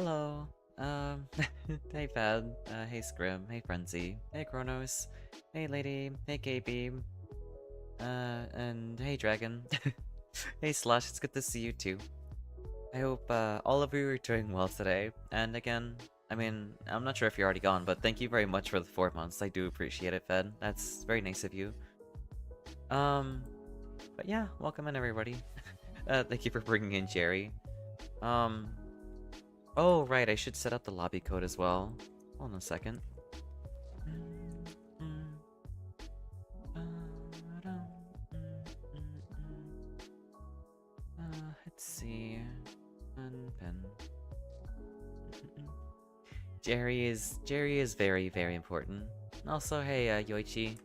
Hello. Um, hey Fad. Hey Scrim. Hey Frenzy. Hey Kronos. Hey Lady. Hey KB. And hey Dragon. Hey Slash. It's good to see you too. I hope all of you are doing well today. And again, I mean, I'm not sure if you're already gone, but thank you very much for the 4 months. I do appreciate it, Fed. That's very nice of you. Um, but yeah, welcome in everybody. Thank you for bringing in Jerry. Um, Oh, right, I should set up the lobby code as well. Hold on a second. Let's see. Unpin. Jerry is very, very important. Also, hey, Yoichi.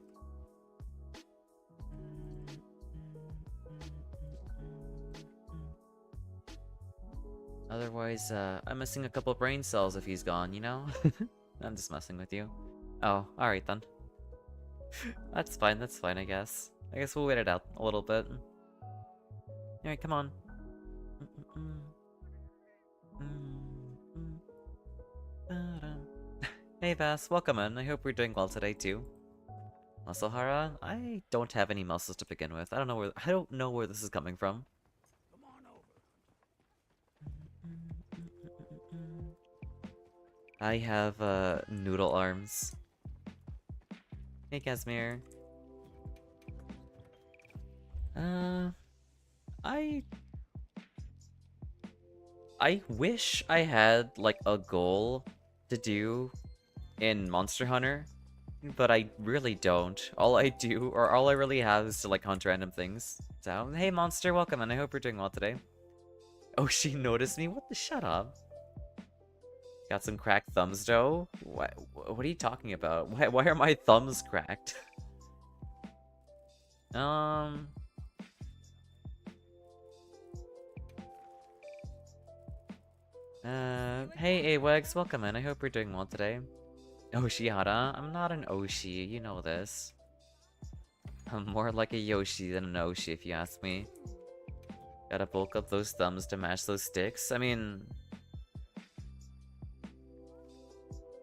Otherwise, I'm missing a couple brain cells if he's gone, you know? I'm just messing with you. Oh, alright then. That's fine, I guess. I guess we'll wait it out a little bit. Alright, come on. Hey Vass, welcome in. I hope you're doing well today too. Musclehara, I don't have any muscles to begin with. I don't know where this is coming from. I have noodle arms. Hey Casimir. I wish I had like a goal to do in Monster Hunter, but I really don't. All I do, or all I really have, is to like hunt random things. So, hey Monster, welcome, and I hope you're doing well today. Oh, she noticed me? What the? Shut up. Got some cracked thumbs, though? What are you talking about? Why are my thumbs cracked? Hey Awegs, welcome in. I hope you're doing well today. Oshihara? I'm not an Oshi, you know this. I'm more like a Yoshi than an Oshi, if you ask me. Gotta bulk up those thumbs to match those sticks. I mean,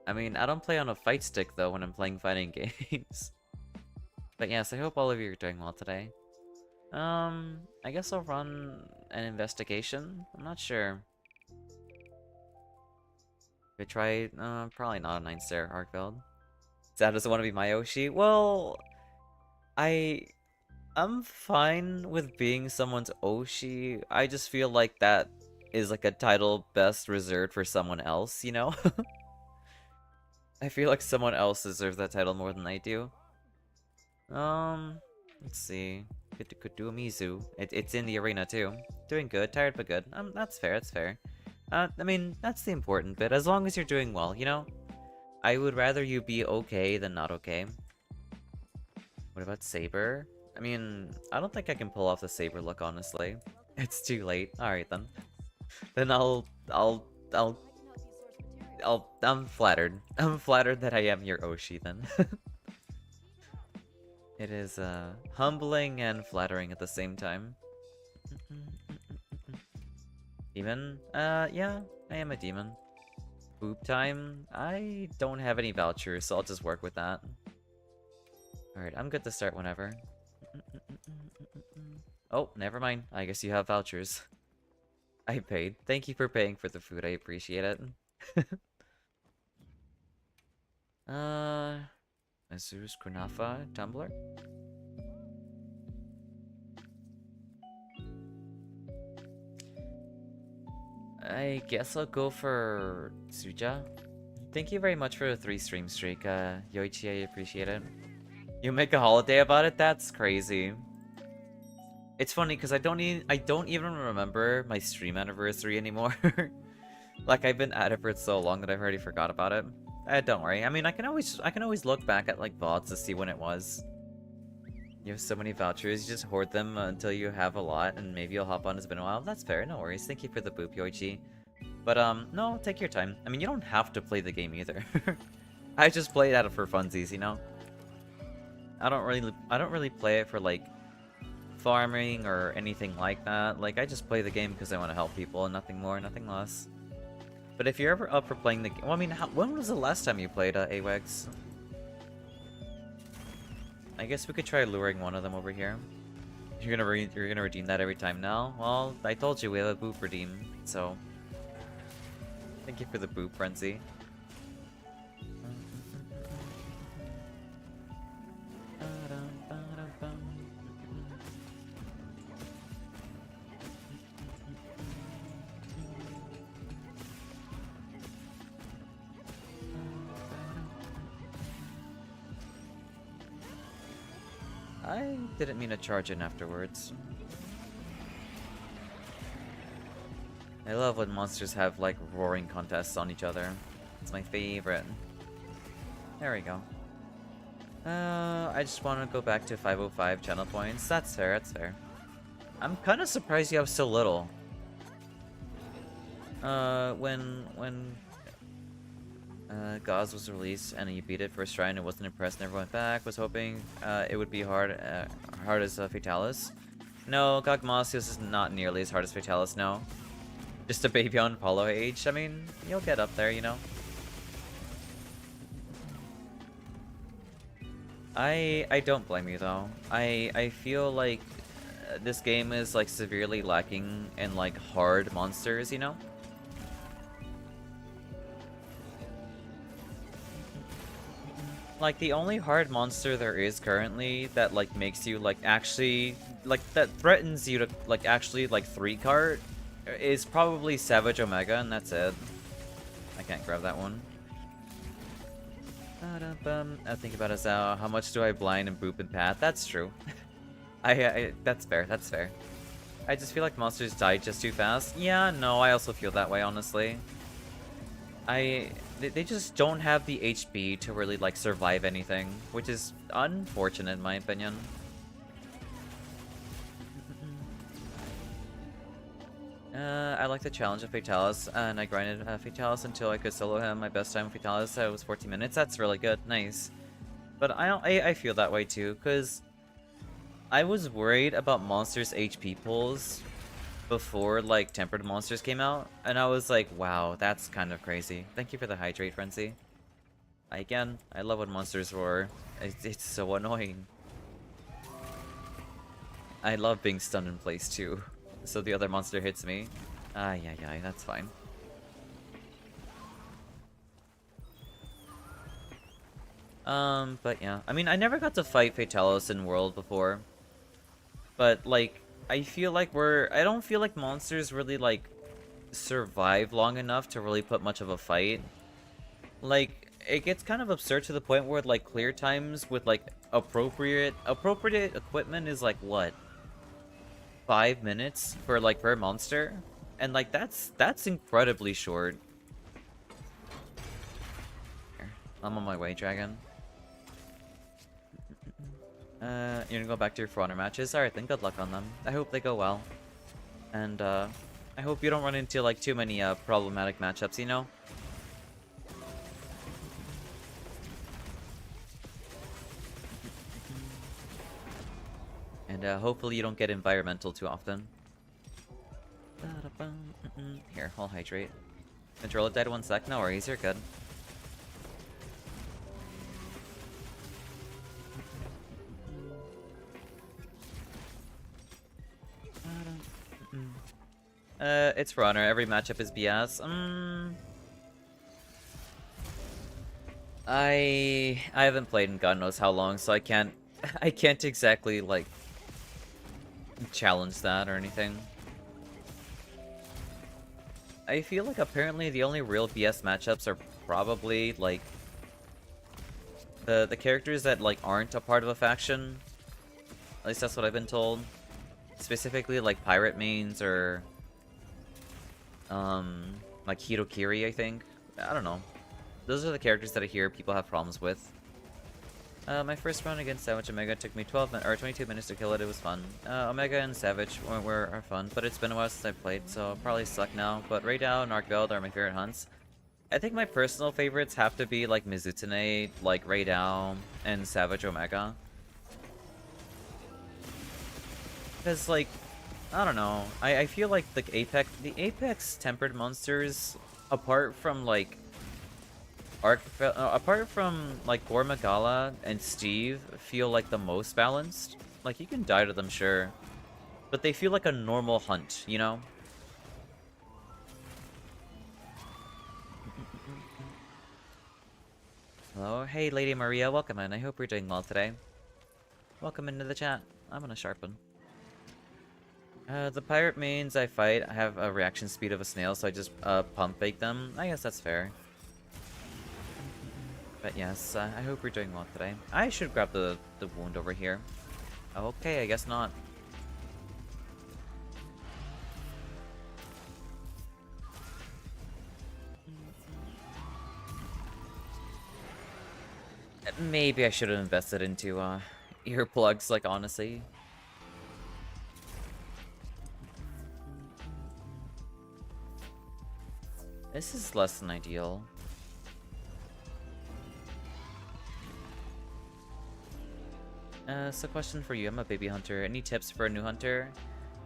I don't play on a fight stick, though, when I'm playing fighting games. But yes, I hope all of you are doing well today. I guess I'll run an investigation? I'm not sure. Could try, probably not a 9-star arc build. Sad doesn't want to be my Oshi? Well, I'm fine with being someone's Oshi. I just feel like that is like a title best reserved for someone else, you know? I feel like someone else deserves that title more than I do. Let's see. Could do a Mizu. It's in the arena too. Doing good, tired but good. That's fair, that's fair. I mean, that's the important bit. As long as you're doing well, you know? I would rather you be okay than not okay. What about Saber? I mean, I don't think I can pull off the Saber look, honestly. It's too late. Alright then. Then I'm flattered. I'm flattered that I am your Oshi then. It is, humbling and flattering at the same time. Demon? Yeah, I am a demon. Boob time? I don't have any vouchers, so I'll just work with that. Alright, I'm good to start whenever. Oh, never mind. I guess you have vouchers. I paid. Thank you for paying for the food, I appreciate it. Azu's Kunafa Tumblr? I guess I'll go for Tsuja. Thank you very much for the 3-stream streak, Yoichi, I appreciate it. You make a holiday about it? That's crazy. It's funny because I don't even remember my stream anniversary anymore. Like I've been at it for so long that I've already forgot about it. Don't worry. I mean, I can always look back at like VODs to see when it was. You have so many vouchers, you just hoard them until you have a lot, and maybe you'll hop on. It's been a while. That's fair. No worries. Thank you for the boop, Yoichi. But no, take your time. I mean, you don't have to play the game either. I just play it out for funsies, you know. I don't really play it for like farming or anything like that. Like I just play the game because I want to help people and nothing more, nothing less. But if you're ever up for playing the game... Well, I mean, when was the last time you played AWEX? I guess we could try luring one of them over here. You're gonna redeem that every time now? Well, I told you we have a boop redeem, so... Thank you for the boop frenzy. I didn't mean to charge in afterwards. I love when monsters have, like, roaring contests on each other. It's my favorite. There we go. I just want to go back to 505 channel points. That's fair, that's fair. I'm kind of surprised you have so little. When Gauze was released and you beat it first try and it wasn't impressed, never went back, was hoping it would be hard as Fatalis. No, Gogmasios is not nearly as hard as Fatalis, no. Just a baby on Apollo age. I mean, you'll get up there, you know. I don't blame you though. I feel like this game is like severely lacking in like hard monsters, you know? Like the only hard monster there is currently that like makes you like actually like that threatens you to like actually like 3-cart is probably Savage Omega, and that's it. I can't grab that one. I think about Xao. How much do I blind and boop and pat? That's true. That's fair. That's fair. I just feel like monsters die just too fast. Yeah, no, I also feel that way, honestly. They just don't have the HP to really like survive anything, which is unfortunate in my opinion. I like the challenge of Fatalis, and I grinded Fatalis until I could solo him. My best time with Fatalis was 14 minutes. That's really good. Nice. But I feel that way too, because I was worried about monsters' HP pulls before, like, Tempered Monsters came out, and I was like, wow, that's kind of crazy. Thank you for the Hydrate Frenzy. Again, I love when monsters roar. It's so annoying. I love being stunned in place too. So the other monster hits me. Yeah, that's fine. But yeah. I mean, I never got to fight Fatalis in World before. But, like, I feel like I don't feel like monsters really, like, survive long enough to really put much of a fight. Like, it gets kind of absurd to the point where, like, clear times with, like, appropriate equipment is, like, what? 5 minutes for like per monster, and like that's incredibly short. Here, I'm on my way, Dragon. You're gonna go back to your For Honor matches. Alright, then good luck on them. I hope they go well, and I hope you don't run into like too many problematic matchups, you know. And hopefully you don't get environmental too often. Here, I'll hydrate. Controller died 1 sec. No worries, you're good. It's For Honor. Every matchup is BS. I haven't played in God knows how long, so I can't exactly like challenge that or anything. I feel like apparently the only real BS matchups are probably like the characters that like aren't a part of a faction. At least that's what I've been told. Specifically like pirate mains or like Hirokiri, I think. I don't know. Those are the characters that I hear people have problems with. My first run against Savage Omega took me 22 minutes to kill it. It was fun. Omega and Savage are fun, but it's been a while since I've played, so I'll probably suck now. But Raidao and Arkveld are my favorite hunts. I think my personal favorites have to be like Mizutune, like Raidao, and Savage Omega. Because like, I don't know. I feel like the Apex tempered monsters apart from like apart from like Gormagala and Steve feel like the most balanced. Like you can die to them, sure, but they feel like a normal hunt, you know? Hello, hey Lady Maria, welcome in. I hope you're doing well today. Welcome into the chat. I'm gonna sharpen. The pirate mains I fight have a reaction speed of a snail, so I just pump fake them. I guess that's fair. But yes, I hope you're doing well today. I should grab the wound over here. Okay, I guess not. Maybe I should have invested into earplugs, like honestly. This is less than ideal. So question for you, I'm a baby hunter. Any tips for a new hunter?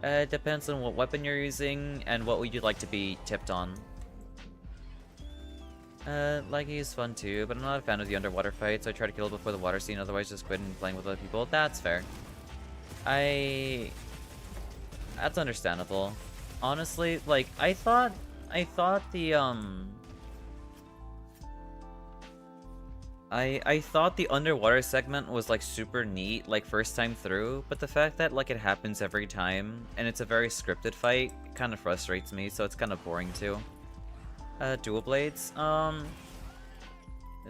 Depends on what weapon you're using and what would you like to be tipped on. Leggy is fun too, but I'm not a fan of the underwater fight, so I try to kill before the water scene, otherwise just quit and playing with other people. That's fair. That's understandable. Honestly, like, I thought the, I thought the underwater segment was, like, super neat, like, first time through, but the fact that, like, it happens every time, and it's a very scripted fight, kind of frustrates me, so it's kind of boring too. Dual blades?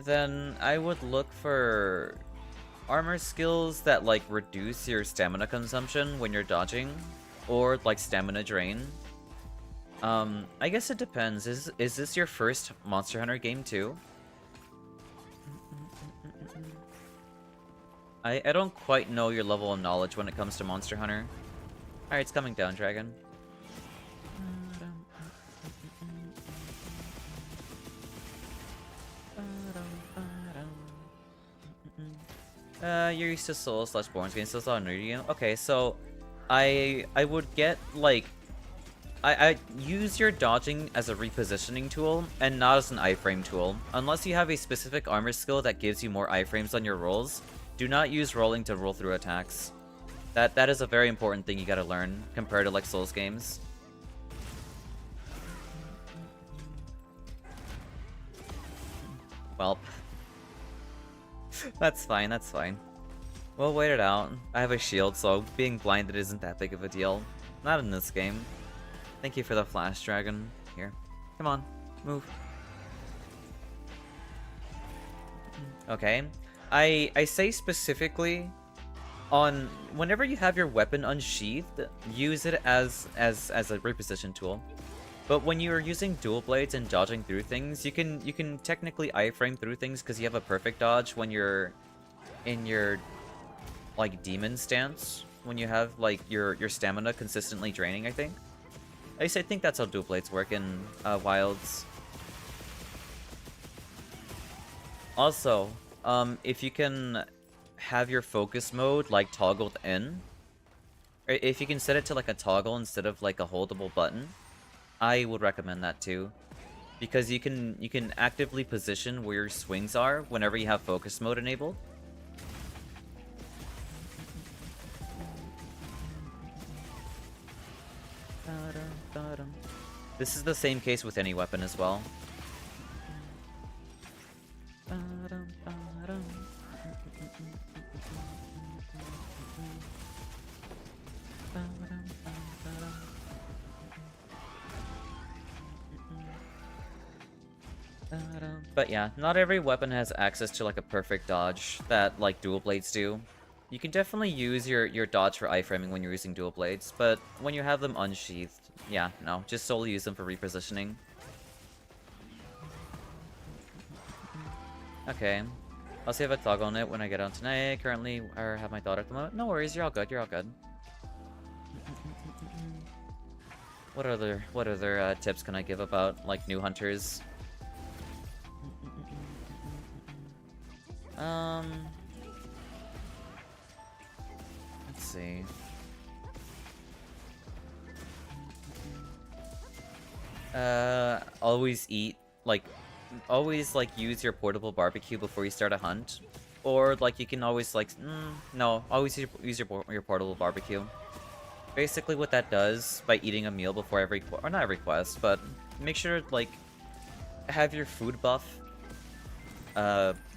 Then I would look for armor skills that, like, reduce your stamina consumption when you're dodging, or, like, stamina drain. I guess it depends. Is this your first Monster Hunter game too? I don't quite know your level of knowledge when it comes to Monster Hunter. Alright, it's coming down, Dragon. You're used to Soul/Borns games, so it's all new to you. Okay, so I would get, like, I use your dodging as a repositioning tool and not as an iframe tool. Unless you have a specific armor skill that gives you more iframes on your rolls, do not use rolling to roll through attacks. That is a very important thing you gotta learn compared to, like, Souls games. Welp. That's fine, that's fine. We'll wait it out. I have a shield, so being blinded isn't that big of a deal. Not in this game. Thank you for the flash, Dragon. Here. Come on. Move. Okay. I say specifically on whenever you have your weapon unsheathed, use it as a reposition tool. But when you are using dual blades and dodging through things, you can technically iframe through things because you have a perfect dodge when you're in your, like, demon stance, when you have, like, your stamina consistently draining, I think. At least I think that's how dual blades work in Wilds. Also, if you can have your focus mode, like, toggled in, or if you can set it to, like, a toggle instead of, like, a holdable button, I would recommend that too. Because you can actively position where your swings are whenever you have focus mode enabled. This is the same case with any weapon as well. But yeah, not every weapon has access to, like, a perfect dodge that, like, dual blades do. You can definitely use your dodge for iframing when you're using dual blades, but when you have them unsheathed, yeah, no, just solely use them for repositioning. Okay, I'll see if I toggle on it when I get on tonight. Currently, I have my daughter at the moment. No worries, you're all good, you're all good. What other tips can I give about, like, new hunters? Let's see. Always eat, like, always, like, use your portable barbecue before you start a hunt. Or, like, you can always, like, no, always use your portable barbecue. Basically what that does, by eating a meal before every, or not every quest, but make sure, like, have your food buff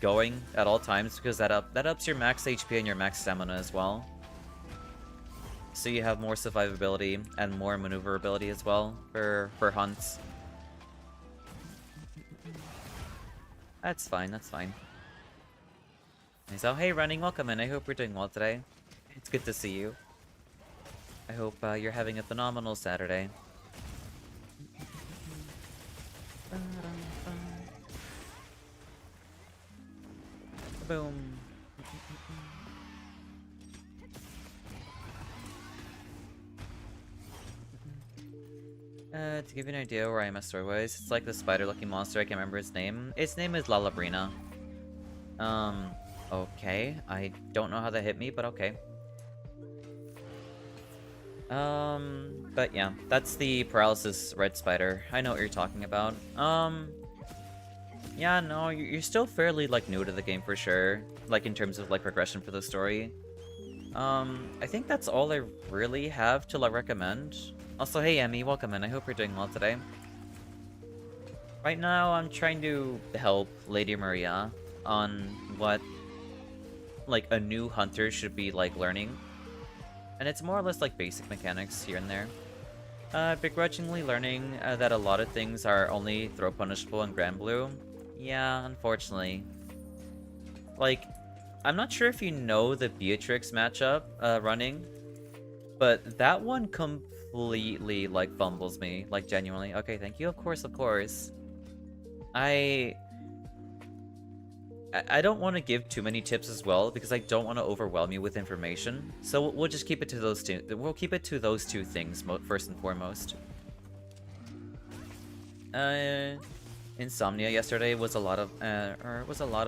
going at all times, because that ups your max HP and your max stamina as well. So you have more survivability and more maneuverability as well for hunts. That's fine, that's fine. So, hey Running, welcome in. I hope you're doing well today. It's good to see you. I hope you're having a phenomenal Saturday. Boom. To give you an idea where I am story-wise, it's like the spider-looking monster, I can't remember its name. Its name is Lalabrina. Okay. I don't know how that hit me, but okay. But yeah, that's the paralysis red spider. I know what you're talking about. Yeah, no, you're still fairly, like, new to the game for sure. Like, in terms of, like, progression for the story. I think that's all I really have to, like, recommend. Also, hey Emmy, welcome in. I hope you're doing well today. Right now, I'm trying to help Lady Maria on what, like, a new hunter should be, like, learning. And it's more or less, like, basic mechanics here and there. Begrudgingly learning that a lot of things are only throw punishable in Grand Blue. Yeah, unfortunately. Like, I'm not sure if you know the Beatrix matchup running, but that one completely, like, fumbles me, like, genuinely. Okay, thank you. Of course, of course. I don't want to give too many tips as well, because I don't want to overwhelm you with information. So we'll just keep it to those two. We'll keep it to those two things first and foremost. Insomnia yesterday was a lot of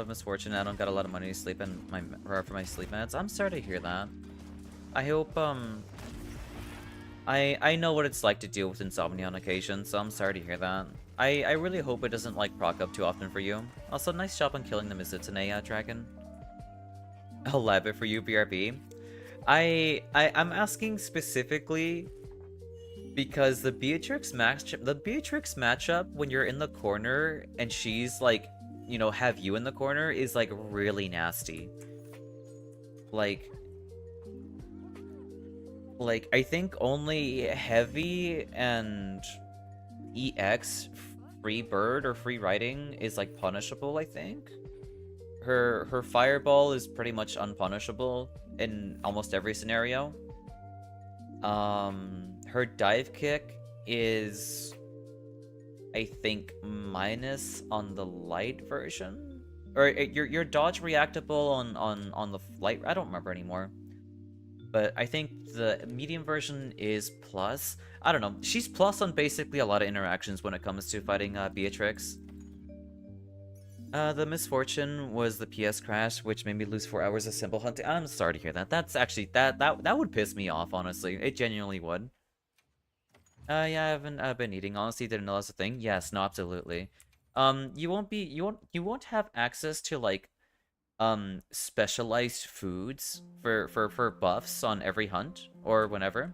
misfortune. I don't got a lot of money to sleep for my sleep meds. I'm sorry to hear that. I hope I know what it's like to deal with insomnia on occasion, so I'm sorry to hear that. I really hope it doesn't, like, proc up too often for you. Also, nice job on killing the Mizutane dragon. I'll lab it for you, BRB. I'm asking specifically because the Beatrix matchup when you're in the corner and she's, like, you know, have you in the corner is, like, really nasty. Like, I think only Heavy and EX free bird or free riding is, like, punishable, I think. Her fireball is pretty much unpunishable in almost every scenario. Her dive kick is, I think, minus on the light version, or your dodge reactable on the light. I don't remember anymore. But I think the medium version is plus. I don't know. She's plus on basically a lot of interactions when it comes to fighting Beatrix. The misfortune was the PS crash, which made me lose 4 hours of simple hunting. I'm sorry to hear that. That's actually that would piss me off, honestly. It genuinely would. Yeah, I haven't been eating. Honestly, didn't know that's a thing. Yes, no, absolutely. You won't have access to, like, specialized foods for buffs on every hunt or whenever.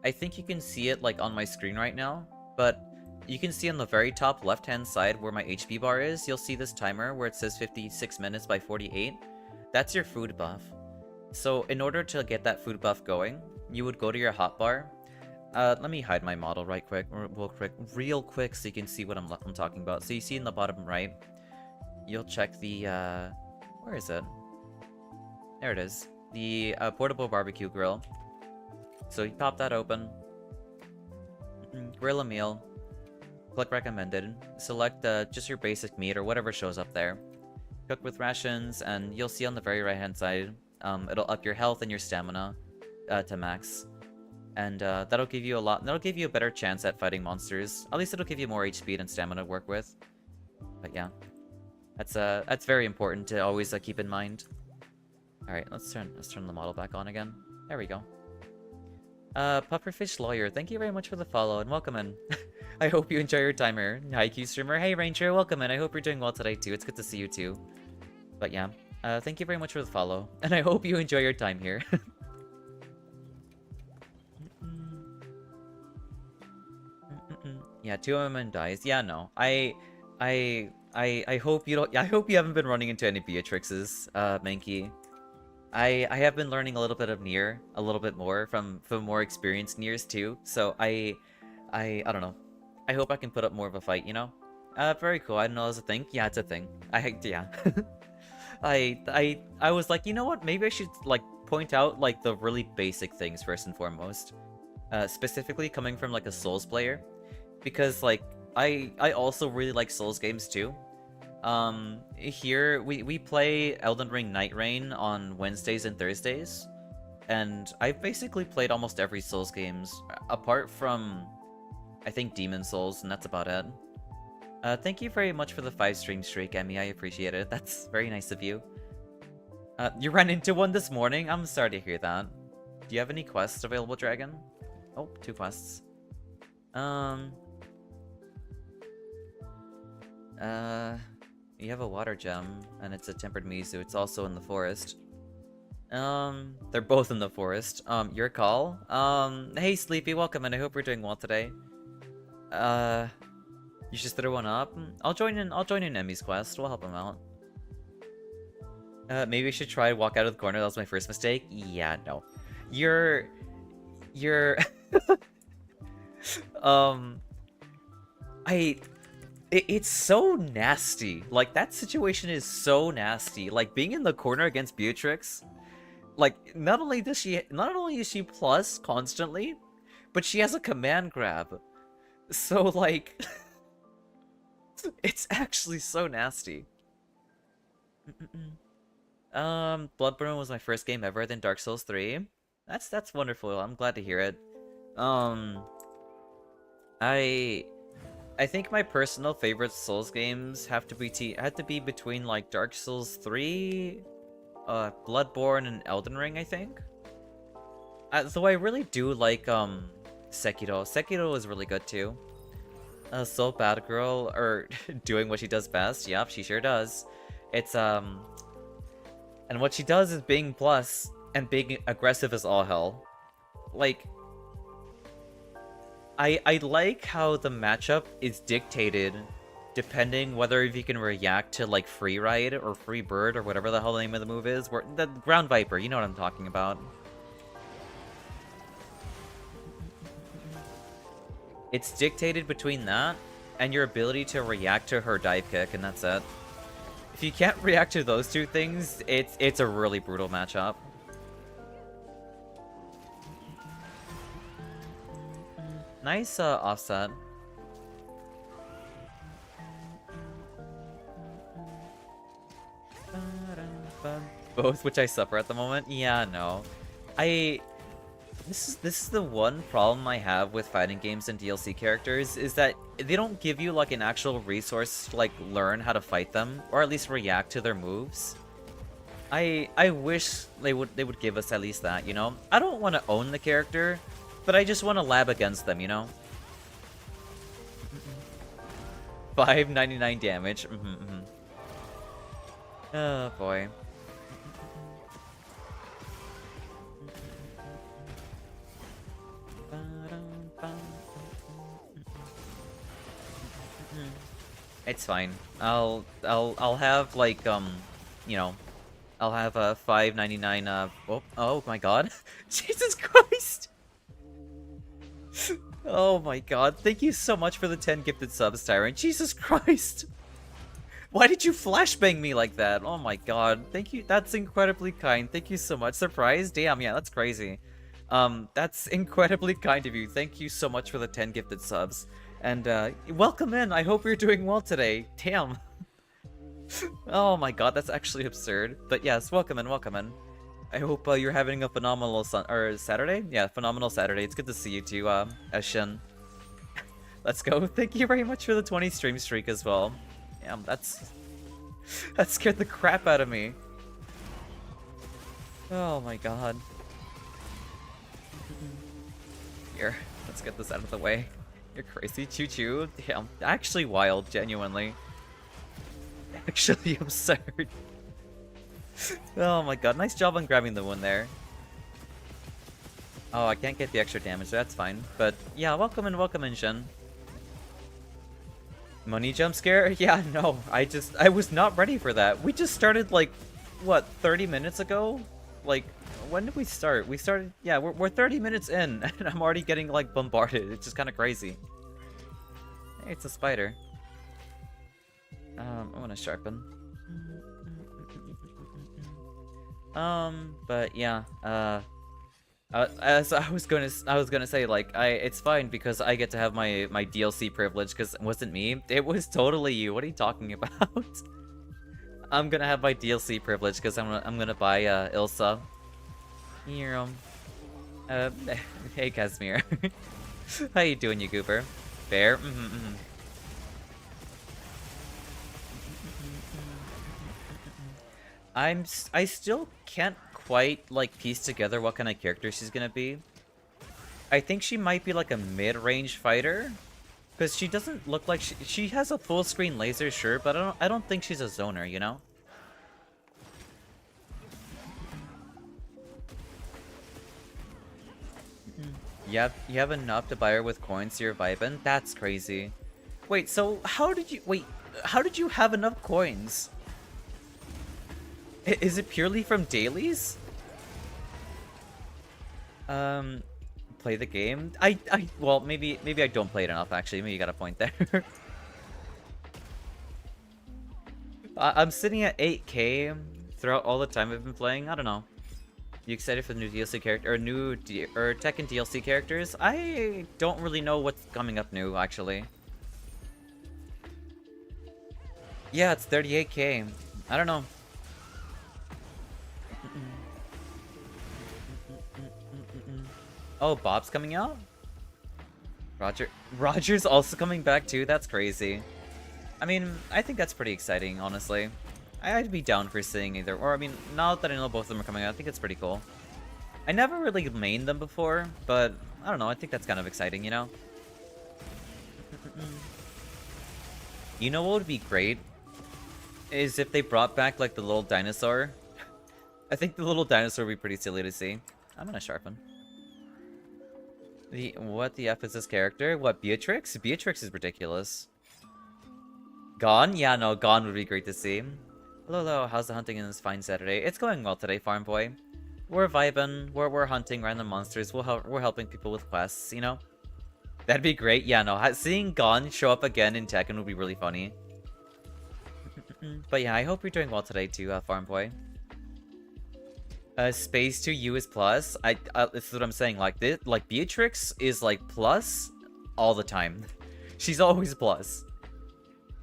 I think you can see it, like, on my screen right now, but you can see on the very top left hand side where my HP bar is, you'll see this timer where it says 56 minutes by 48. That's your food buff. So in order to get that food buff going, you would go to your hotbar. Let me hide my model real quick so you can see what I'm talking about. So you see in the bottom right, you'll check the, where is it? There it is. The portable barbecue grill. So you pop that open, grill a meal, click recommended, select just your basic meat or whatever shows up there. Cook with rations, and you'll see on the very right hand side, it'll up your health and your stamina to max. And that'll give you a better chance at fighting monsters. At least it'll give you more HP and stamina to work with. But yeah. That's very important to always keep in mind. All right, let's turn the model back on again. There we go. Pufferfish Lawyer, thank you very much for the follow and welcome in. I hope you enjoy your time here. Hi, Q Streamer. Hey, Ranger, welcome in. I hope you're doing well today, too. It's good to see you, too. But yeah, thank you very much for the follow. And I hope you enjoy your time here. Yeah, 2 women dies. Yeah, no. I hope you don't. I hope you haven't been running into any Beatrixes, Mankey. I have been learning a little bit of Nier, a little bit more from more experienced Niers too. So I don't know. I hope I can put up more of a fight, you know? Very cool. I didn't know it was a thing. Yeah, it's a thing. Yeah. I was like, you know what? Maybe I should like point out like the really basic things first and foremost. Specifically coming from like a Souls player, because like I also really like Souls games too. Here we play Elden Ring Night Rain on Wednesdays and Thursdays, and I've basically played almost every Souls games apart from I think Demon Souls, and that's about it. Thank you very much for the 5 stream streak, Emmy. I appreciate it. That's very nice of you. You ran into one this morning? I'm sorry to hear that. Do you have any quests available, Dragon? Oh, 2 quests. You have a water gem, and it's a tempered Mizu. It's also in the forest. They're both in the forest. Your call. Hey Sleepy, welcome, and I hope you're doing well today. You should throw one up. I'll join in Emmy's quest. We'll help him out. Maybe I should try walk out of the corner. That was my first mistake. Yeah, no. You're it's so nasty. Like, that situation is so nasty. Like, being in the corner against Beatrix, like, not only is she plus constantly, but she has a command grab. So, like, it's actually so nasty. Bloodborne was my first game ever, then Dark Souls 3. That's wonderful. I'm glad to hear it. I think my personal favorite Souls games have to be between like Dark Souls 3, Bloodborne, and Elden Ring, I think. Though I really do like Sekiro. Sekiro is really good too. Soul Bad Girl, or doing what she does best. Yep, she sure does. It's and what she does is being plus and being aggressive as all hell. Like, I like how the matchup is dictated depending whether if you can react to like Free Ride or Free Bird or whatever the hell the name of the move is. The Ground Viper, you know what I'm talking about. It's dictated between that and your ability to react to her dive kick, and that's it. If you can't react to those two things, it's a really brutal matchup. Nice offset. Both, which I suffer at the moment. Yeah, no. This is the one problem I have with fighting games and DLC characters, is that they don't give you like an actual resource to like learn how to fight them, or at least react to their moves. I wish they would give us at least that, you know? I don't want to own the character, but I just want to lab against them, you know? 599 damage. Oh boy. It's fine. I'll have like you know, I'll have a 599 oh my god. Jesus Christ. Oh my god. Thank you so much for the 10 gifted subs, Tyrant. Jesus Christ. Why did you flashbang me like that? Oh my god. Thank you. That's incredibly kind. Thank you so much. Surprise? Damn, yeah, that's crazy. That's incredibly kind of you. Thank you so much for the 10 gifted subs. And, welcome in. I hope you're doing well today. Damn. Oh my god, that's actually absurd. But yes, welcome in, welcome in. I hope you're having a phenomenal Saturday? Yeah, phenomenal Saturday. It's good to see you too, Eshin. Let's go. Thank you very much for the 20 stream streak as well. Damn, that scared the crap out of me. Oh my god. Here, let's get this out of the way. You're crazy. Choo-choo. Damn. Actually wild, genuinely. Actually absurd. Oh my god, nice job on grabbing the one there. Oh, I can't get the extra damage, that's fine. But yeah, welcome in, Shen. Money jump scare? Yeah, no, I was not ready for that. We just started like, what, 30 minutes ago? Like, when did we start? We started, yeah, we're 30 minutes in, and I'm already getting like bombarded. It's just kind of crazy. Hey, it's a spider. I want to sharpen. But yeah, as I was gonna say, like, it's fine because I get to have my DLC privilege, because it wasn't me, it was totally you. What are you talking about? I'm gonna have my DLC privilege because I'm gonna buy Ilsa. Here, hey Casimir. How you doing, you goober? Fair. I still can't quite like piece together what kind of character she's gonna be. I think she might be like a mid-range fighter, because she doesn't look like she has a full screen laser, sure, but I don't think she's a zoner, you know. You have enough to buy her with coins, so you're vibing? That's crazy. Wait, so how did you have enough coins? Is it purely from dailies? Play the game? Well, maybe I don't play it enough, actually. Maybe you got a point there. I'm sitting at 8K throughout all the time I've been playing. I don't know. You excited for the new DLC character, or Tekken DLC characters? I don't really know what's coming up new, actually. Yeah, it's 38K. I don't know. Oh, Bob's coming out? Roger's also coming back too? That's crazy. I mean, I think that's pretty exciting, honestly. I'd be down for seeing either. Or, I mean, now that I know both of them are coming out, I think it's pretty cool. I never really mained them before, but I don't know, I think that's kind of exciting, you know? You know what would be great? Is if they brought back, like, the little dinosaur. I think the little dinosaur would be pretty silly to see. I'm gonna sharpen. What the F is this character? What, Beatrix? Beatrix is ridiculous. Gone? Yeah, no, Gone would be great to see. Hello, how's the hunting in this fine Saturday? It's going well today, farm boy. We're vibing, we're hunting random monsters, we're helping people with quests, you know? That'd be great. Yeah, no, seeing Gone show up again in Tekken would be really funny. But yeah, I hope you're doing well today too, farm boy. Space to you is plus. This is what I'm saying. Like this, like Beatrix is like plus all the time. She's always plus.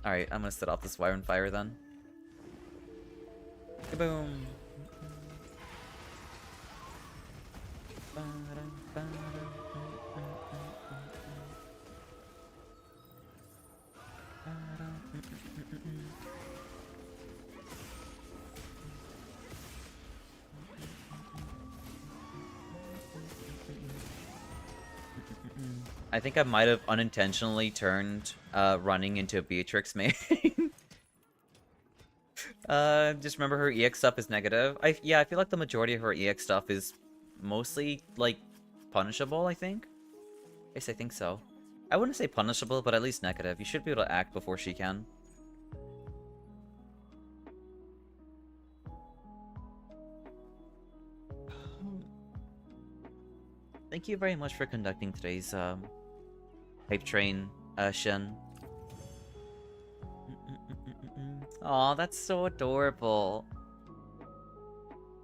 All right, I'm gonna set off this wire and fire then. Kaboom. I think I might have unintentionally turned running into a Beatrix main. Just remember her EX stuff is negative. Yeah, I feel like the majority of her EX stuff is mostly, like, punishable, I think? Yes, I think so. I wouldn't say punishable, but at least negative. You should be able to act before she can. Thank you very much for conducting today's hype train, Shen. Aw, that's so adorable.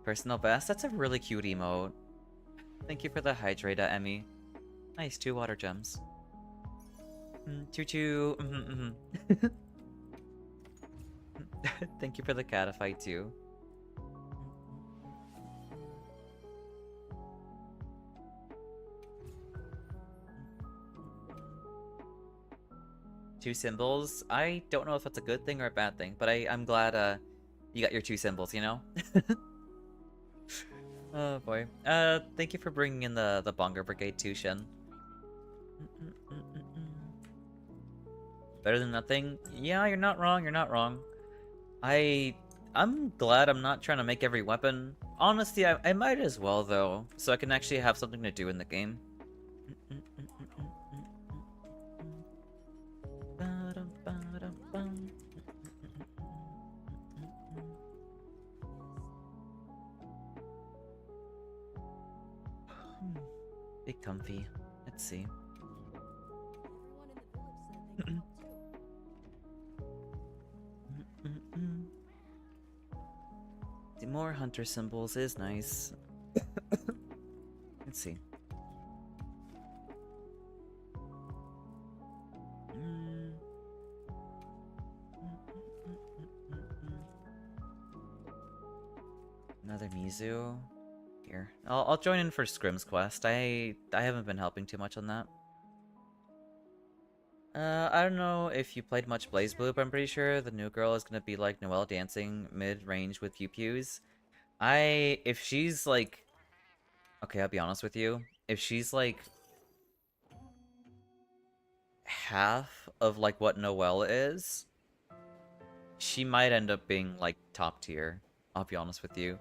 Personal best? That's a really cute emote. Thank you for the hydrate, Emmy. Nice, 2 water gems. Choo-choo. Thank you for the catify too. Two symbols. I don't know if that's a good thing or a bad thing, but I'm glad you got your 2 symbols, you know? Oh boy. Thank you for bringing in the Bonga Brigade too, Shen. Better than nothing? Yeah, you're not wrong, you're not wrong. I'm glad I'm not trying to make every weapon. Honestly, I might as well, though, so I can actually have something to do in the game. Big comfy. Let's see. See, more hunter symbols is nice. Let's see. Another Mizu. Here, I'll join in for Scrim's quest. I haven't been helping too much on that. I don't know if you played much BlazBlue, but I'm pretty sure the new girl is gonna be like Noelle dancing mid-range with pew-pews. If she's like... Okay, I'll be honest with you. If she's like... half of like what Noelle is, she might end up being like top tier. I'll be honest with you.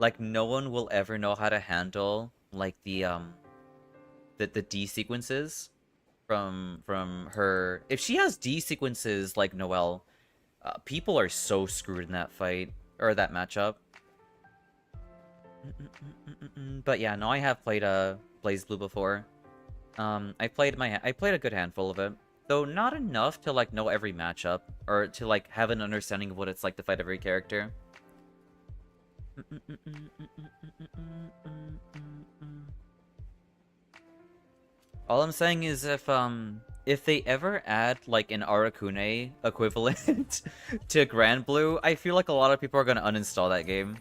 Like, no one will ever know how to handle like the D sequences from her. If she has D sequences like Noelle, people are so screwed in that fight or that matchup. But yeah, no, I have played BlazBlue before. I played a good handful of it, though not enough to like know every matchup or to like have an understanding of what it's like to fight every character. All I'm saying is if they ever add like an Arakune equivalent to Grand Blue, I feel like a lot of people are gonna uninstall that game.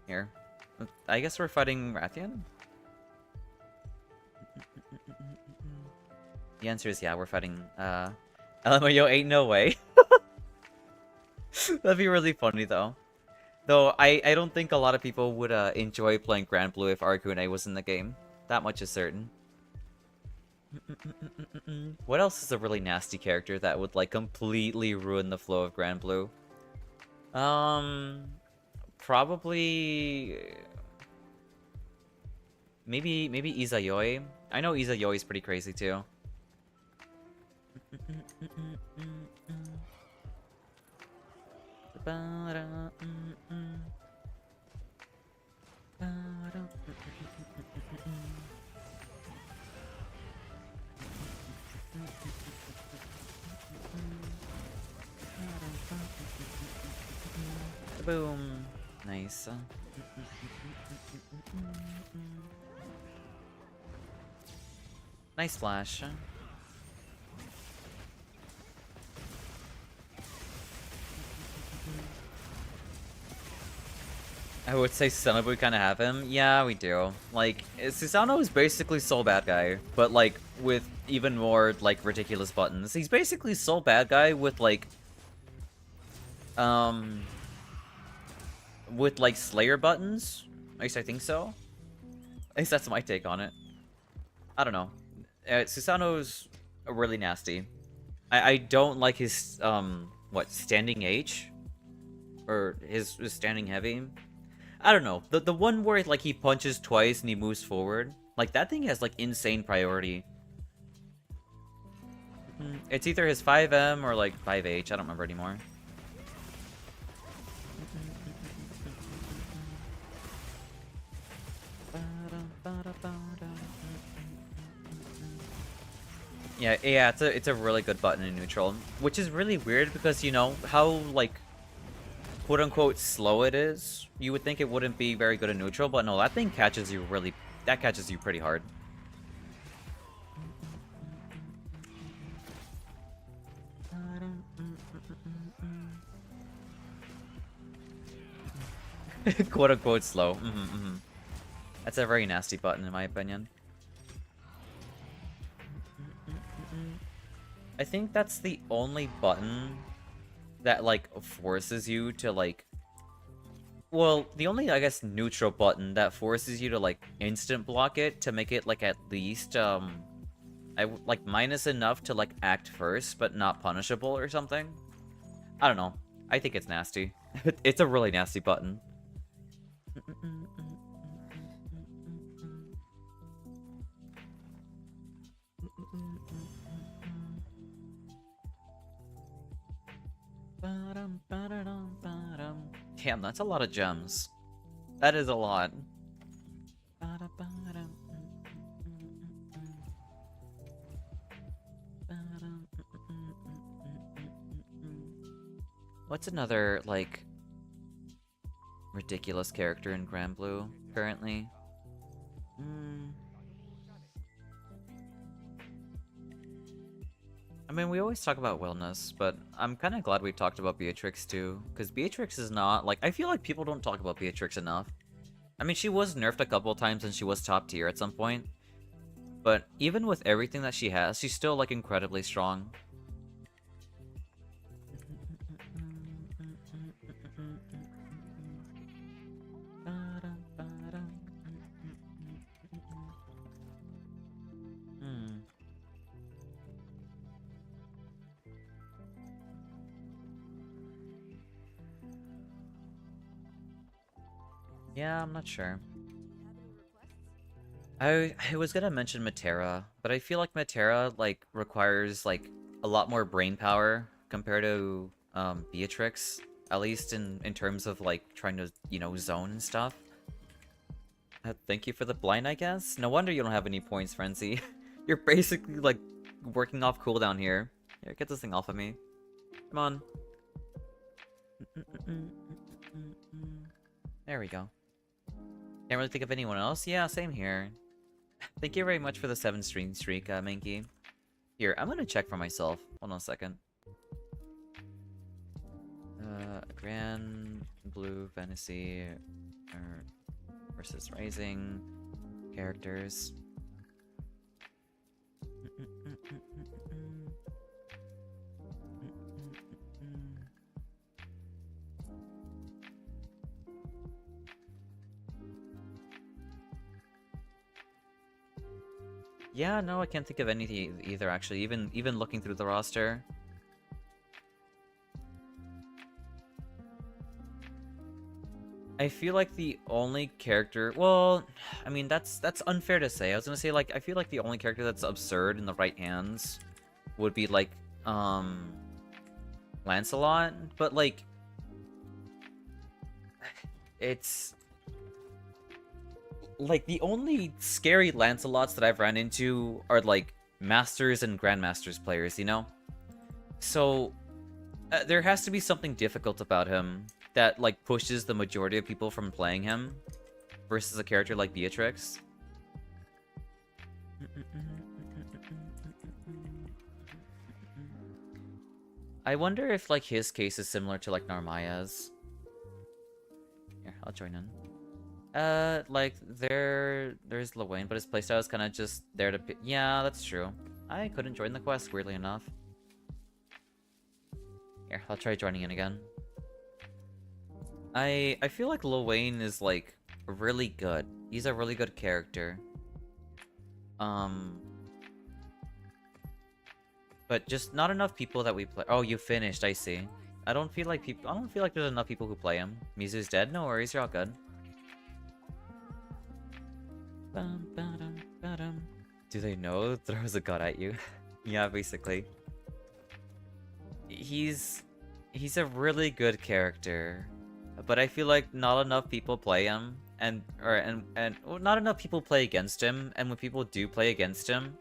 Here, I guess we're fighting Rathian? The answer is yeah, we're fighting LMAO. Ain't no way. That'd be really funny though. Though I don't think a lot of people would enjoy playing Grand Blue if Arakune was in the game. That much is certain. What else is a really nasty character that would like completely ruin the flow of Grand Blue? Probably maybe Izayoi. I know Izayoi is pretty crazy too. Boom. Nice. Nice flash. I would say Susanoo kind of have him. Yeah, we do. Like, Susanoo is basically Soul Bad Guy, but like with even more like ridiculous buttons. He's basically Soul Bad Guy with like Slayer buttons. At least I think so. At least that's my take on it. I don't know. Susanoo's really nasty. I don't like his standing H or his standing heavy. I don't know. The one where like he punches twice and he moves forward. Like that thing has like insane priority. It's either his 5M or like 5H. I don't remember anymore. Yeah, it's a really good button in neutral, which is really weird because you know how like quote unquote slow it is. You would think it wouldn't be very good in neutral, but no, that thing catches you pretty hard. Quote unquote slow. That's a very nasty button in my opinion. I think that's the only button that like forces you to like, well, the only I guess neutral button that forces you to like instant block it to make it like at least like minus enough to like act first, but not punishable or something. I don't know. I think it's nasty. It's a really nasty button. Damn, that's a lot of gems. That is a lot. What's another, like, ridiculous character in Grand Blue currently? I mean, we always talk about wellness, but I'm kind of glad we talked about Beatrix too, because Beatrix is not, like, I feel like people don't talk about Beatrix enough. I mean, she was nerfed a couple times and she was top tier at some point, but even with everything that she has, she's still, like, incredibly strong. Yeah, I'm not sure. I was gonna mention Matera, but I feel like Matera like requires like a lot more brain power compared to Beatrix, at least in terms of like trying to, you know, zone and stuff. Thank you for the blind, I guess. No wonder you don't have any points, Frenzy. You're basically like working off cooldown here. Here, get this thing off of me. Come on. There we go. Can't really think of anyone else. Yeah, same here. Thank you very much for the 7 stream streak, Minky. Here, I'm gonna check for myself. Hold on a second. Grand Blue Fantasy versus Rising characters. Yeah, no, I can't think of anything either, actually, even looking through the roster. I feel like the only character, well, I mean, that's unfair to say. I was gonna say, like, I feel like the only character that's absurd in the right hands would be, like, Lancelot, but, like, it's... like, the only scary Lancelots that I've ran into are, like, Masters and Grandmasters players, you know? So, there has to be something difficult about him that, like, pushes the majority of people from playing him versus a character like Beatrix. I wonder if, like, his case is similar to, like, Narmaya's. Here, I'll join in. Like, there's Lewayne, but his playstyle is kind of just there to... Yeah, that's true. I couldn't join the quest, weirdly enough. Here, I'll try joining in again. I feel like Lewayne is, like, really good. He's a really good character. But just not enough people that we play... Oh, you finished, I see. I don't feel like there's enough people who play him. Mizu's dead? No worries, you're all good. Do they know throws a god at you? Yeah, basically. He's a really good character, but I feel like not enough people play him, and well, not enough people play against him, and when people do play against him,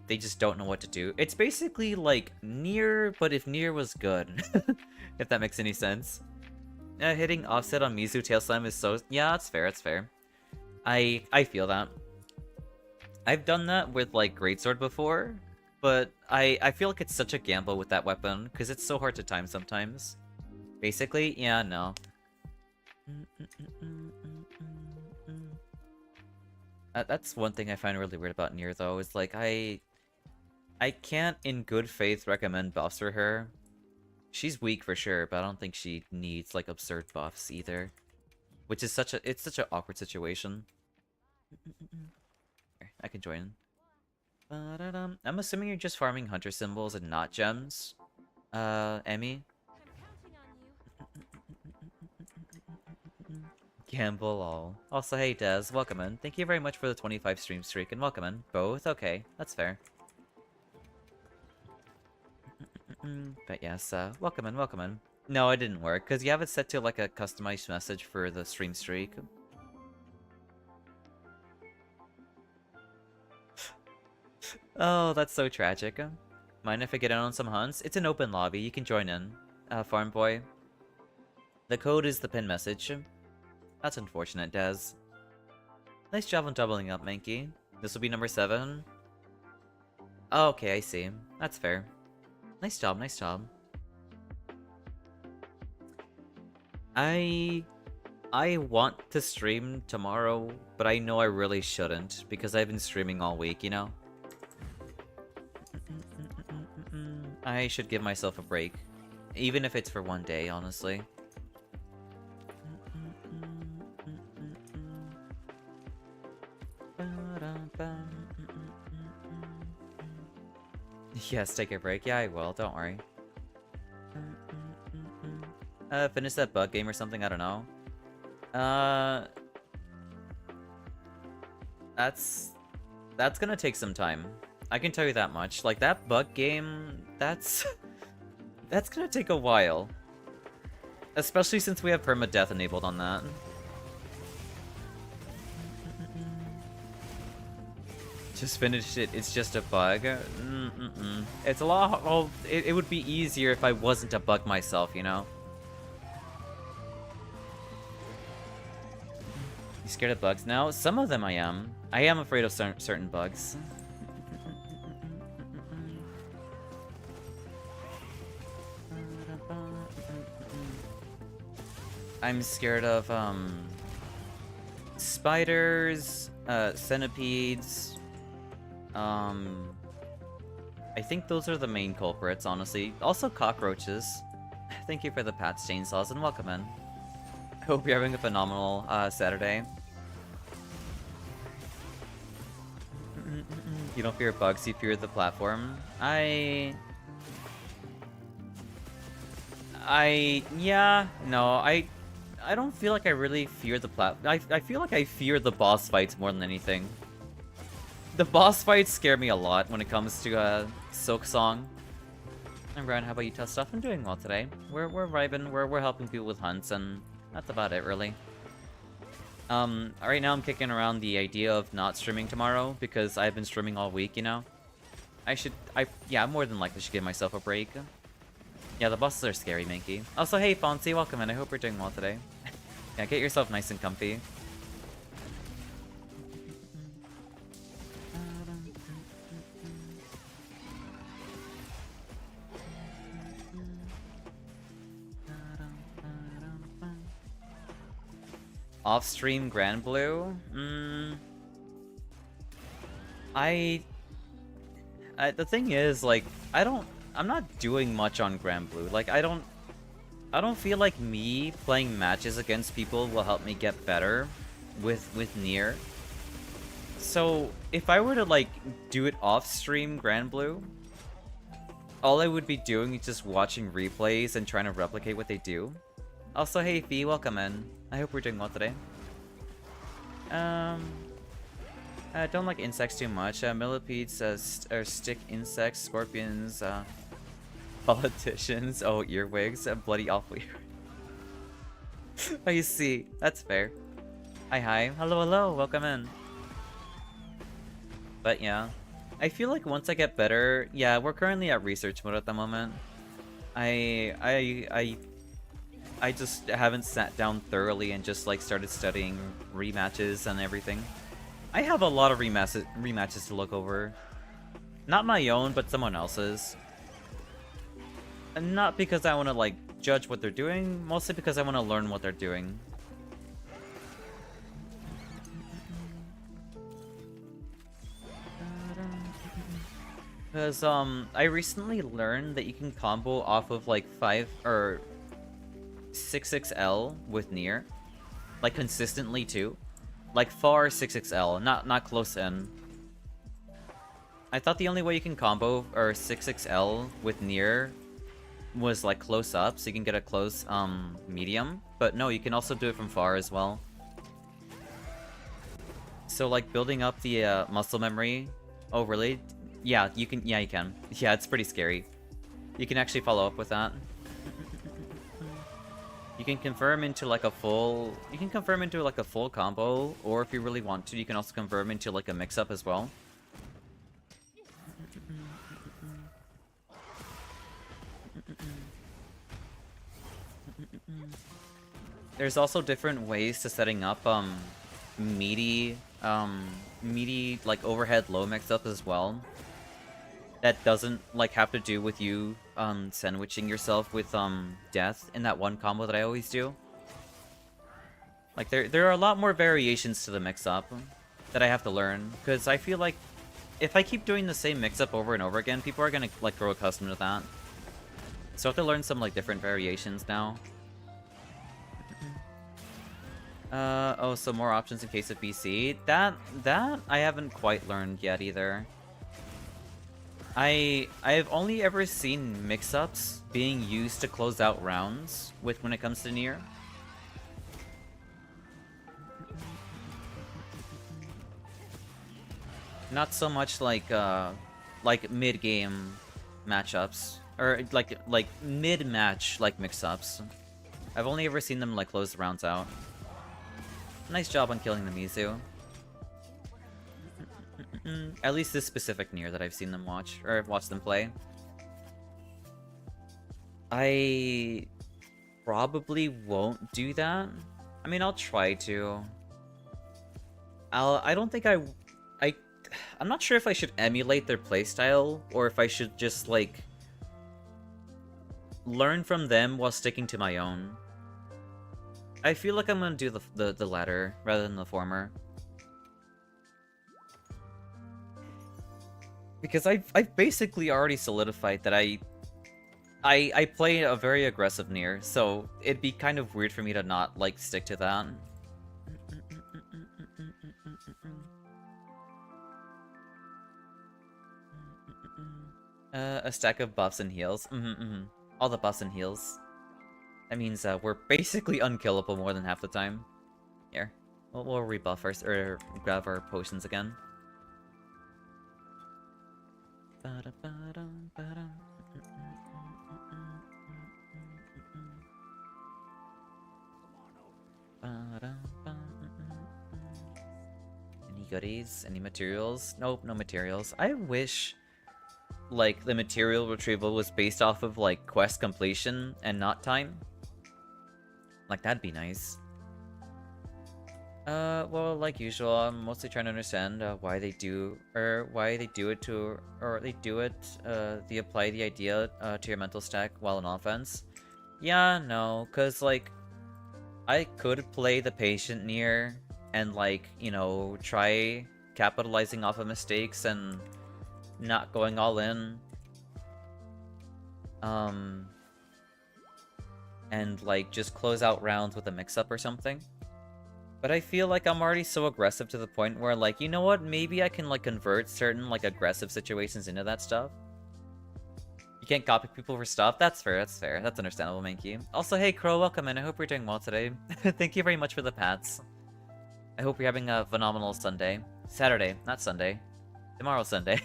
they just don't know what to do. It's basically like Nier, but if Nier was good, if that makes any sense. Hitting offset on Mizu tail slam is so... Yeah, it's fair, it's fair. I feel that. I've done that with, like, Greatsword before, but I feel like it's such a gamble with that weapon, because it's so hard to time sometimes. Basically, yeah, no. That's one thing I find really weird about Nier, though, is, like, I can't in good faith recommend buffs for her. She's weak for sure, but I don't think she needs, like, absurd buffs either. Which is it's such an awkward situation. Here, I can join. Ba-da-dum. I'm assuming you're just farming hunter symbols and not gems. Emmy? Gamble all. Also, hey Des, welcome in. Thank you very much for the 25 stream streak and welcome in. Both? Okay, that's fair. But yes, welcome in, welcome in. No, it didn't work, because you have it set to like a customized message for the stream streak. Oh, that's so tragic. Mind if I get in on some hunts? It's an open lobby, you can join in. Farm boy. The code is the pin message. That's unfortunate, Des. Nice job on doubling up, Mankey. This will be number 7. Oh, okay, I see. That's fair. Nice job, nice job. I want to stream tomorrow, but I know I really shouldn't, because I've been streaming all week, you know? I should give myself a break. Even if it's for one day, honestly. Yes, take a break. Yeah, I will. Don't worry. Finish that bug game or something? I don't know. That's gonna take some time. I can tell you that much. Like, that bug game, that's gonna take a while. Especially since we have permadeath enabled on that. Just finished it, it's just a bug. It's a lot, well, it would be easier if I wasn't a bug myself, you know? You scared of bugs now? Some of them I am. I am afraid of certain bugs. I'm scared of, spiders, centipedes, I think those are the main culprits, honestly. Also cockroaches. Thank you for the Pat's chainsaws and welcome in. I hope you're having a phenomenal, Saturday. You don't fear bugs, you fear the platform. Yeah, no, I don't feel like I really fear the I feel like I fear the boss fights more than anything. The boss fights scare me a lot when it comes to, Silk Song. And Brian, how about you, Test Stuff? I'm doing well today. We're vibing, we're helping people with hunts, and that's about it, really. Right now I'm kicking around the idea of not streaming tomorrow, because I've been streaming all week, you know? Yeah, more than likely should give myself a break. Yeah, the bosses are scary, Minky. Also, hey, Fonzie, welcome in. I hope you're doing well today. Yeah, get yourself nice and comfy. Off-stream Grand Blue? The thing is, like, I'm not doing much on Grand Blue. Like, I don't feel like me playing matches against people will help me get better with Nier. So, if I were to, like, do it off-stream Grand Blue, all I would be doing is just watching replays and trying to replicate what they do. Also, hey Fee, welcome in. I hope we're doing well today. I don't like insects too much. Millipedes are stick insects, scorpions, politicians, oh, earwigs, bloody awful ear. I see. That's fair. Hi. Hello, hello. Welcome in. But yeah. I feel like once I get better... Yeah, we're currently at research mode at the moment. I just haven't sat down thoroughly and just, like, started studying rematches and everything. I have a lot of rematches to look over. Not my own, but someone else's. And not because I want to, like, judge what they're doing, mostly because I want to learn what they're doing. Because, I recently learned that you can combo off of, like, 5 or 6XL with Nier. Like, consistently, too. Like, far 6XL, not close in. I thought the only way you can combo or 6XL with near was like close up, so you can get a close medium. But no, you can also do it from far as well. So like building up the muscle memory. Oh really? Yeah, you can. Yeah, you can. Yeah, it's pretty scary. You can actually follow up with that. You can confirm into like a full. You can confirm into like a full combo, or if you really want to, you can also confirm into like a mix-up as well. There's also different ways to setting up meaty like overhead low mix-up as well. That doesn't like have to do with you sandwiching yourself with death in that one combo that I always do. Like there are a lot more variations to the mix-up that I have to learn, because I feel like if I keep doing the same mix-up over and over again, people are gonna like grow accustomed to that. So I have to learn some like different variations now. Oh, so more options in case of BC. That I haven't quite learned yet either. I've only ever seen mix-ups being used to close out rounds with when it comes to Nier. Not so much like mid-game matchups or like mid-match like mix-ups. I've only ever seen them like close the rounds out. Nice job on killing the Mizu. At least this specific Nier that I've seen them watch, or watched them play. I probably won't do that. I mean, I'll try to. I don't think I'm not sure if I should emulate their playstyle, or if I should just, like, learn from them while sticking to my own. I feel like I'm gonna do the latter, rather than the former. Because I've basically already solidified that I play a very aggressive Nier, so it'd be kind of weird for me to not, like, stick to that. A stack of buffs and heals. All the buffs and heals. That means we're basically unkillable more than half the time. Here. We'll rebuff first, or grab our potions again. Any goodies? Any materials? Nope, no materials. I wish, like, the material retrieval was based off of, like, quest completion and not time. Like, that'd be nice. Well, like usual, I'm mostly trying to understand why they do it, they apply the idea to your mental stack while on offense. Yeah, no, cause like, I could play the patient Nier and, like, you know, try capitalizing off of mistakes and not going all in. And like just close out rounds with a mix-up or something. But I feel like I'm already so aggressive to the point where, like, you know what? Maybe I can, like, convert certain, like, aggressive situations into that stuff. You can't copy people for stuff? That's fair, that's fair. That's understandable, Mankey. Also, hey, Crow, welcome in. I hope you're doing well today. Thank you very much for the pats. I hope you're having a phenomenal Sunday. Saturday, not Sunday. Tomorrow's Sunday.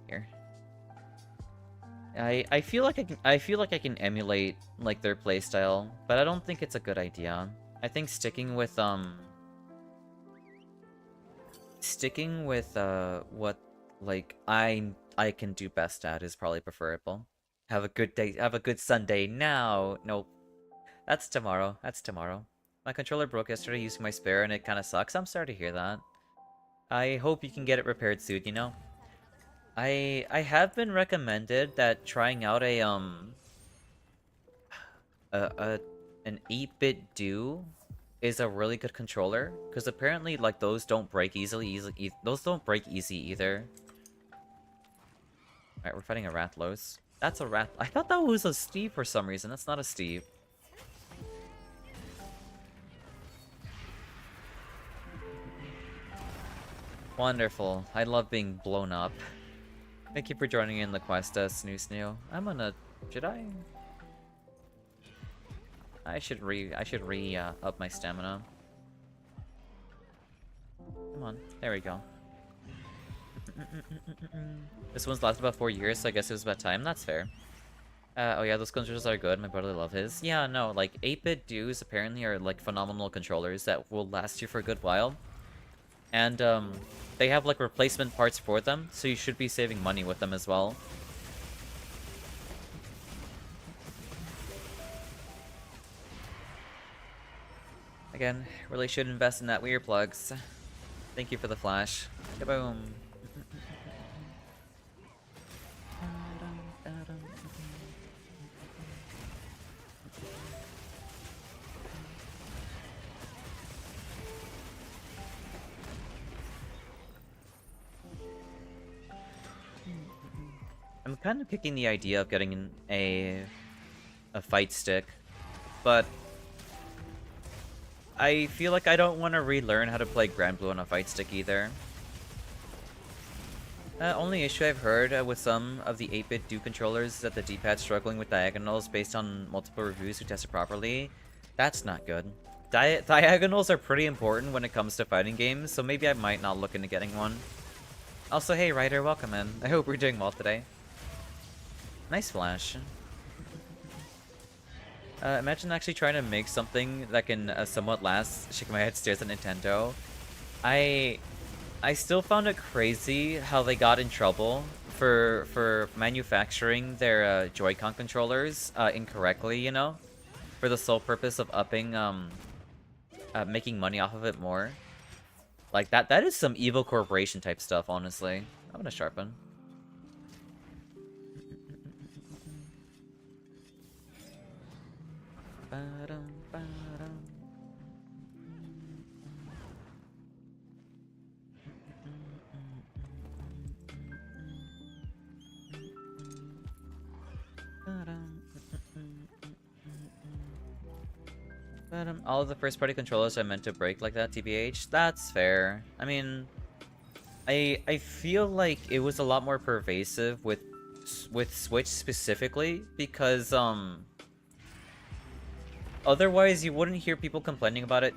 Here. I feel like I can emulate, like, their playstyle, but I don't think it's a good idea. I think sticking with what, like, I can do best at is probably preferable. Have a good day. Have a good Sunday now. Nope. That's tomorrow. That's tomorrow. My controller broke yesterday using my spare and it kind of sucks. I'm sorry to hear that. I hope you can get it repaired soon, you know? I have been recommended that trying out an 8-bit do is a really good controller, because apparently, like, those don't break easily. Those don't break easy either. Alright, we're fighting a Rathalos. That's a Rath. I thought that was a Steve for some reason. That's not a Steve. Wonderful. I love being blown up. Thank you for joining in the quest, Snoo. I'm gonna... Should I? I should up my stamina. Come on. There we go. This one's lasted about 4 years, so I guess it was about time. That's fair. Oh yeah, those controllers are good. My brother loves his. Yeah, no, like 8-bit duos apparently are like phenomenal controllers that will last you for a good while. And they have like replacement parts for them, so you should be saving money with them as well. Again, really should invest in that with earplugs. Thank you for the flash. Kaboom. I'm kind of kicking the idea of getting a fight stick, but I feel like I don't want to relearn how to play Grand Blue on a fight stick either. Only issue I've heard with some of the 8-bit duo controllers is that the D-pad's struggling with diagonals based on multiple reviews who tested properly. That's not good. Diagonals are pretty important when it comes to fighting games, so maybe I might not look into getting one. Also, hey Ryder, welcome in. I hope we're doing well today. Nice flash. Imagine actually trying to make something that can somewhat last shaking my head stares at Nintendo. I still found it crazy how they got in trouble for manufacturing their Joy-Con controllers incorrectly, you know? For the sole purpose of upping, making money off of it more. Like, that is some evil corporation type stuff, honestly. I'm gonna sharpen. All of the first-party controllers are meant to break like that, TBH. That's fair. I mean, I feel like it was a lot more pervasive with Switch specifically because otherwise you wouldn't hear people complaining about it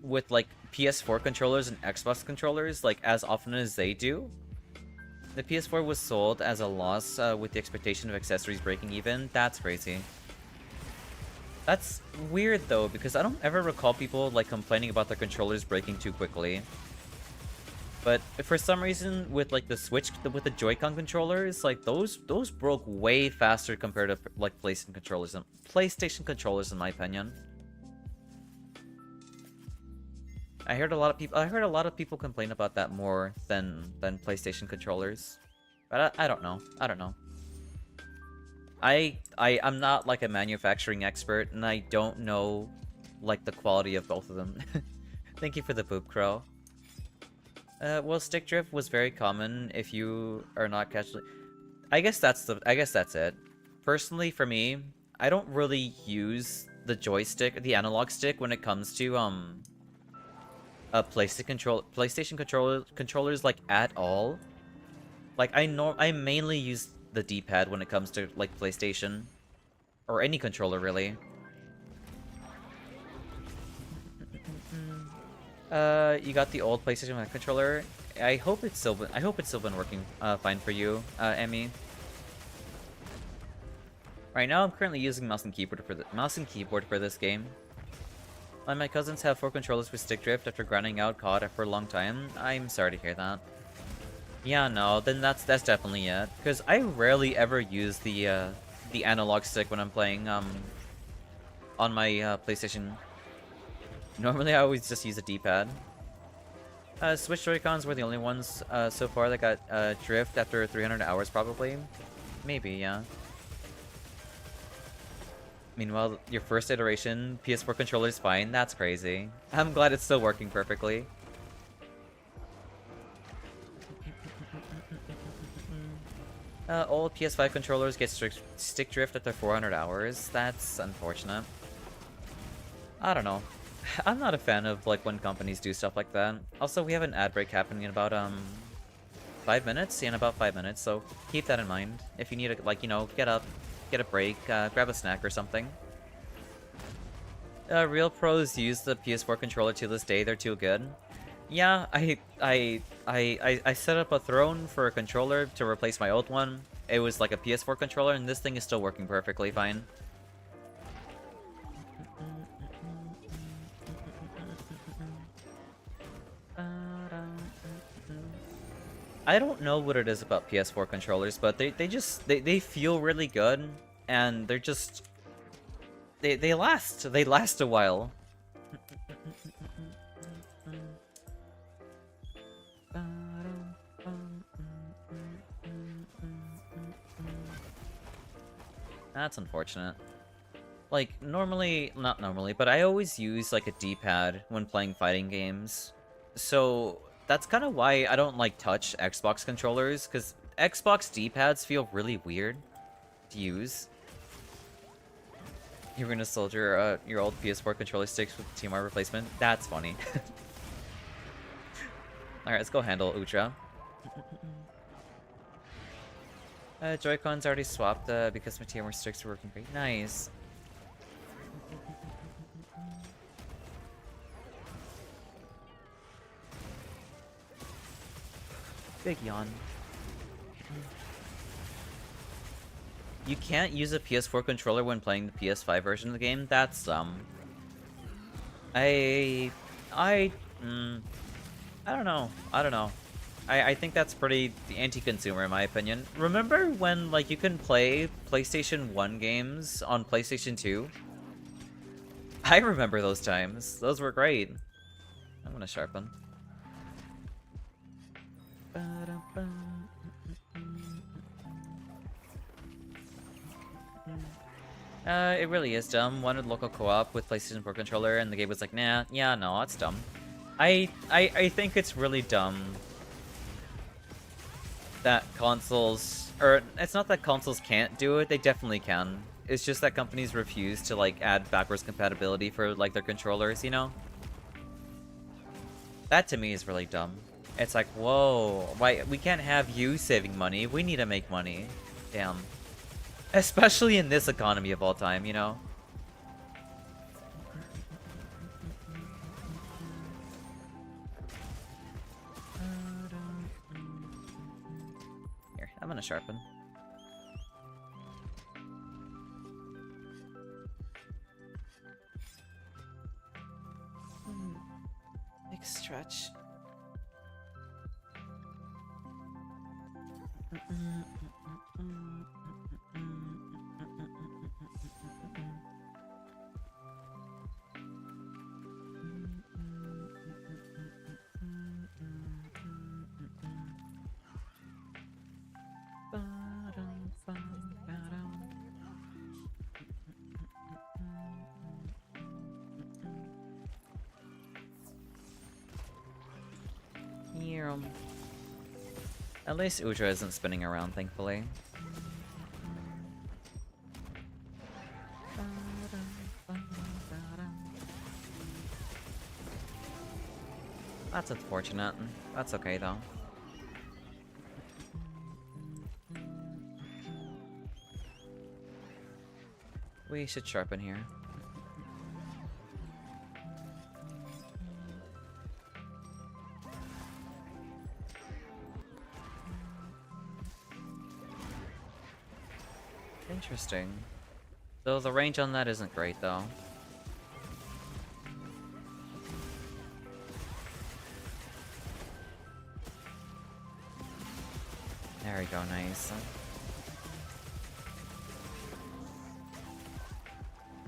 with like PS4 controllers and Xbox controllers like as often as they do. The PS4 was sold as a loss with the expectation of accessories breaking even. That's crazy. That's weird though, because I don't ever recall people like complaining about their controllers breaking too quickly. But for some reason, with like the Switch, with the Joy-Con controllers, like those broke way faster compared to like PlayStation controllers, in my opinion. I heard a lot of people complain about that more than PlayStation controllers, but I don't know. I don't know. I'm not like a manufacturing expert, and I don't know like the quality of both of them. Thank you for the poop crow. Well, stick drift was very common if you are not casually. I guess that's it. Personally, for me, I don't really use the joystick, the analog stick, when it comes to PlayStation controllers like at all. Like I mainly use the D-pad when it comes to like PlayStation or any controller really. You got the old PlayStation controller. I hope it's still been working fine for you, Emmy. Right now, I'm currently using mouse and keyboard for this game. My cousins have 4 controllers with stick drift after grinding out COD for a long time. I'm sorry to hear that. Yeah, no, then that's definitely it. Because I rarely ever use the analog stick when I'm playing on my PlayStation. Normally, I always just use a D-pad. Switch Joy-Cons were the only ones so far that got drift after 300 hours, probably. Maybe, yeah. Meanwhile, your first iteration, PS4 controller is fine. That's crazy. I'm glad it's still working perfectly. Old PS5 controllers get stick drift after 400 hours. That's unfortunate. I don't know. I'm not a fan of like when companies do stuff like that. Also, we have an ad break happening in about 5 minutes. Yeah, in about 5 minutes. So keep that in mind. If you need to, like, you know, get up, get a break, grab a snack or something. Real pros use the PS4 controller to this day. They're too good. Yeah, I set up a throne for a controller to replace my old one. It was like a PS4 controller, and this thing is still working perfectly fine. I don't know what it is about PS4 controllers, but they feel really good, and they're just they last a while. That's unfortunate. Like, not normally, but I always use, like, a D-pad when playing fighting games. So, that's kind of why I don't, like, touch Xbox controllers, because Xbox D-pads feel really weird to use. You're gonna soldier your old PS4 controller sticks with TMR replacement? That's funny. Alright, let's go handle Ucha. Joy-Cons already swapped because my TMR sticks are working great. Nice. Big yawn. You can't use a PS4 controller when playing the PS5 version of the game? That's I don't know. I think that's pretty anti-consumer in my opinion. Remember when, like, you can play PlayStation 1 games on PlayStation 2? I remember those times. Those were great. I'm gonna sharpen. It really is dumb. Wanted local co-op with PlayStation 4 controller, and the game was like, nah, yeah, no, it's dumb. I think it's really dumb that consoles, or it's not that consoles can't do it, they definitely can. It's just that companies refuse to, like, add backwards compatibility for, like, their controllers, you know? That to me is really dumb. It's like, whoa, why, we can't have you saving money, we need to make money. Damn. Especially in this economy of all time, you know? Here, I'm gonna sharpen. Big stretch. At least Udra isn't spinning around, thankfully. That's unfortunate. That's okay, though. We should sharpen here. Interesting. Though the range on that isn't great, though. There we go, nice.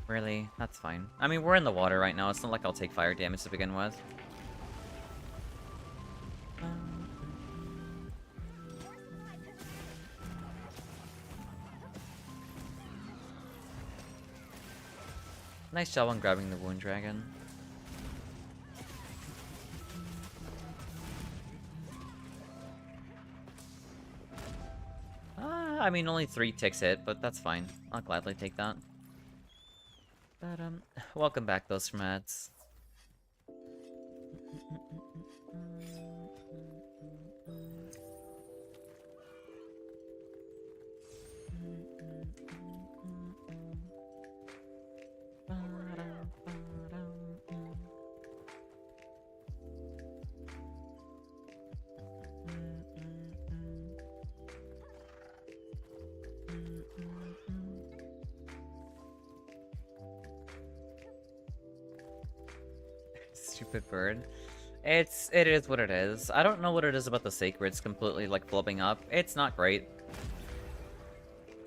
Really? That's fine. I mean, we're in the water right now. It's not like I'll take fire damage to begin with. Nice job on grabbing the Wound Dragon. I mean, only 3 ticks hit, but that's fine. I'll gladly take that. But, welcome back, those from ads. Stupid bird. It is what it is. I don't know what it is about the sacreds completely like flipping up. It's not great.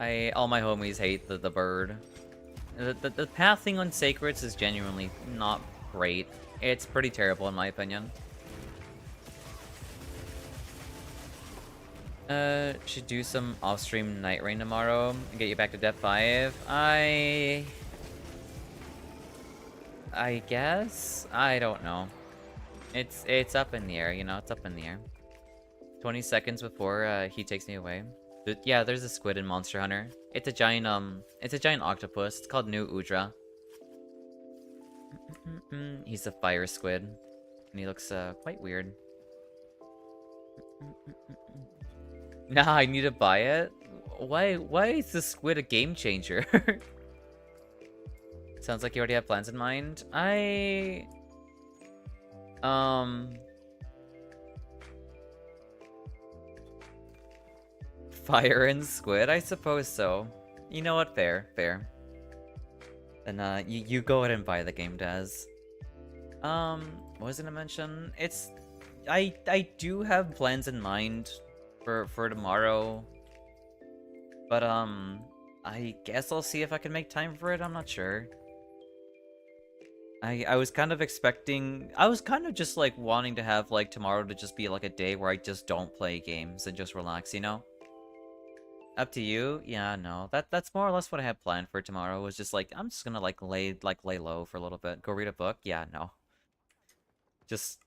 All my homies hate the bird. The pathing on sacreds is genuinely not great. It's pretty terrible in my opinion. Should do some off-stream night rain tomorrow and get you back to Dep 5. I guess? I don't know. It's up in the air, you know, it's up in the air. 20 seconds before he takes me away. Yeah, there's a squid in Monster Hunter. It's a giant octopus. It's called New Udra. He's a fire squid. And he looks quite weird. Nah, I need to buy it? Why is the squid a game changer? Sounds like you already have plans in mind. Fire and squid? I suppose so. You know what? Fair. Then, you go ahead and buy the game, Daz. What was I gonna mention? I do have plans in mind for tomorrow. But, I guess I'll see if I can make time for it. I'm not sure. I was kind of expecting... I was kind of just, like, wanting to have, like, tomorrow to just be, like, a day where I just don't play games and just relax, you know? Up to you? Yeah, no. That's more or less what I had planned for tomorrow, was just, like, I'm just gonna, like, lay low for a little bit. Go read a book? Yeah, no. Just,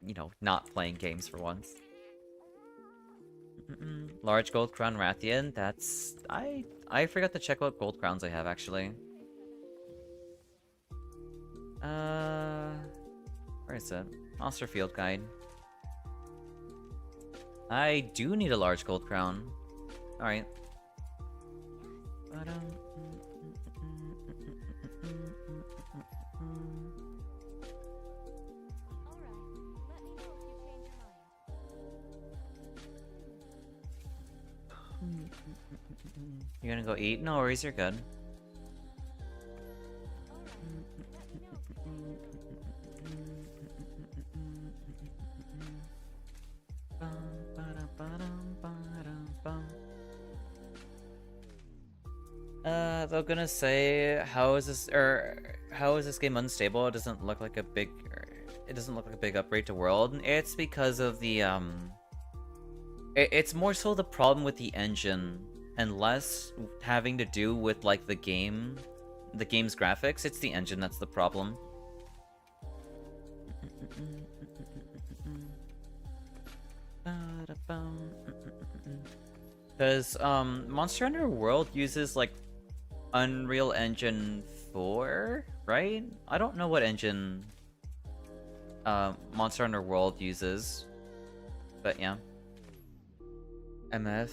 you know, not playing games for once. Large gold crown Rathian? That's... I forgot to check what gold crowns I have, actually. Where is it? Monster Field Guide. I do need a large gold crown. Alright. You're gonna go eat? No worries, you're good. They're gonna say, how is this game unstable? It doesn't look like a big upgrade to world. It's because of the it's more so the problem with the engine and less having to do with like the game's graphics. It's the engine that's the problem. Because Monster Hunter World uses like Unreal Engine 4, right? I don't know what engine Monster Hunter World uses, but yeah. MF,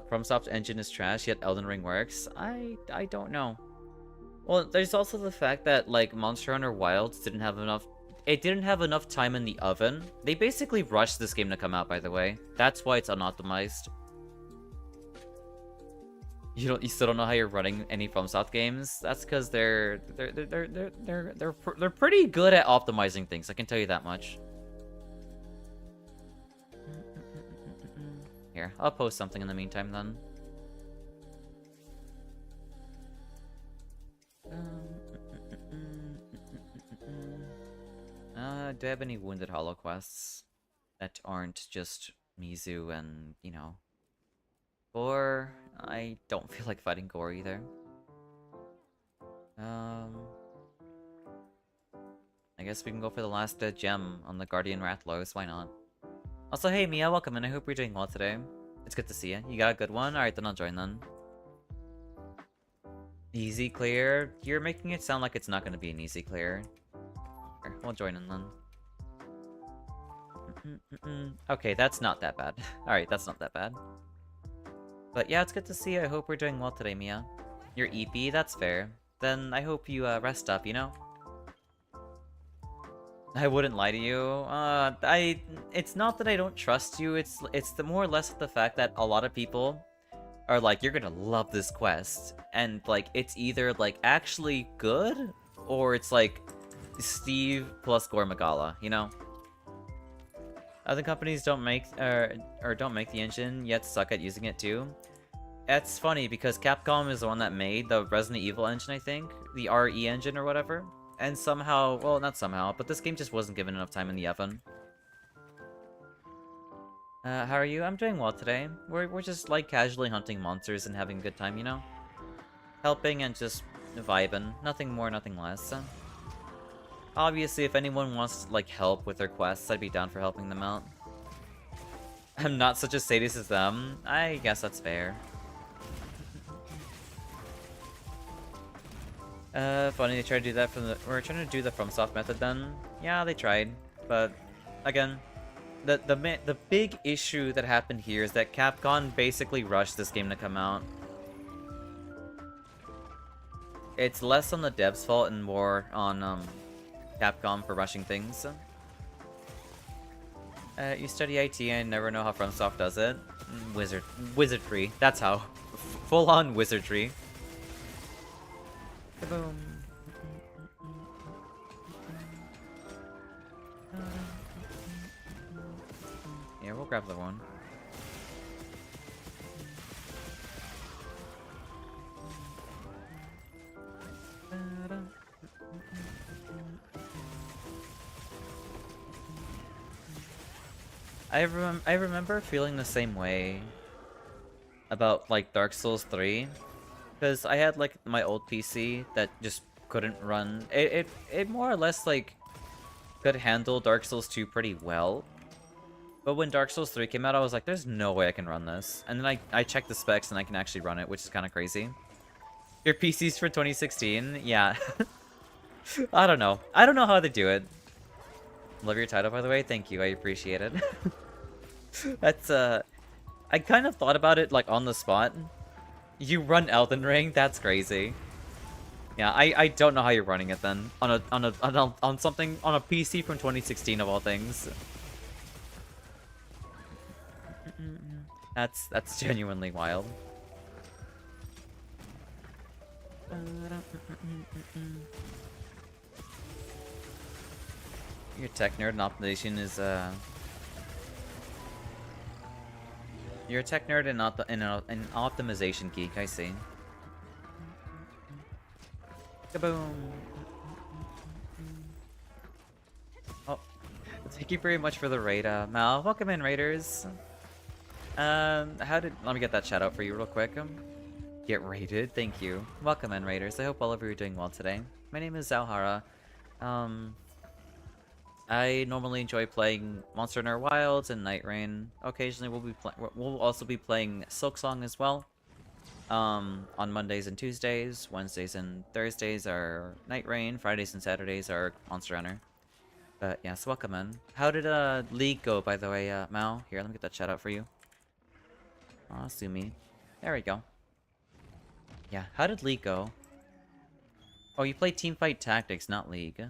FromSoft's engine is trash, yet Elden Ring works. I don't know. Well, there's also the fact that like Monster Hunter Wilds didn't have enough time in the oven. They basically rushed this game to come out, by the way. That's why it's unoptimized. You still don't know how you're running any FromSoft games? That's because they're pretty good at optimizing things. I can tell you that much. Here, I'll post something in the meantime then. Do I have any Wounded Hollow quests that aren't just Mizu and, you know, Gore? I don't feel like fighting Gore either. I guess we can go for the last gem on the Guardian Rathalos. Why not? Also, hey Mia, welcome and I hope you're doing well today. It's good to see you. You got a good one? Alright, then I'll join then. Easy clear? You're making it sound like it's not going to be an easy clear. Here, we'll join in then. Okay, that's not that bad. Alright, that's not that bad. But yeah, it's good to see you. I hope we're doing well today, Mia. You're EP, that's fair. Then I hope you rest up, you know? I wouldn't lie to you. It's not that I don't trust you, it's the more or less the fact that a lot of people are like, you're gonna love this quest. And like, it's either like actually good, or it's like Steve plus Gore Magala, you know? Other companies don't make or don't make the engine yet suck at using it too. That's funny because Capcom is the one that made the Resident Evil engine, I think, the RE engine or whatever. And somehow, well, not somehow, but this game just wasn't given enough time in the oven. How are you? I'm doing well today. We're just like casually hunting monsters and having a good time, you know? Helping and just vibing. Nothing more, nothing less. Obviously, if anyone wants like help with their quests, I'd be down for helping them out. I'm not such a sadist as them. I guess that's fair. Funny they tried to do that from the. We're trying to do the FromSoft method then. Yeah, they tried, but again, the big issue that happened here is that Capcom basically rushed this game to come out. It's less on the devs' fault and more on Capcom for rushing things. You study IT and never know how FromSoft does it. Wizardry. That's how. Full-on wizardry. Kaboom. Yeah, we'll grab the one. I remember feeling the same way about like Dark Souls 3. Because I had like my old PC that just couldn't run. It more or less like could handle Dark Souls 2 pretty well. But when Dark Souls 3 came out, I was like, there's no way I can run this. And then I checked the specs and I can actually run it, which is kind of crazy. Your PC's for 2016? Yeah. I don't know. I don't know how they do it. Love your title, by the way. Thank you. I appreciate it. That's, I kind of thought about it, like, on the spot. You run Elden Ring? That's crazy. Yeah, I don't know how you're running it then. On a PC from 2016 of all things. That's genuinely wild. Your tech nerd and optimization is you're a tech nerd and not an optimization geek, I see. Kaboom! Oh, thank you very much for the raid, Mal. Welcome in, raiders. Let me get that shout out for you real quick. Get raided, thank you. Welcome in, raiders. I hope all of you are doing well today. My name is Zalhara. I normally enjoy playing Monster Hunter Wilds and Night Rain. Occasionally, we'll also be playing Silksong as well. On Mondays and Tuesdays, Wednesdays and Thursdays are Night Rain, Fridays and Saturdays are Monster Hunter. But yes, welcome in. How did League go, by the way, Mao? Here, let me get that shout out for you. Aw, Sumi. There we go. Yeah, how did League go? Oh, you played Teamfight Tactics, not League.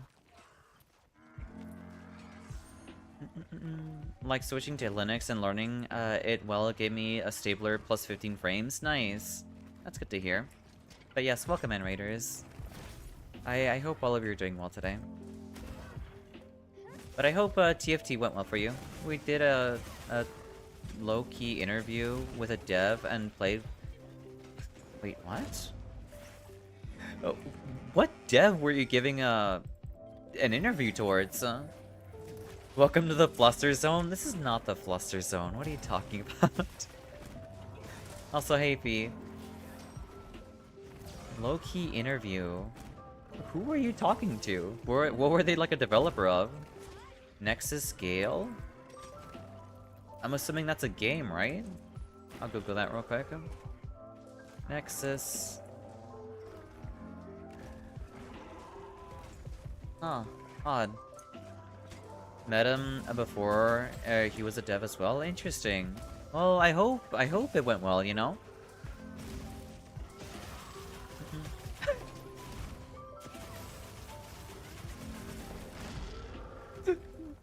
Like switching to Linux and learning it gave me a stabler plus 15 frames. Nice. That's good to hear. But yes, welcome in, raiders. I hope all of you are doing well today. But I hope TFT went well for you. We did a low-key interview with a dev and played... Wait, what? Oh, what dev were you giving an interview towards? Welcome to the Fluster Zone? This is not the Fluster Zone. What are you talking about? Also, hey P. Low-key interview. Who were you talking to? What were they like a developer of? Nexus Gale? I'm assuming that's a game, right? I'll Google that real quick. Nexus. Huh. Odd. Met him before. He was a dev as well. Interesting. Well, I hope it went well, you know?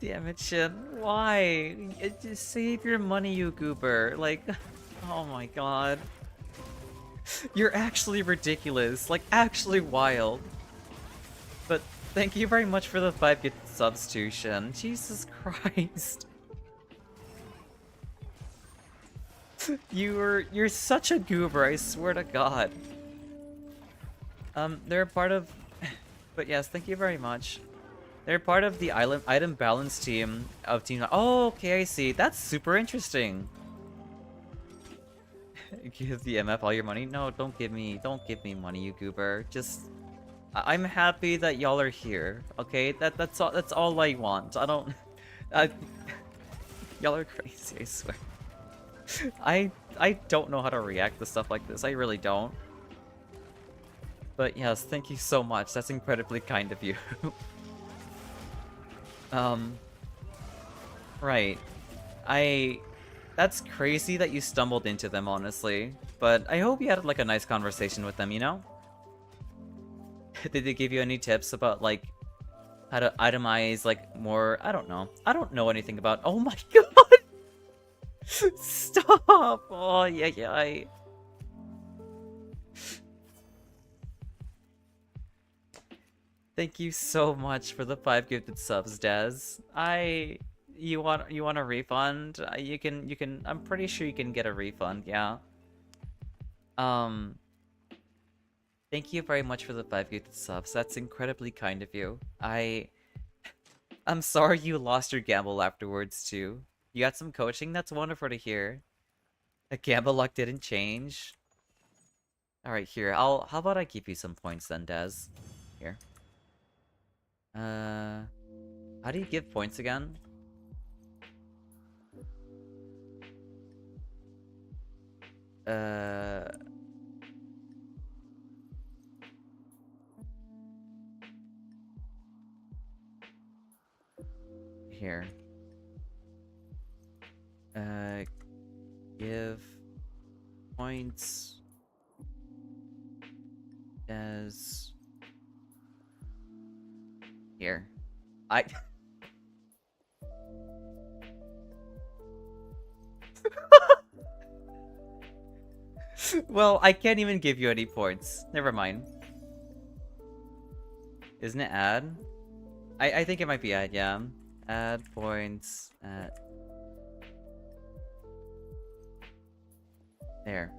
Damn it, Shin. Why? Just save your money, you goober. Like, oh my god. You're actually ridiculous. Like, actually wild. But thank you very much for the 5 gift subs too, Shin. Jesus Christ. You're such a goober, I swear to god. They're a part of... But yes, thank you very much. They're part of the item balance team of Team... Oh, okay, I see. That's super interesting. Give the MF all your money? No, don't give me money, you goober. Just... I'm happy that y'all are here, okay? That's all I want. I don't... Y'all are crazy, I swear. I don't know how to react to stuff like this. I really don't. But yes, thank you so much. That's incredibly kind of you. Right. That's crazy that you stumbled into them, honestly. But I hope you had, like, a nice conversation with them, you know? Did they give you any tips about, like, how to itemize, like, more... I don't know. I don't know anything about... Oh my god! Stop! Oh, yeah. Thank you so much for the 5 gifted subs, Des. You want a refund? You can. I'm pretty sure you can get a refund. Yeah. Thank you very much for the 5 gifted subs. That's incredibly kind of you. I'm sorry you lost your gamble afterwards too. You got some coaching. That's wonderful to hear. The gamble luck didn't change. All right, here. How about I give you some points then, Des? Here. How do you give points again? Here. Give points as here. Well, I can't even give you any points. Never mind. Isn't it add? I think it might be add, yeah. Add points at... There.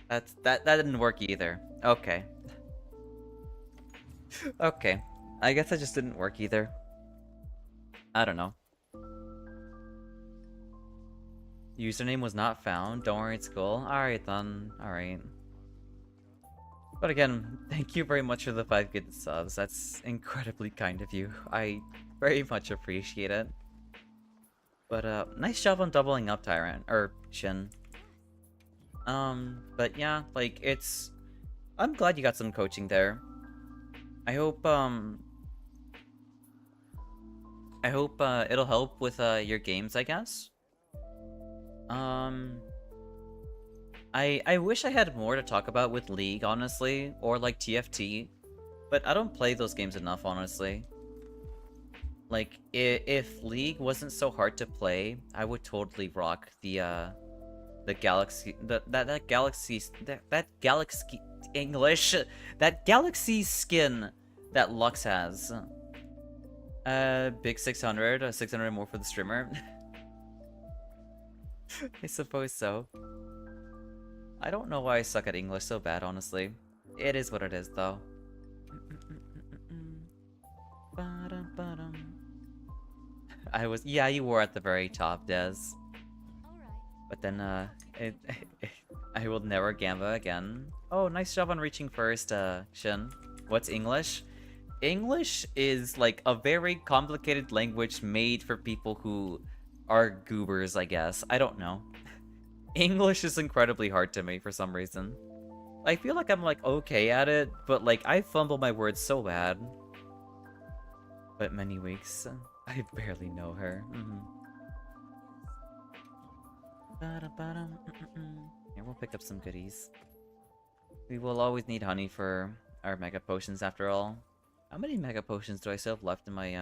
That didn't work either. Okay. Okay. I guess that just didn't work either. I don't know. Username was not found. Don't worry, it's cool. Alright then. Alright. But again, thank you very much for the 5 gifted subs. That's incredibly kind of you. I very much appreciate it. But nice job on doubling up, Tyrant. Or Shin. But yeah, like, it's... I'm glad you got some coaching there. I hope it'll help with, your games, I guess. I wish I had more to talk about with League, honestly, or like TFT, but I don't play those games enough, honestly. Like, if League wasn't so hard to play, I would totally rock the Galaxy, that Galaxy English, that Galaxy skin that Lux has. Big 600, 600 more for the streamer. I suppose so. I don't know why I suck at English so bad, honestly. It is what it is, though. Yeah, you were at the very top, Des. But then, I will never Gamba again. Oh, nice job on reaching first, Shin. What's English? English is, like, a very complicated language made for people who are goobers, I guess. I don't know. English is incredibly hard to me for some reason. I feel like I'm, like, okay at it, but, like, I fumble my words so bad. But many weeks. I barely know her. Here, we'll pick up some goodies. We will always need honey for our mega potions after all. How many mega potions do I still have left in my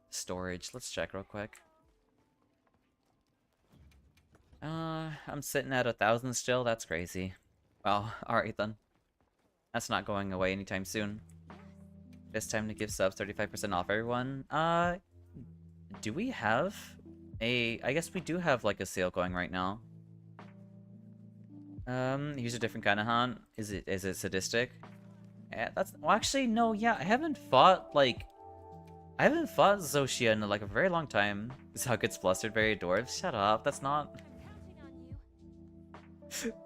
storage? Let's check real quick. I'm sitting at 1,000 still. That's crazy. Well, alright then. That's not going away anytime soon. It's time to give subs 35% off, everyone. Do we have a... I guess we do have, like, a sale going right now. Here's a different kind of hunt. Is it sadistic? Yeah, that's... Well, actually, no, yeah, I haven't fought Zoshia in, like, a very long time. Zhao gets flustered, very adored. Shut up, that's not...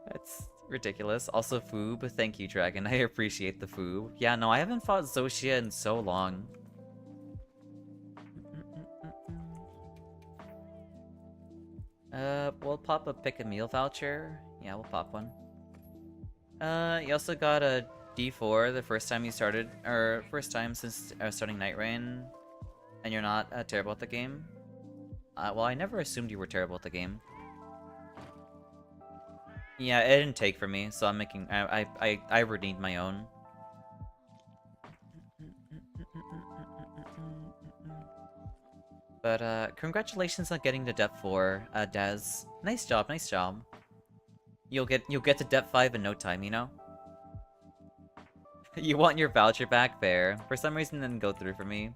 That's ridiculous. Also, Foob. Thank you, Dragon. I appreciate the Foob. Yeah, no, I haven't fought Zoshia in so long. We'll pop a pick a meal voucher. Yeah, we'll pop one. You also got a D4 the first time you started, or first time since starting Night Rain, and you're not terrible at the game. Well, I never assumed you were terrible at the game. Yeah, it didn't take for me, so I'm making... I redeemed my own. But, congratulations on getting to Depth 4, Des. Nice job, nice job. You'll get to Depth 5 in no time, you know? You want your voucher back there. For some reason, it didn't go through for me.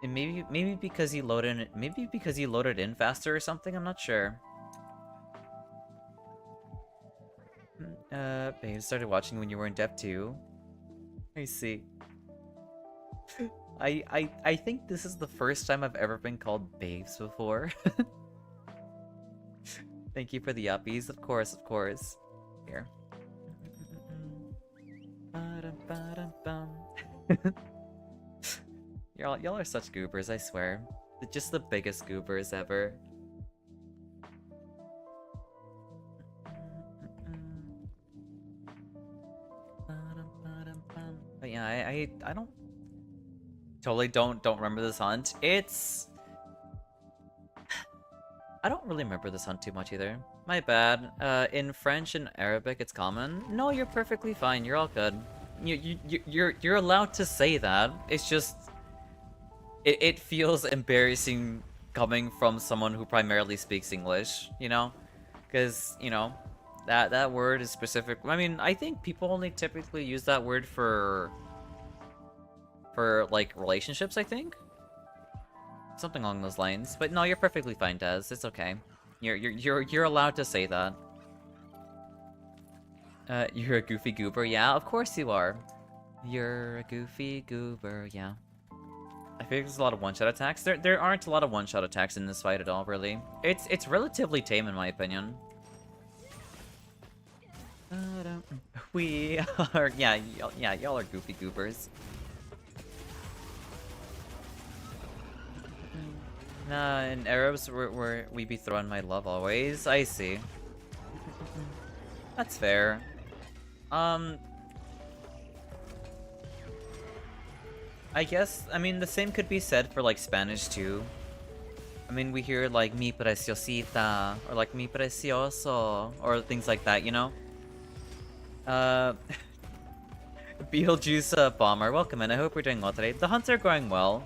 And maybe because you loaded in faster or something, I'm not sure. Babe started watching when you were in Depth 2. I see. I think this is the first time I've ever been called babes before. Thank you for the uppies, of course, of course. Here. Y'all are such goobers, I swear. Just the biggest goobers ever. But yeah, I don't totally don't remember this hunt. I don't really remember this hunt too much either. My bad. In French and Arabic, it's common. No, you're perfectly fine. You're all good. You're allowed to say that. It's just it feels embarrassing coming from someone who primarily speaks English. You know, because you know that word is specific. I mean, I think people only typically use that word for like relationships. I think. Something along those lines. But no, you're perfectly fine, Des. It's okay. You're allowed to say that. You're a goofy goober. Yeah, of course you are. You're a goofy goober. Yeah. I feel like there's a lot of one-shot attacks. There aren't a lot of one-shot attacks in this fight at all, really. It's relatively tame in my opinion. We are y'all are goofy goobers. Nah, in Arabs, we be throwing my love always. I see. That's fair. I guess, I mean, the same could be said for, like, Spanish, too. I mean, we hear, like, mi preciosita, or, like, mi precioso, or things like that, you know? Beetlejuice Bomber, welcome in. I hope you're doing well today. The hunts are going well.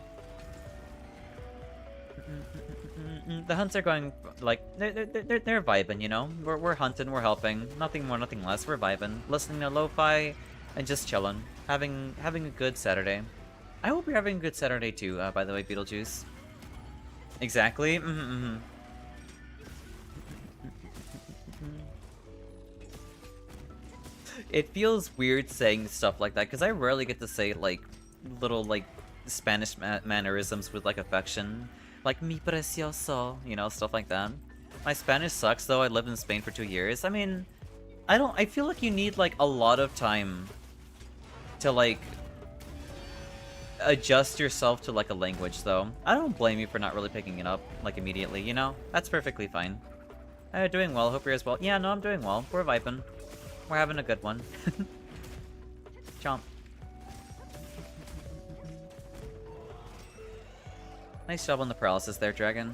The hunts are going, like, they're vibing, you know? We're hunting, we're helping. Nothing more, nothing less. We're vibing. Listening to lo-fi and just chilling. Having a good Saturday. I hope you're having a good Saturday too, by the way, Beetlejuice. Exactly. It feels weird saying stuff like that, because I rarely get to say, like, little, like, Spanish mannerisms with, like, affection. Like, mi precioso, you know, stuff like that. My Spanish sucks, though. I lived in Spain for 2 years. I mean, I feel like you need, like, a lot of time to, like, adjust yourself to, like, a language, though. I don't blame you for not really picking it up, like, immediately, you know? That's perfectly fine. Doing well. Hope you're as well. Yeah, no, I'm doing well. We're vibing. We're having a good one. Chomp. Nice job on the paralysis there, Dragon.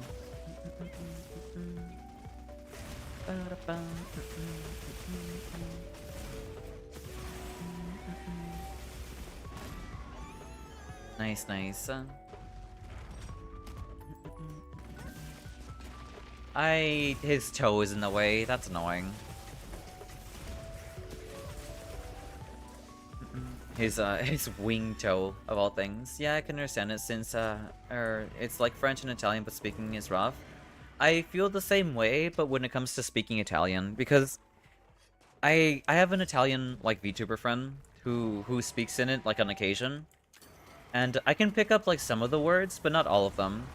Nice, nice. His toe is in the way. That's annoying. His wing toe, of all things. Yeah, I can understand it since, it's like French and Italian, but speaking is rough. I feel the same way, but when it comes to speaking Italian, because I have an Italian, like, VTuber friend who speaks in it, like, on occasion. And I can pick up, like, some of the words, but not all of them.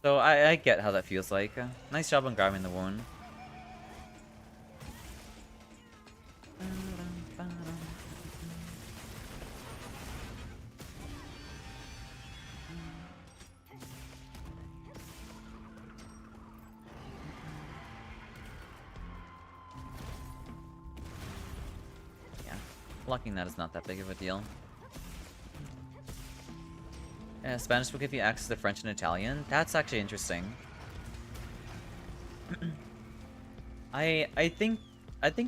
So I get how that feels like. Nice job on grabbing the wound. Yeah, blocking that is not that big of a deal. Yeah, Spanish will give you access to French and Italian. That's actually interesting. I think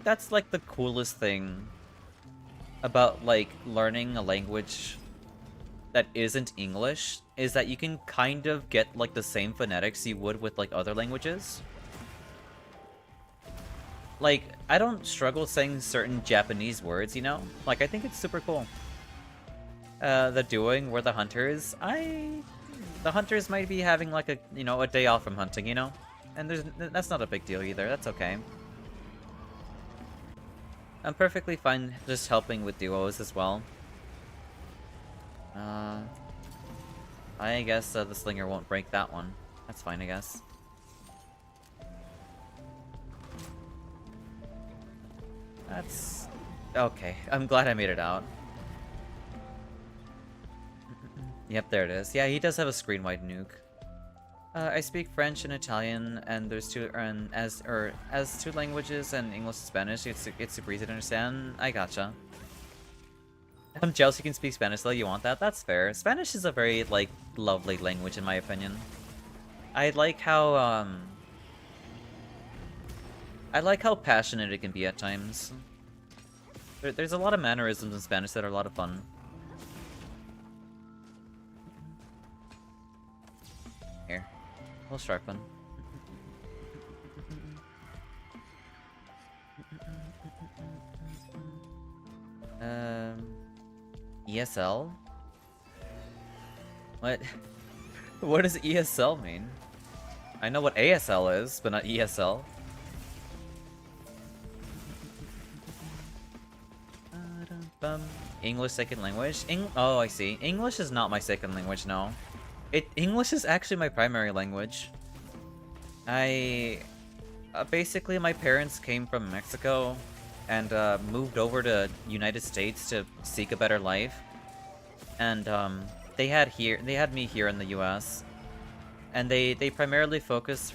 that's like the coolest thing about like learning a language that isn't English is that you can kind of get like the same phonetics you would with like other languages. Like, I don't struggle saying certain Japanese words, you know? Like, I think it's super cool. The doing, we're the hunters. The hunters might be having like a, you know, a day off from hunting, you know? And that's not a big deal either, that's okay. I'm perfectly fine just helping with duos as well. I guess the slinger won't break that one. That's fine, I guess. That's... okay, I'm glad I made it out. Yep, there it is. Yeah, he does have a screen-wide nuke. I speak French and Italian, and there's as two languages and English and Spanish. It's super easy to understand. I gotcha. I'm jealous you can speak Spanish though. You want that? That's fair. Spanish is a very like lovely language in my opinion. I like how passionate it can be at times. There's a lot of mannerisms in Spanish that are a lot of fun. Here, we'll sharpen. ESL? What? What does ESL mean? I know what ASL is, but not ESL. English second language? Oh, I see. English is not my second language, no. English is actually my primary language. Basically, my parents came from Mexico and moved over to United States to seek a better life. And they had me here in the US. And they primarily focused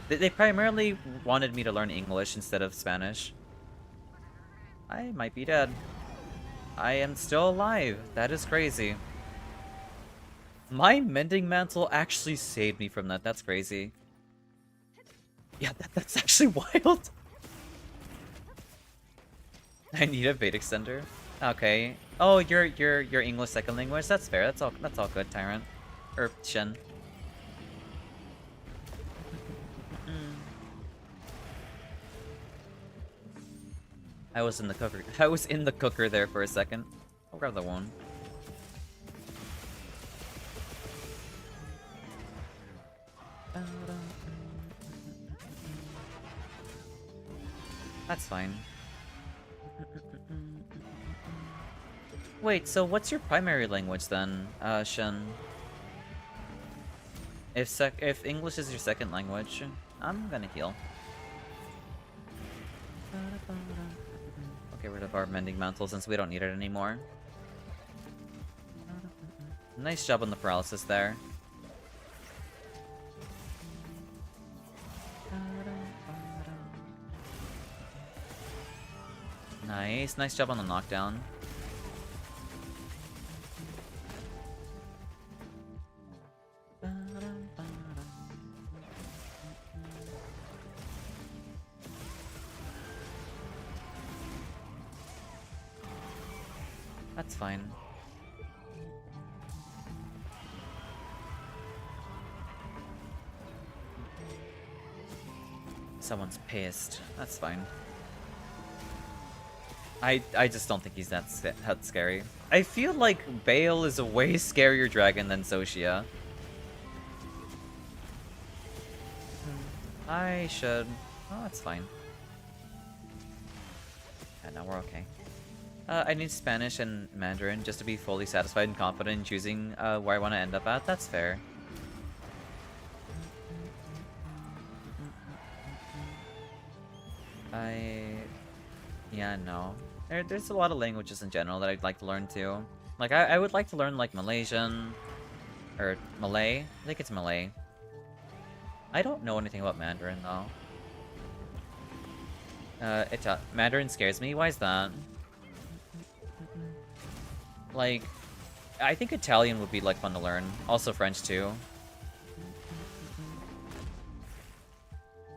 they primarily wanted me to learn English instead of Spanish. I might be dead. I am still alive. That is crazy. My mending mantle actually saved me from that. That's crazy. Yeah, that's actually wild. I need a bait extender. Okay. Oh, you're English second language. That's fair. That's all good, Tyrant. Or Shen. I was in the cooker. I was in the cooker there for a second. I'll grab the one. That's fine. Wait, so what's your primary language then, Shen? If English is your second language, I'm gonna heal. We'll get rid of our mending mantle since we don't need it anymore. Nice job on the paralysis there. Nice job on the knockdown. That's fine. Someone's pissed. That's fine. I just don't think he's that scary. I feel like Bale is a way scarier dragon than Sophia. I should... Oh, that's fine. Yeah, no, we're okay. I need Spanish and Mandarin just to be fully satisfied and confident in choosing where I want to end up at. That's fair. Yeah, no. There's a lot of languages in general that I'd like to learn too. Like, I would like to learn, like, Malaysian... Or Malay? I think it's Malay. I don't know anything about Mandarin, though. Mandarin scares me? Why is that? Like, I think Italian would be, like, fun to learn. Also French, too.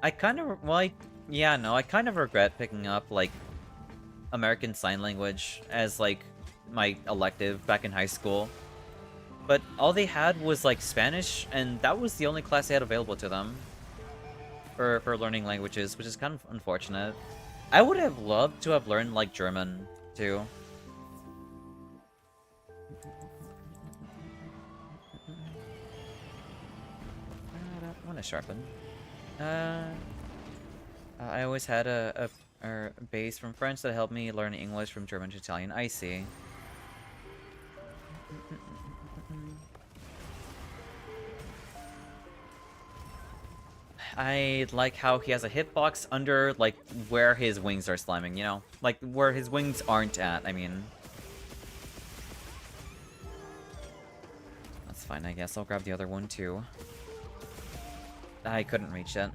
I kind of... Well, yeah, no, I kind of regret picking up, like, American Sign Language as, like, my elective back in high school. But all they had was, like, Spanish, and that was the only class they had available to them for learning languages, which is kind of unfortunate. I would have loved to have learned, like, German, too. I want to sharpen. I always had a base from French that helped me learn English from German to Italian. I see. I like how he has a hitbox under, like, where his wings are slamming, you know? Like, where his wings aren't at, I mean. That's fine, I guess. I'll grab the other one, too. I couldn't reach it.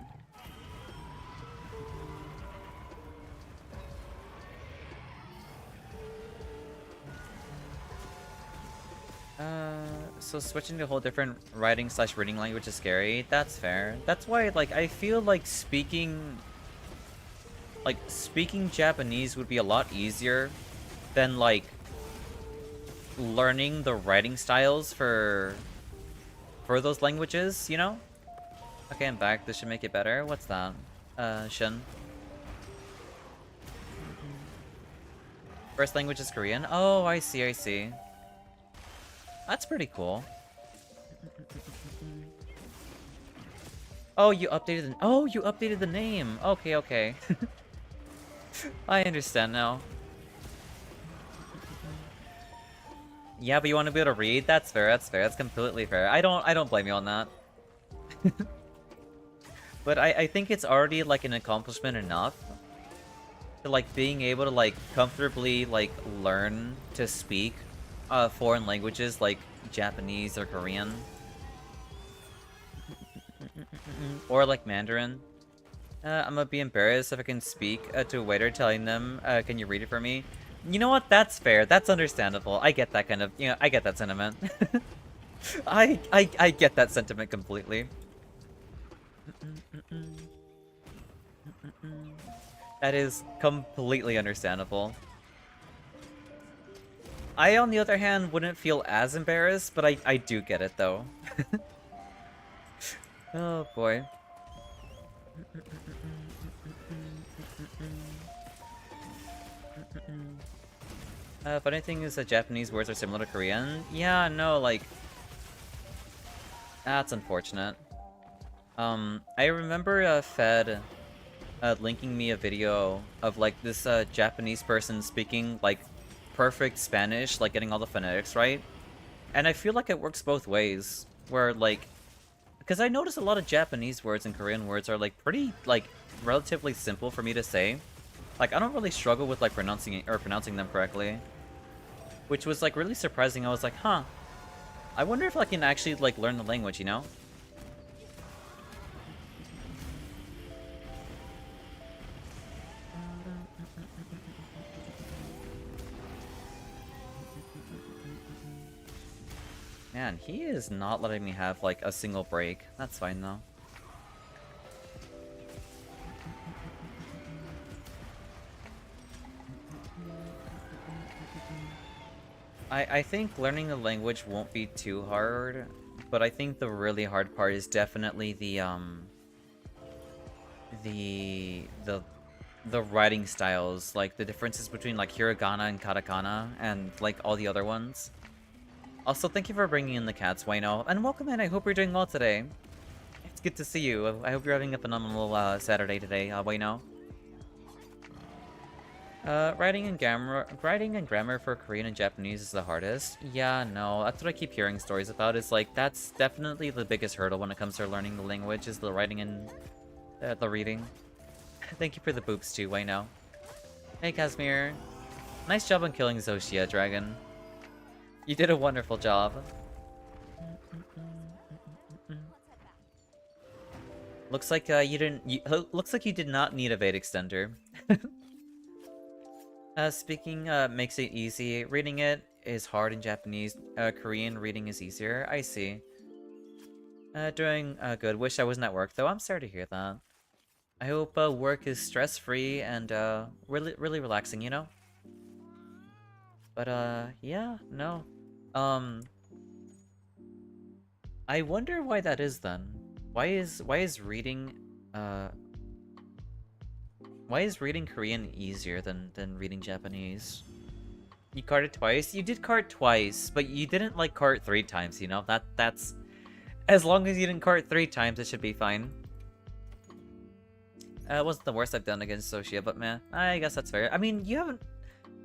So switching to a whole different writing/reading language is scary. That's fair. That's why, like, I feel like speaking Japanese would be a lot easier than, like, learning the writing styles for those languages, you know? Okay, I'm back. This should make it better. What's that? Shin. First language is Korean? Oh, I see, I see. That's pretty cool. Oh, you updated the name. Okay, okay. I understand now. Yeah, but you want to be able to read? That's fair, that's fair. That's completely fair. I don't blame you on that. But I think it's already, like, an accomplishment enough to, like, being able to, like, comfortably, like, learn to speak foreign languages like Japanese or Korean. Or, like, Mandarin. I'm gonna be embarrassed if I can speak to a waiter telling them, can you read it for me? You know what? That's fair. That's understandable. I get that kind of, you know, I get that sentiment. I get that sentiment completely. That is completely understandable. I, on the other hand, wouldn't feel as embarrassed, but I do get it, though. Oh, boy. Funny thing is that Japanese words are similar to Korean. Yeah, no, like... That's unfortunate. I remember Fed linking me a video of, like, this Japanese person speaking, like, perfect Spanish, like, getting all the phonetics right. And I feel like it works both ways, where, like... Because I notice a lot of Japanese words and Korean words are, like, pretty, like, relatively simple for me to say. Like, I don't really struggle with, like, pronouncing them correctly. Which was, like, really surprising. I was like, huh. I wonder if I can actually, like, learn the language, you know? Man, he is not letting me have, like, a single break. That's fine, though. I think learning the language won't be too hard, but I think the really hard part is definitely the the the writing styles, like the differences between like hiragana and katakana and like all the other ones. Also, thank you for bringing in the cats, Wayno, and welcome in. I hope you're doing well today. It's good to see you. I hope you're having a phenomenal Saturday today, Wayno. Writing and grammar for Korean and Japanese is the hardest. Yeah, no, that's what I keep hearing stories about. Is like that's definitely the biggest hurdle when it comes to learning the language is the writing and the reading. Thank you for the boops too, Wayno. Hey, Casimir. Nice job on killing Zoshia, Dragon. You did a wonderful job. Looks like looks like you did not need a Vedic extender. Speaking makes it easy. Reading it is hard in Japanese. Korean reading is easier. I see. Doing good. Wish I wasn't at work though. I'm sorry to hear that. I hope work is stress-free and really relaxing, you know? But yeah, no. I wonder why that is then. Why is reading Korean easier than reading Japanese? You carted twice? You did cart twice, but you didn't like cart 3 times, you know? That's as long as you didn't cart 3 times, it should be fine. It wasn't the worst I've done against Zoshia, but man, I guess that's fair. I mean, you haven't...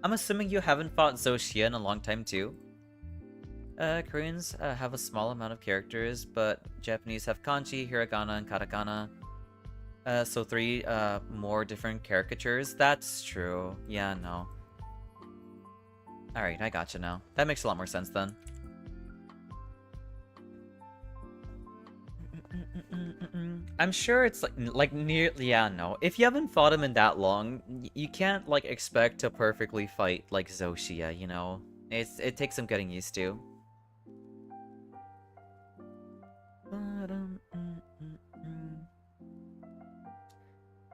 I'm assuming you haven't fought Zoshia in a long time, too. Koreans have a small amount of characters, but Japanese have kanji, hiragana, and katakana. So 3 more different caricatures. That's true. Yeah, no. Alright, I gotcha now. That makes a lot more sense then. I'm sure it's like near... Yeah, no. If you haven't fought him in that long, you can't like expect to perfectly fight like Zoshia, you know? It takes some getting used to.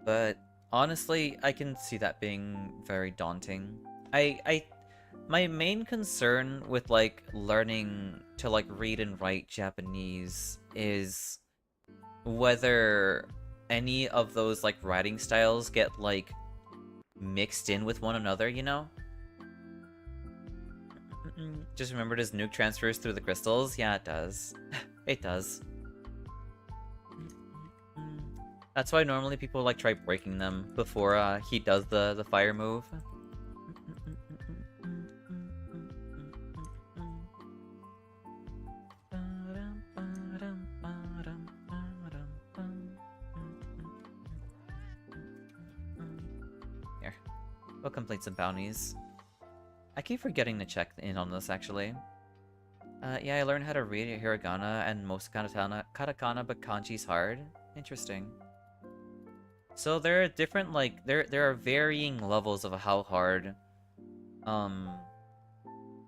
But honestly, I can see that being very daunting. My main concern with like learning to like read and write Japanese is whether any of those like writing styles get like mixed in with one another, you know? Just remember, does nuke transfers through the crystals? Yeah, it does. It does. That's why normally people like try breaking them before he does the fire move. Here, we'll complete some bounties. I keep forgetting to check in on this actually. Yeah, I learned how to read hiragana and most katakana, but kanji's hard. Interesting. So there are different like there are varying levels of how hard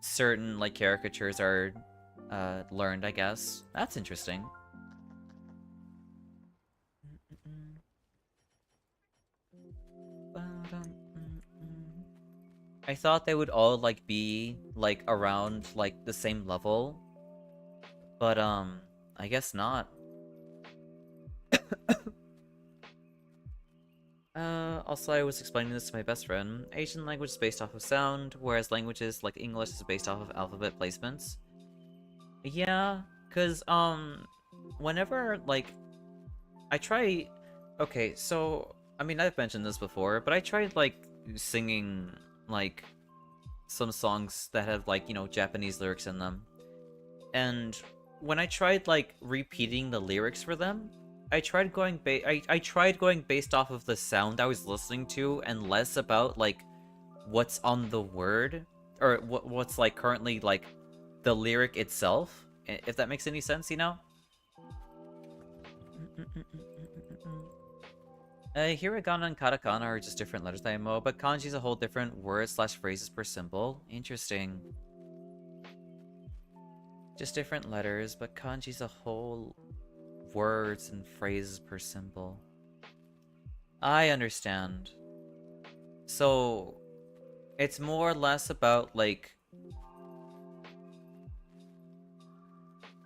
certain like caricatures are learned, I guess. That's interesting. I thought they would all like be like around like the same level, but I guess not. Also, I was explaining this to my best friend. Asian language is based off of sound, whereas languages like English is based off of alphabet placements. Yeah, cause whenever like I try, okay, so I mean I've mentioned this before, but I tried like singing like some songs that have like, you know, Japanese lyrics in them. And when I tried like repeating the lyrics for them, I tried going based off of the sound I was listening to and less about like what's on the word or what's like currently like the lyric itself, if that makes any sense, you know? Hiragana and katakana are just different letters that I know, but kanji's a whole different word/phrases per symbol. Interesting. Just different letters, but kanji's a whole words and phrases per symbol. I understand. So, it's more or less about, like,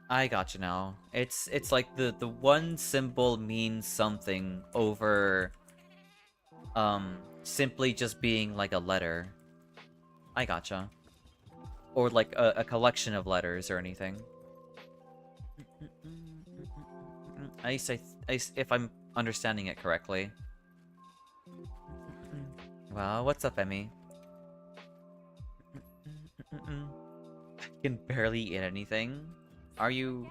I got you now. It's like the one symbol means something over simply just being like a letter. I gotcha. Or like a collection of letters or anything. At least if I'm understanding it correctly. Wow, what's up, Emmy? I can barely eat anything. Are you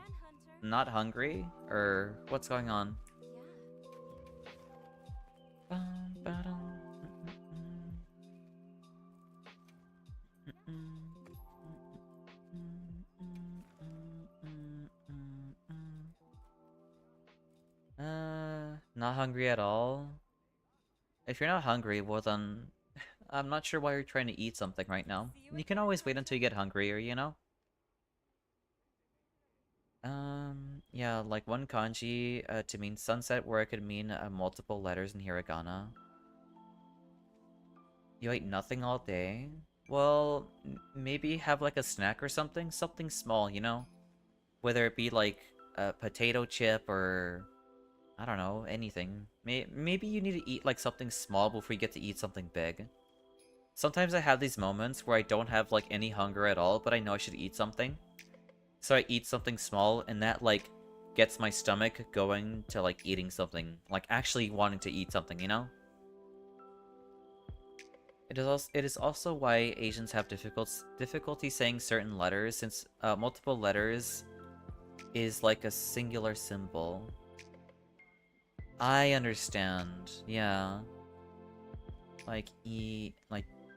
not hungry? Or what's going on? Not hungry at all? If you're not hungry, well then, I'm not sure why you're trying to eat something right now. You can always wait until you get hungrier, you know? Yeah, like one kanji to mean sunset, where it could mean multiple letters in hiragana. You ate nothing all day? Well, maybe have like a snack or something? Something small, you know? Whether it be like a potato chip or I don't know, anything. Maybe you need to eat like something small before you get to eat something big. Sometimes I have these moments where I don't have like any hunger at all, but I know I should eat something. So I eat something small, and that like gets my stomach going to like eating something, like actually wanting to eat something, you know? It is also why Asians have difficulty saying certain letters, since multiple letters is like a singular symbol. I understand. Yeah. Like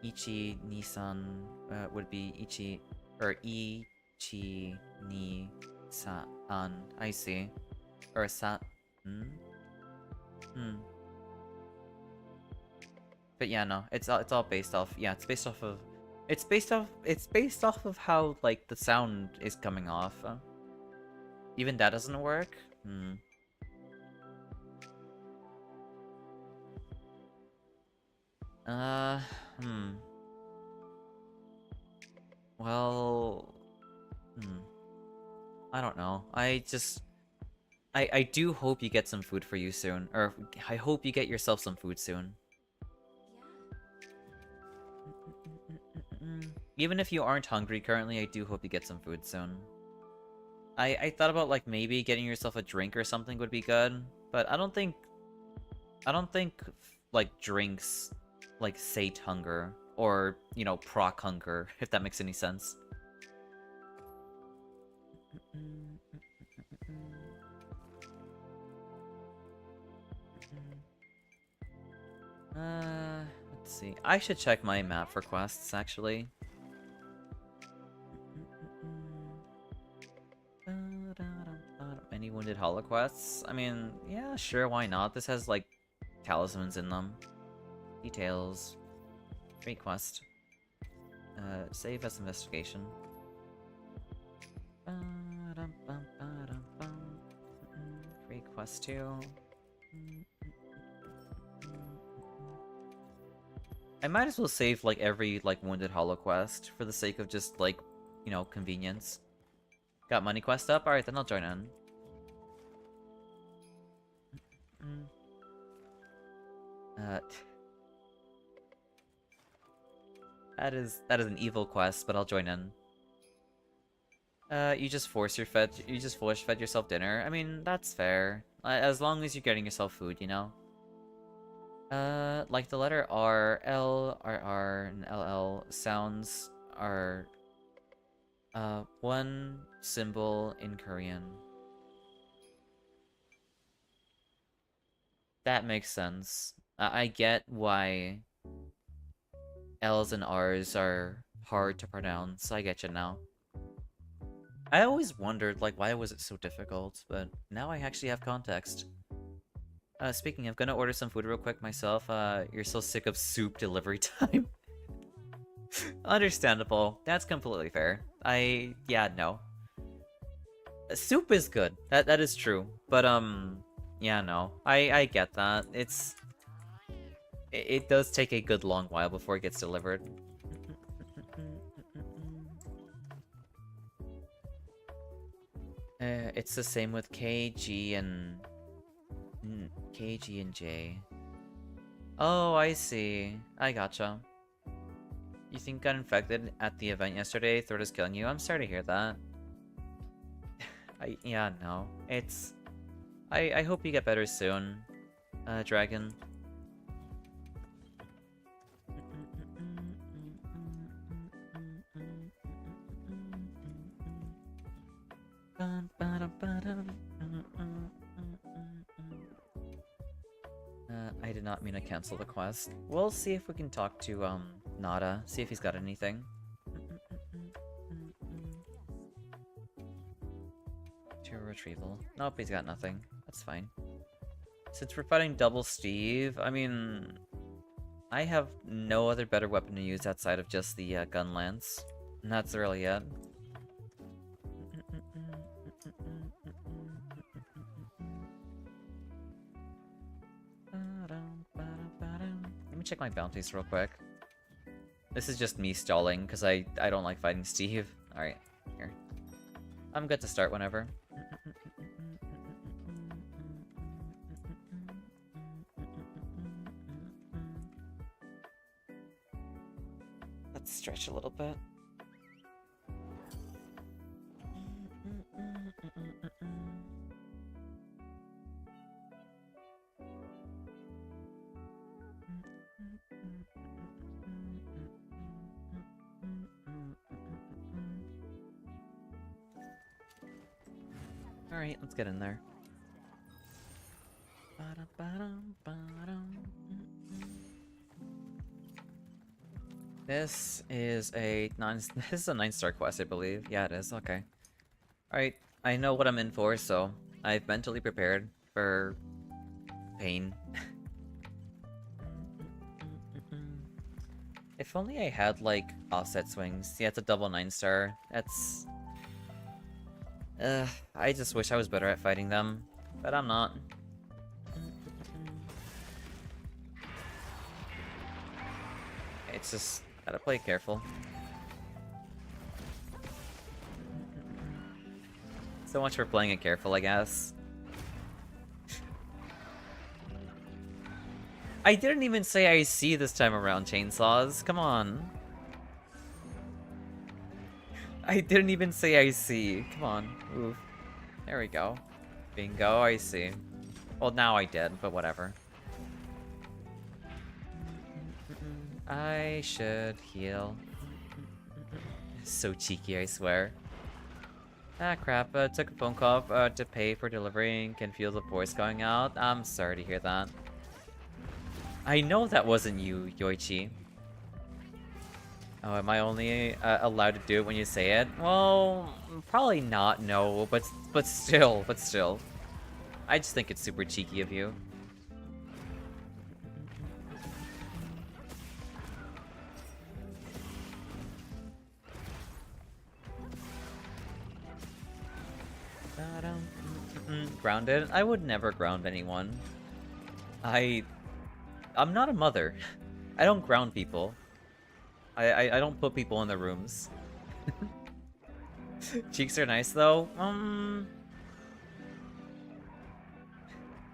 ichi nisan would be ichi or ichi ni san. I see. Or sa. Hmm. Hmm. But yeah, no. It's all based off. Yeah, it's based off of. It's based off of how like the sound is coming off. Even that doesn't work. Hmm. Uh. Hmm. Well. Hmm. I don't know. I do hope you get some food for you soon. Or I hope you get yourself some food soon. Even if you aren't hungry currently, I do hope you get some food soon. I thought about like maybe getting yourself a drink or something would be good, but I don't think like drinks like sate hunger or, you know, proc hunger, if that makes any sense. Let's see. I should check my map for quests, actually. Any wounded hollow quests? I mean, yeah, sure, why not? This has, like, talismans in them. Details. Great quest. Save as investigation. Great quest too. I might as well save, like, every, like, wounded hollow quest for the sake of just, like, you know, convenience. Got money quest up? Alright, then I'll join in. Uh, that is an evil quest, but I'll join in. You just force fed yourself dinner. I mean, that's fair. As long as you're getting yourself food, you know? Like the letter R, L, R, R, and LL sounds are, one symbol in Korean. That makes sense. I get why L's and R's are hard to pronounce. I get you now. I always wondered, like, why was it so difficult, but now I actually have context. Speaking of, gonna order some food real quick myself. You're so sick of soup delivery time. Understandable. That's completely fair. Yeah, no. Soup is good. That is true. But, yeah, no. I get that. It does take a good long while before it gets delivered. It's the same with K, G, and... K, G, and J. Oh, I see. I gotcha. You think got infected at the event yesterday? Throat is killing you? I'm sorry to hear that. Yeah, no. It's... I hope you get better soon, Dragon. I did not mean to cancel the quest. We'll see if we can talk to, Nada, see if he's got anything. To a retrieval. Nope, he's got nothing. That's fine. Since we're fighting Double Steve, I mean... I have no other better weapon to use outside of just the, gun lance. And that's really it. Let me check my bounties real quick. This is just me stalling, because I don't like fighting Steve. Alright, here. I'm good to start whenever. Let's stretch a little bit. Alright, let's get in there. This is a 9-star quest, I believe. Yeah, it is. Okay. Alright, I know what I'm in for, so I've mentally prepared for pain. If only I had, like, offset swings. Yeah, it's a double 9-star. That's... I just wish I was better at fighting them, but I'm not. It's just, gotta play careful. So much for playing it careful, I guess. I didn't even say I see this time around, Chainsaws. Come on. I didn't even say I see. Come on. Oof. There we go. Bingo, I see. Well, now I did, but whatever. I should heal. So cheeky, I swear. Ah, crap. Took a phone call to pay for delivering. Can feel the voice going out. I'm sorry to hear that. I know that wasn't you, Yoichi. Oh, am I only allowed to do it when you say it? Well, probably not, no, but still. I just think it's super cheeky of you. Grounded? I would never ground anyone. I'm not a mother. I don't ground people. I don't put people in their rooms. Cheeks are nice though.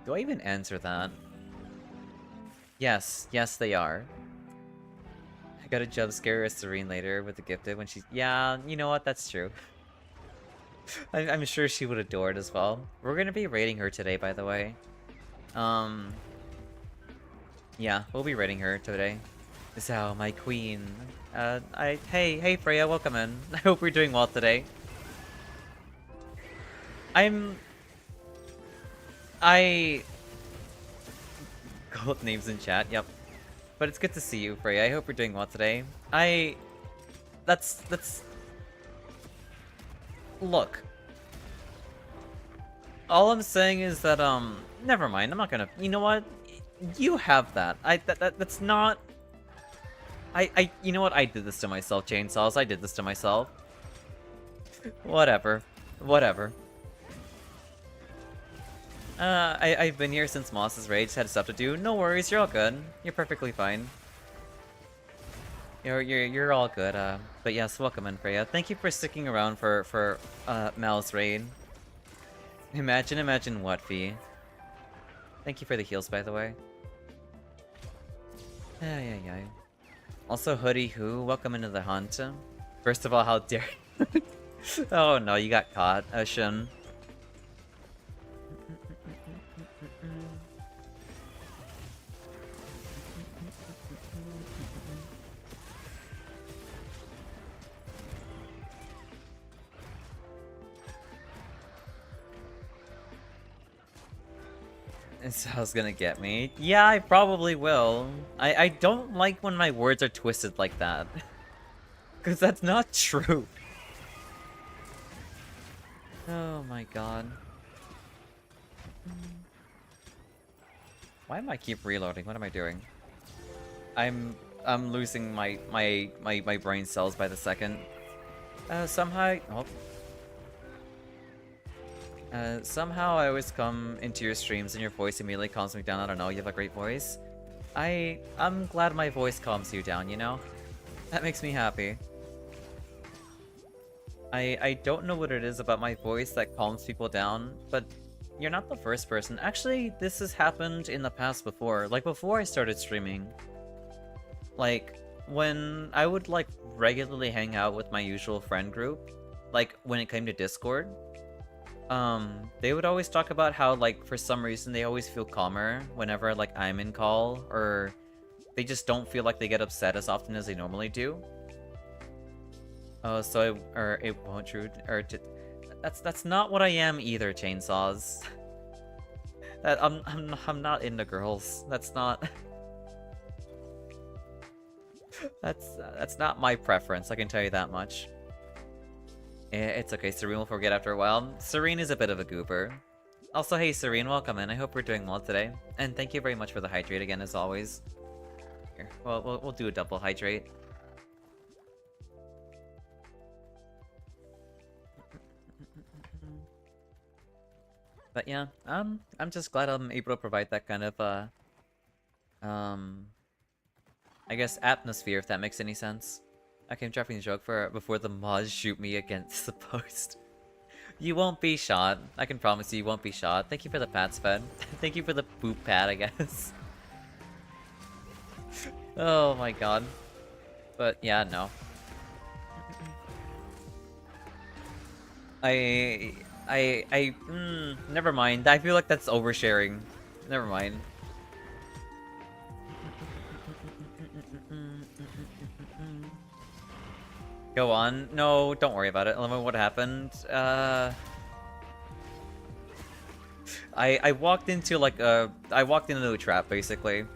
Do I even answer that? Yes, they are. I got a jump scare Serene later with the gifted when she's... Yeah, you know what? That's true. I'm sure she would adore it as well. We're gonna be raiding her today, by the way. Yeah, we'll be raiding her today. Xao, my queen. Hey Freya, welcome in. I hope you're doing well today. Gold names in chat, yep. But it's good to see you, Freya. I hope you're doing well today. That's... Look. All I'm saying is that, never mind, I'm not gonna... You know what? You have that. That's not... You know what? I did this to myself, Chainsaws. I did this to myself. Whatever. I've been here since Moss's rage, had stuff to do. No worries, you're all good. You're perfectly fine. You're all good, but yes, welcome in, Freya. Thank you for sticking around for Mal's raid. Imagine what, Fee? Thank you for the heals, by the way. Yeah. Also, Hoodie Who, welcome into the hunt. First of all, how dare you? Oh no, you got caught, Shun. Xao's gonna get me. Yeah, I probably will. I don't like when my words are twisted like that. Because that's not true. Oh my god. Why am I keep reloading? What am I doing? I'm losing my brain cells by the second. Somehow somehow I always come into your streams and your voice immediately calms me down. I don't know, you have a great voice. I'm glad my voice calms you down, you know? That makes me happy. I don't know what it is about my voice that calms people down, but you're not the first person. Actually, this has happened in the past before. Like, before I started streaming. Like, when I would, like, regularly hang out with my usual friend group, like, when it came to Discord, they would always talk about how, like, for some reason they always feel calmer whenever, like, I'm in call, or they just don't feel like they get upset as often as they normally do. So it won't true, or that's not what I am either, Chainsaws. That I'm not into girls. That's not that's not my preference, I can tell you that much. It's okay, Serene will forget after a while. Serene is a bit of a goober. Also, hey Serene, welcome in. I hope we're doing well today. And thank you very much for the hydrate again, as always. Here, well, we'll do a double hydrate. But yeah, I'm just glad I'm able to provide that kind of, I guess atmosphere, if that makes any sense. Okay, I'm dropping the joke before the mods shoot me against the post. You won't be shot. I can promise you won't be shot. Thank you for the pats, Fed. Thank you for the boop pat, I guess. Oh my god. But yeah, no. Never mind. I feel like that's oversharing. Never mind. Go on. No, don't worry about it. Let me know what happened. I walked into like I walked into a trap basically.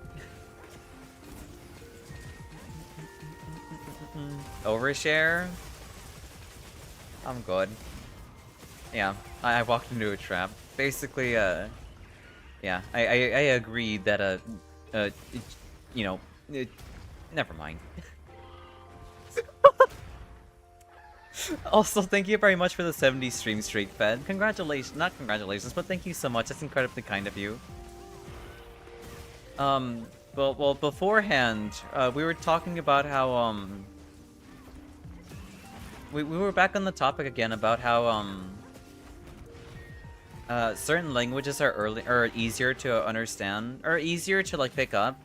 Overshare? I'm good. Yeah, I walked into a trap. Basically, yeah, I agreed that, you know, never mind. Also, thank you very much for the 70 stream streak, Fed. Congratulations, not congratulations, but thank you so much. That's incredibly kind of you. Well, beforehand, we were talking about how, we were back on the topic again about how, certain languages are easier to understand, or easier to, like, pick up.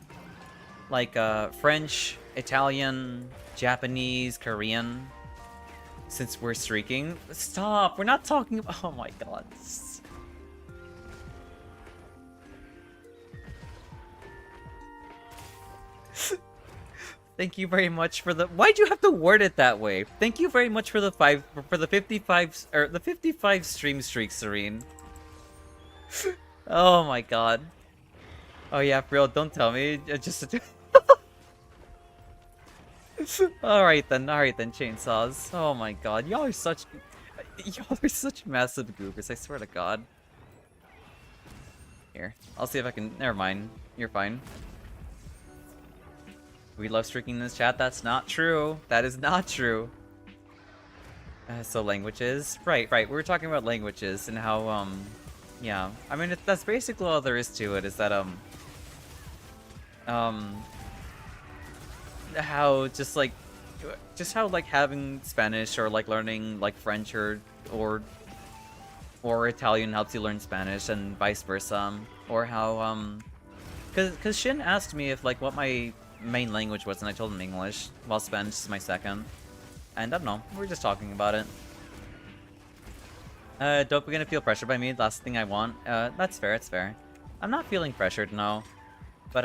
Like, French, Italian, Japanese, Korean. Since we're streaking. Stop! We're not talking about— oh my god. Thank you very much for the— why'd you have to word it that way? Thank you very much for the 55 or the 55 stream streak, Serene. Oh my god. Oh yeah, for real, don't tell me. Just alright then, Chainsaws. Oh my god, y'all are such massive goobers, I swear to god. Here, I'll see if I can— never mind, you're fine. We love streaking in this chat. That's not true. That is not true. So languages, right. We were talking about languages and how, yeah. I mean, that's basically all there is to it. Is that, how just how like having Spanish or like learning like French or or Italian helps you learn Spanish and vice versa, or how cause Shin asked me if like what my main language was and I told him English, while Spanish is my second. And I don't know, we were just talking about it. Don't begin to feel pressured by me, last thing I want. That's fair, it's fair. I'm not feeling pressured, no. But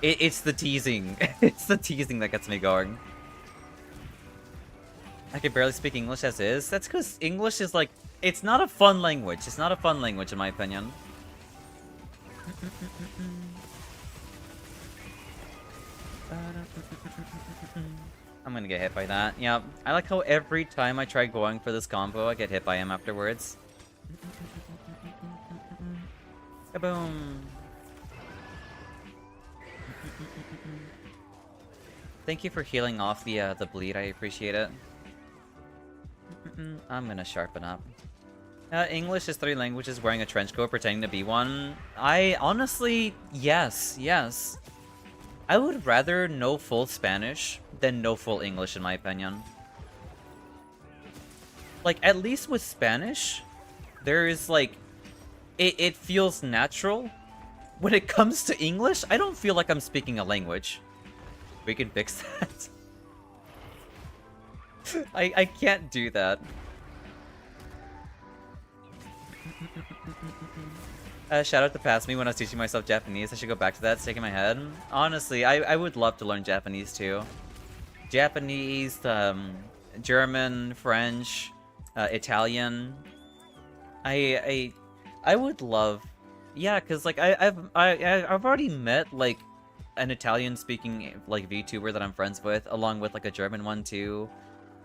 it's the teasing. It's the teasing that gets me going. I can barely speak English as is. That's because English is like, it's not a fun language. It's not a fun language in my opinion. I'm gonna get hit by that. Yeah, I like how every time I try going for this combo, I get hit by him afterwards. Kaboom! Thank you for healing off the bleed. I appreciate it. I'm gonna sharpen up. English is 3 languages wearing a trench coat pretending to be one. I honestly, yes. I would rather know full Spanish than know full English in my opinion. Like, at least with Spanish, there is like, it feels natural. When it comes to English, I don't feel like I'm speaking a language. We can fix that. I can't do that. Shout out to Pass Me when I was teaching myself Japanese. I should go back to that, it's taking my head. Honestly, I would love to learn Japanese too. Japanese, German, French, Italian. I would love, yeah, cause like I've already met like an Italian speaking like VTuber that I'm friends with, along with like a German one too,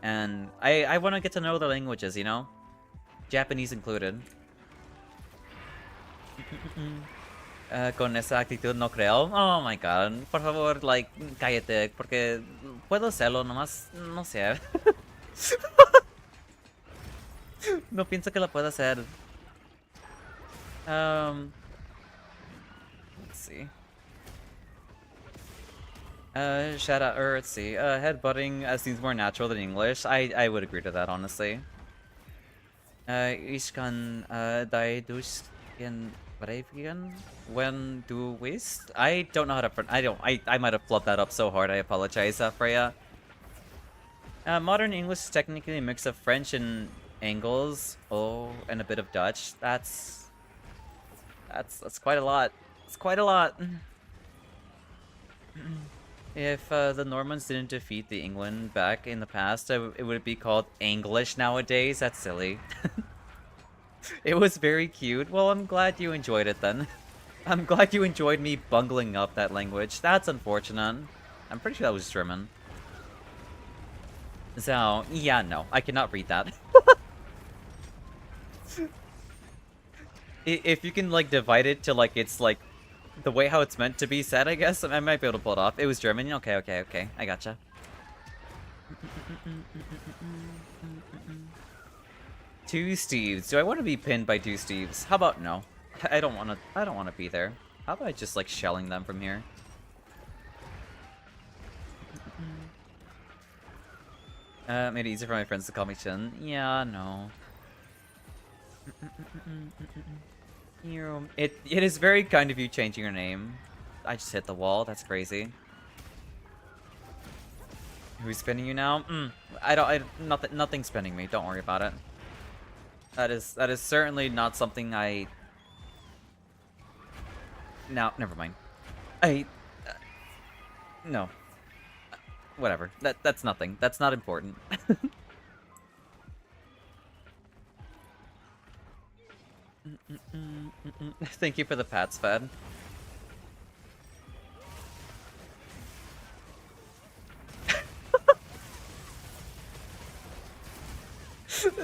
and I want to get to know the languages, you know, Japanese included. Con esa actitud no creo. Oh my god, por favor, like, cállate, porque puedo hacerlo, nomás, no sé. No pienso que lo pueda hacer. Let's see. Shout out, or let's see. Headbutting seems more natural than English. I would agree to that, honestly. Ich kann die durch den Bravian when du willst. I don't know how to I might have flubbed that up so hard. I apologize, Freya. Modern English is technically a mix of French and Angles. Oh, and a bit of Dutch. That's quite a lot. It's quite a lot. If the Normans didn't defeat the England back in the past, it would be called English nowadays. That's silly. It was very cute. Well, I'm glad you enjoyed it then. I'm glad you enjoyed me bungling up that language. That's unfortunate. I'm pretty sure that was German. So, yeah, no. I cannot read that. If you can, like, divide it to, like, it's, like, the way how it's meant to be said, I guess, I might be able to pull it off. It was German. Okay. I gotcha. Two Steves. Do I want to be pinned by two Steves? How about no? I don't want to be there. How about just like shelling them from here? Made it easier for my friends to call me Chin. Yeah, no. It is very kind of you changing your name. I just hit the wall. That's crazy. Who's spinning you now? Nothing's spinning me. Don't worry about it. That is certainly not something I... No, never mind. No. Whatever. That's nothing. That's not important. Thank you for the pats, Fed.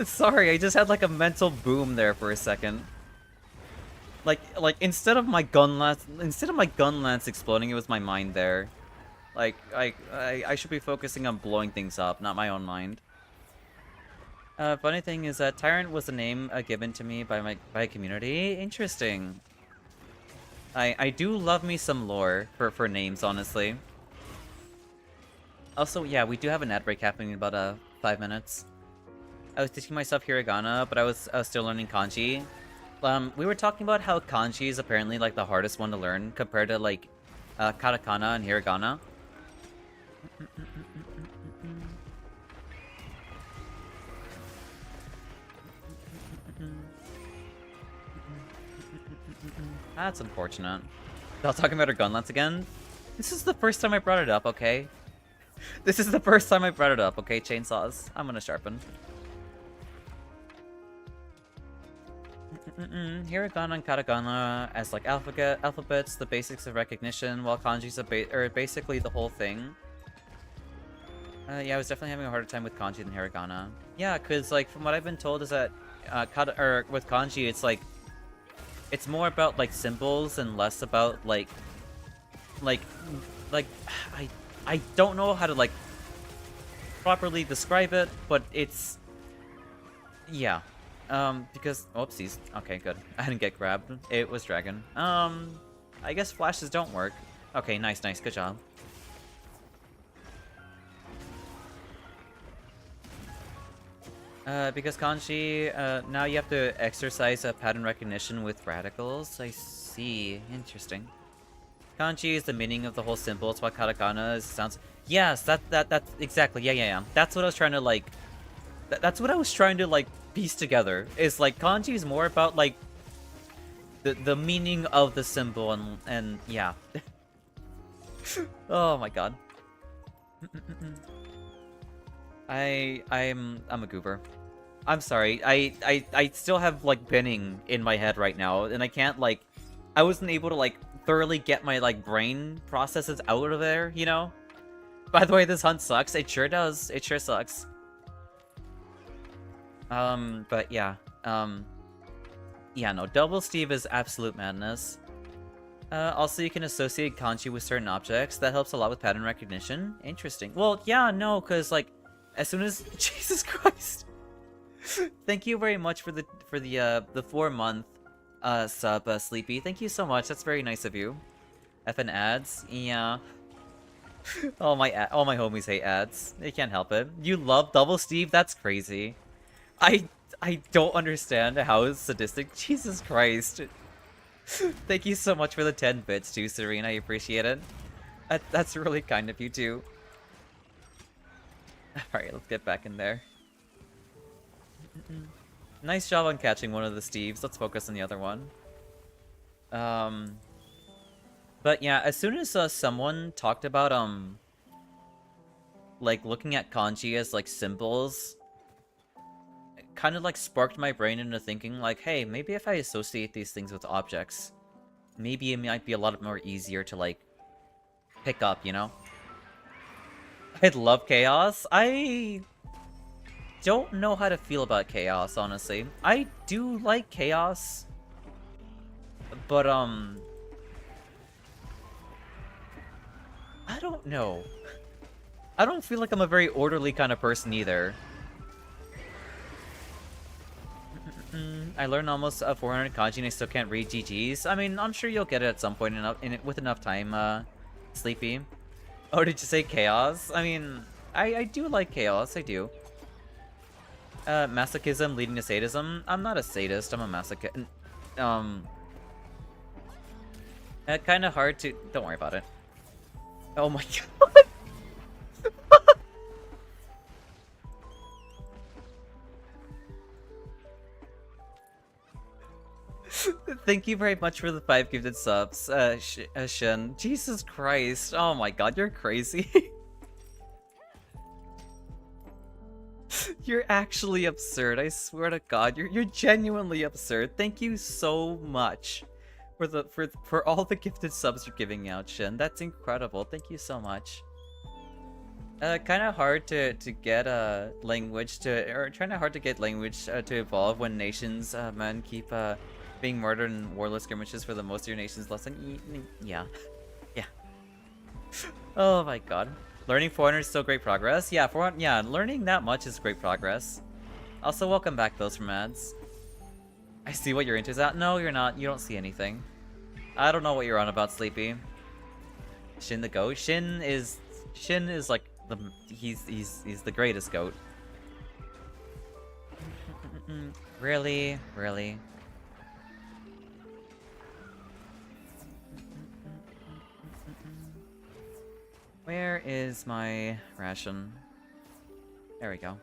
Sorry, I just had like a mental boom there for a second. Like instead of my gun lance exploding, it was my mind there. Like I should be focusing on blowing things up, not my own mind. Funny thing is that Tyrant was a name given to me by a community. Interesting. I do love me some lore for names, honestly. Also, yeah, we do have an ad break happening in about 5 minutes. I was teaching myself hiragana, but I was still learning kanji. We were talking about how kanji is apparently like the hardest one to learn compared to like katakana and hiragana. That's unfortunate. Y'all talking about our gunlets again? This is the first time I brought it up, okay? This is the first time I brought it up, okay? Chainsaws. I'm gonna sharpen. Hiragana and katakana as like alphabets, the basics of recognition, while kanji's are basically the whole thing. Yeah, I was definitely having a harder time with kanji than hiragana. Yeah, cause like from what I've been told is that with kanji, it's like it's more about like symbols and less about like I don't know how to like properly describe it, but it's yeah. Because oopsies. Okay, good. I didn't get grabbed. It was dragon. I guess flashes don't work. Okay, nice, good job. Because kanji, now you have to exercise pattern recognition with radicals. I see. Interesting. Kanji is the meaning of the whole symbols, while katakana sounds. Yes, that's exactly. Yeah. That's what I was trying to like. That's what I was trying to like piece together. Is like kanji is more about like the meaning of the symbol and yeah. Oh my god. I'm a goober. I'm sorry. I still have like binning in my head right now, and I can't like. I wasn't able to like thoroughly get my like brain processes out of there, you know? By the way, this hunt sucks. It sure does. It sure sucks. But yeah. Yeah, no, double Steve is absolute madness. Also, you can associate kanji with certain objects. That helps a lot with pattern recognition. Interesting. Well, yeah, no, because like, as soon as Jesus Christ. Thank you very much for the 4-month sub, Sleepy. Thank you so much. That's very nice of you. Effing ads, yeah. all my homies hate ads. They can't help it. You love double Steve? That's crazy. I don't understand how it's sadistic. Jesus Christ. Thank you so much for the 10 bits too, Serene. I appreciate it. That's really kind of you too. Alright, let's get back in there. Nice job on catching one of the Steves. Let's focus on the other one. But yeah, as soon as someone talked about like looking at kanji as like symbols, it kind of like sparked my brain into thinking like, hey, maybe if I associate these things with objects, maybe it might be a lot more easier to like pick up, you know? I love chaos. I don't know how to feel about chaos, honestly. I do like chaos, but I don't know. I don't feel like I'm a very orderly kind of person either. I learned almost 400 kanji and I still can't read GGs. I mean, I'm sure you'll get it at some point with enough time, Sleepy. Oh, did you say chaos? I mean, I do like chaos, I do. Masochism leading to sadism. I'm not a sadist, I'm a masochist. Kind of hard to... Don't worry about it. Oh my god. Thank you very much for the 5 gifted subs, Shin. Jesus Christ. Oh my god, you're crazy. You're actually absurd. I swear to God, you're genuinely absurd. Thank you so much for all the gifted subs you're giving out, Shin. That's incredible. Thank you so much. Kind of hard to get language to get language to evolve when nations men keep being murdered in warless skirmishes for the most of your nation's lesson. Yeah, yeah. Oh my God. Learning 400 is still great progress. Yeah, learning that much is great progress. Also, welcome back, those from ads. I see what your interest at. No, you're not. You don't see anything. I don't know what you're on about, Sleepy. Shin the goat. Shin is like he's the greatest goat. Really? Really? Where is my ration? There we go.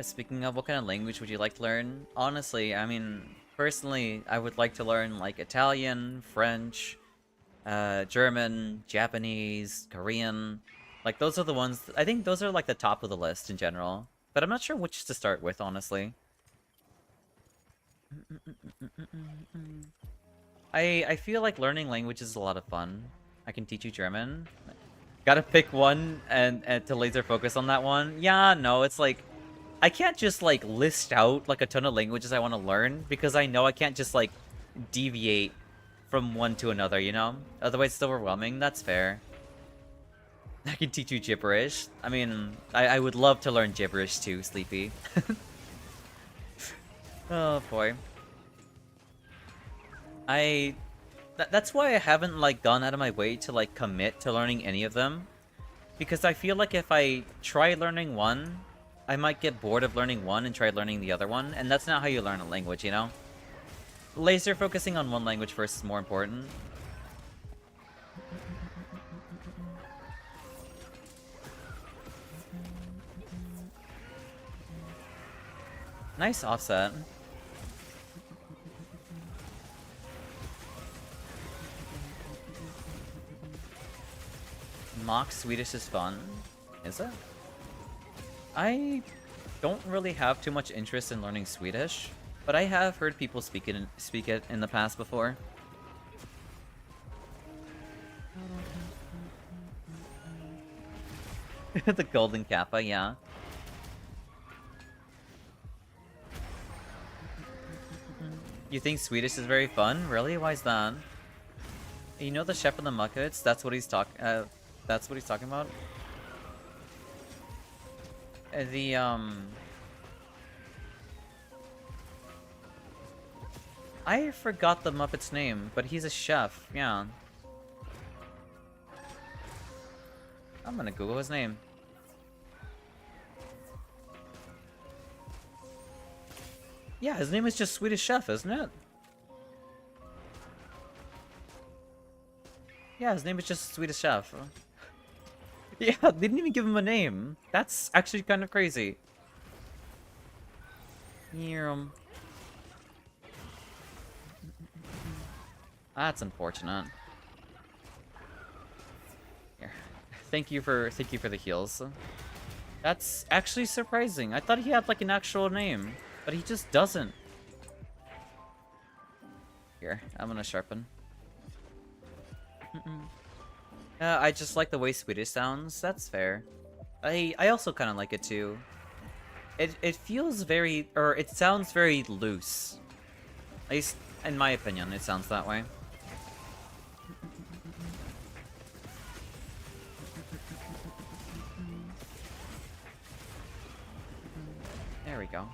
Speaking of, what kind of language would you like to learn? Honestly, I mean, personally, I would like to learn, like, Italian, French, German, Japanese, Korean. Like, those are the ones... I think those are, like, the top of the list in general. But I'm not sure which to start with, honestly. I feel like learning languages is a lot of fun. I can teach you German. Gotta pick one and to laser focus on that one. Yeah, no, it's like... I can't just, like, list out, like, a ton of languages I want to learn, because I know I can't just, like, deviate from one to another, you know? Otherwise it's overwhelming. That's fair. I can teach you gibberish. I mean, I would love to learn gibberish too, Sleepy. Oh, boy. That's why I haven't, like, gone out of my way to, like, commit to learning any of them. Because I feel like if I try learning one, I might get bored of learning one and try learning the other one, and that's not how you learn a language, you know? Laser focusing on one language first is more important. Nice offset. Mock Swedish is fun. Is it? I don't really have too much interest in learning Swedish, but I have heard people speak it in the past before. The Golden Kappa, yeah. You think Swedish is very fun? Really? Why is that? You know the Chef and the Muppets? That's what he's talking about? I forgot the Muppet's name, but he's a chef, yeah. I'm gonna Google his name. Yeah, his name is just Swedish Chef, isn't it? Yeah, his name is just Swedish Chef. Yeah, they didn't even give him a name. That's actually kind of crazy. That's unfortunate. Here. Thank you for the heals. That's actually surprising. I thought he had like an actual name, but he just doesn't. Here, I'm gonna sharpen. I just like the way Swedish sounds. That's fair. I also kind of like it too. It feels very, or it sounds very loose. At least in my opinion, it sounds that way. There we go.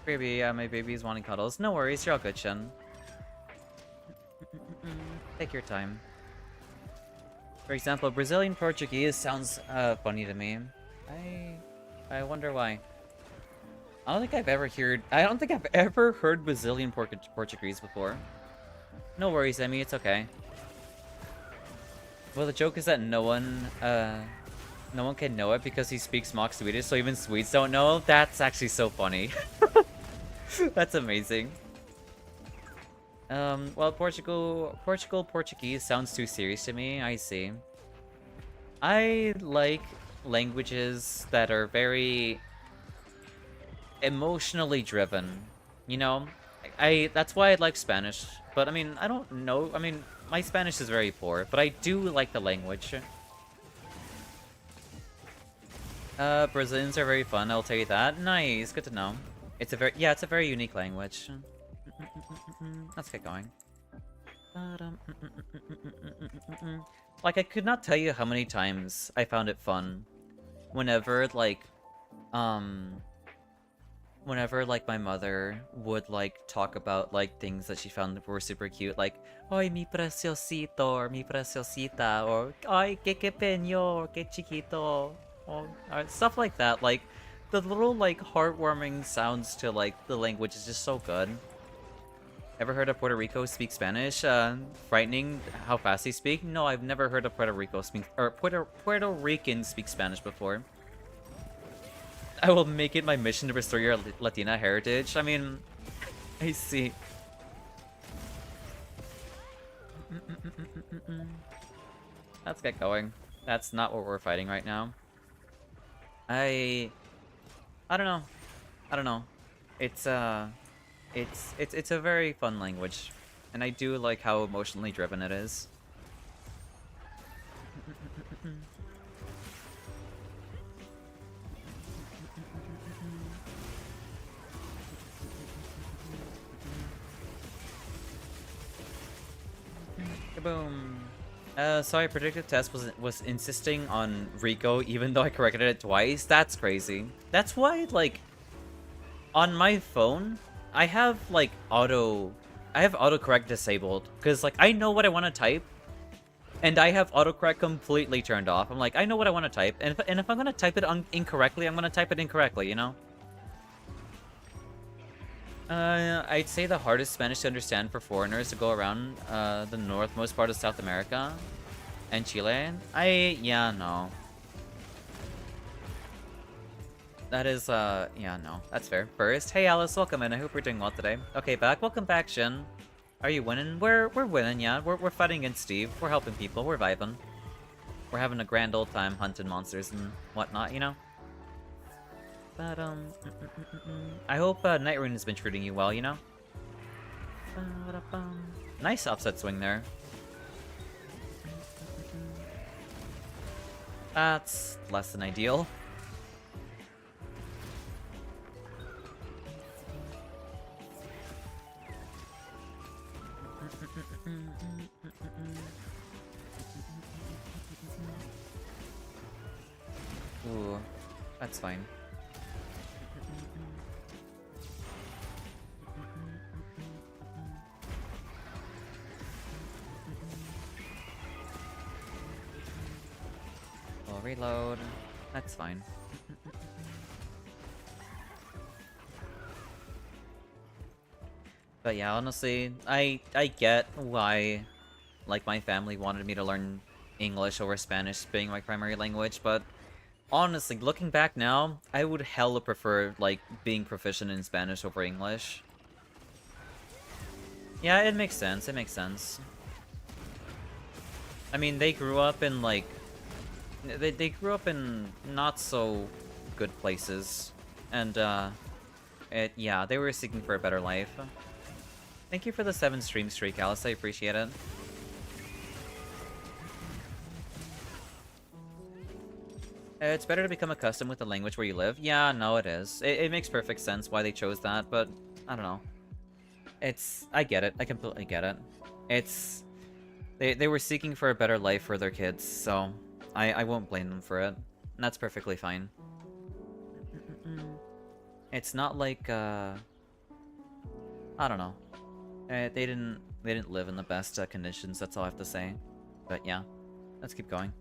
Baby, my baby's wanting cuddles. No worries, you're all good, Shen. Take your time. For example, Brazilian Portuguese sounds funny to me. I wonder why. I don't think I've ever heard Brazilian Portuguese before. No worries, Emmy, it's okay. Well, the joke is that no one can know it because he speaks mock Swedish, so even Swedes don't know. That's actually so funny. That's amazing. Well, Portuguese sounds too serious to me. I see. I like languages that are very emotionally driven. You know, that's why I like Spanish. But I mean, I don't know. I mean, my Spanish is very poor, but I do like the language. Brazilians are very fun. I'll tell you that. Nice, good to know. It's a very unique language. Let's get going. Like, I could not tell you how many times I found it fun whenever, like, my mother would, like, talk about, like, things that she found were super cute, like, "Ay, mi preciosito," or "mi preciosita," or "Ay, que pequeño," or "que chiquito," or stuff like that. Like, the little, like, heartwarming sounds to, like, the language is just so good. Ever heard of Puerto Rico speak Spanish? Frightening how fast they speak? No, I've never heard of Puerto Rico speak, or Puerto Rican speak Spanish before. I will make it my mission to restore your Latina heritage. I mean, I see. Let's get going. That's not what we're fighting right now. I don't know. I don't know. It's a very fun language, and I do like how emotionally driven it is. Kaboom. Sorry, predictive test was insisting on Rico even though I corrected it twice. That's crazy. That's why, like, on my phone, I have autocorrect disabled because, like, I know what I want to type, and I have autocorrect completely turned off. I'm like, I know what I want to type, and if I'm gonna type it incorrectly, I'm gonna type it incorrectly, you know. I'd say the hardest Spanish to understand for foreigners to go around the northmost part of South America and Chile. Yeah, no. That is, yeah, no. That's fair. First, hey Alice, welcome in. I hope we're doing well today. Okay, back. Welcome back, Shin. Are you winning? We're winning, yeah. We're fighting against Steve. We're helping people. We're vibing. We're having a grand old time hunting monsters and whatnot, you know? But, I hope Nightrune has been treating you well, you know? Nice offset swing there. That's less than ideal. Ooh, that's fine. We'll reload. That's fine. But yeah, honestly, I get why, like, my family wanted me to learn English over Spanish being my primary language, but honestly, looking back now, I would hella prefer, like, being proficient in Spanish over English. Yeah, it makes sense, it makes sense. I mean, they grew up in, like, they grew up in not so good places, and, yeah, they were seeking for a better life. Thank you for the 7 stream streak, Alice, I appreciate it. It's better to become accustomed with the language where you live. Yeah, no, it is. It makes perfect sense why they chose that, but I don't know. I get it. I completely get it. They were seeking for a better life for their kids, so I won't blame them for it. And that's perfectly fine. It's not like, I don't know. They didn't live in the best conditions, that's all I have to say. But yeah, let's keep going.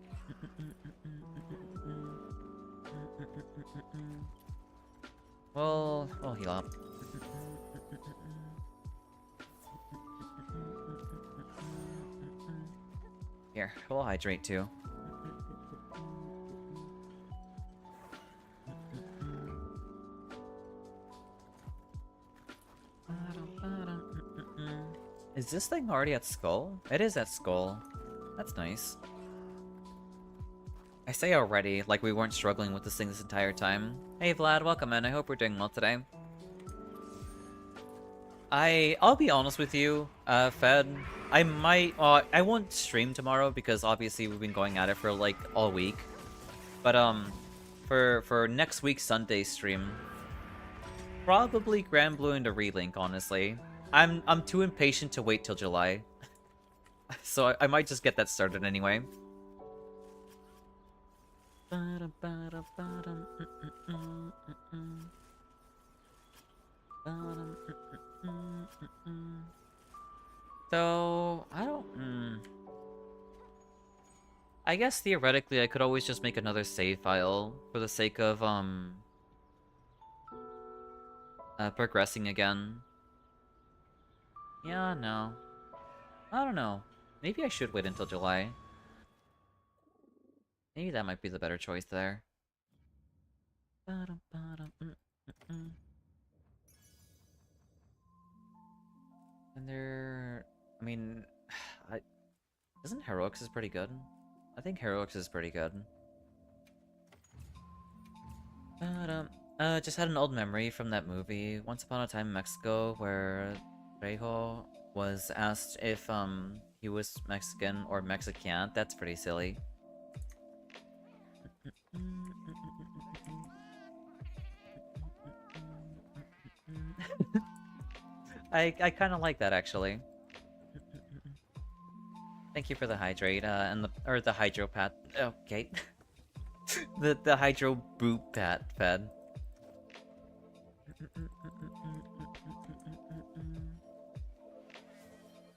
We'll heal up. Here, we'll hydrate too. Is this thing already at Skull? It is at Skull. That's nice. I say already, like we weren't struggling with this thing this entire time. Hey Vlad, welcome in. I hope we're doing well today. I'll be honest with you, Fed. I might, I won't stream tomorrow because obviously we've been going at it for like all week. But for next week's Sunday stream, probably Grand Blue into Relink. Honestly, I'm too impatient to wait till July, so I might just get that started anyway. So, I don't... I guess theoretically I could always just make another save file for the sake of, Progressing again. Yeah, no. I don't know. Maybe I should wait until July. Maybe that might be the better choice there. And there... I mean... Isn't Heroics is pretty good? I think Heroics is pretty good. Just had an old memory from that movie, Once Upon a Time in Mexico, where Trejo was asked if, he was Mexican or Mexican. That's pretty silly. I kind of like that, actually. Thank you for the hydrate, and the hydro pat. Okay. the hydro boop pat fed.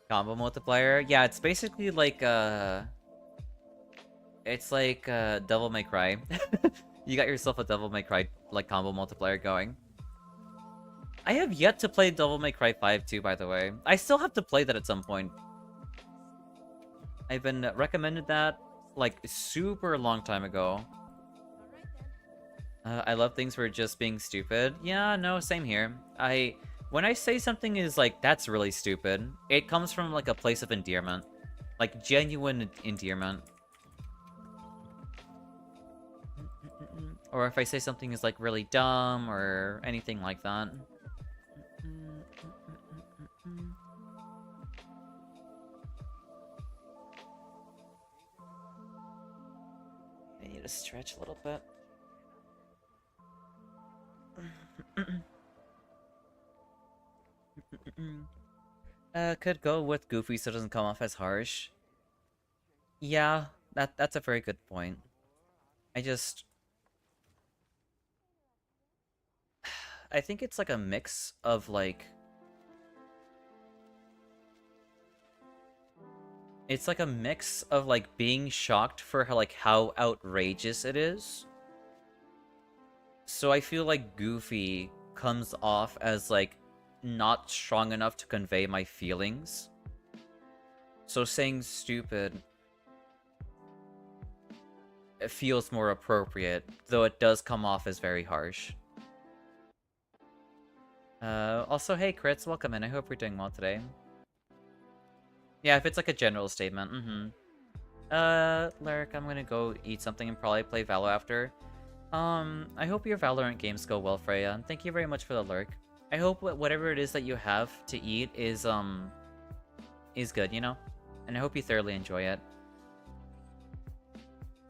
Combo multiplier? Yeah, it's basically like, it's like, Devil May Cry. You got yourself a Devil May Cry, like, combo multiplier going. I have yet to play Devil May Cry 5 too, by the way. I still have to play that at some point. I've been recommended that, like, super long time ago. I love things for just being stupid. Yeah, no, same here. When I say something is, like, that's really stupid, it comes from, like, a place of endearment. Like, genuine endearment. Or if I say something is, like, really dumb, or anything like that. I need to stretch a little bit. Could go with Goofy so it doesn't come off as harsh. Yeah, that's a very good point. I think it's like a mix of like... It's like a mix of like being shocked for how outrageous it is. So I feel like Goofy comes off as like not strong enough to convey my feelings. So saying stupid, it feels more appropriate, though it does come off as very harsh. Also, hey Crits, welcome in. I hope you're doing well today. Yeah, if it's like a general statement, Lyric, I'm gonna go eat something and probably play Valo after. I hope your Valorant games go well, Freya. Thank you very much for the lurk. I hope whatever it is that you have to eat is good, you know? And I hope you thoroughly enjoy it.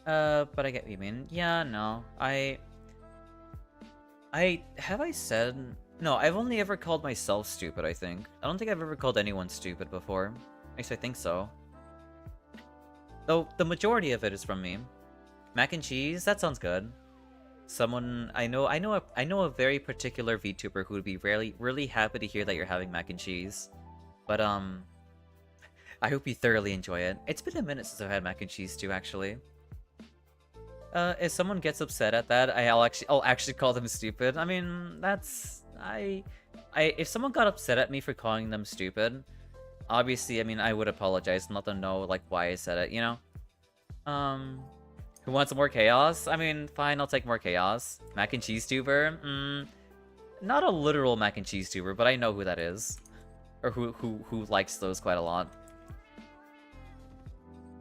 But I get what you mean. Yeah, no. Have I said... No, I've only ever called myself stupid, I think. I don't think I've ever called anyone stupid before. At least I think so. Though, the majority of it is from me. Mac and cheese? That sounds good. Someone... I know a very particular VTuber who would be really happy to hear that you're having mac and cheese. But, I hope you thoroughly enjoy it. It's been a minute since I've had mac and cheese too, actually. If someone gets upset at that, I'll actually call them stupid. I mean, that's... if someone got upset at me for calling them stupid, obviously, I mean, I would apologize and let them know, like, why I said it, you know? Who wants more chaos? I mean, fine, I'll take more chaos. Mac and cheese tuber? Not a literal mac and cheese tuber, but I know who that is. Or who likes those quite a lot.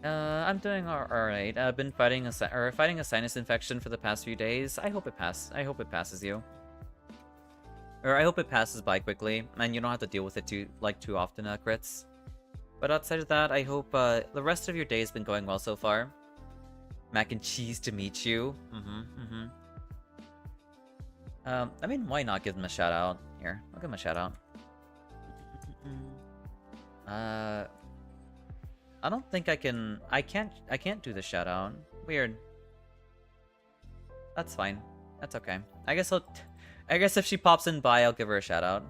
I'm doing alright. I've been fighting a sinus infection for the past few days. I hope it passes you. Or I hope it passes by quickly, and you don't have to deal with it too often, Crits. But outside of that, I hope the rest of your day has been going well so far. Mac and cheese to meet you. I mean, why not give them a shout out? Here, I'll give them a shout out. I don't think I can... I can't do the shout out. Weird. That's fine. That's okay. I guess if she pops in by, I'll give her a shout out.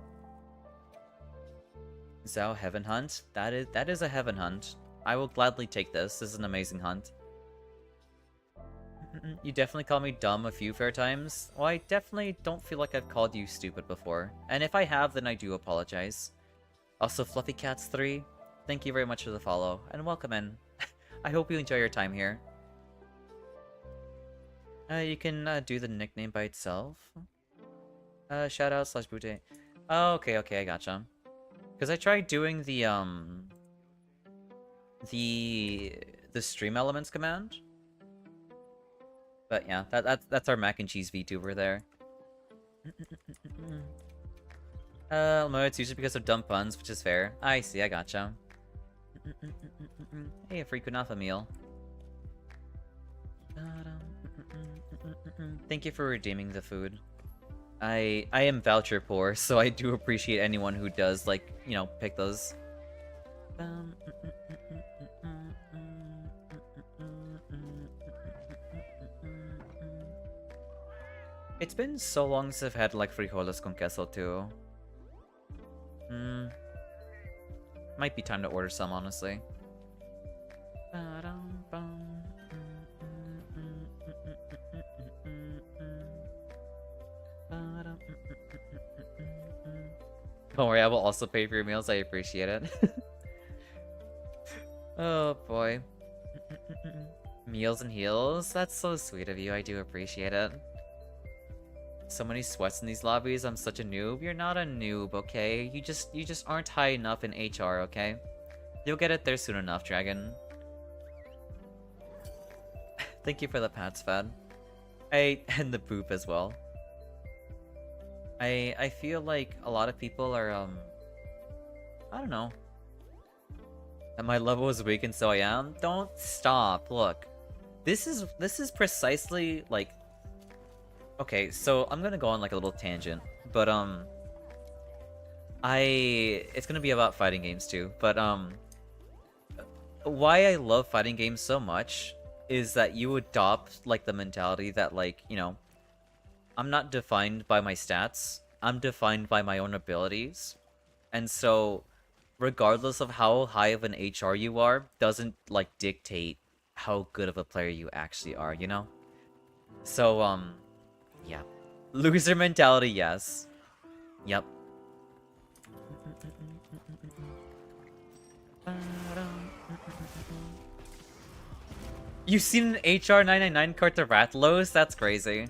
Xao Heaven Hunt? That is a heaven hunt. I will gladly take this. This is an amazing hunt. You definitely called me dumb a few fair times. Well, I definitely don't feel like I've called you stupid before. And if I have, then I do apologize. Also, Fluffy Cats 3, thank you very much for the follow, and welcome in. I hope you enjoy your time here. You can do the nickname by itself. Shoutout slash booty. Oh, okay, I gotcha. Because I tried doing the stream elements command. But yeah, that's our mac and cheese VTuber there. No, it's usually because of dumb puns, which is fair. I see, I gotcha. Hey, a free kunafa meal. Thank you for redeeming the food. I am voucher poor, so I do appreciate anyone who does, like, you know, pick those. It's been so long since I've had, like, frijoles con queso, too. Might be time to order some, honestly. Don't worry, I will also pay for your meals. I appreciate it. Oh, boy. Meals and heals? That's so sweet of you. I do appreciate it. So many sweats in these lobbies. I'm such a noob. You're not a noob, okay? You just aren't high enough in HR, okay? You'll get it there soon enough, Dragon. Thank you for the pats, Fad. And the poop as well. I feel like a lot of people are I don't know. And my level is weak and so I am. Don't stop. Look. This is precisely like, okay, so I'm gonna go on like a little tangent, but it's gonna be about fighting games too, but why I love fighting games so much is that you adopt like the mentality that, like, you know, I'm not defined by my stats, I'm defined by my own abilities, and so regardless of how high of an HR you are, doesn't like dictate how good of a player you actually are, you know? So yeah. Loser mentality, yes. Yep. You've seen an HR 999 card to Rathalos? That's crazy.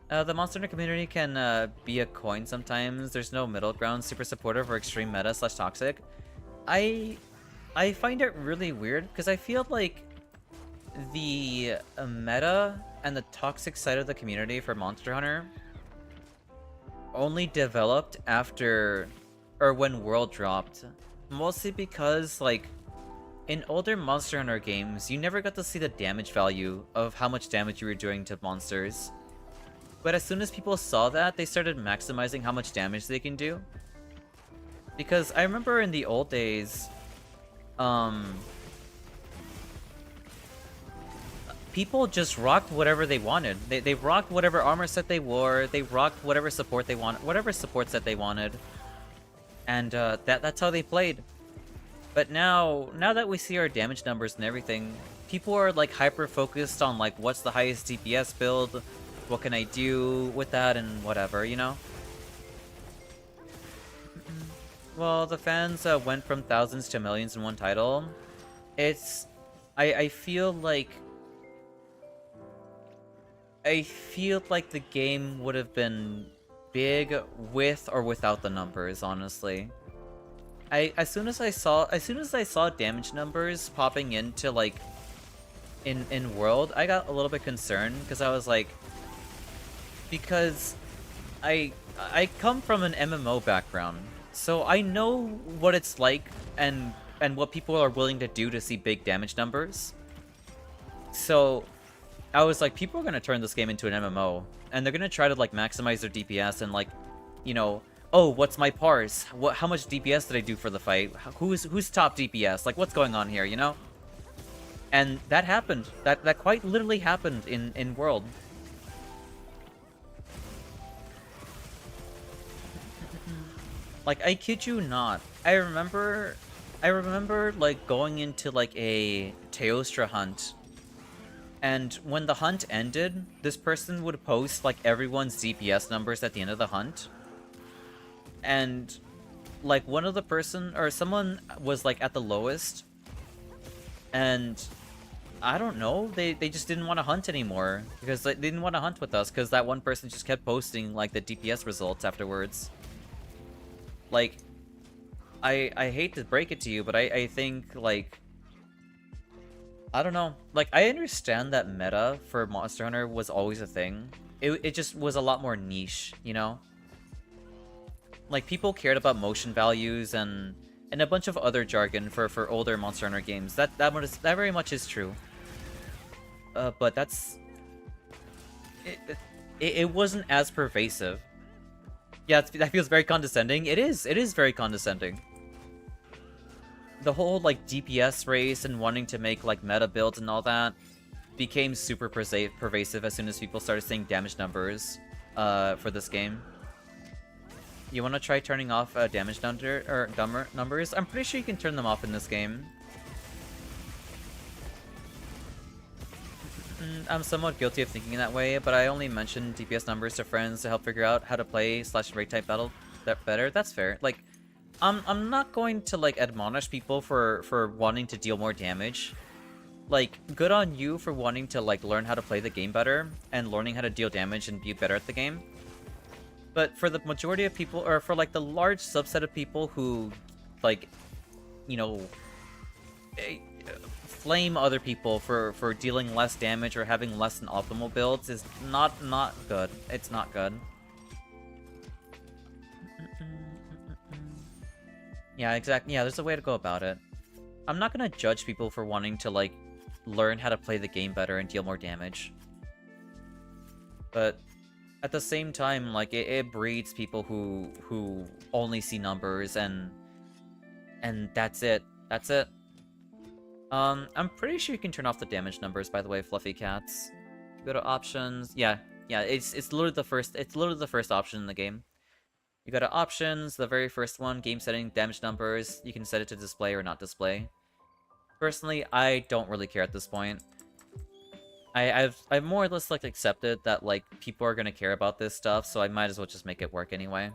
The Monster Hunter community can be a coin sometimes. There's no middle ground, super supportive or extreme meta / toxic. I find it really weird because I feel like the meta and the toxic side of the community for Monster Hunter only developed after, or when World dropped. Mostly because, like, in older Monster Hunter games, you never got to see the damage value of how much damage you were doing to monsters. But as soon as people saw that, they started maximizing how much damage they can do. Because I remember in the old days, people just rocked whatever they wanted. They rocked whatever armor set they wore, they rocked whatever support they wanted, whatever support set they wanted. And that's how they played. But now that we see our damage numbers and everything, people are like hyper focused on like what's the highest DPS build, what can I do with that, and whatever, you know? Well, the fans went from thousands to millions in one title. I feel like the game would have been big with or without the numbers, honestly. As soon as I saw damage numbers popping into like in World, I got a little bit concerned because I was like, because I come from an MMO background, so I know what it's like and what people are willing to do to see big damage numbers. So I was like, people are gonna turn this game into an MMO, and they're gonna try to like maximize their DPS and like, you know, oh, what's my parse? How much DPS did I do for the fight? Who's top DPS? Like, what's going on here, you know? And that happened. That quite literally happened in World. Like, I kid you not. I remember like going into like a Teostra hunt And when the hunt ended, this person would post like everyone's DPS numbers at the end of the hunt. And like one of the person or someone was like at the lowest, and I don't know, they just didn't want to hunt anymore because they didn't want to hunt with us because that one person just kept posting like the DPS results afterwards. Like, I hate to break it to you, but I think like, I don't know. Like, I understand that meta for Monster Hunter was always a thing. It just was a lot more niche, you know? Like, people cared about motion values and a bunch of other jargon for older Monster Hunter games. That very much is true. But that's... It wasn't as pervasive. Yeah, that feels very condescending. It is very condescending. The whole, like, DPS race and wanting to make, like, meta builds and all that became super pervasive as soon as people started seeing damage numbers for this game. You want to try turning off damage numbers? I'm pretty sure you can turn them off in this game. I'm somewhat guilty of thinking that way, but I only mentioned DPS numbers to friends to help figure out how to play / raid type battle better. That's fair. Like, I'm not going to like admonish people for wanting to deal more damage. Like, good on you for wanting to like learn how to play the game better and learning how to deal damage and be better at the game. But for the majority of people, or for like the large subset of people who like, you know, flame other people for dealing less damage or having less than optimal builds is not good. It's not good. Yeah, exactly. Yeah, there's a way to go about it. I'm not gonna judge people for wanting to, like, learn how to play the game better and deal more damage. But at the same time, like, it breeds people who only see numbers and that's it. That's it. I'm pretty sure you can turn off the damage numbers, by the way, Fluffy Cats. Go to options. Yeah, it's literally the first option in the game. You go to options, the very first one, game setting, damage numbers. You can set it to display or not display. Personally, I don't really care at this point. I've more or less like accepted that like people are gonna care about this stuff, so I might as well just make it work anyway.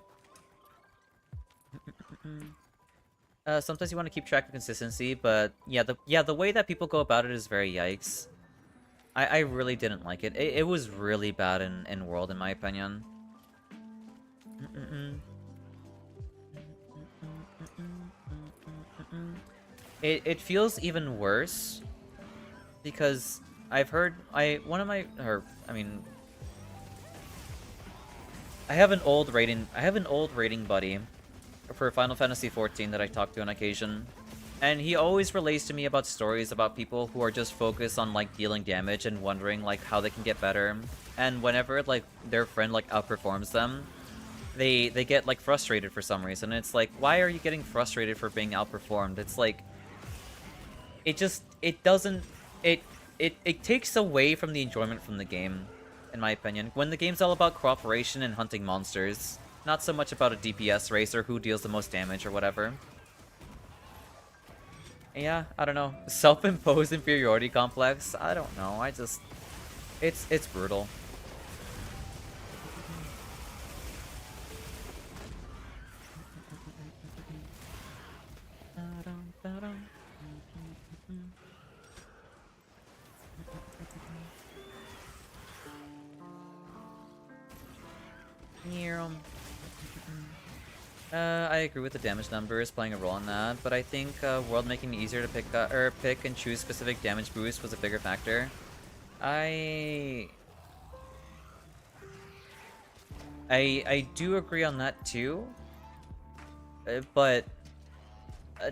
Sometimes you want to keep track of consistency, but yeah, the way that people go about it is very yikes. I really didn't like it. It was really bad in World, in my opinion. It feels even worse because I've heard I have an old rating buddy for Final Fantasy XIV that I talk to on occasion, and he always relays to me about stories about people who are just focused on like dealing damage and wondering like how they can get better, and whenever like their friend like outperforms them, they get like frustrated for some reason. It's like, why are you getting frustrated for being outperformed? It's like, it takes away from the enjoyment from the game, in my opinion. When the game's all about cooperation and hunting monsters, not so much about a DPS race or who deals the most damage or whatever. Yeah, I don't know. Self-imposed inferiority complex? I don't know. It's brutal. I agree with the damage numbers playing a role in that, but I think World making it easier to pick and choose specific damage boosts was a bigger factor. I do agree on that too, but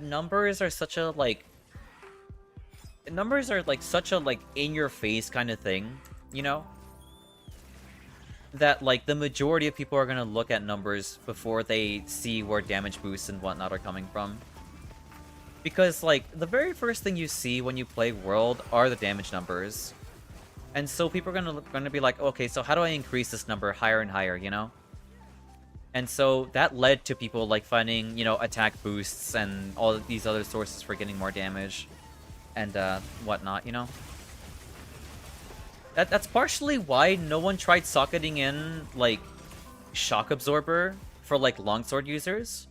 numbers are such a like in-your-face kind of thing, you know? That like the majority of people are gonna look at numbers before they see where damage boosts and whatnot are coming from. Because like the very first thing you see when you play World are the damage numbers. And so people are gonna be like, okay, so how do I increase this number higher and higher, you know? And so that led to people like finding, you know, attack boosts and all of these other sources for getting more damage and whatnot, you know? That's partially why no one tried socketing in, like, shock absorber for, like, longsword users.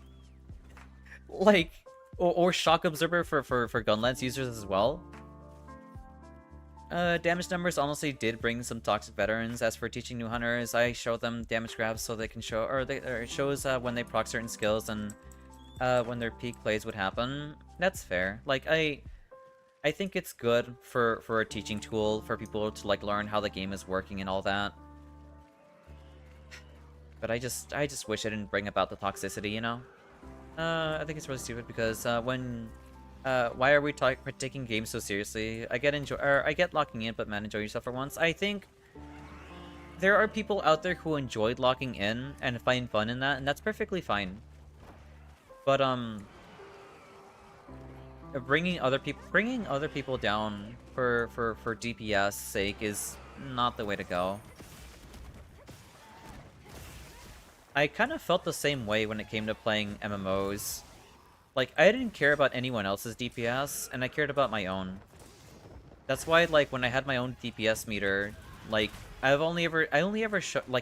Like, or shock absorber for gun lance users as well. Damage numbers honestly did bring some toxic veterans. As for teaching new hunters, I show them damage grabs so they can show, or it shows when they proc certain skills and when their peak plays would happen. That's fair. Like, I think it's good for a teaching tool for people to, like, learn how the game is working and all that. But I just wish I didn't bring about the toxicity, you know? I think it's really stupid because why are we taking games so seriously? I get locking in, but man, enjoy yourself for once. I think there are people out there who enjoyed locking in and find fun in that, and that's perfectly fine. But bringing other people down for DPS sake is not the way to go. I kind of felt the same way when it came to playing MMOs. Like, I didn't care about anyone else's DPS, and I cared about my own. That's why, like, when I had my own DPS meter, like, I only ever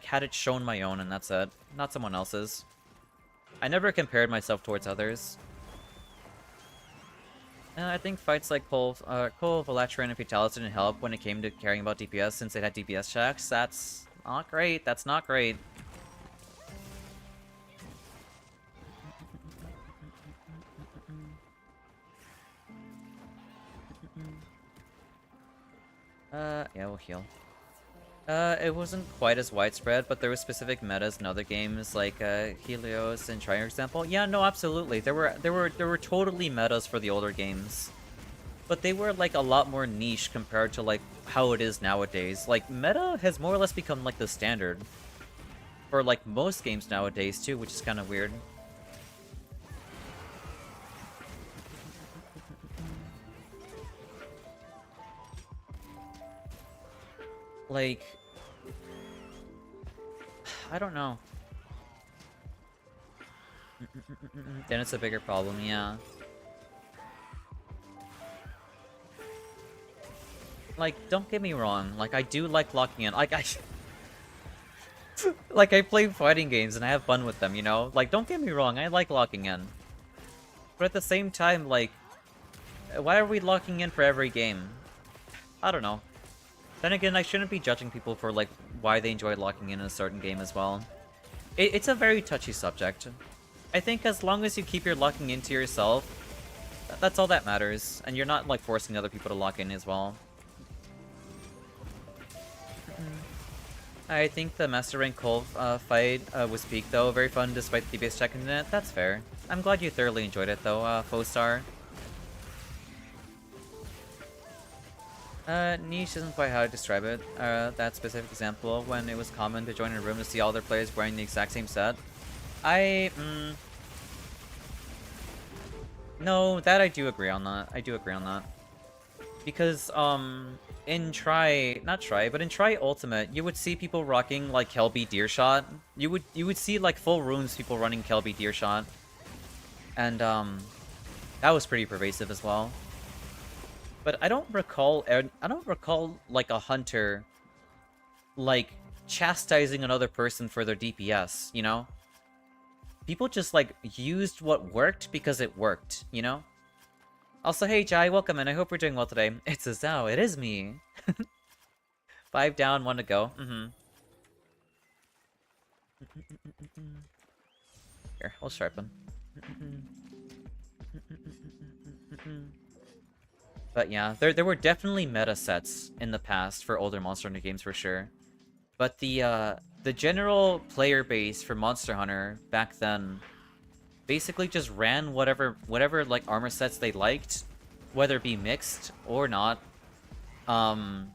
had it shown my own, and that's it. Not someone else's. I never compared myself towards others. And I think fights like Cole, Velatran, and Fatalis didn't help when it came to caring about DPS since they had DPS checks. That's not great. That's not great. Yeah, we'll heal. It wasn't quite as widespread, but there were specific metas in other games, like Helios and Tri, for example. Yeah, no, absolutely. There were totally metas for the older games, but they were like a lot more niche compared to like how it is nowadays. Like, meta has more or less become like the standard for like most games nowadays too, which is kind of weird. Like, I don't know. Then it's a bigger problem, yeah. Like, don't get me wrong. Like, I do like locking in. Like, like, I play fighting games and I have fun with them, you know? Like, don't get me wrong. I like locking in. But at the same time, like, why are we locking in for every game? I don't know. Then again, I shouldn't be judging people for, like, why they enjoy locking in a certain game as well. It's a very touchy subject. I think as long as you keep your locking in to yourself, that's all that matters. And you're not, like, forcing other people to lock in as well. I think the Master Rank Cole fight was peak, though. Very fun despite the DPS checking in it. That's fair. I'm glad you thoroughly enjoyed it, though, Fostar. Niche isn't quite how to describe it. That specific example, when it was common to join a room to see all their players wearing the exact same set. No, that I do agree on that. I do agree on that. Because, in not Tri, but in Tri Ultimate, you would see people rocking, like, Kelby Deershot. You would see, like, full runes people running Kelby Deershot. And, that was pretty pervasive as well. But I don't recall, like, a hunter, like, chastising another person for their DPS, you know? People just, like, used what worked because it worked, you know? Also, hey, Jai, welcome in. I hope you're doing well today. It's a Xao. It is me. 5 down, 1 to go. Here, we'll sharpen. But yeah, there were definitely meta sets in the past for older Monster Hunter games for sure. But the general player base for Monster Hunter back then basically just ran whatever like armor sets they liked, whether it be mixed or not. And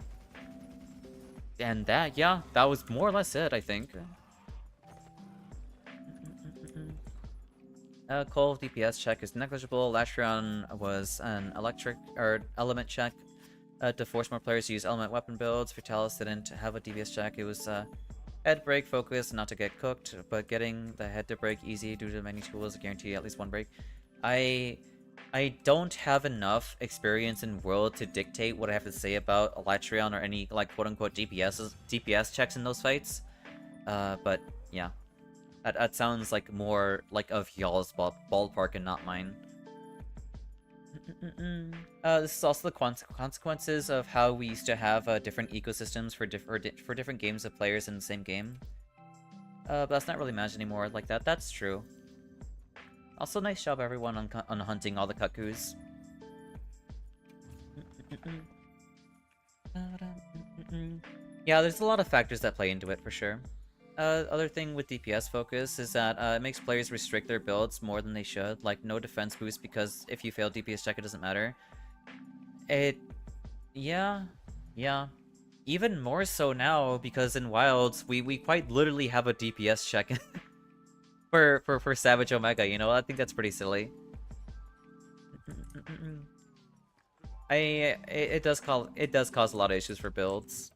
that was more or less it, I think. Cole DPS check is negligible. Latreon was an electric or element check to force more players to use element weapon builds. Fatalis didn't have a DPS check. It was head break focus, not to get cooked, but getting the head to break easy due to many tools guarantee at least one break. I I don't have enough experience in World to dictate what I have to say about Elytrion or any, like, quote-unquote DPS checks in those fights. But, yeah. That sounds like more, like, of y'all's ballpark and not mine. This is also the consequences of how we used to have different ecosystems for different games of players in the same game. But that's not really managed anymore like that. That's true. Also, nice job everyone on hunting all the cuckoos. Yeah, there's a lot of factors that play into it for sure. Other thing with DPS focus is that it makes players restrict their builds more than they should. Like, no defense boost because if you fail DPS check, it doesn't matter. Yeah. Even more so now, because in Wilds, we quite literally have a DPS check for Savage Omega, you know? I think that's pretty silly. It does cause a lot of issues for builds.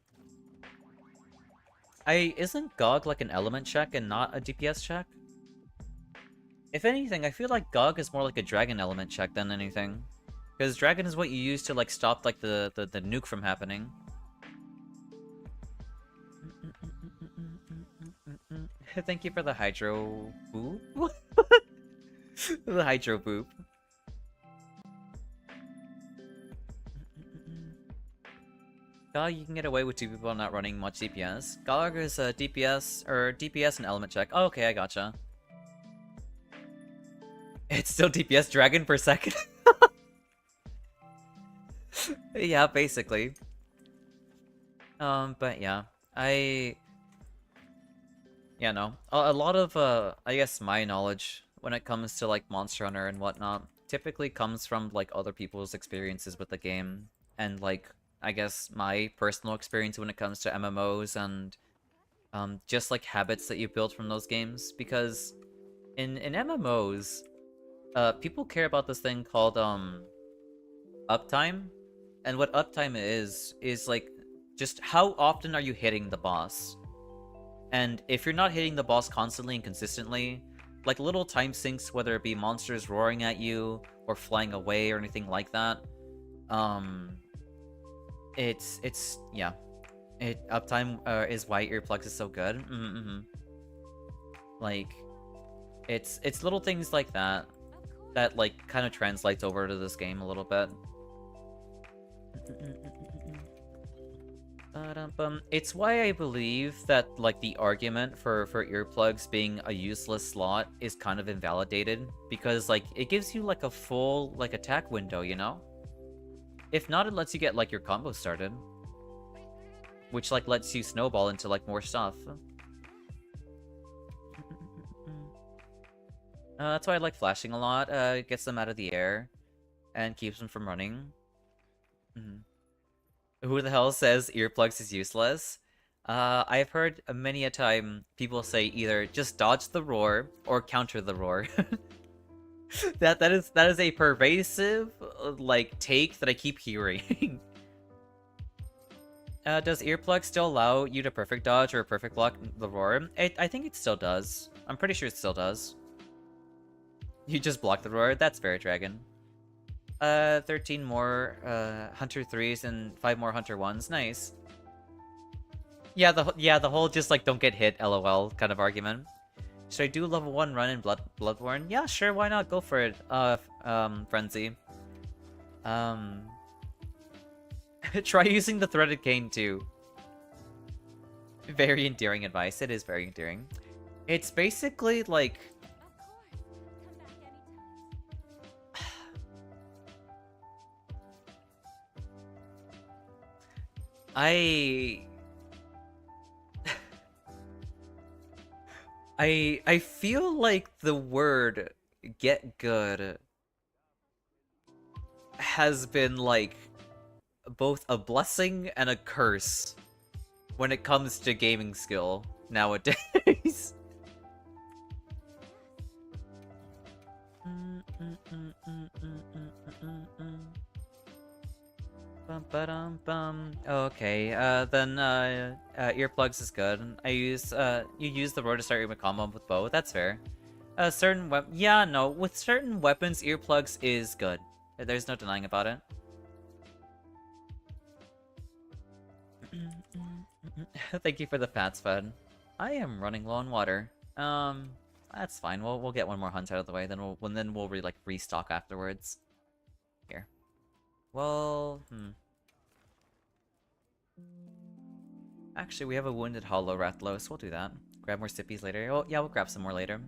Isn't GOG like an element check and not a DPS check? If anything, I feel like GOG is more like a dragon element check than anything. Because dragon is what you use to like stop like the nuke from happening. Thank you for the hydro boop. The hydro boop. GOG, you can get away with 2 people not running much DPS. GOG is a DPS and element check. Oh, okay, I gotcha. It's still DPS dragon per second. Yeah, basically. But yeah, yeah, no. A lot of, I guess my knowledge when it comes to, like, Monster Hunter and whatnot typically comes from, like, other people's experiences with the game. And, like, I guess my personal experience when it comes to MMOs and, just, like, habits that you build from those games. Because in MMOs, people care about this thing called, uptime. And what uptime is like, just how often are you hitting the boss? And if you're not hitting the boss constantly and consistently, like little time sinks, whether it be monsters roaring at you or flying away or anything like that, yeah. Uptime is why earplugs is so good. Like, it's little things like that like kind of translates over to this game a little bit. It's why I believe that, like, the argument for earplugs being a useless slot is kind of invalidated, because, like, it gives you, like, a full, like, attack window, you know? If not, it lets you get, like, your combo started. Which, like, lets you snowball into, like, more stuff. That's why I like flashing a lot. It gets them out of the air and keeps them from running. Who the hell says earplugs is useless? I've heard many a time people say either just dodge the roar or counter the roar. that is a pervasive like take that I keep hearing. Does earplugs still allow you to perfect dodge or perfect block the roar? I think it still does. I'm pretty sure it still does. You just block the roar? That's fair, Dragon. 13 more Hunter 3s and 5 more Hunter 1s. Nice. Yeah, the whole just like don't get hit LOL kind of argument. Should I do level 1 run in Bloodborne? Yeah, sure, why not? Go for it. Frenzy. Try using the threaded cane too. Very endearing advice. It is very endearing. It's basically like I feel like the word get good has been like both a blessing and a curse when it comes to gaming skill nowadays. Okay, then earplugs is good. You use the roar to start your combo with bow. That's fair. Certain yeah, no, with certain weapons, earplugs is good. There's no denying about it. Thank you for the fats fed. I am running low on water. That's fine. We'll get one more hunt out of the way, then we'll restock afterwards. Here. Well, Actually, we have a wounded hollow Rathalos. We'll do that. Grab more sippies later. Oh, yeah, we'll grab some more later.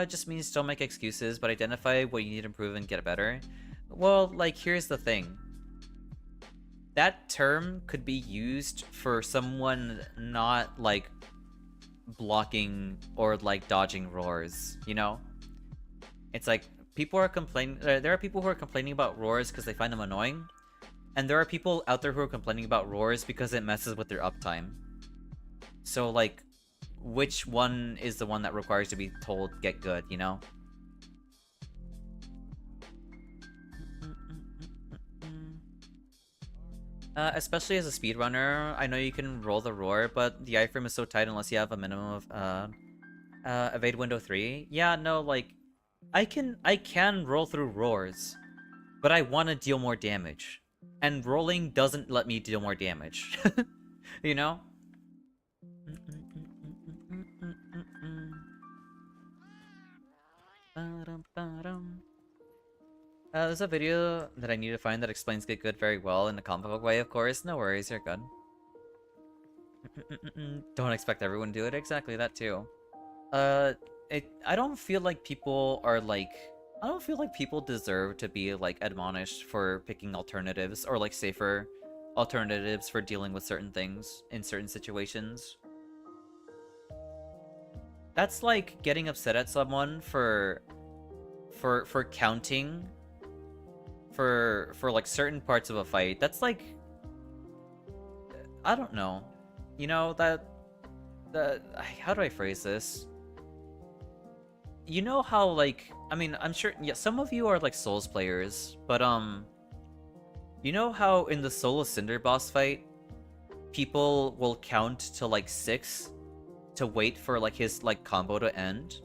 Just means don't make excuses, but identify what you need to improve and get better. Well, like, here's the thing. That term could be used for someone not, like, blocking or, like, dodging roars, you know? It's like, people are complaining... there are people who are complaining about roars because they find them annoying. And there are people out there who are complaining about roars because it messes with their uptime. So, like, which one is the one that requires to be told get good, you know? Especially as a speedrunner, I know you can roll the roar, but the iframe is so tight unless you have a minimum of evade window 3. Yeah, no, like, I can roll through roars, but I want to deal more damage. And rolling doesn't let me deal more damage. You know? There's a video that I need to find that explains get good very well in a comic book way, of course. No worries, you're good. Don't expect everyone to do it. Exactly, that too. I don't feel like people are like... I don't feel like people deserve to be, like, admonished for picking alternatives or, like, safer alternatives for dealing with certain things in certain situations. That's like getting upset at someone for counting for like certain parts of a fight. That's like, I don't know. You know, how do I phrase this? You know how, like, I mean, I'm sure, yeah, some of you are, like, Souls players, but, you know how in the Soul of Cinder boss fight, people will count to, like, 6 to wait for, like, his, like, combo to end?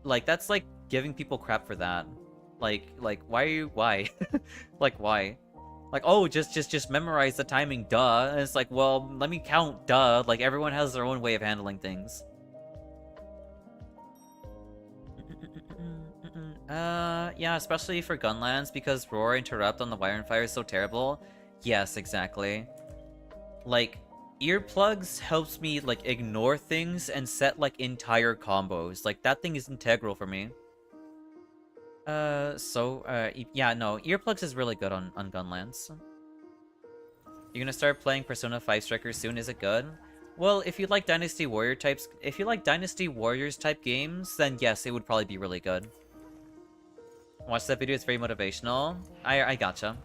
Like, that's, like, giving people crap for that. Like, why? Like, why? Like, oh, just memorize the timing, duh. And it's like, well, let me count, duh. Like, everyone has their own way of handling things. Yeah, especially for Gunlands, because Roar Interrupt on the Wire and Fire is so terrible. Yes, exactly. Like, earplugs helps me, like, ignore things and set, like, entire combos. Like, that thing is integral for me. Yeah, no, earplugs is really good on Gunlands. You're gonna start playing Persona 5 Strikers soon, is it good? Well, if you like Dynasty Warriors type games, then yes, it would probably be really good. Watch that video, it's very motivational. I gotcha.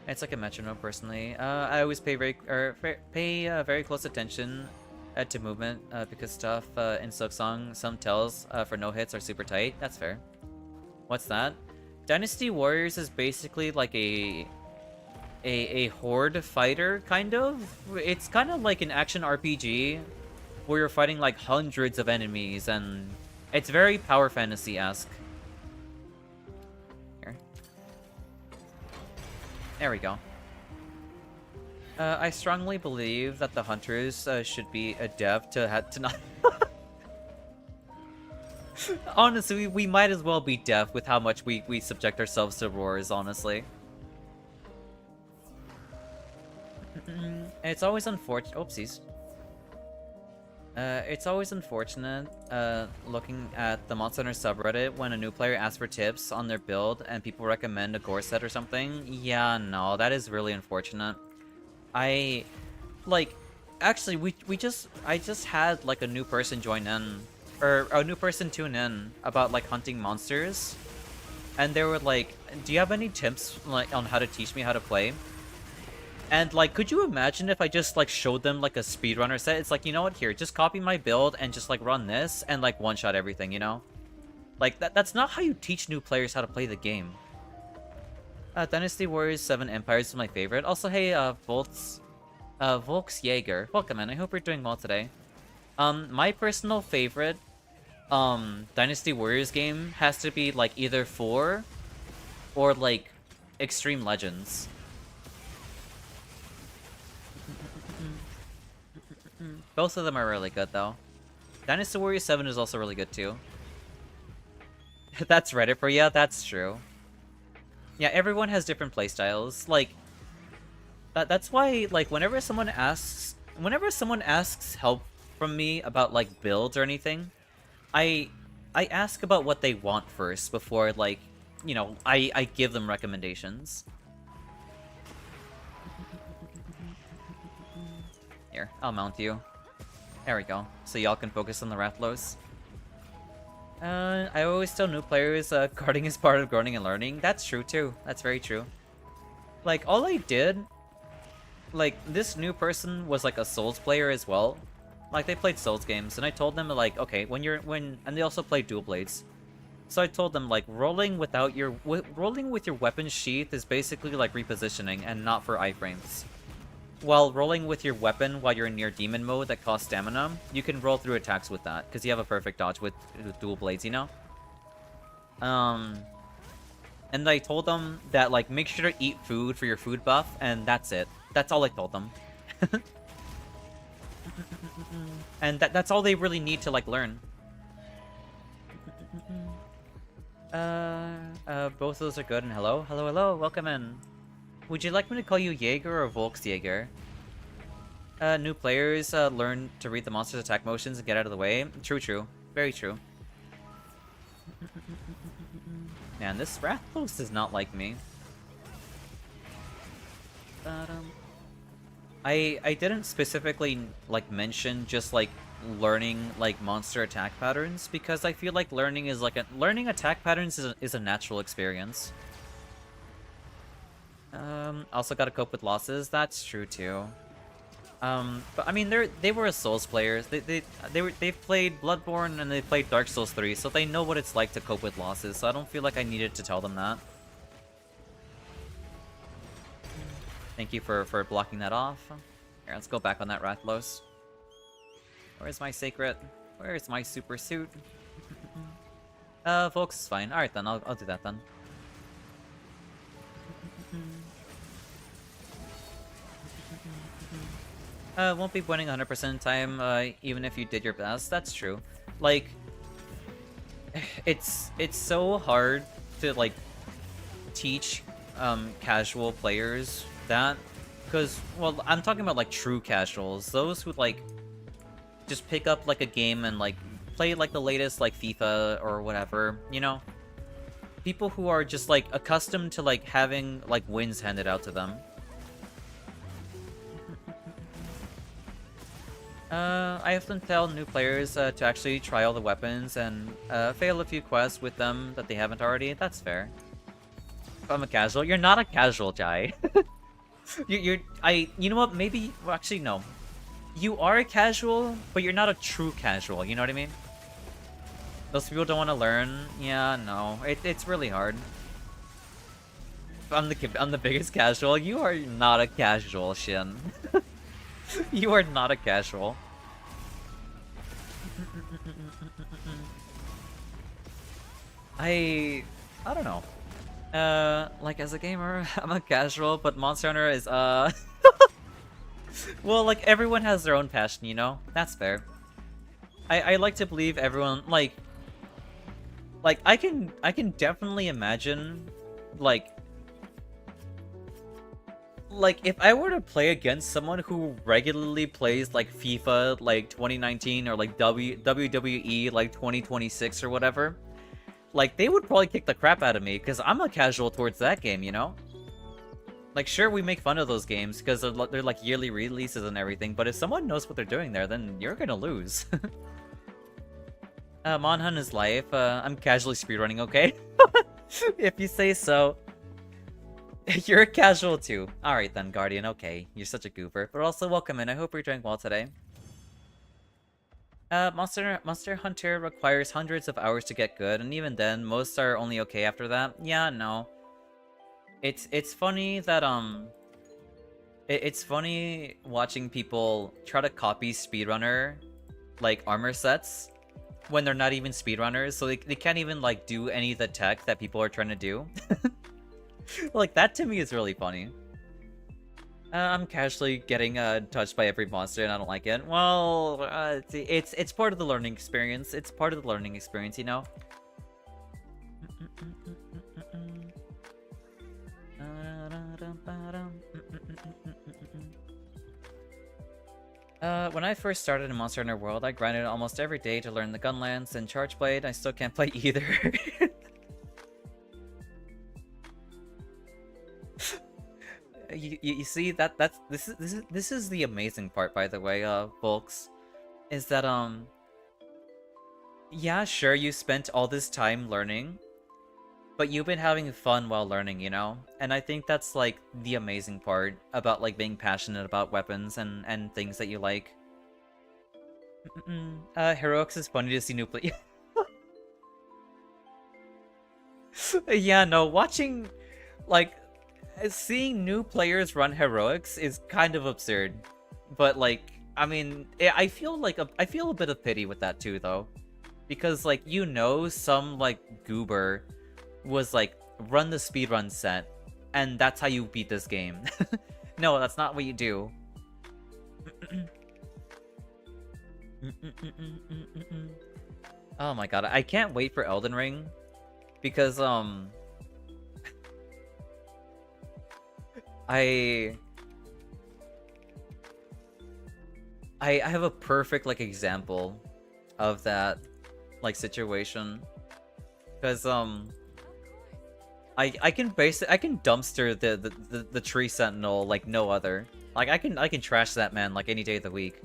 It's like a metronome, personally. I always pay very close attention to movement because stuff in Silksong, some tells for no hits are super tight. That's fair. What's that? Dynasty Warriors is basically like a horde fighter, kind of. It's kind of like an action RPG where you're fighting like hundreds of enemies, and it's very power fantasy-esque. Here. There we go. I strongly believe that the hunters should be a dev to not... Honestly, we might as well be deaf with how much we subject ourselves to roars, honestly. It's always unfortunate... Oopsies. It's always unfortunate looking at the Monster Hunter subreddit when a new player asks for tips on their build and people recommend a gore set or something. Yeah, no, that is really unfortunate. Actually, I just had, like, a new person join in, or a new person tune in about, like, hunting monsters, and they were like, do you have any tips, like, on how to teach me how to play? And, like, could you imagine if I just, like, showed them, like, a speedrunner set? It's like, you know what, here, just copy my build and just, like, run this and, like, one-shot everything, you know? Like, that's not how you teach new players how to play the game. Dynasty Warriors 7 Empires is my favorite. Also, hey, Volksjäger. Welcome, man. I hope you're doing well today. My personal favorite Dynasty Warriors game has to be like either 4 or like Extreme Legends. Both of them are really good though. Dynasty Warriors 7 is also really good too. That's Reddit for you, that's true. Yeah, everyone has different playstyles. Like, that's why, like, whenever someone asks help from me about like builds or anything, I ask about what they want first before, like, you know, I give them recommendations. Here, I'll mount you. There we go. So y'all can focus on the Rathlos. I always tell new players, guarding is part of growing and learning. That's true too. That's very true. Like, all I did, like, this new person was like a Souls player as well. Like, they played Souls games, and I told them, like, okay, and they also played Dual Blades. So I told them, like, rolling with your weapon sheath is basically like repositioning and not for iframes. While rolling with your weapon while you're in near demon mode that costs stamina, you can roll through attacks with that, because you have a perfect dodge with Dual Blades, you know? And I told them that, like, make sure to eat food for your food buff, and that's it. That's all I told them. And that's all they really need to, like, learn. Both of those are good, and hello? Hello, hello, welcome in. Would you like me to call you Jaeger or Volksjäger? New players, learn to read the monster's attack motions and get out of the way. True, true. Very true. Man, this Rathlos does not like me. I didn't specifically, like, mention just, like, learning, like, monster attack patterns, because I feel like learning attack patterns is a natural experience. Also gotta cope with losses. That's true too. But I mean, they were a Souls players. They've played Bloodborne and they played Dark Souls 3, so they know what it's like to cope with losses. So I don't feel like I needed to tell them that. Thank you for blocking that off. Here, let's go back on that Rathlos. Where's my Sacred? Where's my super suit? Volks is fine. Alright then, I'll do that then. Won't be winning 100% of the time, even if you did your best. That's true. Like, it's so hard to, like, teach, casual players that, because, well, I'm talking about, like, true casuals. Those who, like, just pick up, like, a game and, like, play, like, the latest, like, FIFA or whatever, you know? People who are just, like, accustomed to, like, having, like, wins handed out to them. I often tell new players to actually try all the weapons and fail a few quests with them that they haven't already. That's fair. If I'm a casual, you're not a casual, Jai. you know what? Maybe, well, actually no. You are a casual, but you're not a true casual. You know what I mean? Those people don't want to learn. Yeah, no, it's really hard. I'm the biggest casual. You are not a casual, Shin. You are not a casual. I don't know. Like, as a gamer, I'm a casual, but Monster Hunter is, well, like, everyone has their own passion, you know? That's fair. I like to believe everyone, like, I can definitely imagine, like, if I were to play against someone who regularly plays, like, FIFA, like, 2019, or, like, WWE, like, 2026 or whatever, like, they would probably kick the crap out of me, because I'm a casual towards that game, you know? Like, sure, we make fun of those games, because they're, like, yearly releases and everything, but if someone knows what they're doing there, then you're gonna lose. Monhunt is life. I'm casually speedrunning, okay? If you say so. You're a casual too. Alright then, Guardian, okay. You're such a goober. But also, welcome in. I hope you're doing well today. Monster Hunter requires hundreds of hours to get good, and even then, most are only okay after that. Yeah, no. It's funny that, it's funny watching people try to copy Speedrunner like armor sets when they're not even speedrunners, so they can't even like do any of the tech that people are trying to do. Like that to me is really funny. I'm casually getting touched by every monster and I don't like it. Well, it's part of the learning experience. It's part of the learning experience, you know? When I first started in Monster Hunter World, I grinded almost every day to learn the Gunlance and Charge Blade. I still can't play either. You see this is the amazing part, by the way, folks, is that yeah, sure, you spent all this time learning, but you've been having fun while learning, you know? And I think that's like the amazing part about like being passionate about weapons and things that you like. Heroics is funny to see new play. Yeah, no, watching like seeing new players run heroics is kind of absurd, but like, I mean, I feel a bit of pity with that too, though, because like, you know, some like goober was like, run the speedrun set, and that's how you beat this game. No, that's not what you do. Oh my god, I can't wait for Elden Ring, because I have a perfect like example of that like situation, because I can dumpster the tree sentinel like no other. Like I can trash that man like any day of the week,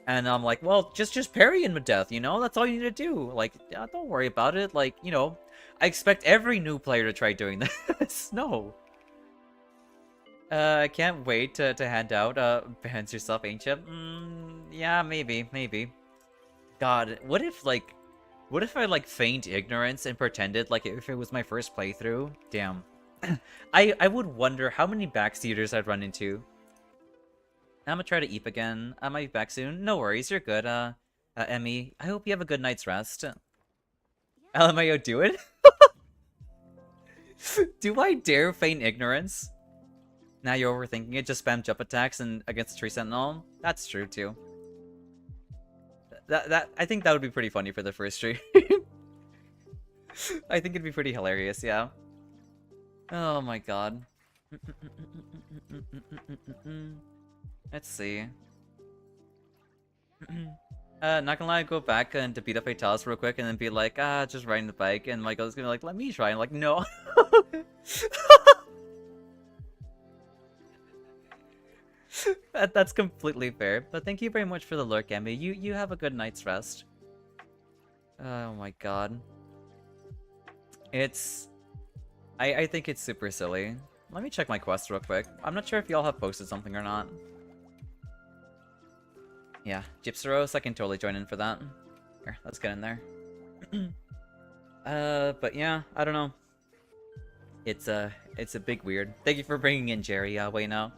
and I'm like, well, just parry him to death, you know, that's all you need to do. Like, yeah, don't worry about it. Like, you know, I expect every new player to try doing this. No. I can't wait to hand out bans yourself, Ancient. Yeah, maybe. God, what if I like feigned ignorance and pretended like if it was my first playthrough? Damn. I would wonder how many backseaters I'd run into. I'm gonna try to eep again. I might be back soon. No worries, you're good. Emmy, I hope you have a good night's rest. LMAO, do it? Do I dare feign ignorance? Now you're overthinking it, just spam jump attacks and against the tree sentinel. That's true too. I think that would be pretty funny for the first stream. I think it'd be pretty hilarious, yeah. Oh my god. Let's see. Not gonna lie, go back and to beat up Fatalis real quick and then be like, just riding the bike, and Michael's gonna be like, let me try. I'm like, no. That's completely fair. But thank you very much for the lurk, Emmy. You have a good night's rest. Oh my god. I think it's super silly. Let me check my quest real quick. I'm not sure if y'all have posted something or not. Yeah, Gypseros, I can totally join in for that. Here, let's get in there. But yeah, I don't know. It's a big weird. Thank you for bringing in Jerry. Wait now.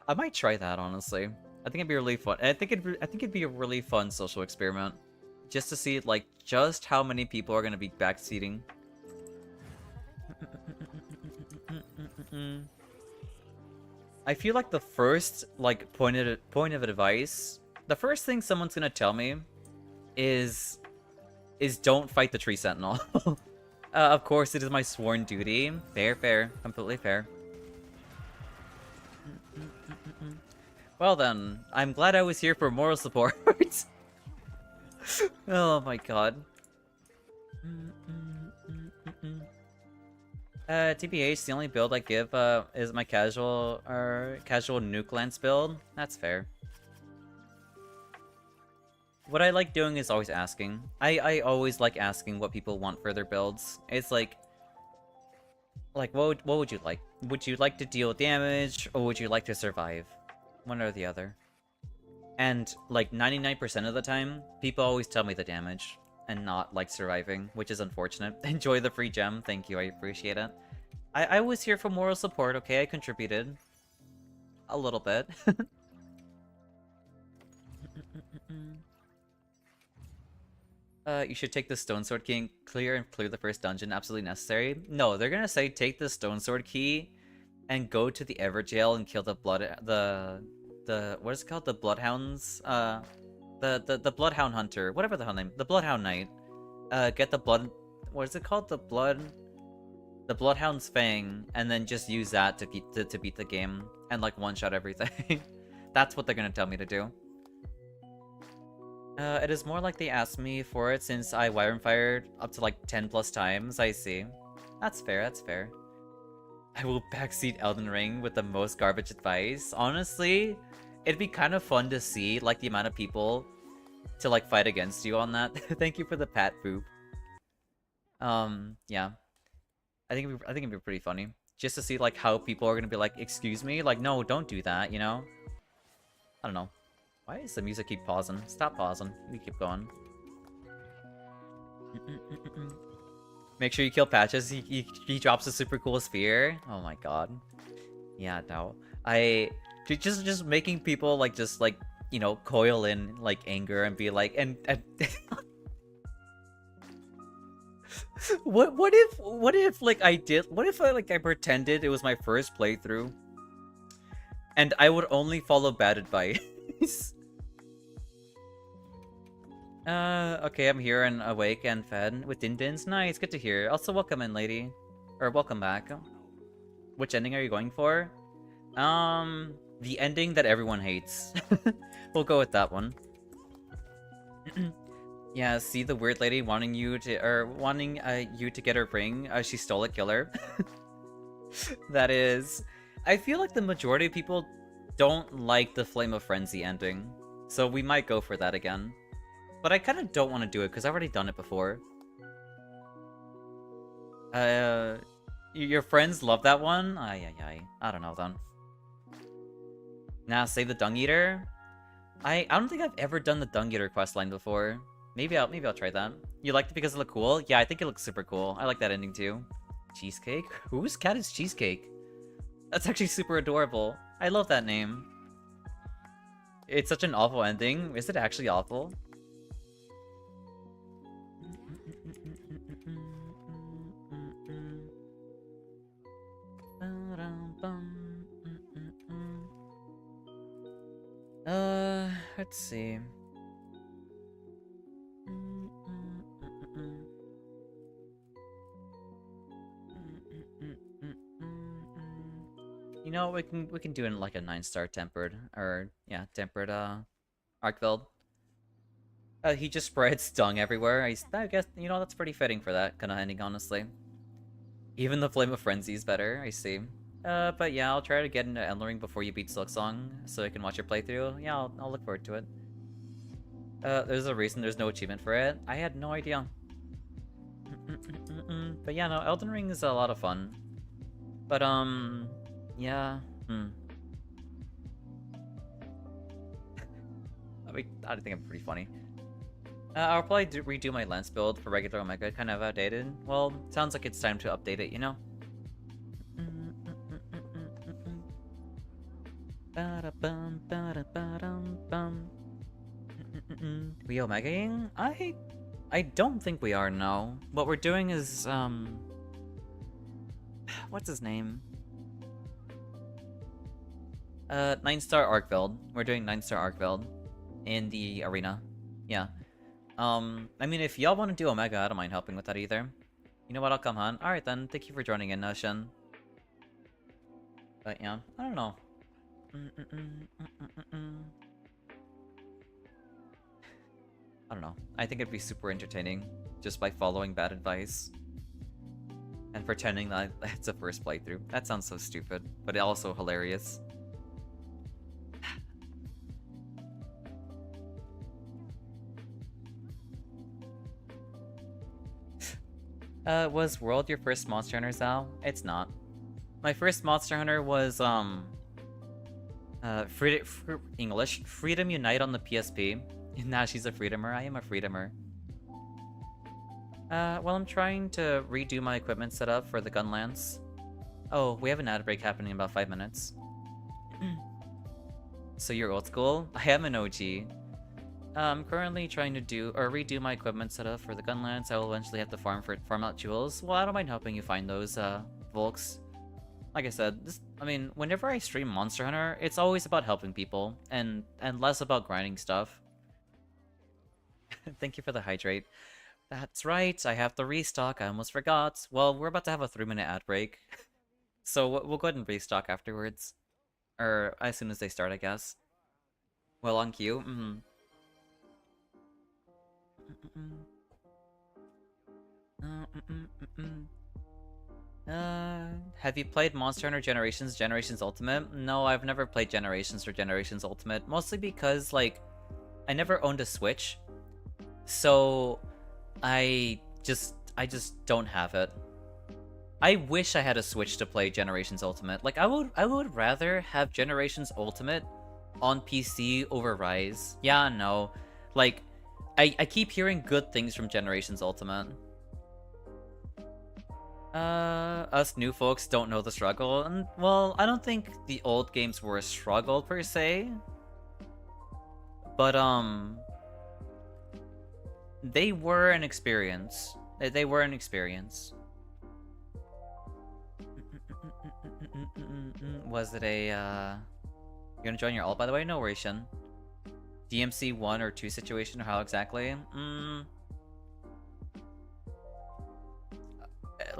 I might try that, honestly. I think it'd be really fun. I think it'd be a really fun social experiment, just to see like just how many people are gonna be backseating. I feel like the first like point of advice, the first thing someone's gonna tell me is don't fight the tree sentinel. Of course, it is my sworn duty. Fair, completely fair. Well then, I'm glad I was here for moral support. Oh my god. TBH, the only build I give is my casual nuke lance build. That's fair. What I like doing is always asking. I always like asking what people want for their builds. It's like what would you like? Would you like to deal damage, or would you like to survive? One or the other. And like 99% of the time, people always tell me the damage and not like surviving, which is unfortunate. Enjoy the free gem. Thank you, I appreciate it. I was here for moral support, okay? I contributed. A little bit. You should take the Stone Sword Key and clear the first dungeon. Absolutely necessary. No, they're gonna say take the Stone Sword Key and go to the Everjail and kill the what is it called? The Bloodhounds? The Bloodhound Hunter. Whatever the hell name. The Bloodhound Knight. Get the blood... What is it called? The Bloodhound's Fang, and then just use that to beat the game and like one-shot everything. That's what they're gonna tell me to do. It is more like they asked me for it since I Wyvern Fired up to like 10 plus times. I see. That's fair, that's fair. I will backseat Elden Ring with the most garbage advice. Honestly, it'd be kind of fun to see like the amount of people to like fight against you on that. Thank you for the pat poop. Yeah. I think it'd be pretty funny. Just to see like how people are gonna be like, excuse me? Like, no, don't do that, you know? I don't know. Why does the music keep pausing? Stop pausing. We keep going. Make sure you kill Patches. He drops a super cool spear. Oh my god. Yeah, no. Just making people like just like, you know, coil in like anger and be like and what if like I pretended it was my first playthrough and I would only follow bad advice? Okay, I'm here and awake and fed with Din-Dins. Nice, good to hear. Also, welcome in, lady. Or welcome back. Which ending are you going for? The ending that everyone hates. We'll go with that one. Yeah, see the weird lady wanting you to get her ring. She stole it, kill her. That is... I feel like the majority of people don't like the Flame of Frenzy ending. So we might go for that again. But I kind of don't want to do it because I've already done it before. Your friends love that one? I don't know then. Nah, save the Dung Eater. I don't think I've ever done the Dung Eater questline before. Maybe I'll try that. You liked it because it looked cool? Yeah, I think it looks super cool. I like that ending too. Cheesecake? Whose cat is Cheesecake? That's actually super adorable. I love that name. It's such an awful ending. Is it actually awful? Let's see. You know, we can do it in like a 9-star tempered, or yeah, tempered Arkveld. He just spreads dung everywhere. I guess, you know, that's pretty fitting for that kind of ending, honestly. Even the Flame of Frenzy is better, I see. But yeah, I'll try to get into Elden Ring before you beat Silksong, so I can watch your playthrough. Yeah, I'll look forward to it. There's a reason there's no achievement for it. I had no idea. But yeah, no, Elden Ring is a lot of fun. But, yeah, I think I'm pretty funny. I'll probably redo my lens build for regular Omega, kind of outdated. Well, sounds like it's time to update it, you know? We Omegaing? I don't think we are, no. What we're doing is, what's his name? 9-star Arkveld. We're doing 9-star Arkveld in the arena. Yeah. I mean, if y'all want to do Omega, I don't mind helping with that either. You know what, I'll come hunt. Alright then, thank you for joining in, Shen. But yeah, I don't know. I don't know. I think it'd be super entertaining just by following bad advice and pretending that it's a first playthrough. That sounds so stupid, but also hilarious. Was World your first Monster Hunter, Xao? It's not. My first Monster Hunter was, Freedom Unite on the PSP. Nah, she's a Freedomer. I am a Freedomer. Well, I'm trying to redo my equipment setup for the Gun Lance. Oh, we have an ad break happening in about 5 minutes. So you're old school? I am an OG. I'm currently trying to redo my equipment setup for the Gunlance. I will eventually have to farm out jewels. Well, I don't mind helping you find those, Volks. Like I said, whenever I stream Monster Hunter, it's always about helping people, and less about grinding stuff. Thank you for the hydrate. That's right, I have to restock, I almost forgot. Well, we're about to have a 3-minute ad break. So we'll go ahead and restock afterwards. Or as soon as they start, I guess. Well, on cue. Have you played Monster Hunter Generations Ultimate? No, I've never played Generations or Generations Ultimate. Mostly because, like, I never owned a Switch. So, I just don't have it. I wish I had a Switch to play Generations Ultimate. Like, I would rather have Generations Ultimate on PC over Rise. Yeah, no. Like, I keep hearing good things from Generations Ultimate. Us new folks don't know the struggle. And, well, I don't think the old games were a struggle, per se. But, they were an experience. They were an experience. Was it a, You gonna join your ult, by the way? No worries, Shin. DMC 1 or 2 situation, or how exactly?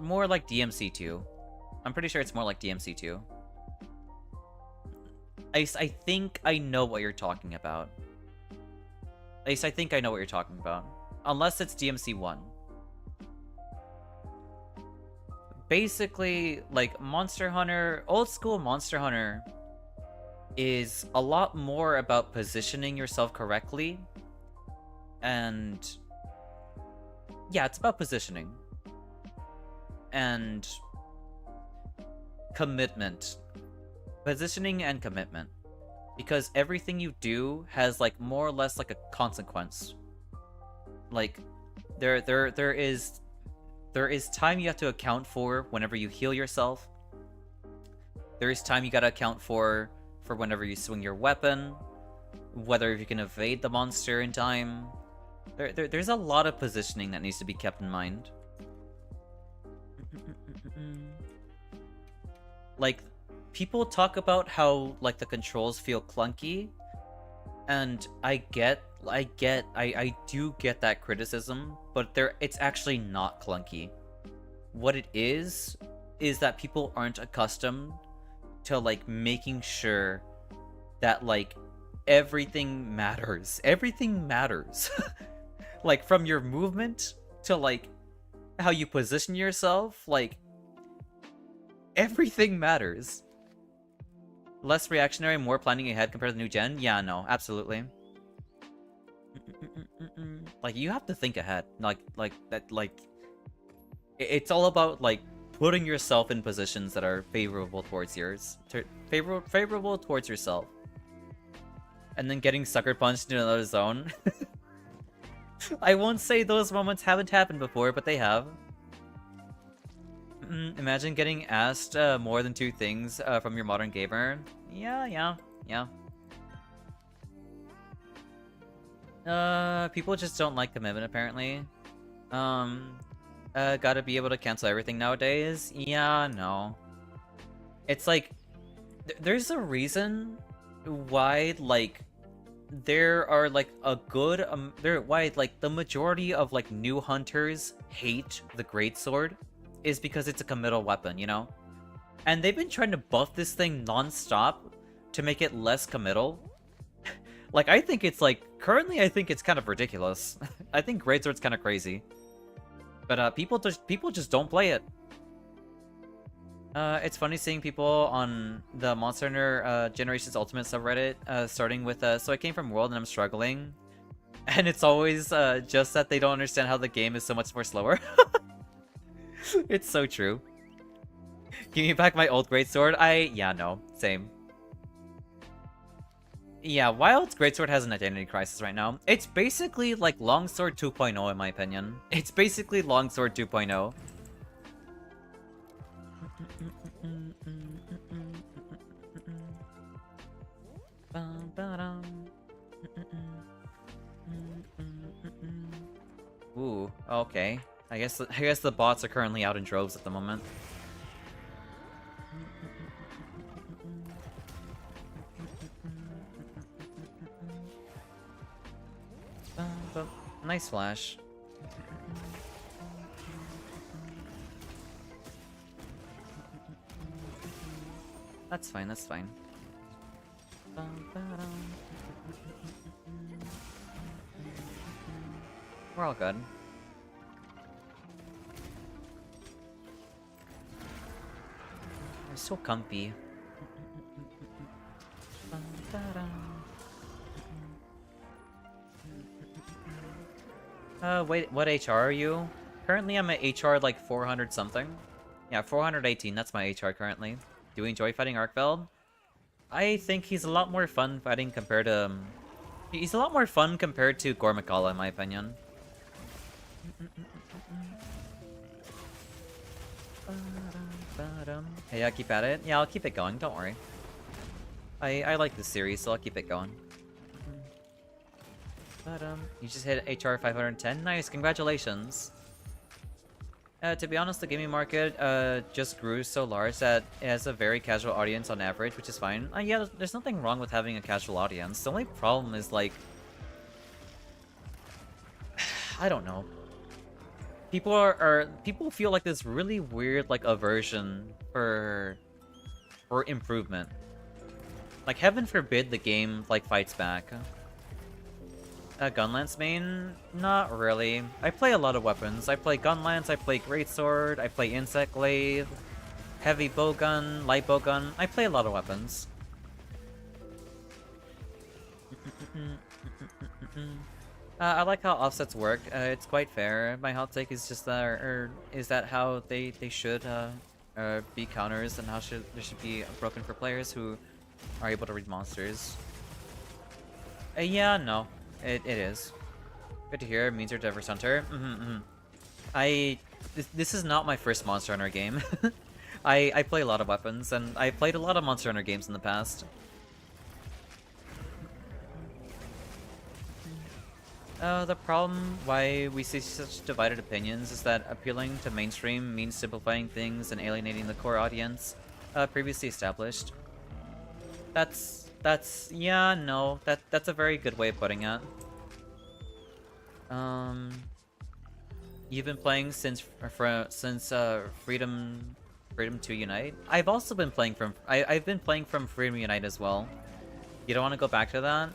More like DMC 2. I'm pretty sure it's more like DMC 2. I think I know what you're talking about. At least I think I know what you're talking about. Unless it's DMC 1. Basically, like, Monster Hunter, old school Monster Hunter is a lot more about positioning yourself correctly. And yeah, it's about positioning. And commitment. Positioning and commitment. Because everything you do has, like, more or less like a consequence. Like, there is time you have to account for whenever you heal yourself. There is time you gotta account for whenever you swing your weapon, whether you can evade the monster in time. There's a lot of positioning that needs to be kept in mind. Like, people talk about how, like, the controls feel clunky, and I do get that criticism, but it's actually not clunky. What it is that people aren't accustomed to, like, making sure that, like, everything matters. Everything matters. Like, from your movement to, like, how you position yourself, like, everything matters. Less reactionary, more planning ahead compared to the new gen? Yeah, no, absolutely. Like, you have to think ahead. Like that, like, it's all about, like, putting yourself in positions that are favorable towards yours. Favorable towards yourself. And then getting sucker punched in another zone. I won't say those moments haven't happened before, but they have. Imagine getting asked more than 2 things from your modern gamer. Yeah. People just don't like commitment, apparently. Gotta be able to cancel everything nowadays? Yeah, no. It's like, there's a reason why, like, there are, like, a good, why, like, the majority of, like, new hunters hate the greatsword is because it's a committal weapon, you know? And they've been trying to buff this thing non-stop to make it less committal. Like, I think it's, like, currently I think it's kind of ridiculous. I think greatsword's kind of crazy. But people just don't play it. It's funny seeing people on the Monster Hunter Generations Ultimate subreddit, starting with, so I came from World and I'm struggling. And it's always just that they don't understand how the game is so much more slower. It's so true. Give me back my old greatsword. Yeah, no. Same. Yeah, Wild's greatsword has an identity crisis right now. It's basically like Longsword 2.0 in my opinion. It's basically Longsword 2.0. Ooh, okay. I guess the bots are currently out in droves at the moment. But nice flash. That's fine, that's fine. We're all good. It's so comfy. Wait, what HR are you? Currently I'm at HR like 400 something. Yeah, 418, that's my HR currently. Do you enjoy fighting Arkfeld? I think he's a lot more fun fighting compared to... he's a lot more fun compared to Gormakala, in my opinion. Hey, yeah, keep at it. Yeah, I'll keep it going, don't worry. I like this series, so I'll keep it going. You just hit HR 510. Nice, congratulations. To be honest, the gaming market just grew so large that it has a very casual audience on average, which is fine. Yeah, there's nothing wrong with having a casual audience. The only problem is, like... I don't know. People feel like this really weird, like, aversion for improvement. Like, heaven forbid the game, like, fights back. Gunlance main? Not really. I play a lot of weapons. I play Gunlance, I play Greatsword, I play Insect Glaive, Heavy Bowgun, Light Bowgun. I play a lot of weapons. I like how offsets work. It's quite fair. My hot take is just that, is that how they should be counters, and how there should be broken for players who are able to read monsters. Yeah, no. It is. Good to hear. Means you're a diverse hunter. This is not my first Monster Hunter game. I play a lot of weapons, and I played a lot of Monster Hunter games in the past. The problem why we see such divided opinions is that appealing to mainstream means simplifying things and alienating the core audience previously established. Yeah, no, that's a very good way of putting it. You've been playing since Freedom 2 Unite. I've also been playing from I've been playing from Freedom Unite as well. You don't want to go back to that?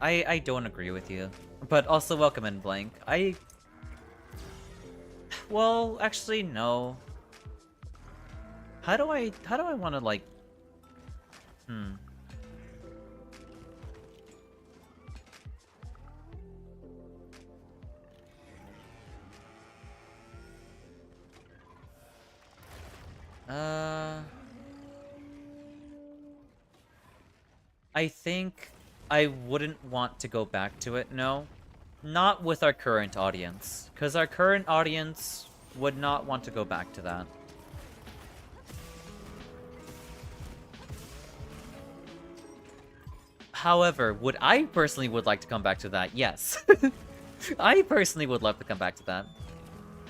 I don't agree with you, but also welcome in Blank. Well, actually, no. How do I want to, like... I think I wouldn't want to go back to it, no. Not with our current audience, because our current audience would not want to go back to that. However, I personally would like to come back to that, yes. I personally would love to come back to that.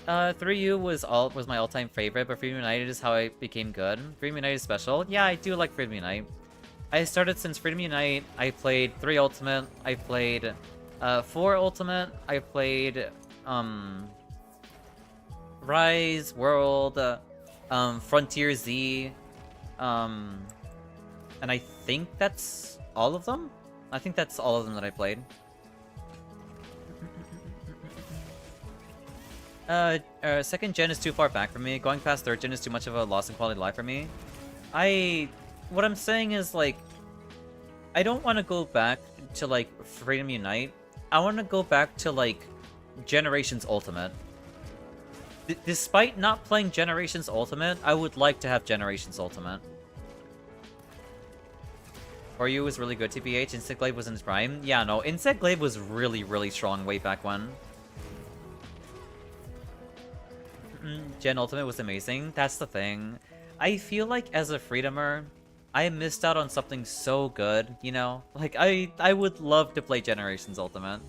3U was my all-time favorite, but Freedom United is how I became good. Freedom United is special. Yeah, I do like Freedom Unite. I started since Freedom Unite. I played 3 Ultimate. I played 4 Ultimate. I played Rise, World, Frontier Z, and I think that's all of them? I think that's all of them that I played. Second gen is too far back for me. Going past third gen is too much of a loss in quality of life for me. What I'm saying is, like, I don't want to go back to, like, Freedom Unite. I want to go back to, like, Generations Ultimate. Despite not playing Generations Ultimate, I would like to have Generations Ultimate. For you was really good, TBH. Insect Glaive was in his prime. Yeah, no, Insect Glaive was really, really strong way back when. Gen Ultimate was amazing. That's the thing. I feel like as a Freedomer, I missed out on something so good, you know? Like, I would love to play Generations Ultimate.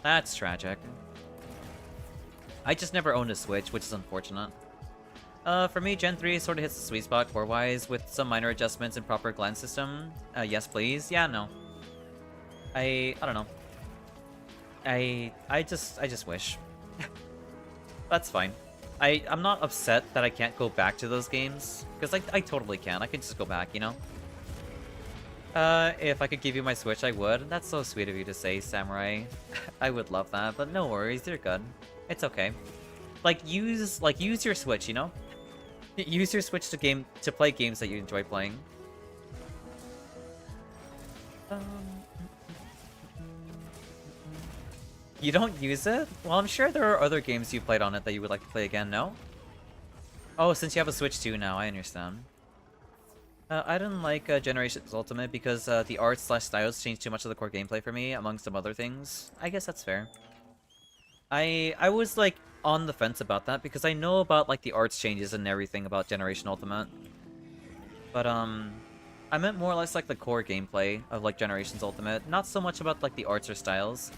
That's tragic. I just never owned a Switch, which is unfortunate. For me, Gen 3 sort of hits the sweet spot core-wise, with some minor adjustments and proper glance system. Yes, please. Yeah, no. I don't know. I just wish. That's fine. I'm not upset that I can't go back to those games, because I totally can. I can just go back, you know? If I could give you my Switch, I would. That's so sweet of you to say, Samurai. I would love that, but no worries, you're good. It's okay. Like, use your Switch, you know? Use your Switch to play games that you enjoy playing. You don't use it? Well, I'm sure there are other games you played on it that you would like to play again, no? Oh, since you have a Switch too now, I understand. I didn't like Generations Ultimate because the art/styles changed too much of the core gameplay for me, among some other things. I guess that's fair. I was, like, on the fence about that because I know about, like, the arts changes and everything about Generation Ultimate. But, I meant more or less, like, the core gameplay of, like, Generations Ultimate. Not so much about, like, the arts or styles.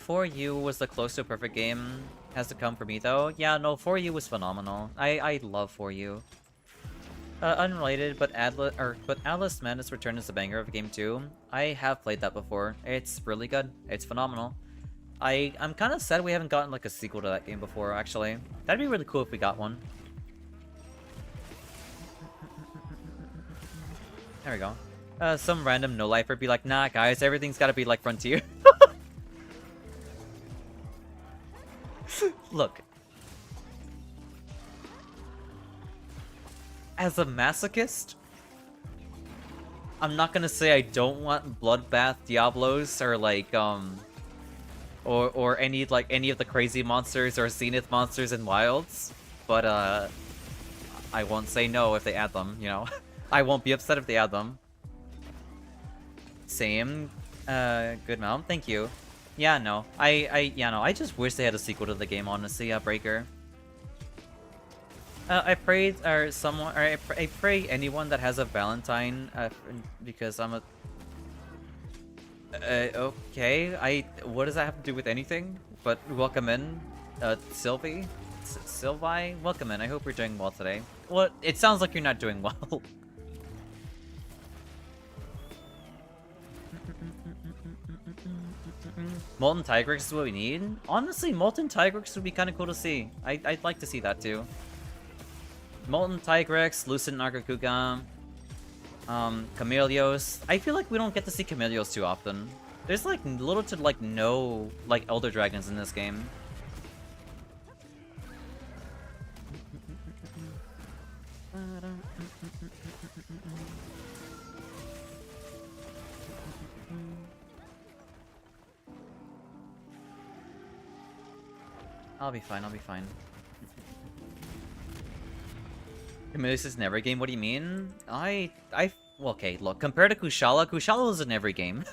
For You was the close to a perfect game. Has to come for me, though. Yeah, no, For You was phenomenal. I love For You. Unrelated, but Atlas Madness Return is a banger of a game too. I have played that before. It's really good. It's phenomenal. I'm kind of sad we haven't gotten like a sequel to that game before, actually. That'd be really cool if we got one. There we go. Some random no-lifer be like, nah guys, everything's gotta be like Frontier. Look. As a masochist, I'm not gonna say I don't want Bloodbath Diablos or like or any of the crazy monsters or Zenith monsters in Wilds, but I won't say no if they add them, you know. I won't be upset if they add them. Same. Good mount, thank you. Yeah, no. I just wish they had a sequel to the game, honestly, Breaker. I pray anyone that has a Valentine, because I'm a... okay, what does that have to do with anything? But welcome in, Sylvie? Sylvie? Welcome in, I hope you're doing well today. Well, it sounds like you're not doing well. Molten Tigrex is what we need? Honestly, Molten Tigrex would be kind of cool to see. I'd like to see that too. Molten Tigrex, Lucent Nargacuga, Chameleos. I feel like we don't get to see Chameleos too often. There's like little to like no like Elder Dragons in this game. I'll be fine, I'll be fine. Chameleos is in every game, what do you mean? Well, okay, look, compared to Kushala, Kushala is in every game.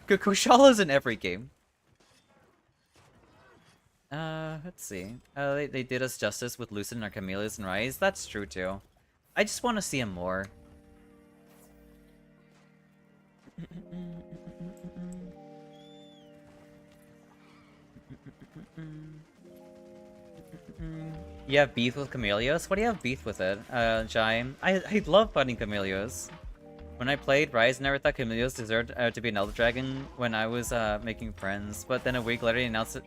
Kushala is in every game. Let's see. They did us justice with Lucent or Chameleos and Rise. That's true, too. I just want to see him more. You have beef with Chameleos? What do you have beef with it, Jaime? I love fighting Chameleos. When I played Rise, I never thought Chameleos deserved to be an Elder Dragon when I was making friends, but then a week later he announced it.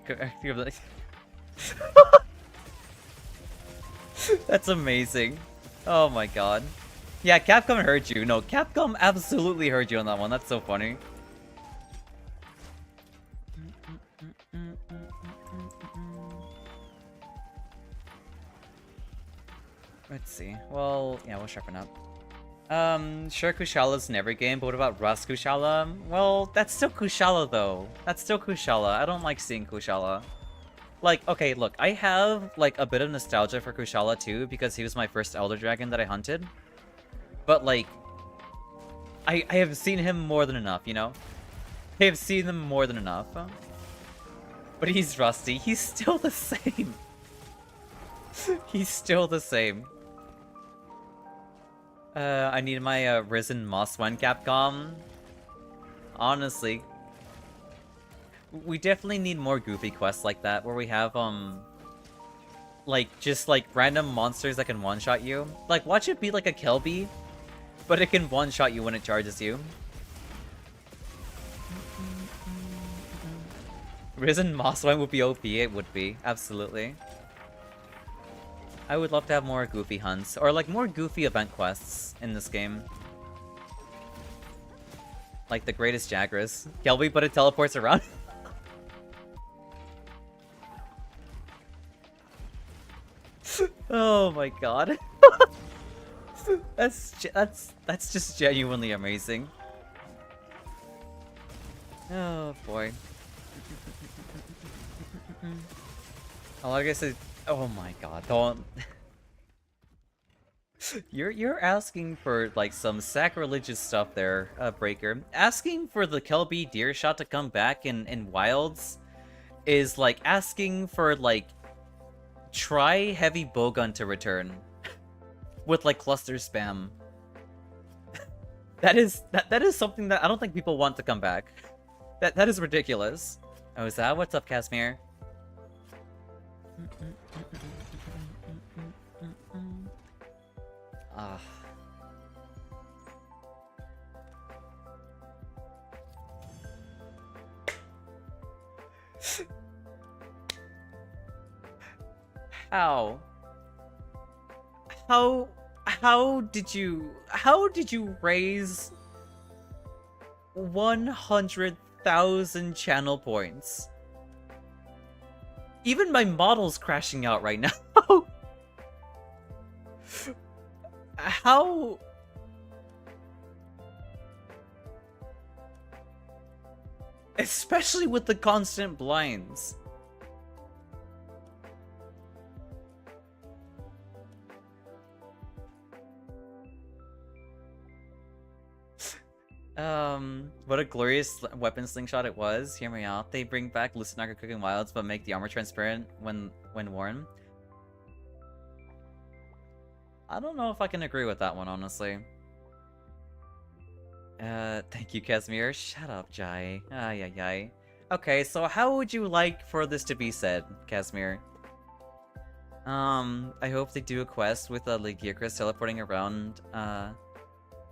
That's amazing. Oh my god. Yeah, Capcom heard you. No, Capcom absolutely heard you on that one. That's so funny. Let's see. Well, yeah, we'll sharpen up. Sure, Kushala's in every game, but what about Rust Kushala? Well, that's still Kushala, though. That's still Kushala. I don't like seeing Kushala. Like, okay, look, I have, like, a bit of nostalgia for Kushala, too, because he was my first Elder Dragon that I hunted. But, like, I have seen him more than enough, you know? I have seen him more than enough. But he's rusty. He's still the same. He's still the same. I need my Risen Moss one, Capcom. Honestly. We definitely need more goofy quests like that, where we have, like, just, like, random monsters that can one-shot you. Like, watch it be like a Kelby, but it can one-shot you when it charges you. Risen Moss one would be OP, it would be. Absolutely. I would love to have more goofy hunts, or, like, more goofy event quests in this game. Like the greatest Jagras. Kelby, but it teleports around. Oh my god. That's just genuinely amazing. Oh boy. Oh, like I said, oh my god, don't. You're asking for like some sacrilegious stuff there, Breaker. Asking for the Kelby deer shot to come back in Wilds is like asking for like try heavy bowgun to return with like cluster spam. That is something that I don't think people want to come back. That is ridiculous. Oh, is that what's up, Casimir? Ah. How did you raise 100,000 channel points? Even my model's crashing out right now. How? Especially with the constant blinds. What a glorious weapon slingshot it was. Hear me out. They bring back Lucinaga Cooking Wilds, but make the armor transparent when worn. I don't know if I can agree with that one, honestly. Thank you, Casimir. Shut up, Jai. Ay, ay, ay. Okay, so how would you like for this to be said, Casimir? I hope they do a quest with Legiacris teleporting around,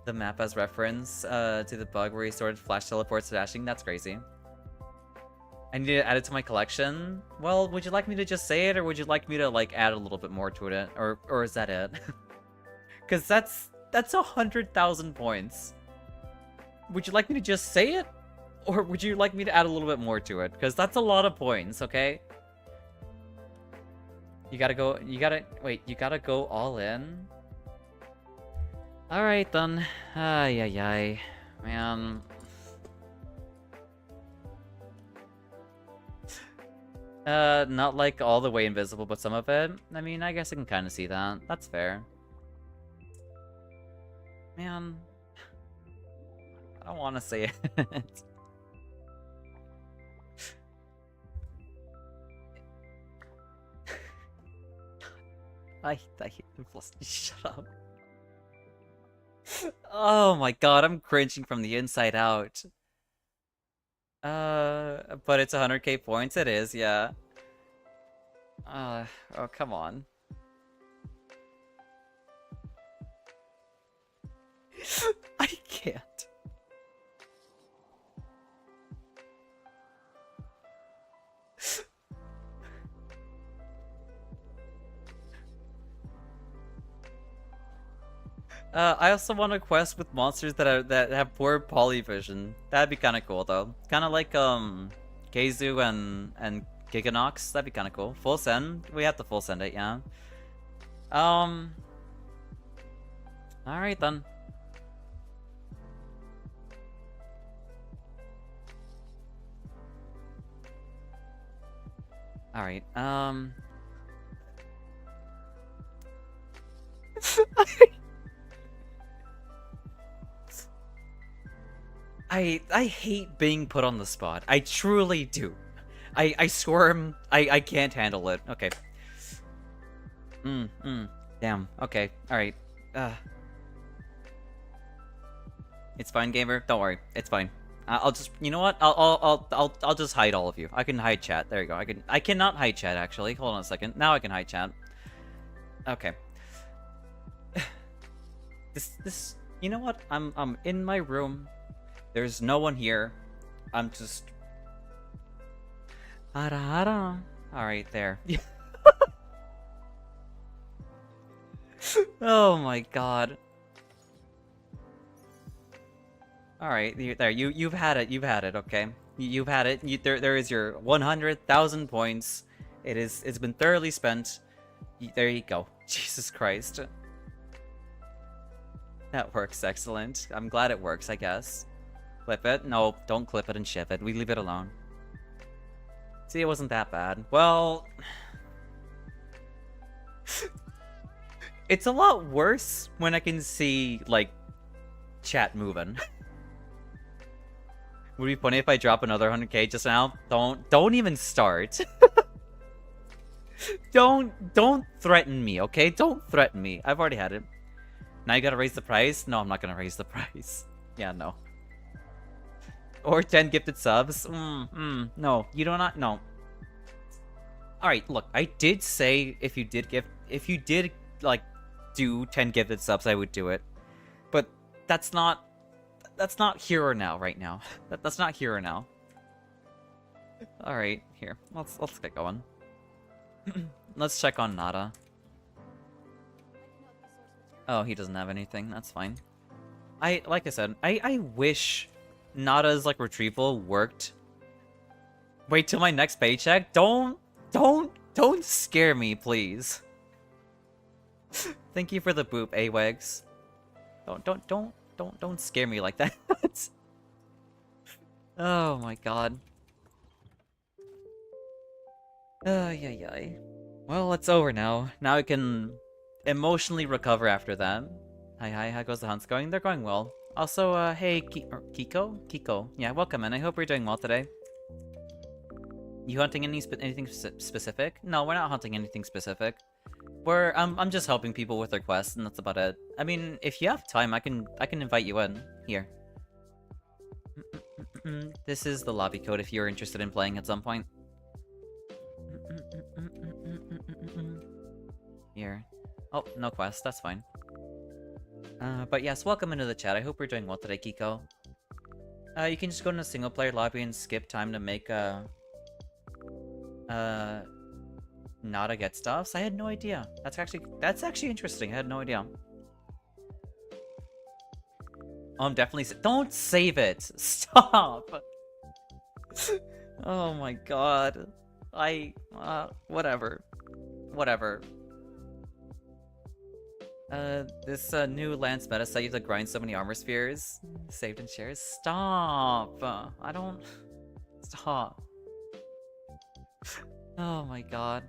the map as reference, to the bug where he stored flash teleports to dashing. That's crazy. I need to add it to my collection. Well, would you like me to just say it, or would you like me to, like, add a little bit more to it? Or is that it? Because that's 100,000 points. Would you like me to just say it? Or would you like me to add a little bit more to it? Because that's a lot of points, okay? You gotta go all in? Alright then. Ay, ay, ay. Man. Not like all the way invisible, but some of it. I mean, I guess I can kind of see that. That's fair. Man. I don't want to say it. I hate the plus. Shut up. Oh my god, I'm cringing from the inside out. But it's 100k points. It is, yeah. Oh, come on. I can't. I also want a quest with monsters that have poor polyvision. That'd be kind of cool though. Kind of like Keizu and Giganox. That'd be kind of cool. Full send. We have to full send it, yeah. All right then. All right. I hate being put on the spot. I truly do. I squirm. I can't handle it. Okay. Damn. Okay. Alright. It's fine, gamer. Don't worry. It's fine. I'll just, you know what? I'll just hide all of you. I can hide chat. There you go. I cannot hide chat actually. Hold on a second. Now I can hide chat. Okay. This. You know what? I'm in my room. There's no one here. I'm just. All right, there. Oh my god. All right, there. You've had it. You've had it. Okay, you've had it. There is your 100,000 points. It's been thoroughly spent. There you go. Jesus Christ. That works. Excellent. I'm glad it works. I guess. Clip it. No, don't clip it and ship it. We leave it alone. See, it wasn't that bad. Well, it's a lot worse when I can see like chat moving. Would it be funny if I drop another 100k just now? Don't even start. Don't threaten me, okay? Don't threaten me. I've already had it. Now you gotta raise the price? No, I'm not gonna raise the price. Yeah, no. Or 10 gifted subs? No, you do not. No. Alright, look, I did say if you did like do 10 gifted subs, I would do it. But that's not here or now right now. That's not here or now. Alright, here. Let's get going. Let's check on Nada. Oh, he doesn't have anything. That's fine. Like I said, I wish Nada's like retrieval worked. Wait till my next paycheck. Don't scare me, please. Thank you for the boop, Awegs. Don't scare me like that. Oh my god. Yeah. Well, it's over now. Now I can emotionally recover after that. Hi, how goes the hunts going? They're going well. Also, hey, Kiko? Kiko. Yeah, welcome in. I hope you're doing well today. You hunting anything specific? No, we're not hunting anything specific. I'm just helping people with their quests, and that's about it. I mean, if you have time, I can invite you in. Here. This is the lobby code if you're interested in playing at some point. Here. Oh, no quest. That's fine. But yes, welcome into the chat. I hope you're doing well today, Kiko. You can just go into a single player lobby and skip time to make Nada get stuffs. I had no idea. That's actually interesting. I had no idea. Oh, I'm definitely don't save it. Stop. Oh my god. Whatever. This new Lance meta set you have to grind so many armor spheres. Saved in shares. Stop. I don't. Stop. Oh my god.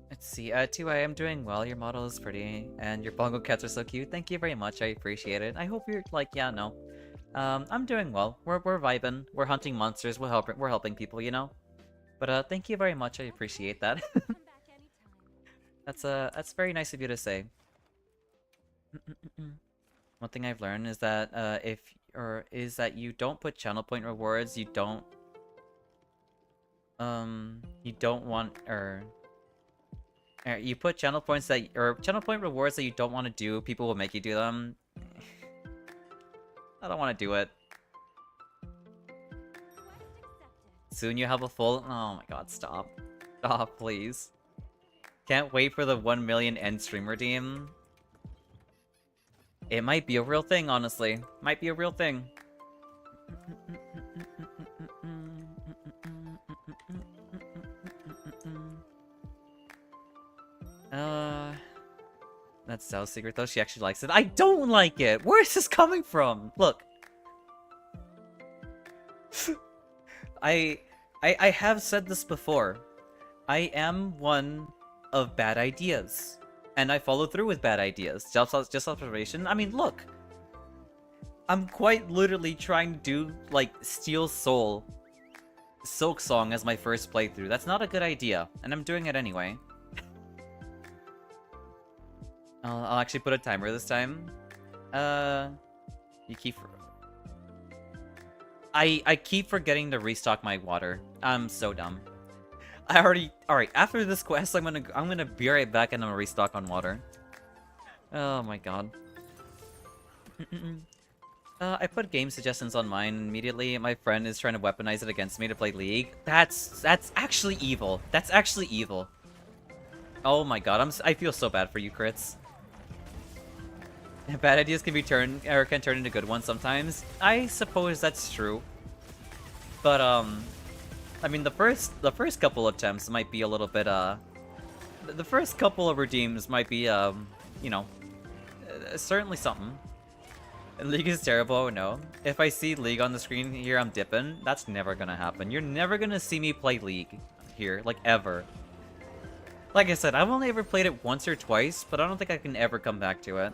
Let's see. 2A, I'm doing well. Your model is pretty, and your bongo cats are so cute. Thank you very much. I appreciate it. I hope you're like, yeah, no. I'm doing well. We're vibing. We're hunting monsters. We're helping people, you know. But thank you very much. I appreciate that. That's very nice of you to say. One thing I've learned is that is that you don't put channel point rewards. You don't want you put channel points channel point rewards that you don't want to do. People will make you do them. I don't want to do it. Soon you have a full. Oh my god! Stop! Stop, please. Can't wait for the 1 million end stream redeem. It might be a real thing, honestly. Might be a real thing. That's Zhao's secret though. She actually likes it. I don't like it. Where is this coming from? Look. I have said this before. I am one of bad ideas. And I follow through with bad ideas. Just observation. I mean, look. I'm quite literally trying to do, like, Steel Soul Silk Song as my first playthrough. That's not a good idea, and I'm doing it anyway. I'll actually put a timer this time. You keep... I keep forgetting to restock my water. I'm so dumb. I already... Alright, after this quest, I'm gonna be right back and I'm gonna restock on water. Oh my god. I put game suggestions on mine immediately. My friend is trying to weaponize it against me to play League. That's actually evil. That's actually evil. Oh my god, I feel so bad for you, crits. Bad ideas can turn into good ones sometimes. I suppose that's true. But I mean the first couple of attempts might be a little bit the first couple of redeems might be you know, certainly something. League is terrible, oh no. If I see League on the screen here, I'm dipping. That's never gonna happen. You're never gonna see me play League here, like, ever. Like I said, I've only ever played it once or twice, but I don't think I can ever come back to it.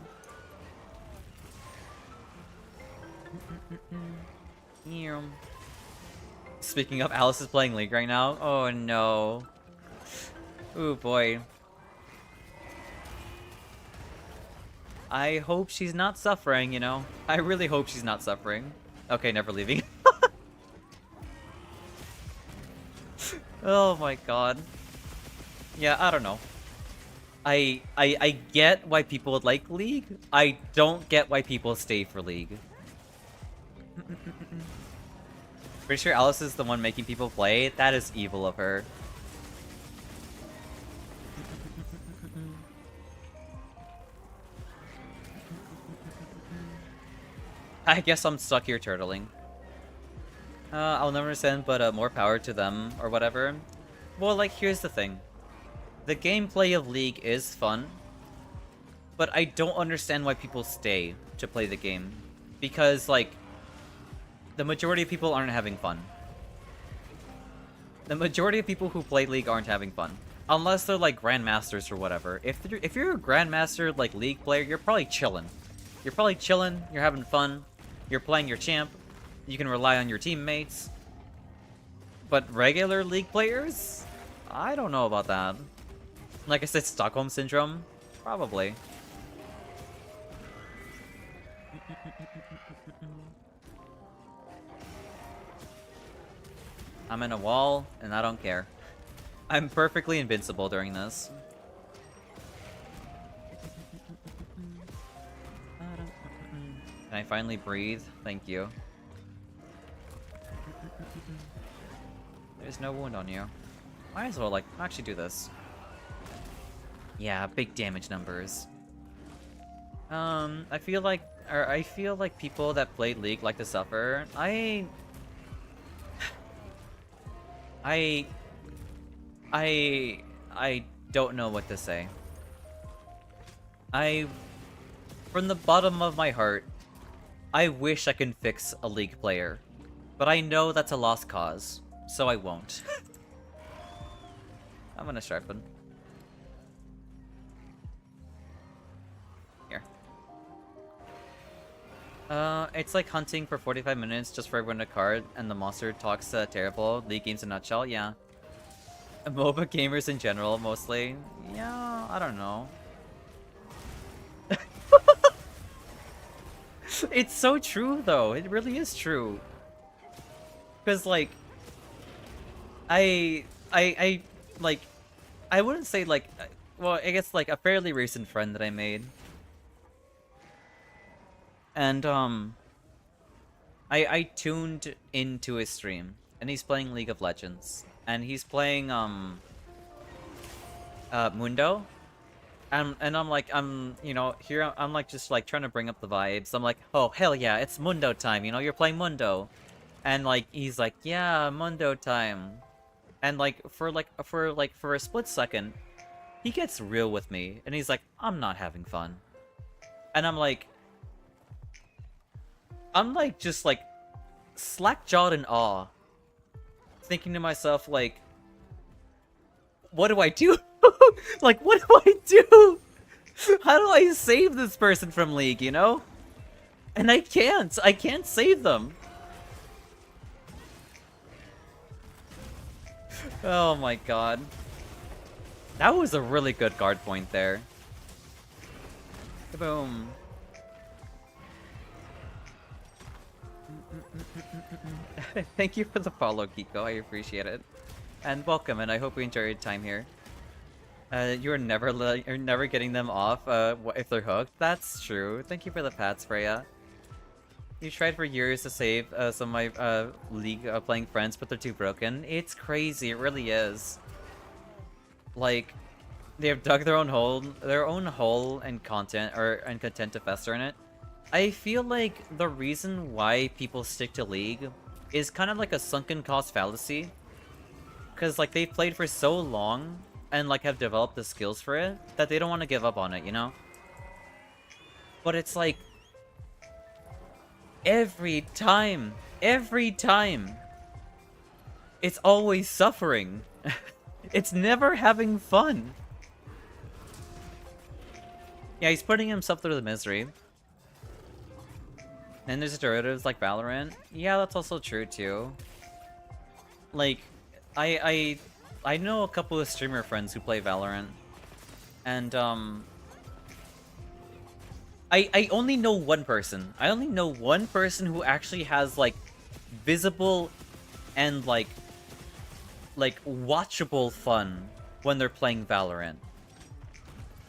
Speaking of, Alice is playing League right now. Oh no. Ooh boy. I hope she's not suffering, you know? I really hope she's not suffering. Okay, never leaving. Oh my god. Yeah, I don't know. I get why people would like League. I don't get why people stay for League. Pretty sure Alice is the one making people play. That is evil of her. I guess I'm stuck here turtling. I'll never understand, but more power to them, or whatever. Well, like, here's the thing. The gameplay of League is fun, but I don't understand why people stay to play the game. Because, like, the majority of people aren't having fun. The majority of people who play League aren't having fun. Unless they're, like, Grandmasters or whatever. If you're a Grandmaster, like, League player, you're probably chilling. You're probably chilling, you're having fun. You're playing your champ. You can rely on your teammates. But regular League players? I don't know about that. Like I said, Stockholm Syndrome? Probably. I'm in a wall, and I don't care. I'm perfectly invincible during this. Can I finally breathe? Thank you. There's no wound on you. Might as well, like, actually do this. Yeah, big damage numbers. I feel like people that play League like to suffer. I don't know what to say. From the bottom of my heart, I wish I could fix a League player, but I know that's a lost cause, so I won't. I'm gonna sharpen. Here. It's like hunting for 45 minutes just for everyone to card, and the monster talks terrible. League games in a nutshell, yeah. MOBA gamers in general, mostly. Yeah, I don't know. It's so true, though. It really is true. Because, like, I wouldn't say, like, well, I guess, like, a fairly recent friend that I made. And, I tuned into his stream, and he's playing League of Legends. And he's playing, Mundo. And I'm like, you know, here I'm like just like trying to bring up the vibes. I'm like, oh hell yeah, it's Mundo time. You know, you're playing Mundo, and like he's like, yeah, Mundo time, and like for a split second, he gets real with me, and he's like, I'm not having fun, and I'm like just like slack-jawed in awe, thinking to myself like, what do I do? Like, what do I do? How do I save this person from League, you know? And I can't! I can't save them! Oh my god. That was a really good guard point there. Boom. Thank you for the follow, Kiko. I appreciate it. And welcome, and I hope you enjoy your time here. You're never getting them off if they're hooked. That's true. Thank you for the pats, Freya. You tried for years to save some of my League playing friends, but they're too broken. It's crazy. It really is. Like, they have dug their own hole, and content to fester in it. I feel like the reason why people stick to League is kind of like a sunken cost fallacy, because like they've played for so long and like have developed the skills for it that they don't want to give up on it, you know? But it's like every time, it's always suffering. It's never having fun. Yeah, he's putting himself through the misery. And there's derivatives like Valorant. Yeah, that's also true too. Like, I know a couple of streamer friends who play Valorant, and I only know one person. I only know one person who actually has like visible and like watchable fun when they're playing Valorant.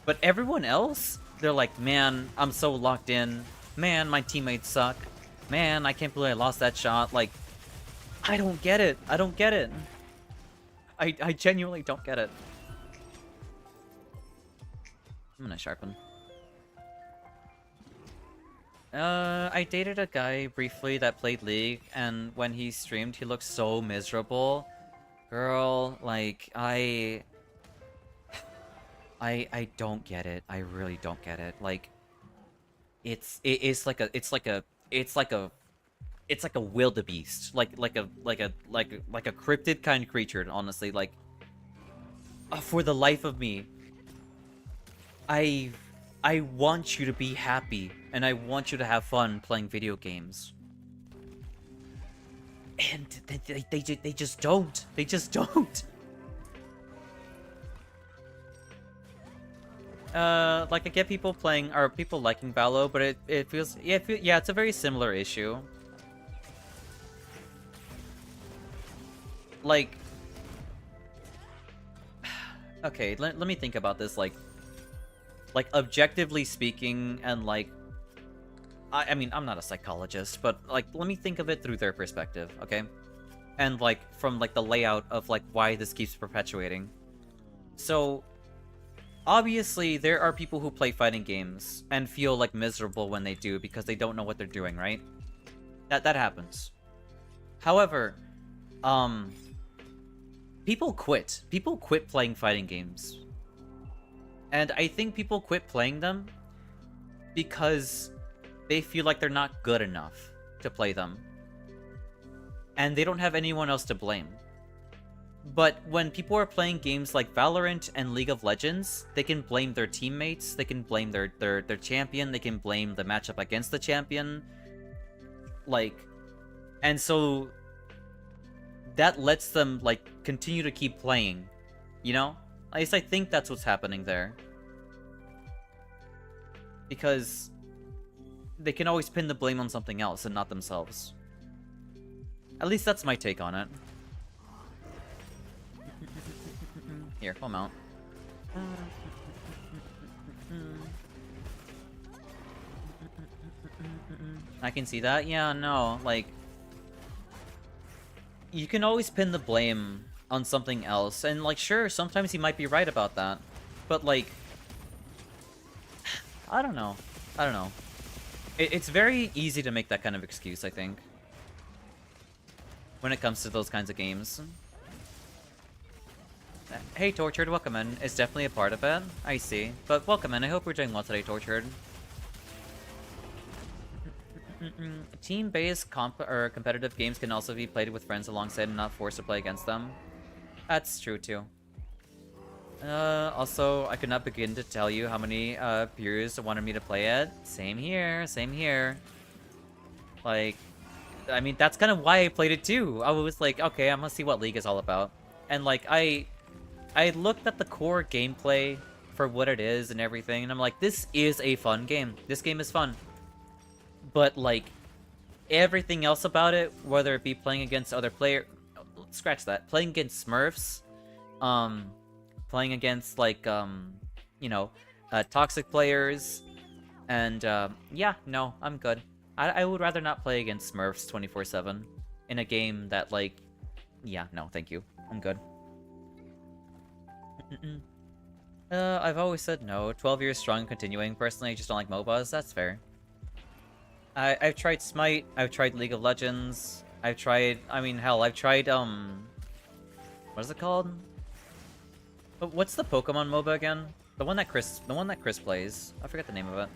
But everyone else, they're like, man, I'm so locked in. Man, my teammates suck. Man, I can't believe I lost that shot. Like, I don't get it. I don't get it. I genuinely don't get it. I'm gonna sharpen. I dated a guy briefly that played League, and when he streamed, he looked so miserable. Girl, like, I don't get it. I really don't get it. Like, it's like a wildebeest, like a cryptid kind of creature. Honestly, like, for the life of me, I want you to be happy, and I want you to have fun playing video games. And they just don't. They just don't. Like, I get people playing, or people liking Valo, but it feels, yeah, it's a very similar issue. Like, okay, let me think about this, like objectively speaking, and like, I mean, I'm not a psychologist, but like, let me think of it through their perspective, okay? And like, from like the layout of like why this keeps perpetuating. So, obviously, there are people who play fighting games and feel like miserable when they do because they don't know what they're doing, right? That happens. However, people quit. People quit playing fighting games. And I think people quit playing them because they feel like they're not good enough to play them. And they don't have anyone else to blame. But when people are playing games like Valorant and League of Legends, they can blame their teammates, they can blame their champion, they can blame the matchup against the champion. Like, and so that lets them like continue to keep playing, you know? At least I think that's what's happening there. Because they can always pin the blame on something else and not themselves. At least that's my take on it. Here, I'll mount. I can see that. Yeah, no, like, you can always pin the blame on something else, and like, sure, sometimes he might be right about that, but like, I don't know. It's very easy to make that kind of excuse, I think, when it comes to those kinds of games. Hey, Tortured, welcome in. It's definitely a part of it. I see. But welcome in. I hope we're doing well today, Tortured. Team-based or competitive games can also be played with friends alongside and not forced to play against them. That's true, too. Also, I could not begin to tell you how many peers wanted me to play it. Same here, same here. Like, I mean, that's kind of why I played it too. I was like, okay, I'm gonna see what League is all about. And like, I looked at the core gameplay for what it is and everything, and I'm like, this is a fun game. This game is fun. But like, everything else about it, whether it be playing against other scratch that, playing against Smurfs, playing against like, you know, toxic players, and yeah, no, I'm good. I would rather not play against Smurfs 24/7 in a game that like, yeah, no, thank you, I'm good. I've always said no. 12 years strong and continuing. Personally, I just don't like MOBAs. That's fair. I've tried Smite. I've tried League of Legends. I've tried. I mean, hell, I've tried. What is it called? What's the Pokemon MOBA again? The one that Chris plays. I forget the name of it.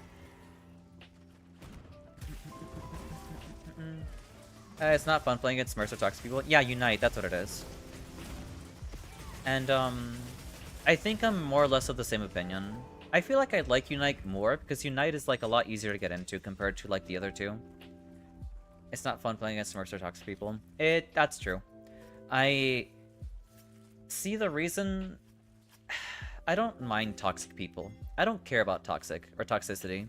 It's not fun playing against Smurfs or toxic people. Yeah, Unite. That's what it is. And I think I'm more or less of the same opinion. I feel like I like Unite more because Unite is like a lot easier to get into compared to like the other two. It's not fun playing against Smurfs or toxic people. That's true. I see the reason. I don't mind toxic people. I don't care about toxic or toxicity.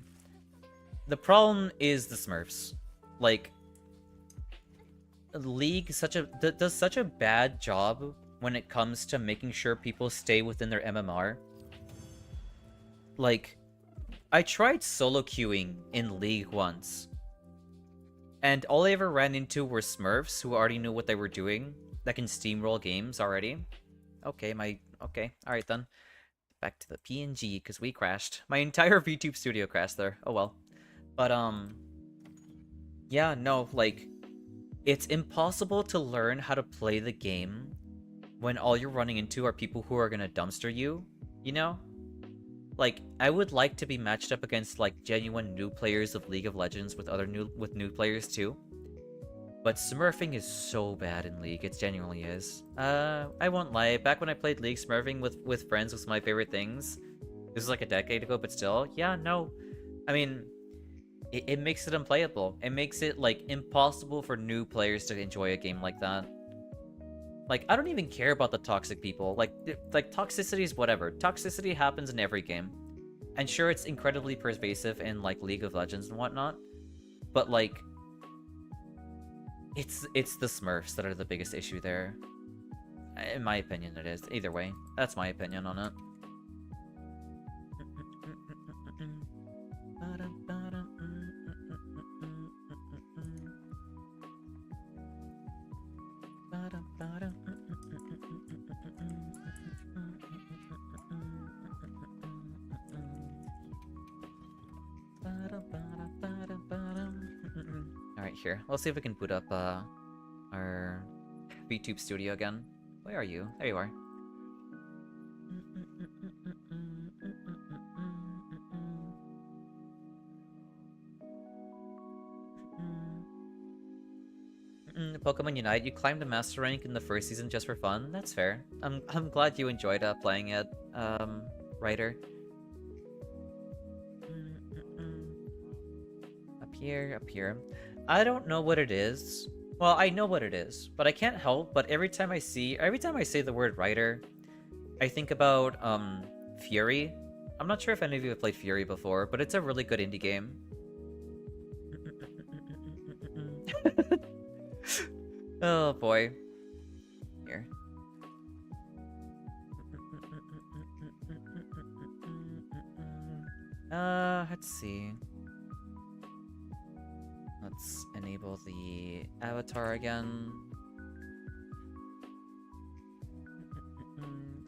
The problem is the Smurfs. Like, League does such a bad job when it comes to making sure people stay within their MMR. Like, I tried solo queuing in League once, and all I ever ran into were Smurfs who already knew what they were doing, that can steamroll games already. Okay, alright then. Back to the PNG, because we crashed. My entire VTube studio crashed there. Oh well. But, yeah, no, like, it's impossible to learn how to play the game when all you're running into are people who are gonna dumpster you, you know? Like, I would like to be matched up against, like, genuine new players of League of Legends with new players too. But smurfing is so bad in League, it genuinely is. I won't lie, back when I played League, smurfing with friends was my favorite things. This was like a decade ago, but still, yeah, no. I mean, it makes it unplayable. It makes it, like, impossible for new players to enjoy a game like that. Like, I don't even care about the toxic people. Like toxicity is whatever. Toxicity happens in every game. And sure, it's incredibly pervasive in, like, League of Legends and whatnot. But, like, it's the Smurfs that are the biggest issue there. In my opinion, it is. Either way, that's my opinion on it. Alright, here. Let's see if we can boot up our VTube studio again. Where are you? There you are. Pokemon Unite, you climbed a master rank in the first season just for fun? That's fair. I'm glad you enjoyed playing it, Ryder. Up here. I don't know what it is. Well, I know what it is, but I can't help but every time I say the word Ryder, I think about Fury. I'm not sure if any of you have played Fury before, but it's a really good indie game. Oh boy. Here. Let's see. Let's enable the avatar again.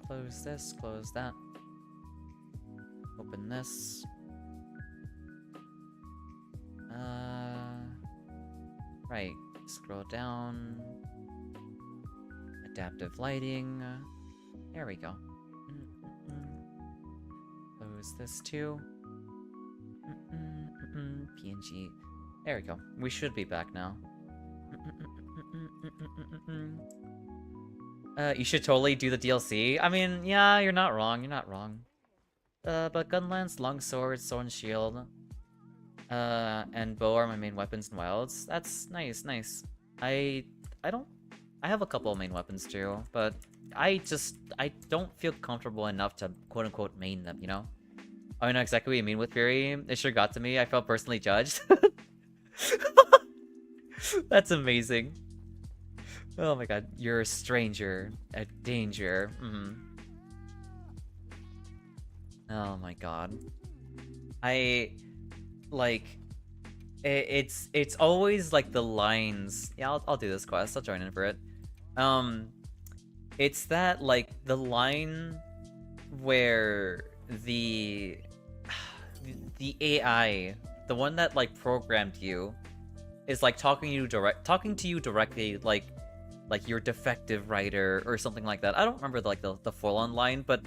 Close this, close that. Open this. Right. Scroll down. Adaptive lighting. There we go. Close this too. PNG. There we go. We should be back now. You should totally do the DLC. I mean, yeah, you're not wrong. You're not wrong. But Gunlance, Longsword, Sword and Shield. And bow are my main weapons in wilds. That's nice, nice. I don't. I have a couple of main weapons too, but I don't feel comfortable enough to quote unquote main them. You know. I know exactly what you mean with Fury. It sure got to me. I felt personally judged. That's amazing. Oh my god, you're a stranger, a danger. Oh my god. I like it's always like the lines. Yeah, I'll do this quest. I'll join in for it. It's that like the line where the AI, the one that like programmed you, is like talking to you directly, like you're defective writer or something like that. I don't remember the full-on line, but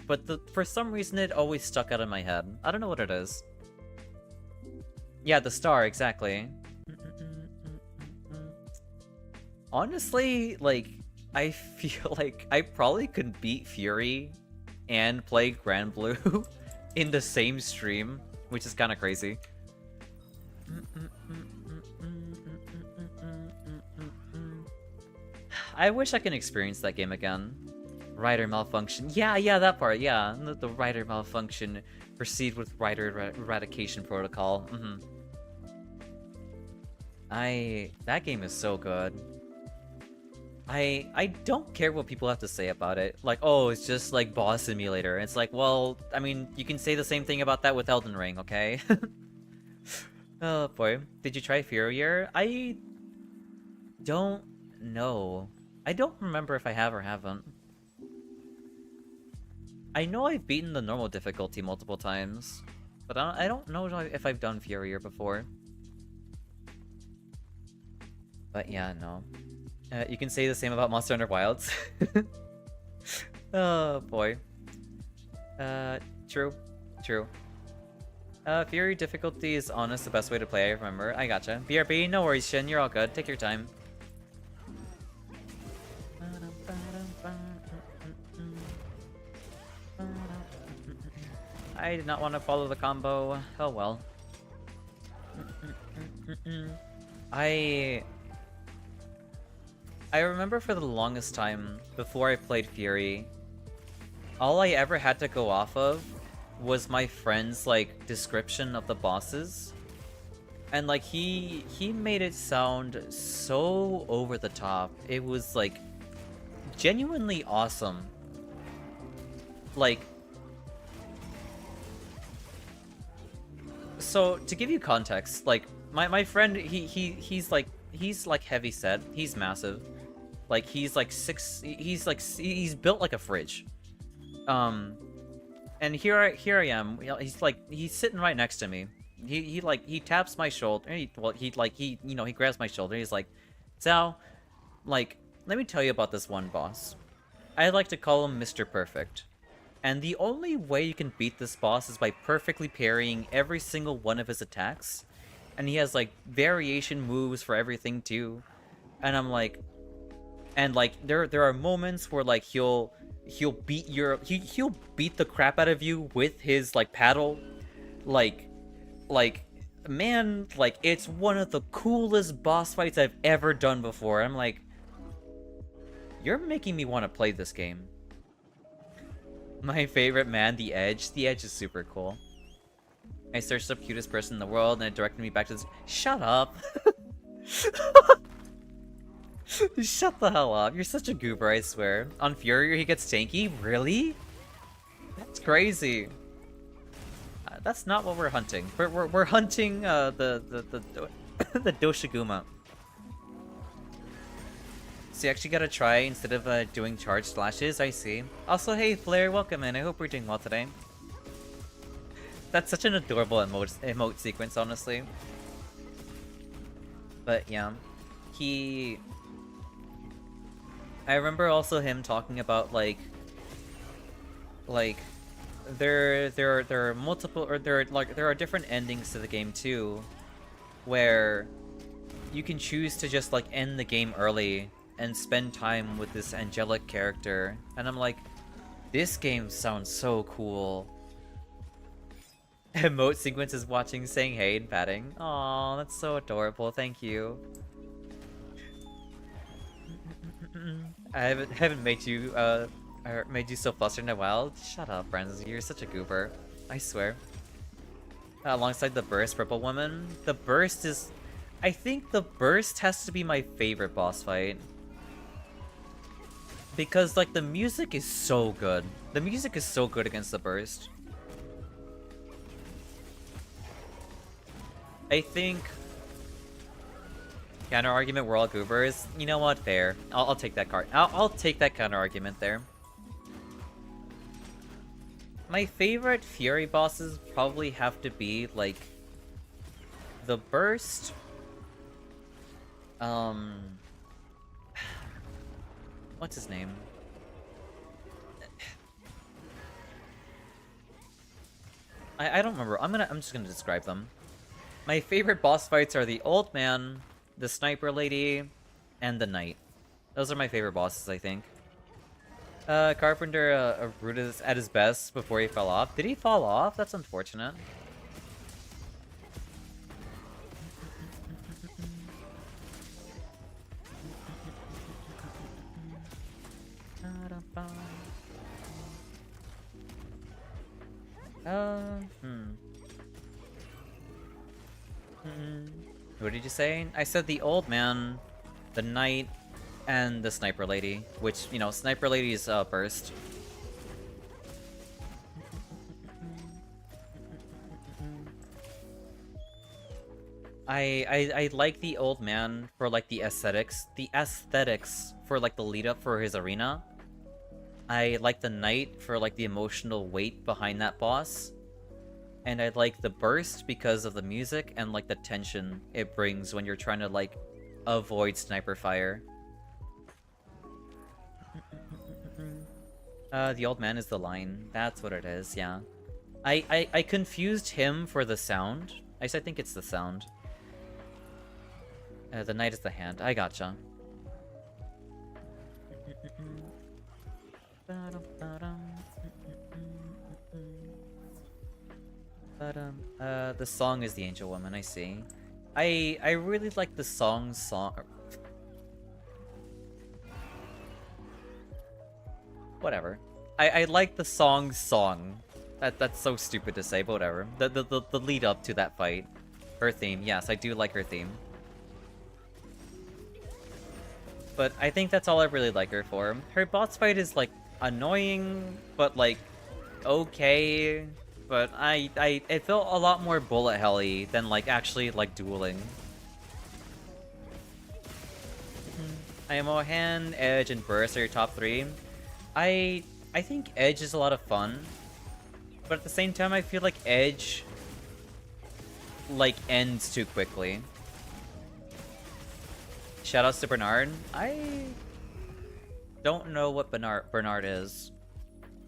for some reason it always stuck out in my head. I don't know what it is. Yeah, the star, exactly. Honestly, like, I feel like I probably could beat Fury and play Grand Blue in the same stream, which is kind of crazy. I wish I can experience that game again. Rider malfunction. Yeah, that part. Yeah, the rider malfunction. Proceed with rider eradication protocol. That game is so good. I don't care what people have to say about it. Like, oh, it's just like boss simulator. It's like, well, I mean, you can say the same thing about that with Elden Ring, okay? Oh boy, did you try Furier? I don't know. I don't remember if I have or haven't. I know I've beaten the normal difficulty multiple times, but I don't know if I've done Furier before. But yeah, no. You can say the same about Monster Hunter Wilds. Oh boy. True. Fury difficulty is honest the best way to play, I remember. I gotcha. BRB, no worries, Shin. You're all good. Take your time. I did not want to follow the combo. Oh well. I remember for the longest time, before I played Fury, all I ever had to go off of was my friend's, like, description of the bosses. And, like, he made it sound so over the top. It was, like, genuinely awesome. Like, so, to give you context, like, my friend, he's like heavy set. He's massive. Like, he's he's built like a fridge. And here I am. You know, he's sitting right next to me. He taps my shoulder. He grabs my shoulder. He's like, Xao, like, let me tell you about this one boss. I like to call him Mr. Perfect. And the only way you can beat this boss is by perfectly parrying every single one of his attacks. And he has, like, variation moves for everything, too. And I'm like... And, like, there are moments where, like, he'll beat the crap out of you with his, like, paddle. Like, man, like, it's one of the coolest boss fights I've ever done before. I'm like... You're making me want to play this game. My favorite man, The Edge. The Edge is super cool. I searched up cutest person in the world, and it directed me back to this. Shut up! Shut the hell up! You're such a goober, I swear. On Fury, he gets tanky. Really? That's crazy. That's not what we're hunting. We're hunting the the Doshiguma. So you actually gotta try instead of doing charge slashes. I see. Also, hey Flare, welcome in. I hope we're doing well today. That's such an adorable emote sequence, honestly. But yeah, I remember also him talking about like there are multiple, or there are different endings to the game too, where you can choose to just like end the game early and spend time with this angelic character, and I'm like, this game sounds so cool. Emote sequences watching, saying hey and patting. Aw, that's so adorable. Thank you. I haven't made you or made you so flustered in a while. Shut up, Francis. You're such a goober. I swear. Alongside the Burst Purple Woman, the Burst is... I think the Burst has to be my favorite boss fight. Because, like, the music is so good. The music is so good against the Burst. I think... Counter argument, we're all goobers. You know what? Fair. I'll take that card. I'll take that counter argument there. My favorite Fury bosses probably have to be, like, the Burst. What's his name? I don't remember. I'm just gonna describe them. My favorite boss fights are the Old Man, the Sniper Lady, and the Knight. Those are my favorite bosses, I think. Carpenter rooted at his best before he fell off. Did he fall off? That's unfortunate. What did you say? I said the Old Man, the Knight, and the Sniper Lady, which, you know, Sniper Lady's Burst. I like the Old Man for, like, the aesthetics. The aesthetics for, like, the lead-up for his arena. I like the Knight for, like, the emotional weight behind that boss. And I like the Burst because of the music and, like, the tension it brings when you're trying to, like, avoid sniper fire. The Old Man is the line. That's what it is, yeah. I confused him for the sound. I think it's the sound. The Knight is the hand. I gotcha. The song is the Angel Woman, I see. I really like the song. Whatever. I like the song. That's so stupid to say, but whatever. The lead up to that fight. Her theme, yes, I do like her theme. But I think that's all I really like her for. Her boss fight is, like, annoying, but, like, okay. But it felt a lot more bullet helly than, like, actually, like, dueling. Mohan, Edge, and Burst are your top 3. I think Edge is a lot of fun. But at the same time, I feel like Edge, like, ends too quickly. Shoutouts to Bernard. I don't know what Bernard is.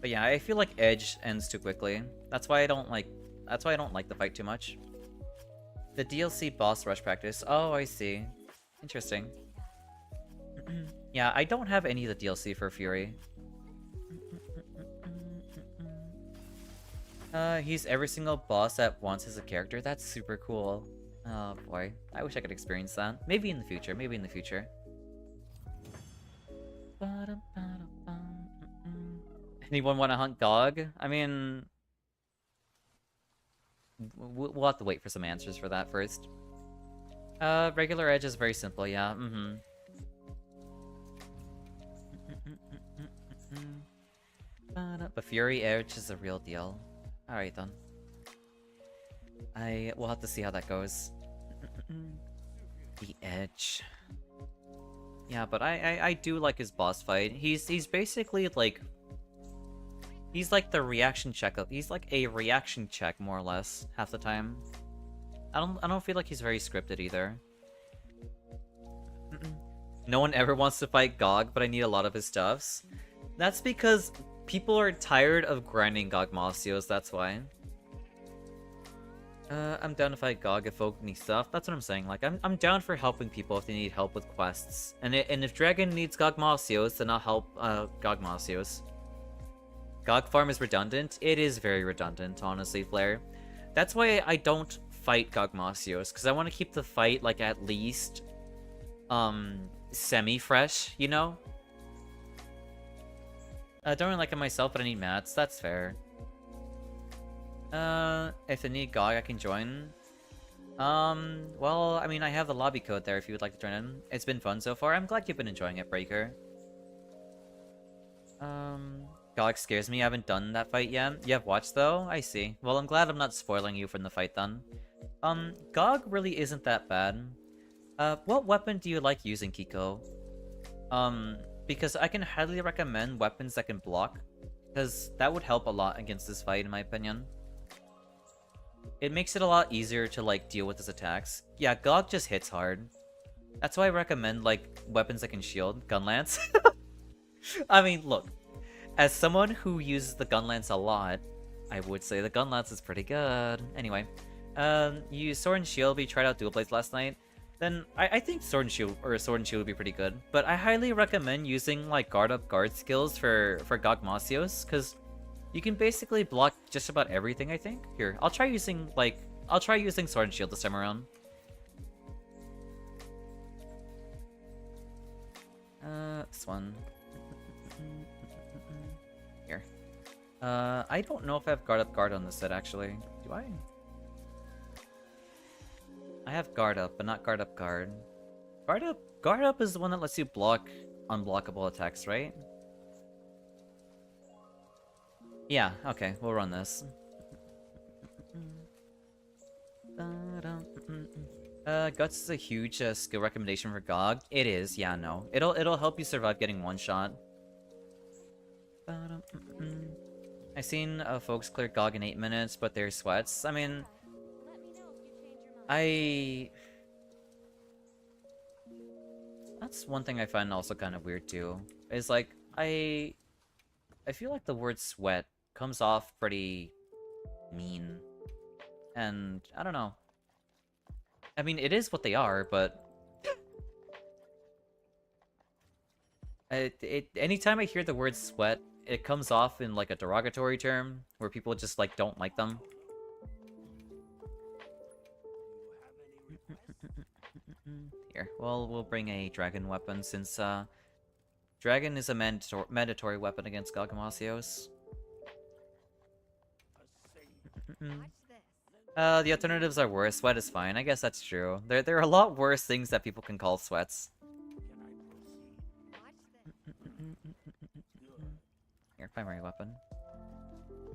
But yeah, I feel like Edge ends too quickly. That's why I don't like the fight too much. The DLC boss rush practice. Oh, I see. Interesting. Yeah, I don't have any of the DLC for Fury. He's every single boss at once as a character. That's super cool. Oh boy, I wish I could experience that. Maybe in the future, maybe in the future. Anyone want to hunt Gog? I mean... We'll have to wait for some answers for that first. Regular Edge is very simple, yeah, But Fury Edge is a real deal. Alright then. We'll have to see how that goes. The Edge. Yeah, but I do like his boss fight. He's basically like... He's like the reaction check. He's like a reaction check, more or less, half the time. I don't feel like he's very scripted either. No one ever wants to fight Gog, but I need a lot of his stuffs. That's because people are tired of grinding Gog Malcios, that's why. I'm down to fight Gog if folk needs stuff. That's what I'm saying. Like, I'm down for helping people if they need help with quests. And if Dragon needs Gog Malcios, then I'll help Gog Malcios. Gog farm is redundant. It is very redundant, honestly, Flair. That's why I don't fight Gogmasios, because I want to keep the fight, like, at least, semi-fresh, you know? I don't really like it myself, but I need mats. That's fair. If I need GOG, I can join. Well, I mean, I have the lobby code there if you would like to join in. It's been fun so far. I'm glad you've been enjoying it, Breaker. GOG scares me. I haven't done that fight yet. You have watched, though? I see. Well, I'm glad I'm not spoiling you from the fight, then. GOG really isn't that bad. What weapon do you like using, Kiko? Because I can highly recommend weapons that can block, because that would help a lot against this fight, in my opinion. It makes it a lot easier to, like, deal with his attacks. Yeah, GOG just hits hard. That's why I recommend, like, weapons that can shield. Gunlance. I mean, look. As someone who uses the Gunlance a lot, I would say the Gunlance is pretty good. Anyway, you use Sword and Shield, we tried out Dual Blades last night. Then I think Sword and Shield would be pretty good. But I highly recommend using like guard up guard skills for Gogmasios, because you can basically block just about everything, I think. Here, I'll try using Sword and Shield this time around. This one. Here. I don't know if I have guard up guard on this set actually. Do I? I have guard up, but not guard up guard. Guard up is the one that lets you block unblockable attacks, right? Yeah, okay, we'll run this. Guts is a huge skill recommendation for GOG. It is, yeah, no. It'll help you survive getting one shot. I've seen folks clear GOG in 8 minutes, but they're sweats. I mean, that's one thing I find also kind of weird too. Is like I feel like the word sweat comes off pretty mean, and I don't know. I mean, it is what they are, but anytime I hear the word sweat, it comes off in like a derogatory term where people just like don't like them. Here, well, we'll bring a dragon weapon since dragon is a mandatory weapon against Gogmasios. The alternatives are worse. Sweat is fine. I guess that's true. There are a lot worse things that people can call sweats. Here, primary weapon.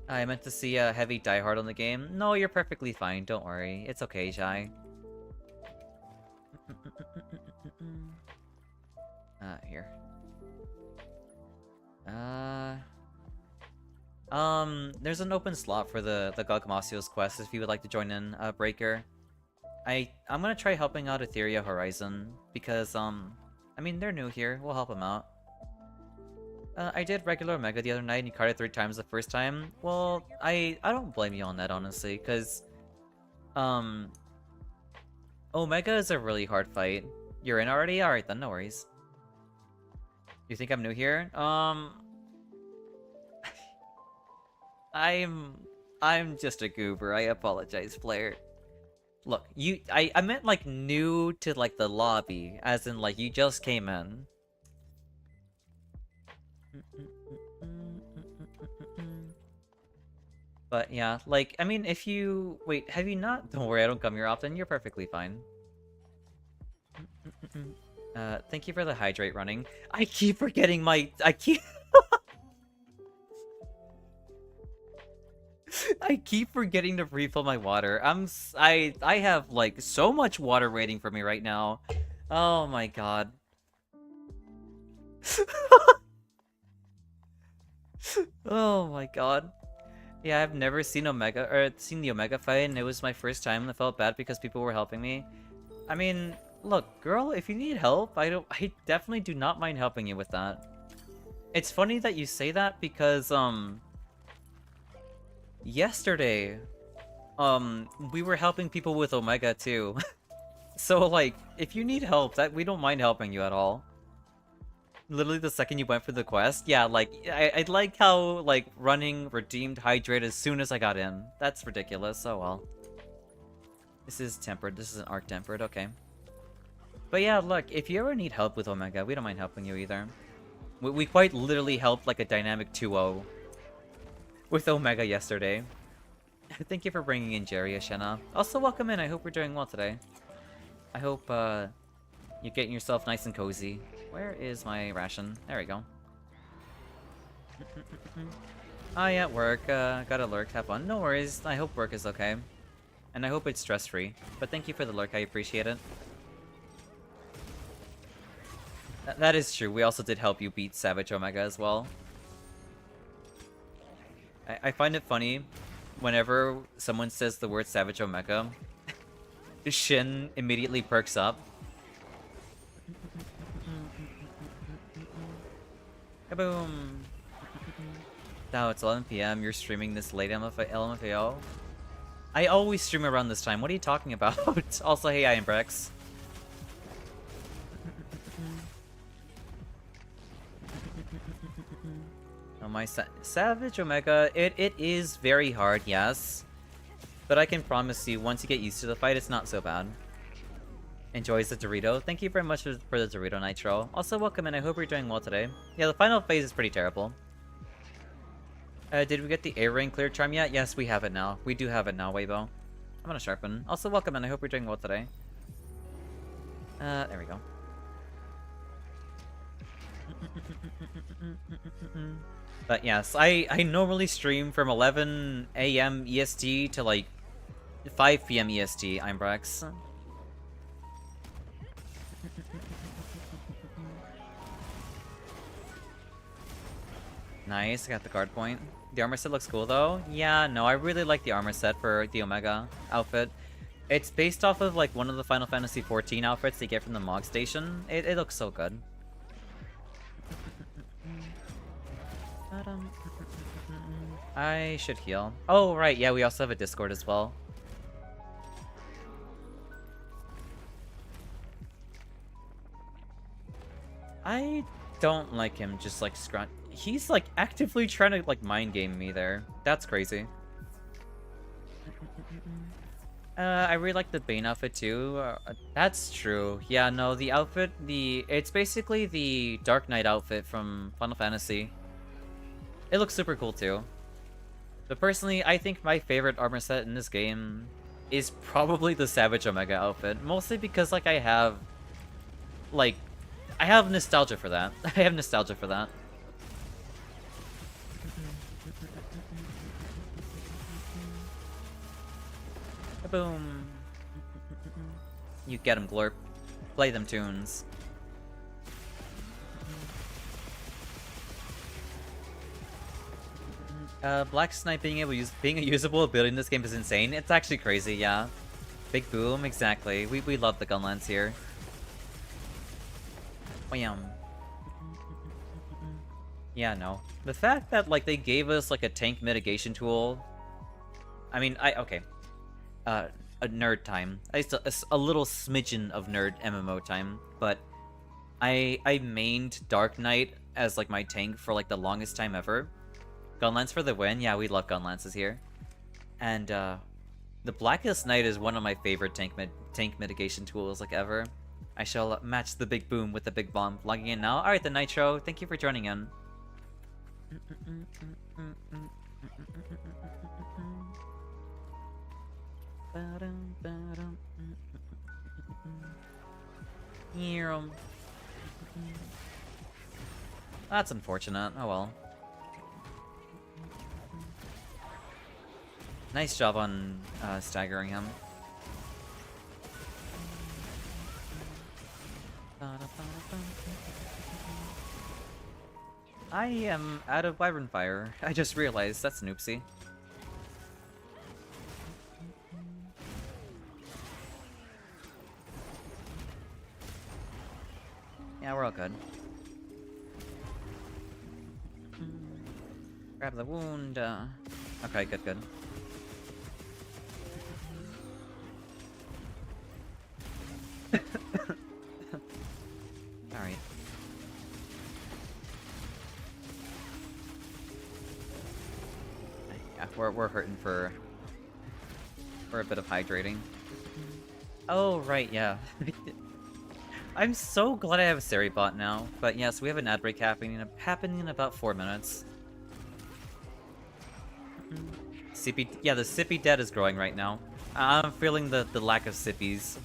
I meant to see a heavy diehard on the game. No, you're perfectly fine. Don't worry. It's okay, Jai. Here. There's an open slot for the Gogmasios quest if you would like to join in, Breaker. I'm gonna try helping out Etheria Horizon, because, I mean, they're new here. We'll help them out. I did regular Omega the other night and you carded 3 times the first time. Well, I don't blame you on that, honestly, because, Omega is a really hard fight. You're in already? Alright then, no worries. You think I'm new here? I'm just a goober. I apologize, player. Look, I meant like new to like the lobby, as in like you just came in. But yeah, like, I mean, if you... Wait, have you not? Don't worry, I don't come here often. You're perfectly fine. Thank you for the hydrate running. I keep forgetting my... I keep forgetting to refill my water. I have, like, so much water waiting for me right now. Oh my god. Oh my god. Yeah, I've never seen Omega, or seen the Omega fight, and it was my first time, and I felt bad because people were helping me. I mean, look, girl, if you need help, I definitely do not mind helping you with that. It's funny that you say that because, yesterday, we were helping people with Omega too. So, like, if you need help, we don't mind helping you at all. Literally the second you went for the quest. Yeah, like, I like how, like, running redeemed hydrate as soon as I got in. That's ridiculous. Oh well. This is tempered. This is an arc tempered. Okay. But yeah, look, if you ever need help with Omega, we don't mind helping you either. We quite literally helped like a dynamic 2-0 with Omega yesterday. Thank you for bringing in Jerry, Ashena. Also, welcome in. I hope we're doing well today. I hope you're getting yourself nice and cozy. Where is my ration? There we go. Oh yeah, work. Gotta lurk. Have fun. No worries. I hope work is okay. And I hope it's stress-free. But thank you for the lurk. I appreciate it. That is true. We also did help you beat Savage Omega as well. I find it funny whenever someone says the word Savage Omega, Shin immediately perks up. Kaboom! Now it's 11 PM. You're streaming this late, LMFAO? I always stream around this time. What are you talking about? Also, hey, I am Brex. Oh, my Savage Omega, it is very hard, yes. But I can promise you, once you get used to the fight, it's not so bad. Enjoys the Dorito. Thank you very much for the Dorito, Nitro. Also, welcome in. I hope you're doing well today. Yeah, the final phase is pretty terrible. Did we get the A-Ring clear charm yet? Yes, we have it now. We do have it now, Weibo. I'm gonna sharpen. Also, welcome in. I hope you're doing well today. There we go. But yes, I normally stream from 11 AM EST to like 5 PM EST. I'm Brex. Nice, I got the guard point. The armor set looks cool though. Yeah, no, I really like the armor set for the Omega outfit. It's based off of like one of the Final Fantasy XIV outfits they get from the Mog Station. It looks so good. I should heal. Oh, right, yeah, we also have a Discord as well. I don't like him just like scrunt. He's like actively trying to like mind game me there. That's crazy. I really like the Bane outfit too. That's true. Yeah, no, the outfit, it's basically the Dark Knight outfit from Final Fantasy. It looks super cool too. But personally, I think my favorite armor set in this game is probably the Savage Omega outfit. Mostly because, like, I have nostalgia for that. I have nostalgia for that. Boom. You get him, Glorp. Play them tunes. Black Snipe being a usable ability in this game is insane. It's actually crazy, yeah. Big boom, exactly. We love the gunlance here. Wham. Yeah, no. The fact that like they gave us like a tank mitigation tool. I mean, okay. A nerd time. A little smidgen of nerd MMO time, but I mained Dark Knight as like my tank for like the longest time ever. Gunlance for the win. Yeah, we love gunlances here. And the Blackest Knight is one of my favorite tank mitigation tools like ever. I shall match the big boom with the big bomb. Logging in now. Alright, the Nitro. Thank you for joining in. That's unfortunate. Oh well. Nice job on staggering him. I am out of Wyvern Fire. I just realized that's an oopsie. Yeah, we're all good. Grab the wound. Okay, good. Alright. We're hurting for a bit of hydrating. Oh right, yeah. I'm so glad I have a Sari bot now. But yes, we have an ad break happening in about 4 minutes. Sippy, yeah, the Sippy debt is growing right now. I'm feeling the lack of Sippies.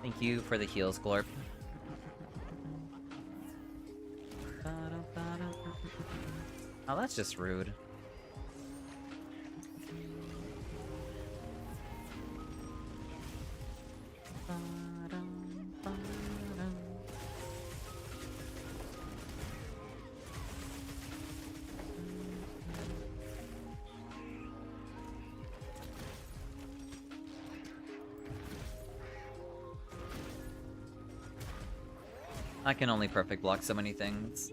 Thank you for the heals, Glorp. Oh, that's just rude. I can only perfect block so many things.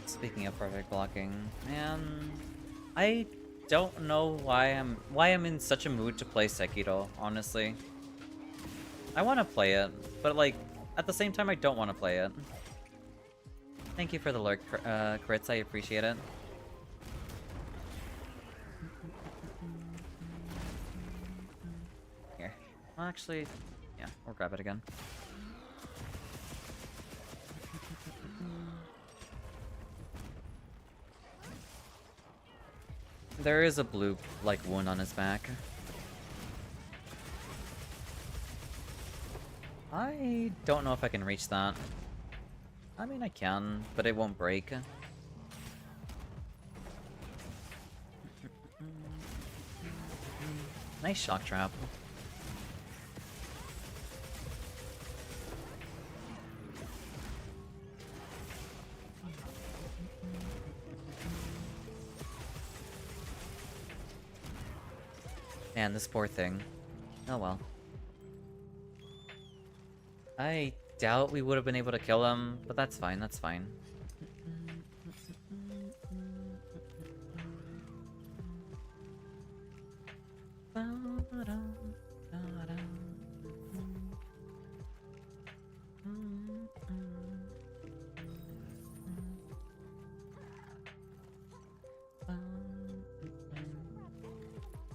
Speaking of perfect blocking, man, I don't know why I'm in such a mood to play Sekiro, honestly. I want to play it, but like at the same time I don't want to play it. Thank you for the lurk, crits, I appreciate it. Here. Well, actually, yeah, we'll grab it again. There is a blue, like, wound on his back. I don't know if I can reach that. I mean, I can, but it won't break. Nice shock trap. Man, this poor thing. Oh well. I doubt we would have been able to kill him, but that's fine, that's fine.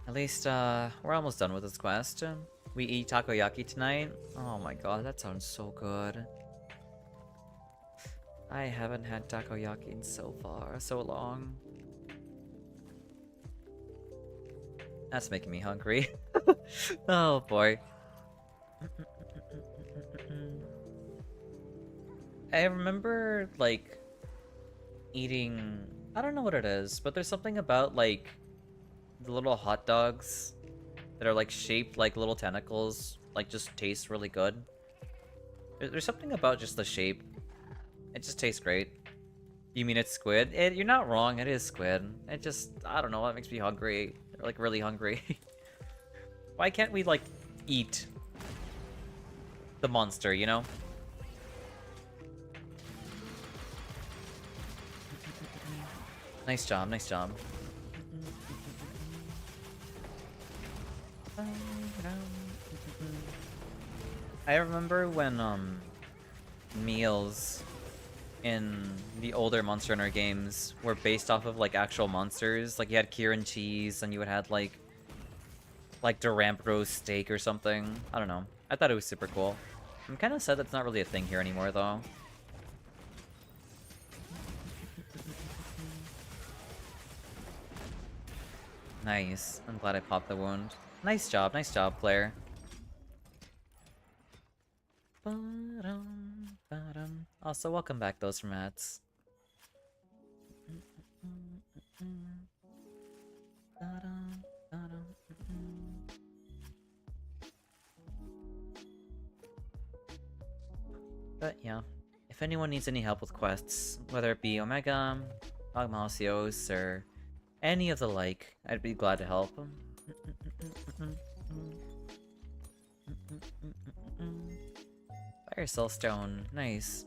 At least, we're almost done with this quest. We eat takoyaki tonight. Oh my god, that sounds so good. I haven't had takoyaki in so long. That's making me hungry. Oh boy. I remember, like, eating... I don't know what it is, but there's something about, like, the little hot dogs that are, like, shaped like little tentacles, like, just taste really good. There's something about just the shape. It just tastes great. You mean it's squid? You're not wrong, it is squid. It just, I don't know, that makes me hungry. Like, really hungry. Why can't we, like, eat the monster, you know? Nice job, nice job. I remember when, meals in the older Monster Hunter games were based off of, like, actual monsters. Like, you had Kieran cheese, and you would have, like Durant roast steak or something. I don't know. I thought it was super cool. I'm kind of sad that's not really a thing here anymore, though. Nice. I'm glad I popped the wound. Nice job, Claire. Also, welcome back, those from ads. But yeah, if anyone needs any help with quests, whether it be Omega, Dogmalcios, or any of the like, I'd be glad to help. Fire Soul Stone, nice.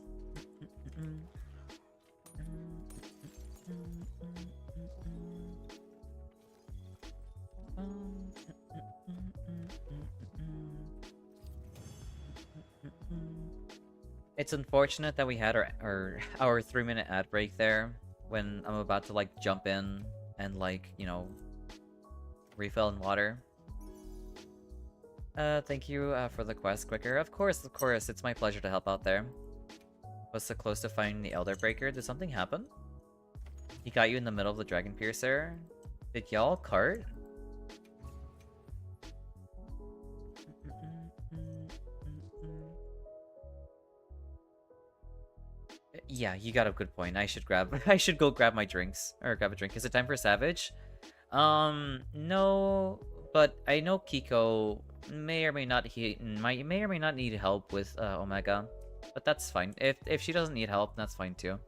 It's unfortunate that we had our 3-minute ad break there when I'm about to like jump in and like, you know, refill in water. Thank you for the quest, Quicker. Of course, it's my pleasure to help out there. Was so close to finding the Elder Breaker. Did something happen? He got you in the middle of the Dragon Piercer? Did y'all cart? Yeah, you got a good point. I should I should go grab my drinks. Or grab a drink. Is it time for Savage? No, but I know Kiko may or may not may or may not need help with Omega. But that's fine. If she doesn't need help, that's fine too.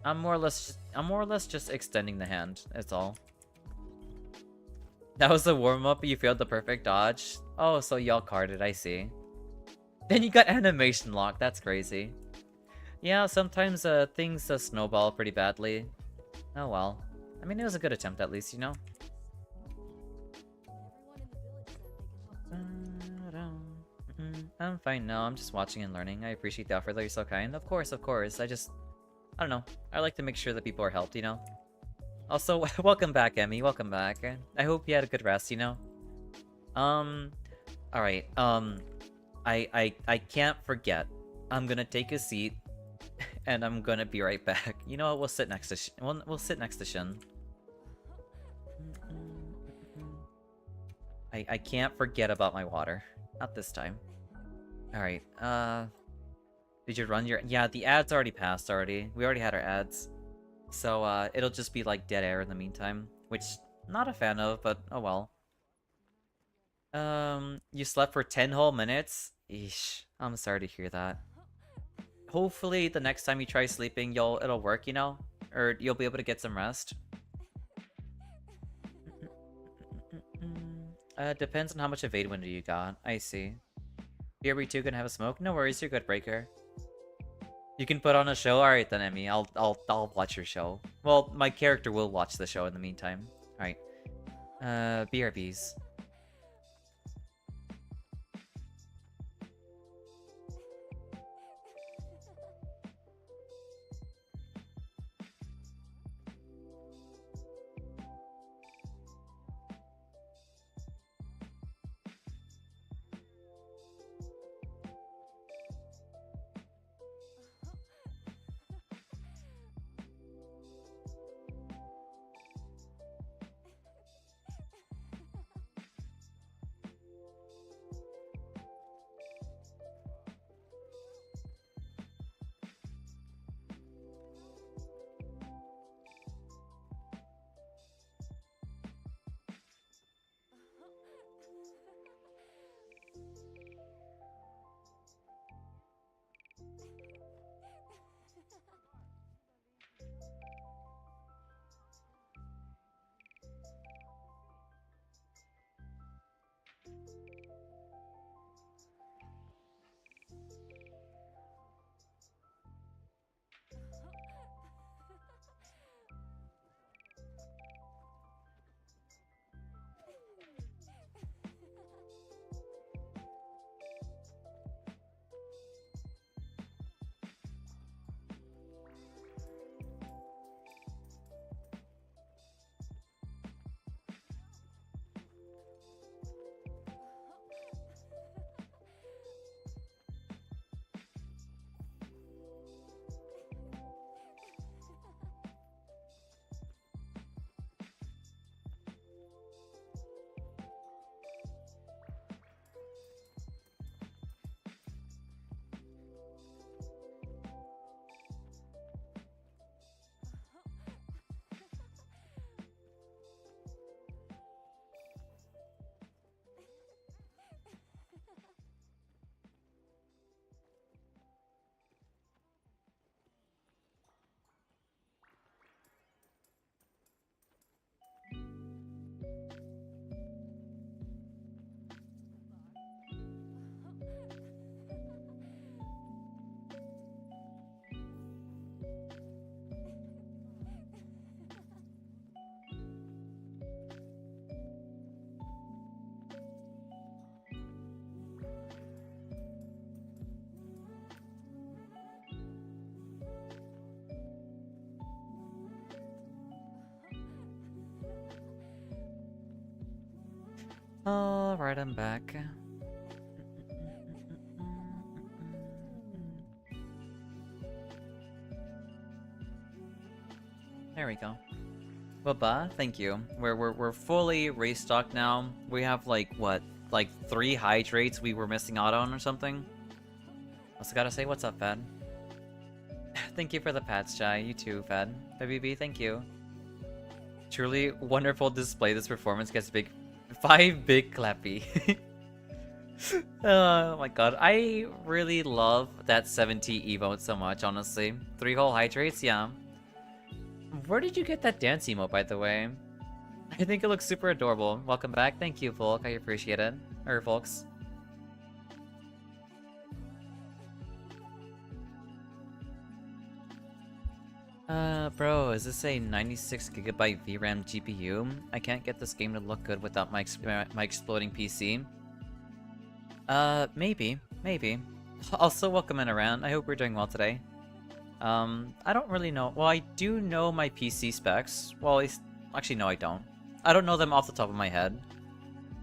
I'm more or less just extending the hand. That's all. That was the warm-up, you failed the perfect dodge. Oh, so y'all carded, I see. Then you got animation lock, that's crazy. Yeah, sometimes things snowball pretty badly. Oh well. I mean, it was a good attempt at least, you know? I'm fine now, I'm just watching and learning. I appreciate the offer though, you're so kind. Of course, I don't know. I like to make sure that people are helped, you know? Also, welcome back, Emmy. Welcome back. I hope you had a good rest, you know? Alright, I can't forget. I'm gonna take a seat, and I'm gonna be right back. You know what? We'll sit next to we'll sit next to Shin. I can't forget about my water. Not this time. Alright, did you run your... Yeah, the ads already passed already. We already had our ads. So, it'll just be like dead air in the meantime. Which, not a fan of, but oh well. You slept for 10 whole minutes? Eesh, I'm sorry to hear that. Hopefully, the next time you try sleeping, it'll work, you know? Or you'll be able to get some rest. Depends on how much evade window you got. I see. BRB2 gonna have a smoke? No worries, you're good, Breaker. You can put on a show? Alright then, Emmy. I'll watch your show. Well, my character will watch the show in the meantime. Alright. BRBs. Alright, I'm back. There we go. Baba, thank you. We're fully restocked now. We have like what, like 3 hydrates we were missing out on or something. Also gotta say, what's up, Fad? Thank you for the pats, Chai. You too, Fad. WB, thank you. Truly wonderful display. This performance gets big. 5 big clappy. Oh my god, I really love that 70 emote so much, honestly. 3 whole hydrates, yeah. Where did you get that dance emote, by the way? I think it looks super adorable. Welcome back. Thank you, Volk. I appreciate it. Or folks. Bro, is this a 96GB VRAM GPU? I can't get this game to look good without my exploding PC. Maybe. Also, welcome in around. I hope you're doing well today. I don't really know. Well, I do know my PC specs. Well, actually, no, I don't. I don't know them off the top of my head.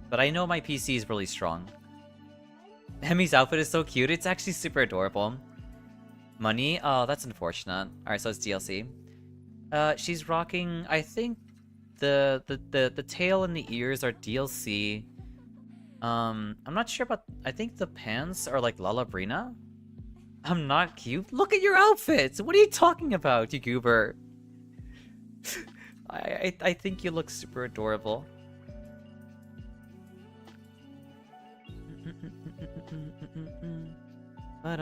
But I know my PC is really strong. Emmy's outfit is so cute. It's actually super adorable. Money? Oh, that's unfortunate. Alright, so it's DLC. She's rocking, I think the tail and the ears are DLC. I'm not sure about, I think the pants are like Lalabrina? I'm not cute? Look at your outfits! What are you talking about, you goober? I think you look super adorable. But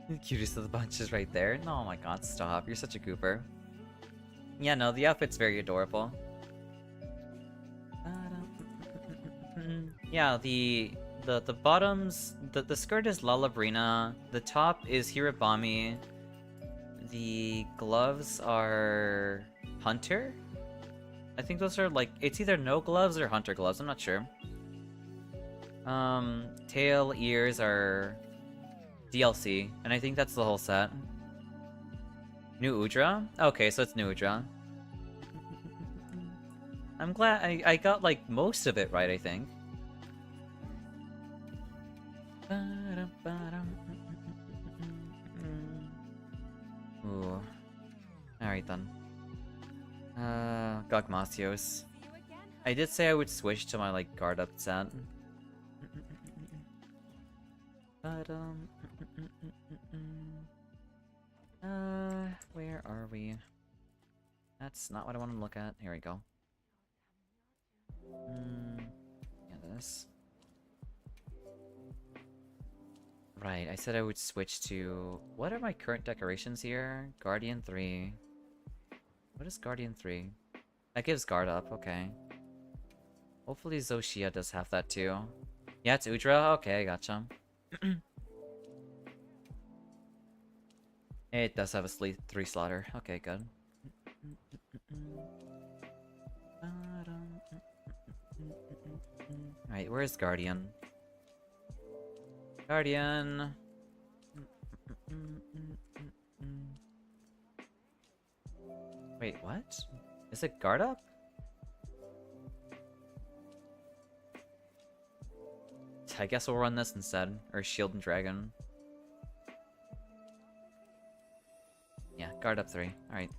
the cutest of the bunch is right there. Oh my god, stop. You're such a goober. Yeah, no, the outfit's very adorable. Yeah, the bottoms, the skirt is Lalabrina, the top is Hirabami, the gloves are Hunter? I think those are like, it's either no gloves or Hunter gloves, I'm not sure. Tail, ears are DLC, and I think that's the whole set. New Udra? Okay, so it's New Udra. I'm glad I got like most of it right, I think. Ooh. Alright then. Gogmasios. I did say I would switch to my like guard up set. But where are we? That's not what I want to look at. Here we go. Yeah, this. Right, I said I would switch to... What are my current decorations here? Guardian 3. What is Guardian 3? That gives guard up, okay. Hopefully Zoshia does have that too. Yeah, it's Udra? Okay, I gotcha. It does have a 3 slaughter. Okay, good. Alright, where's Guardian? Guardian! Wait, what? Is it guard up? I guess we'll run this instead. Or Shield and Dragon. Yeah, guard up 3. Alright.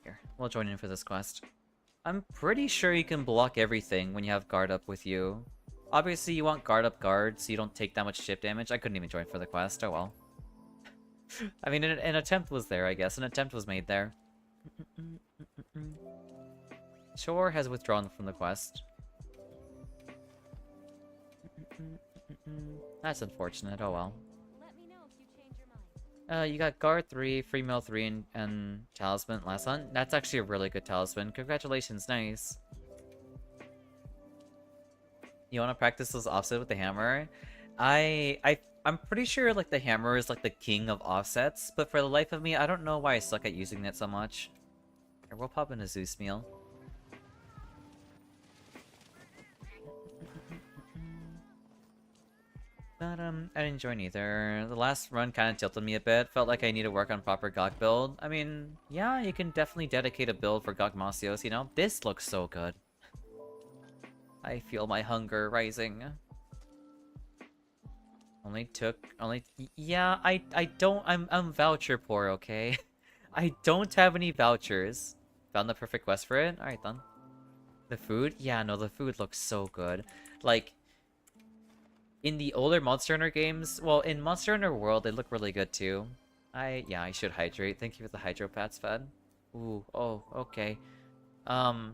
Here, we'll join in for this quest. I'm pretty sure you can block everything when you have guard up with you. Obviously, you want guard up guard so you don't take that much chip damage. I couldn't even join for the quest. Oh well. I mean, an attempt was there, I guess. An attempt was made there. Chor has withdrawn from the quest. That's unfortunate. Oh well. You got Guard 3, Free Mail 3, and Talisman last hunt. That's actually a really good talisman. Congratulations, nice. You want to practice those offset with the hammer? I'm pretty sure like the hammer is like the king of offsets, but for the life of me, I don't know why I suck at using that so much. Here, we'll pop in a Zeus meal. But, I didn't join either. The last run kind of tilted me a bit. Felt like I need to work on proper Gok build. I mean, yeah, you can definitely dedicate a build for Gok Masios, you know? This looks so good. I feel my hunger rising. Yeah, I don't, I'm voucher poor, okay? I don't have any vouchers. Found the perfect quest for it? Alright then. The food? Yeah, no, the food looks so good. Like, in the older Monster Hunter games, well, in Monster Hunter World, they look really good too. Yeah, I should hydrate. Thank you for the hydro pats fed. Ooh, oh, okay. Um,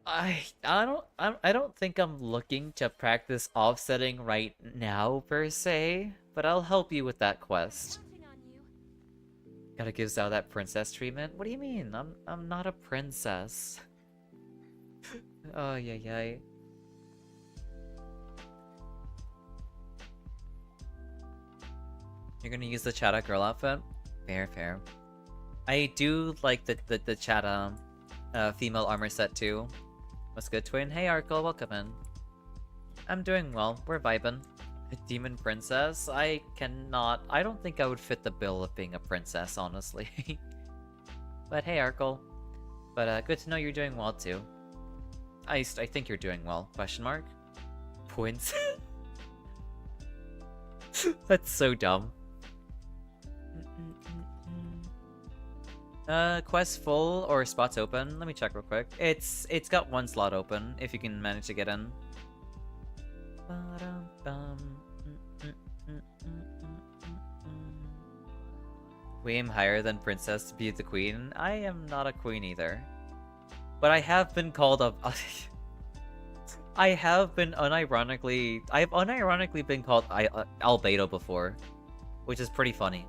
I don't think I'm looking to practice offsetting right now per se, but I'll help you with that quest. Gotta give Zhao that princess treatment. What do you mean? I'm not a princess. Oh yeah. You're gonna use the Chata girl outfit? Fair. I do like the Chata female armor set too. What's good, twin? Hey, Arkle, welcome in. I'm doing well. We're vibing. A demon princess? I don't think I would fit the bill of being a princess, honestly. But hey, Arkle. But good to know you're doing well too. I think you're doing well. Question mark? Points. That's so dumb. Quest full or spots open? Let me check real quick. It's got one slot open, if you can manage to get in. We aim higher than princess to be the queen. I am not a queen either. But I have been called a... I've unironically been called albedo before. Which is pretty funny.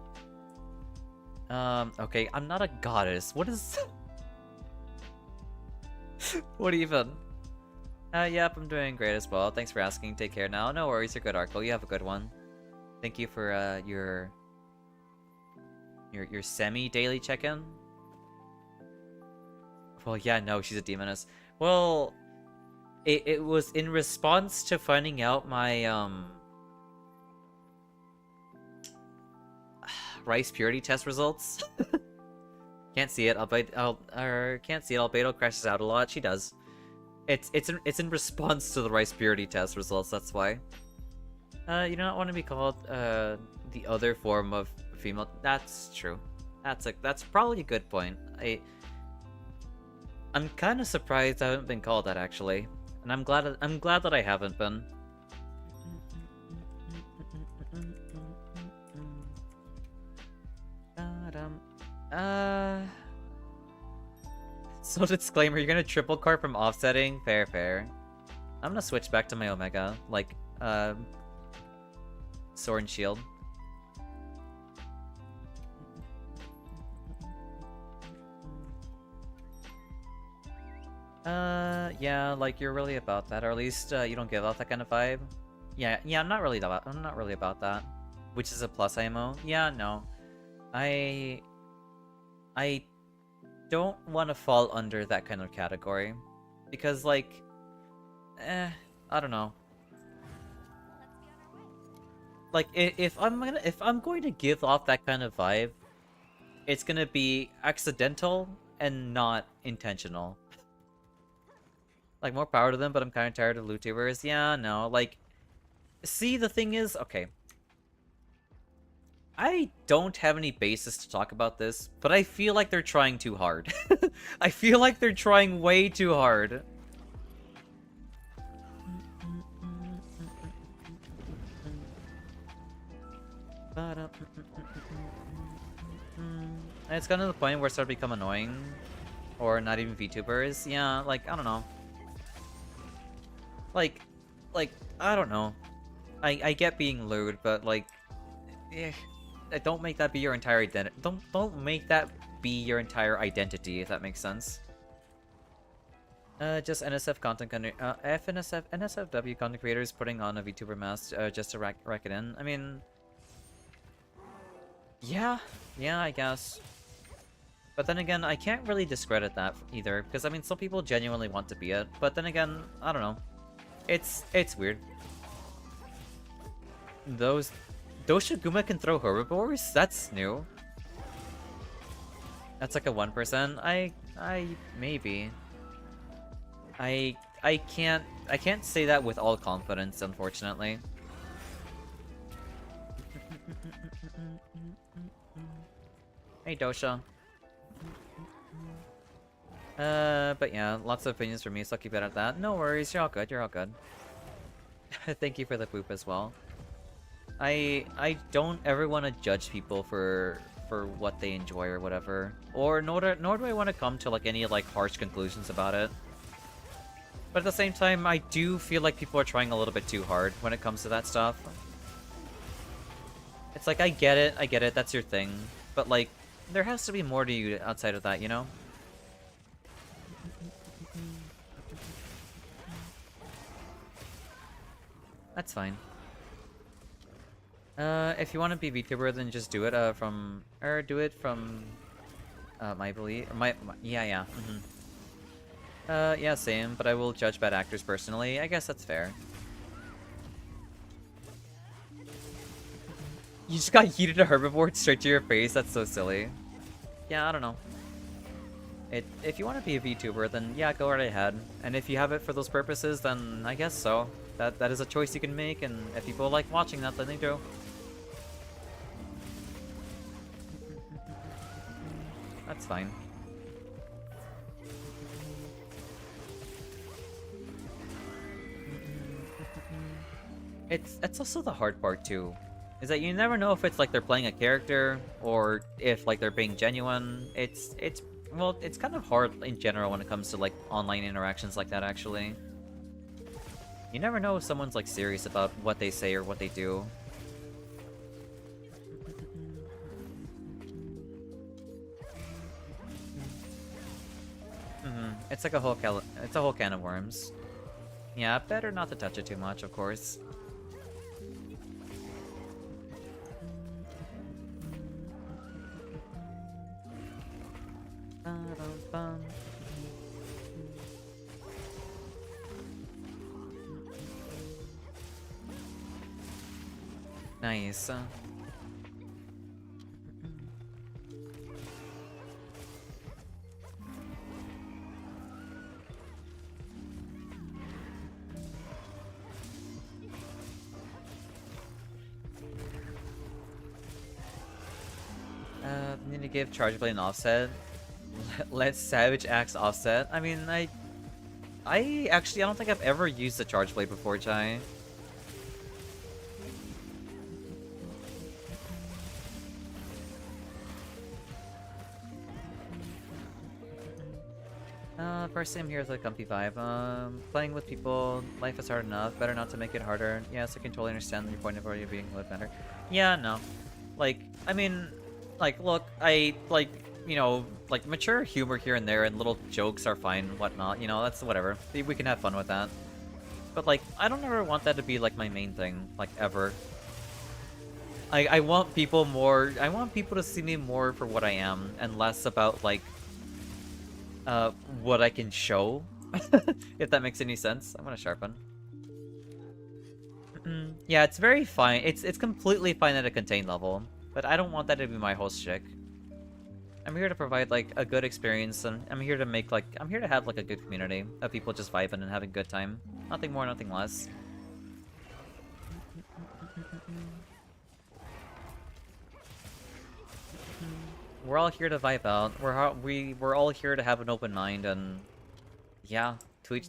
Okay, I'm not a goddess. What is... What even? Yep, I'm doing great as well. Thanks for asking. Take care now. No worries, you're good, Arkle. You have a good one. Thank you for, your semi-daily check-in. Well, yeah, no, she's a demoness. Well, it was in response to finding out my, rice purity test results. Can't see it. Can't see it. Albedo crashes out a lot. She does. It's in response to the rice purity test results. That's why. You do not want to be called the other form of female. That's true. That's probably a good point. I'm kind of surprised I haven't been called that actually, and I'm glad that I haven't been. So disclaimer, you're gonna triple cart from offsetting? Fair. I'm gonna switch back to my Omega, like, Sword and Shield. Yeah, like, you're really about that, or at least, you don't give off that kind of vibe. Yeah, I'm not really about that. Which is a plus IMO? Yeah, no. I don't want to fall under that kind of category. Because, like, I don't know. Like, if I'm going to give off that kind of vibe, it's gonna be accidental and not intentional. Like, more power to them, but I'm kind of tired of Vtubers. Yeah, no, like, see, the thing is, okay. I don't have any basis to talk about this, but I feel like they're trying too hard. I feel like they're trying way too hard. It's gotten to the point where it started to become annoying. Or not even VTubers. Yeah, like, I don't know. Like, I don't know. I get being lewd, but like, don't make that be your entire identity. Don't make that be your entire identity, if that makes sense. Just NSF content NSFW content creators putting on a VTuber mask just to rack it in. I mean, yeah, I guess. But then again, I can't really discredit that either, because I mean, some people genuinely want to be it. But then again, I don't know. It's weird. Those Shiguma can throw herbivores? That's new. That's like a 1%. Maybe. I can't say that with all confidence, unfortunately. Hey Dosha. But yeah, lots of opinions from me, so I'll keep it at that. No worries, you're all good, you're all good. Thank you for the poop as well. I don't ever want to judge people for what they enjoy or whatever. Or nor do I want to come to like any like harsh conclusions about it. But at the same time, I do feel like people are trying a little bit too hard when it comes to that stuff. It's like, I get it, that's your thing. But like, there has to be more to you outside of that, you know? That's fine. If you want to be VTuber, then just do it from my belief, yeah. Yeah, same. But I will judge bad actors personally. I guess that's fair. You just got heated a herbivore straight to your face. That's so silly. Yeah, I don't know. If you want to be a VTuber, then yeah, go right ahead. And if you have it for those purposes, then I guess so. That is a choice you can make, and if people like watching that, then they do. That's fine. It's also the hard part too, is that you never know if it's like they're playing a character or if like they're being genuine. It's kind of hard in general when it comes to like online interactions like that, actually. You never know if someone's like serious about what they say or what they do. It's like a whole can of worms. Yeah, better not to touch it too much, of course. Nice. Need to give Charge Blade an offset. Let Savage Axe offset. I mean, I actually, I don't think I've ever used the Charge Blade before, Chai. Personally, I'm here with a comfy vibe. Playing with people, life is hard enough. Better not to make it harder. Yes, I can totally understand your point of view being live better. Yeah, no. Like, I mean, like, look, you know, like, mature humor here and there and little jokes are fine and whatnot. You know, that's whatever. We can have fun with that. But, like, I don't ever want that to be, like, my main thing, like, ever. I want people more... I want people to see me more for what I am and less about, like, what I can show, if that makes any sense. I'm gonna sharpen. Yeah, it's very fine. It's completely fine at a contained level, but I don't want that to be my whole shtick. I'm here to provide like a good experience, and I'm here to make like I'm here to have like a good community of people just vibing and having a good time. Nothing more, nothing less. We're all here to vibe out. We're all here to have an open mind, and yeah, to each.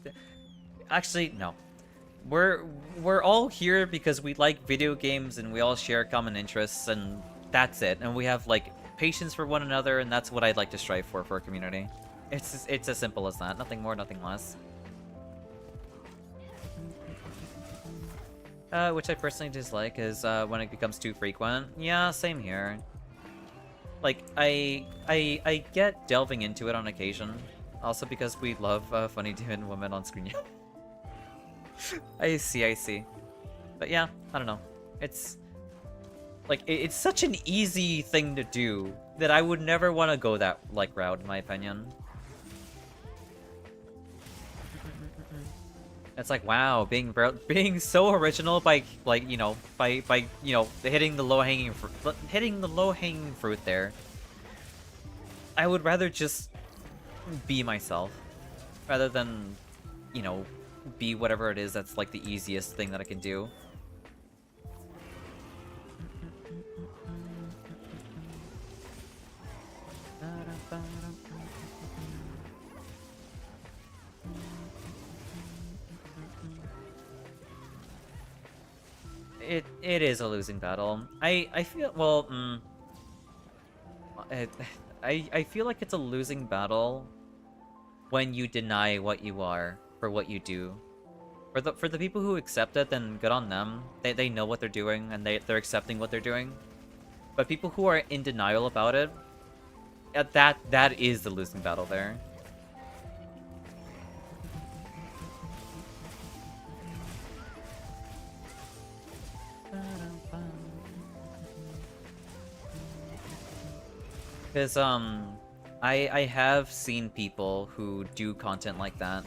Actually, no. We're all here because we like video games and we all share common interests, and that's it. And we have like patience for one another, and that's what I'd like to strive for a community. It's as simple as that. Nothing more, nothing less. Which I personally dislike is when it becomes too frequent. Yeah, same here. Like, I get delving into it on occasion, also because we love funny demon women on screen. I see. But yeah, I don't know. It's like it's such an easy thing to do that I would never want to go that like route, in my opinion. It's like, wow, being so original by like by hitting the low hanging fruit there. I would rather just be myself rather than be whatever it is that's like the easiest thing that I can do. It is a losing battle. I feel well. It, I feel like it's a losing battle when you deny what you are for what you do. For the people who accept it, then good on them. They know what they're doing and they're accepting what they're doing. But people who are in denial about it, that is the losing battle there. Because I have seen people who do content like that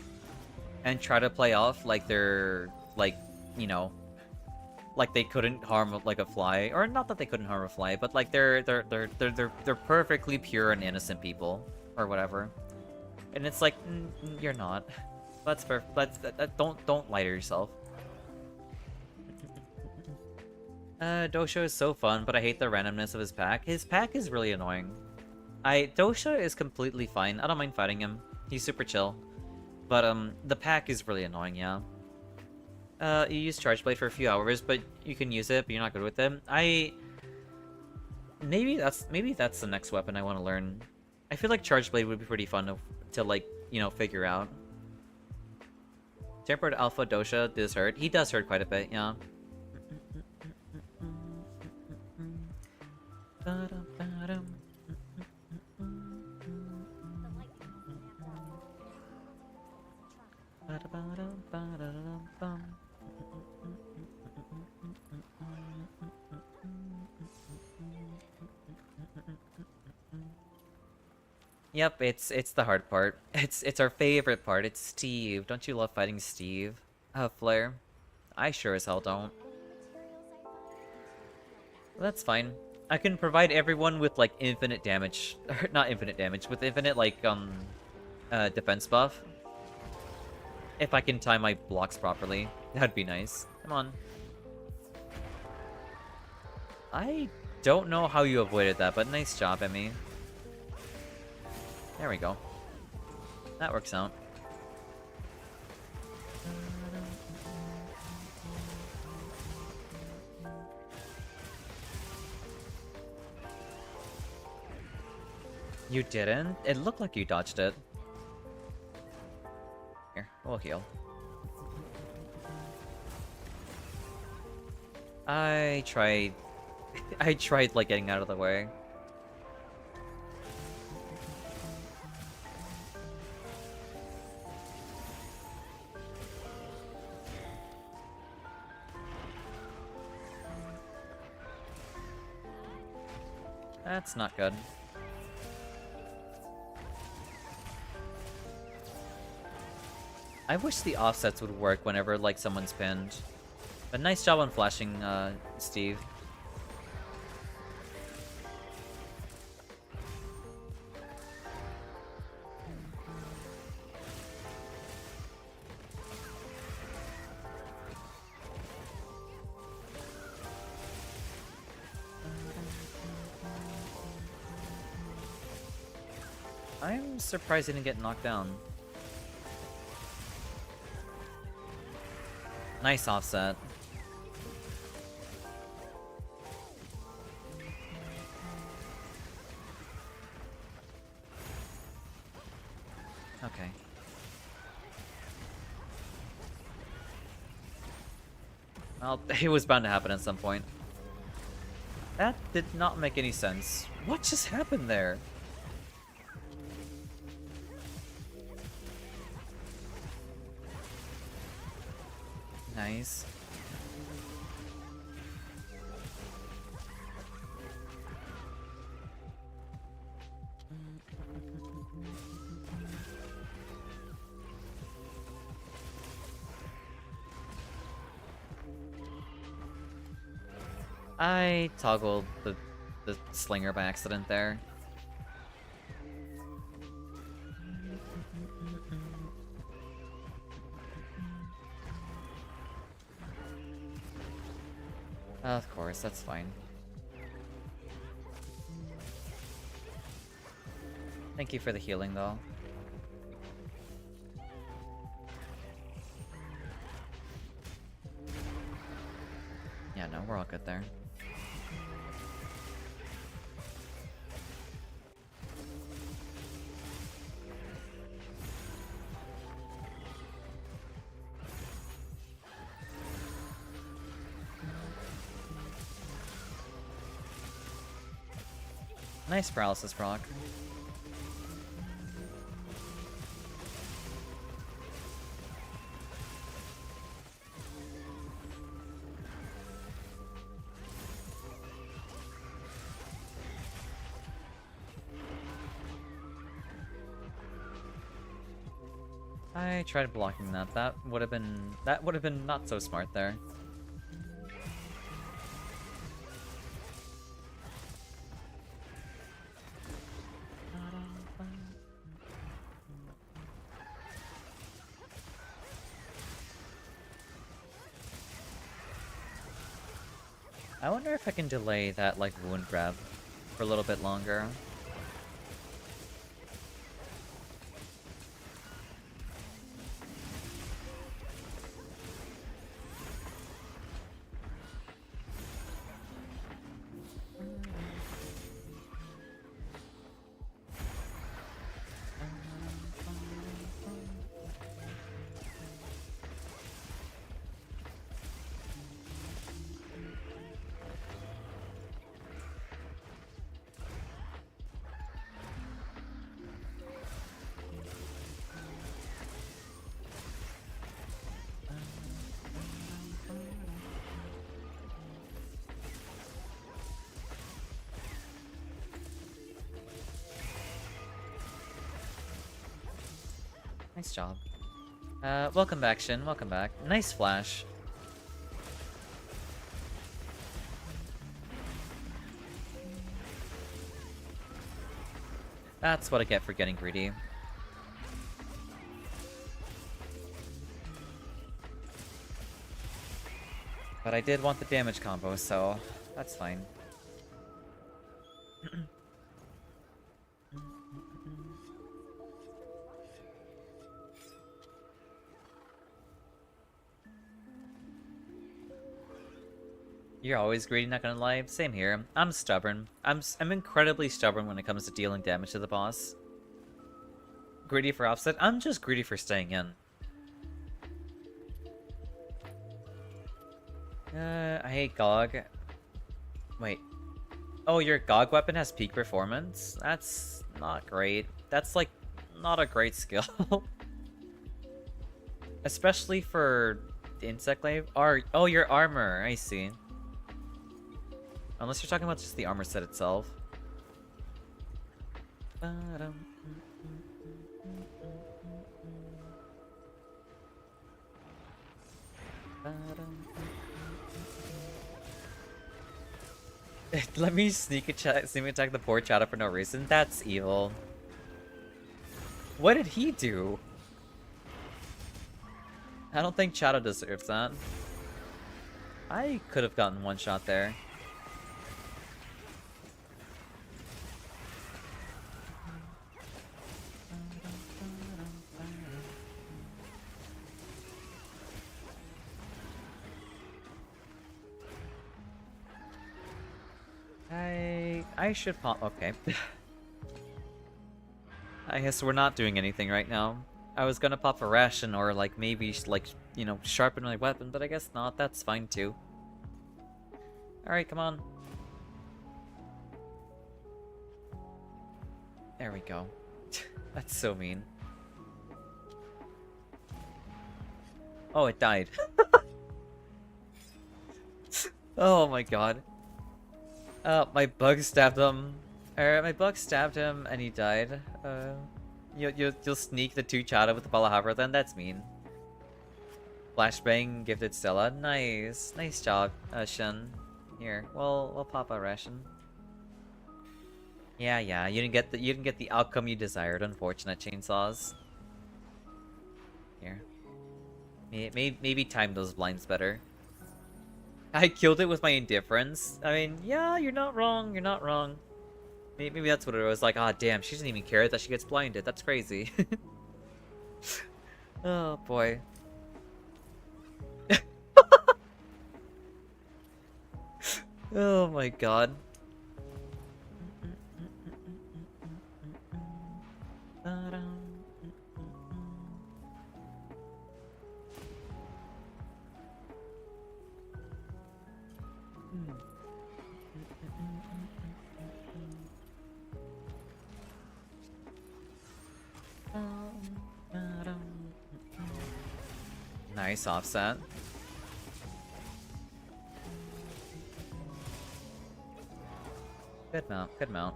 and try to play off like they're like, like they couldn't harm like a fly, or not that they couldn't harm a fly, but like they're perfectly pure and innocent people or whatever. And it's like, you're not. Don't lie to yourself. Dosha is so fun, but I hate the randomness of his pack. His pack is really annoying. Dosha is completely fine. I don't mind fighting him. He's super chill. But the pack is really annoying, yeah. You use Charge Blade for a few hours, but you can use it, but you're not good with it. Maybe that's the next weapon I want to learn. I feel like Charge Blade would be pretty fun to like, figure out. Tempered Alpha Dosha does hurt. He does hurt quite a bit, yeah. Yep, it's the hard part. It's our favorite part. It's Steve. Don't you love fighting Steve? Flare. I sure as hell don't. Well, that's fine. I can provide everyone with like infinite damage, or not infinite damage, with infinite like defense buff. If I can time my blocks properly, that'd be nice. Come on. I don't know how you avoided that, but nice job, Emmy. There we go. That works out. You didn't? It looked like you dodged it. Here, we'll heal. I tried like getting out of the way. That's not good. I wish the offsets would work whenever like someone's pinned. But nice job on flashing, Steve. I'm surprised he didn't get knocked down. Nice offset. Okay. Well, it was bound to happen at some point. That did not make any sense. What just happened there? Nice. I toggled the slinger by accident there. Of course, that's fine. Thank you for the healing, though. Yeah, no, we're all good there. Nice paralysis proc. I tried blocking that. That would have been not so smart there. I wonder if I can delay that like wound grab for a little bit longer. Nice job. Welcome back, Shin. Welcome back. Nice flash. That's what I get for getting greedy. But I did want the damage combo, so that's fine. You're always greedy, not gonna lie. Same here. I'm stubborn. I'm incredibly stubborn when it comes to dealing damage to the boss. Greedy for offset? I'm just greedy for staying in. I hate GOG. Wait. Oh, your GOG weapon has peak performance? That's not great. That's like not a great skill. Especially for the insect glaive. Oh, your armor. I see. Unless you're talking about just the armor set itself. Let me sneak attack the poor Chada for no reason. That's evil. What did he do? I don't think Chada deserves that. I could have gotten one shot there. I should pop. Okay. I guess we're not doing anything right now. I was gonna pop a ration or like maybe like, you know, sharpen my weapon, but I guess not. That's fine too. Alright, come on. There we go. That's so mean. Oh, it died. Oh my god. My bug stabbed him. My bug stabbed him and he died. You'll sneak the 2 Chada with the Balahabra then? That's mean. Flashbang gifted Stella. Nice. Nice job, Shen. Here, we'll pop a ration. Yeah, you didn't get the outcome you desired, unfortunate chainsaws. Here. Maybe time those blinds better. I killed it with my indifference. I mean, yeah, you're not wrong, you're not wrong. Maybe that's what it was, like, ah, damn, she doesn't even care that she gets blinded, that's crazy. Oh, boy. Oh my god. Nice offset. Good mount, good mount.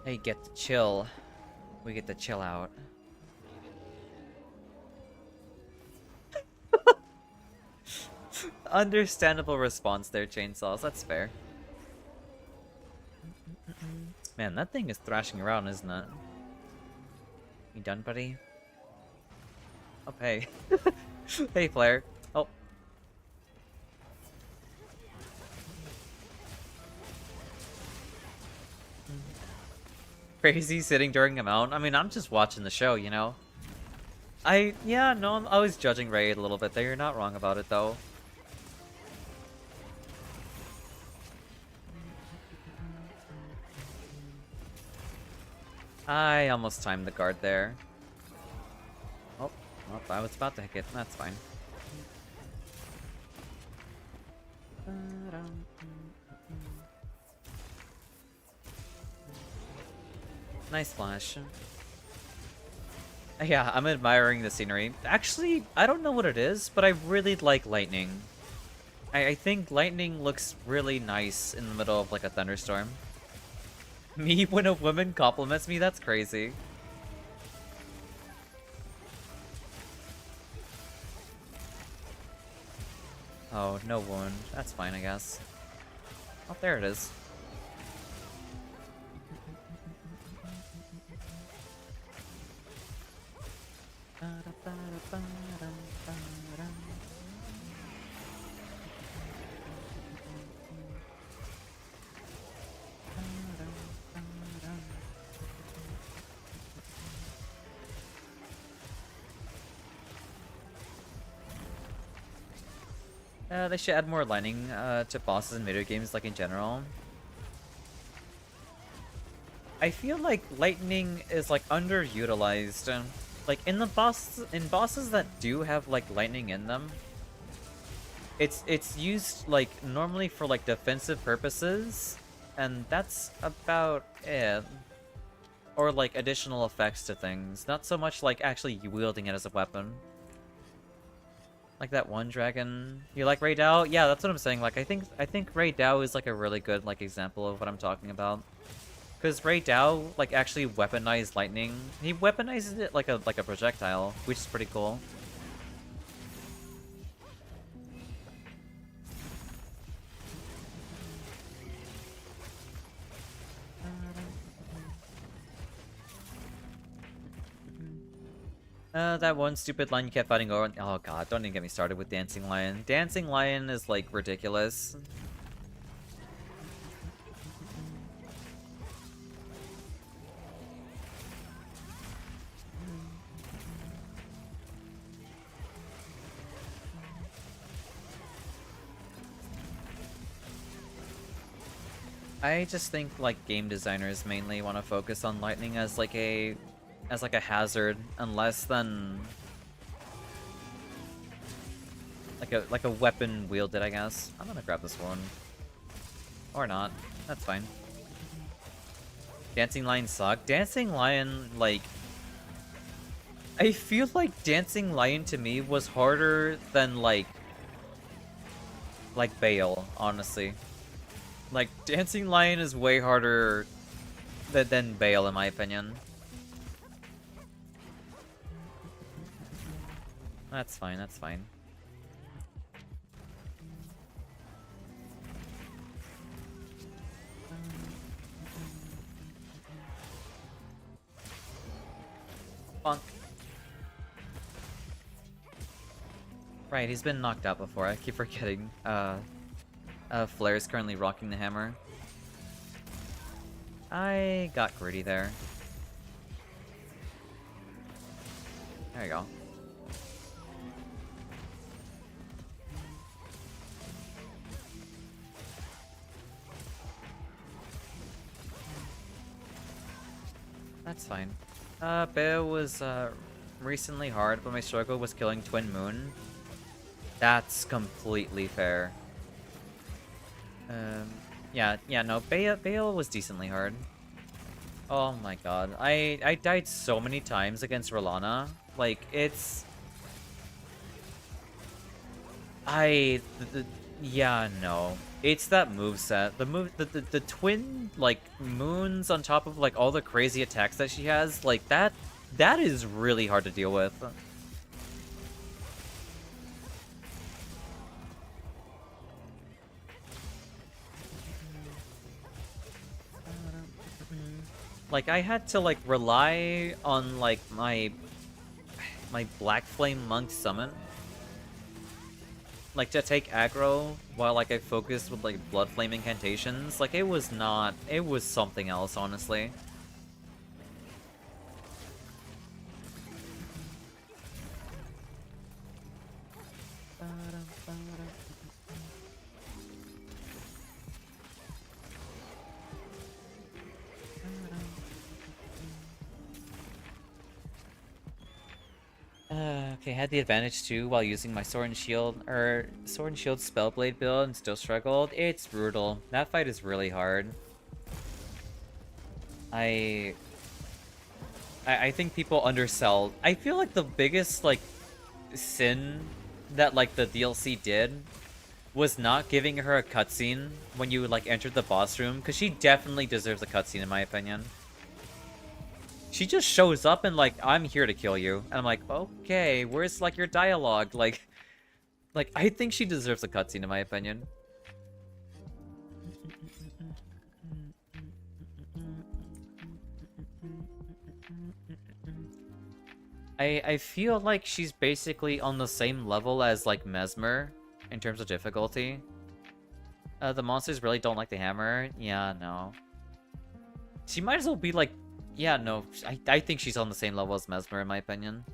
Hey, get to chill. We get to chill out. Understandable response there, chainsaws. That's fair. Man, that thing is thrashing around, isn't it? You done, buddy? Oh, hey. Hey, player. Oh. Crazy sitting during a mount. I mean, I'm just watching the show, you know? Yeah, no, I'm always judging Raid a little bit there. You're not wrong about it, though. I almost timed the guard there. Oh, well, I was about to hit it. That's fine. Nice flash. Yeah, I'm admiring the scenery. Actually, I don't know what it is, but I really like lightning. I think lightning looks really nice in the middle of like a thunderstorm. Me when a woman compliments me? That's crazy. Oh, no wound. That's fine, I guess. Oh, there it is. They should add more lightning to bosses in video games, like in general. I feel like lightning is like underutilized. Like in bosses that do have like lightning in them, it's used like normally for like defensive purposes, and that's about it. Or like additional effects to things, not so much like actually wielding it as a weapon. Like that one dragon. You like Ray Dao? Yeah, that's what I'm saying. Like I think Ray Dao is like a really good like example of what I'm talking about. Because Ray Dao like actually weaponized lightning. He weaponizes it like a projectile, which is pretty cool. That one stupid line you kept fighting over. Oh god, don't even get me started with Dancing Lion. Dancing Lion is like ridiculous. I just think like game designers mainly want to focus on lightning as like a hazard, unless then like a weapon wielded, I guess. I'm gonna grab this one. Or not. That's fine. Dancing Lion suck. Dancing Lion, like, I feel like Dancing Lion to me was harder than like Bale, honestly. Like, Dancing Lion is way harder than Bale, in my opinion. That's fine, that's fine. Bonk. Right, he's been knocked out before. I keep forgetting. Flare is currently rocking the hammer. I got greedy there. There you go. That's fine. Bear was recently hard, but my struggle was killing Twin Moon. That's completely fair. Yeah, no, Bale was decently hard. Oh my god. I died so many times against Rolana. Like, it's... Yeah, no. It's that moveset. The twin, like, moons on top of, like, all the crazy attacks that she has, like, that is really hard to deal with. Like, I had to, like, rely on, like, my Black Flame Monk summon. Like, to take aggro while, like, I focused with, like, Blood Flame incantations. Like, it was something else, honestly. Okay, had the advantage too while using my Sword and Shield Spellblade build and still struggled. It's brutal. That fight is really hard. I think people undersell. I feel like the biggest, like, sin that, like, the DLC did was not giving her a cutscene when you, like, entered the boss room, because she definitely deserves a cutscene in my opinion. She just shows up and, like, I'm here to kill you. And I'm like, okay, where's, like, your dialogue? Like, I think she deserves a cutscene, in my opinion. I feel like she's basically on the same level as, like, Mesmer in terms of difficulty. The monsters really don't like the hammer. Yeah, no. She might as well be, like... Yeah, no, I think she's on the same level as Mesmer, in my opinion.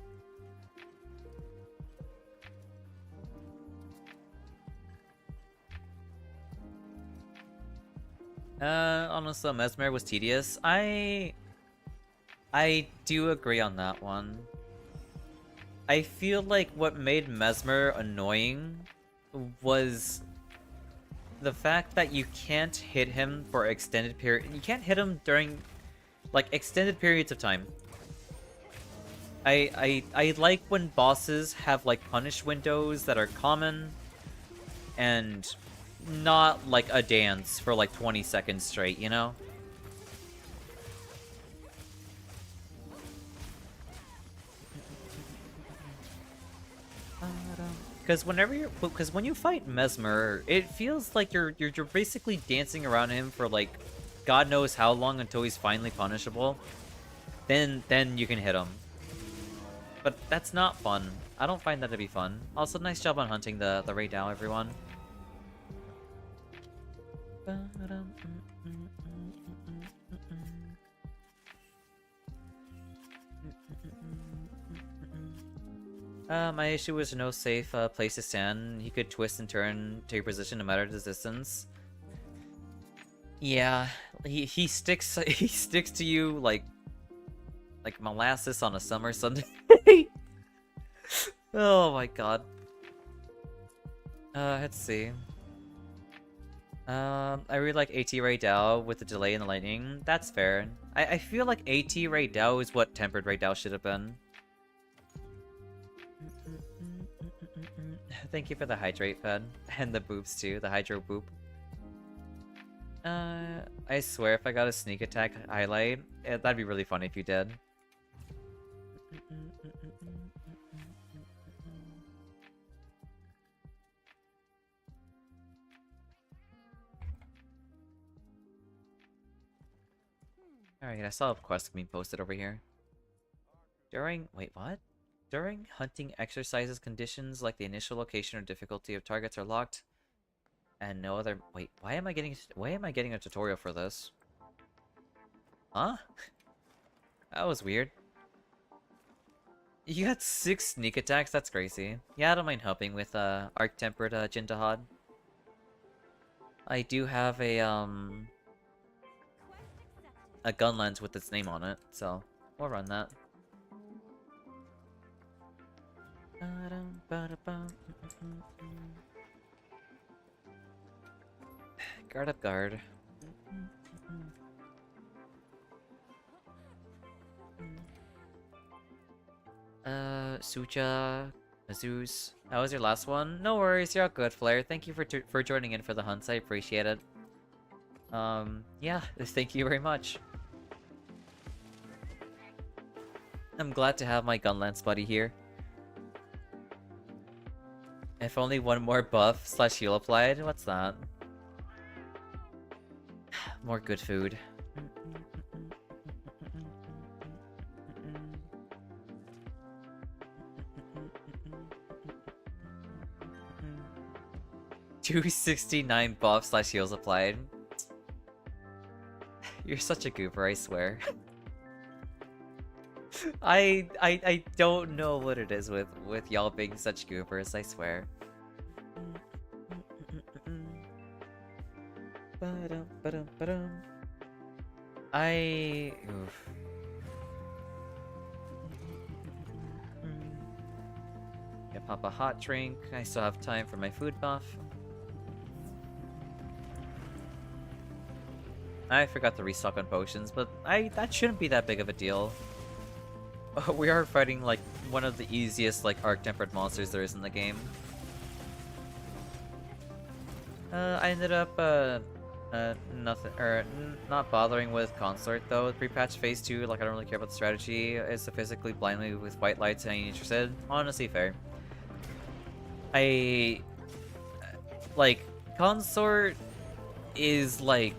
Honestly, Mesmer was tedious. I do agree on that one. I feel like what made Mesmer annoying was the fact that you can't hit him for extended period. You can't hit him during, like, extended periods of time. I like when bosses have, like, punish windows that are common and not, like, a dance for, like, 20 seconds straight, you know? Because when you fight Mesmer, it feels like you're basically dancing around him for, like, God knows how long until he's finally punishable. Then you can hit him. But that's not fun. I don't find that to be fun. Also, nice job on hunting the Ray Dow, everyone. My issue was no safe place to stand. He could twist and turn to your position no matter the distance. Yeah, he sticks to you like molasses on a summer Sunday. Oh my god. Let's see. I really like AT Ray Dow with the delay in the lightning. That's fair. I feel like AT Ray Dow is what Tempered Ray Dow should have been. Thank you for the hydrate fed. And the boobs too, the hydro boop. I swear if I got a sneak attack highlight, that'd be really funny if you did. Alright, I saw a quest being posted over here. Wait, what? During hunting exercises, conditions like the initial location or difficulty of targets are locked, and no other. Wait, why am I getting a tutorial for this? Huh? That was weird. You got 6 sneak attacks. That's crazy. Yeah, I don't mind helping with Arc-Tempered Jintahad. I do have a gun lens with its name on it, so we'll run that. Guard up guard. Sucha, Azus. That was your last one? No worries, you're all good, Flare. Thank you for joining in for the hunts, I appreciate it. Yeah, thank you very much. I'm glad to have my gun lance buddy here. If only one more buff / heal applied. What's that? More good food. 269 buff / heals applied. You're such a goober, I swear. I don't know what it is with y'all being such goobers, I swear. Oof. Yeah, pop a hot drink. I still have time for my food buff. I forgot to restock on potions, but that shouldn't be that big of a deal. We are fighting like one of the easiest like arc-tempered monsters there is in the game. I ended up not bothering with Consort though. Pre-patch phase 2, like I don't really care about the strategy. It's physically blindly with white lights and I ain't interested. Honestly, fair. Like Consort is like,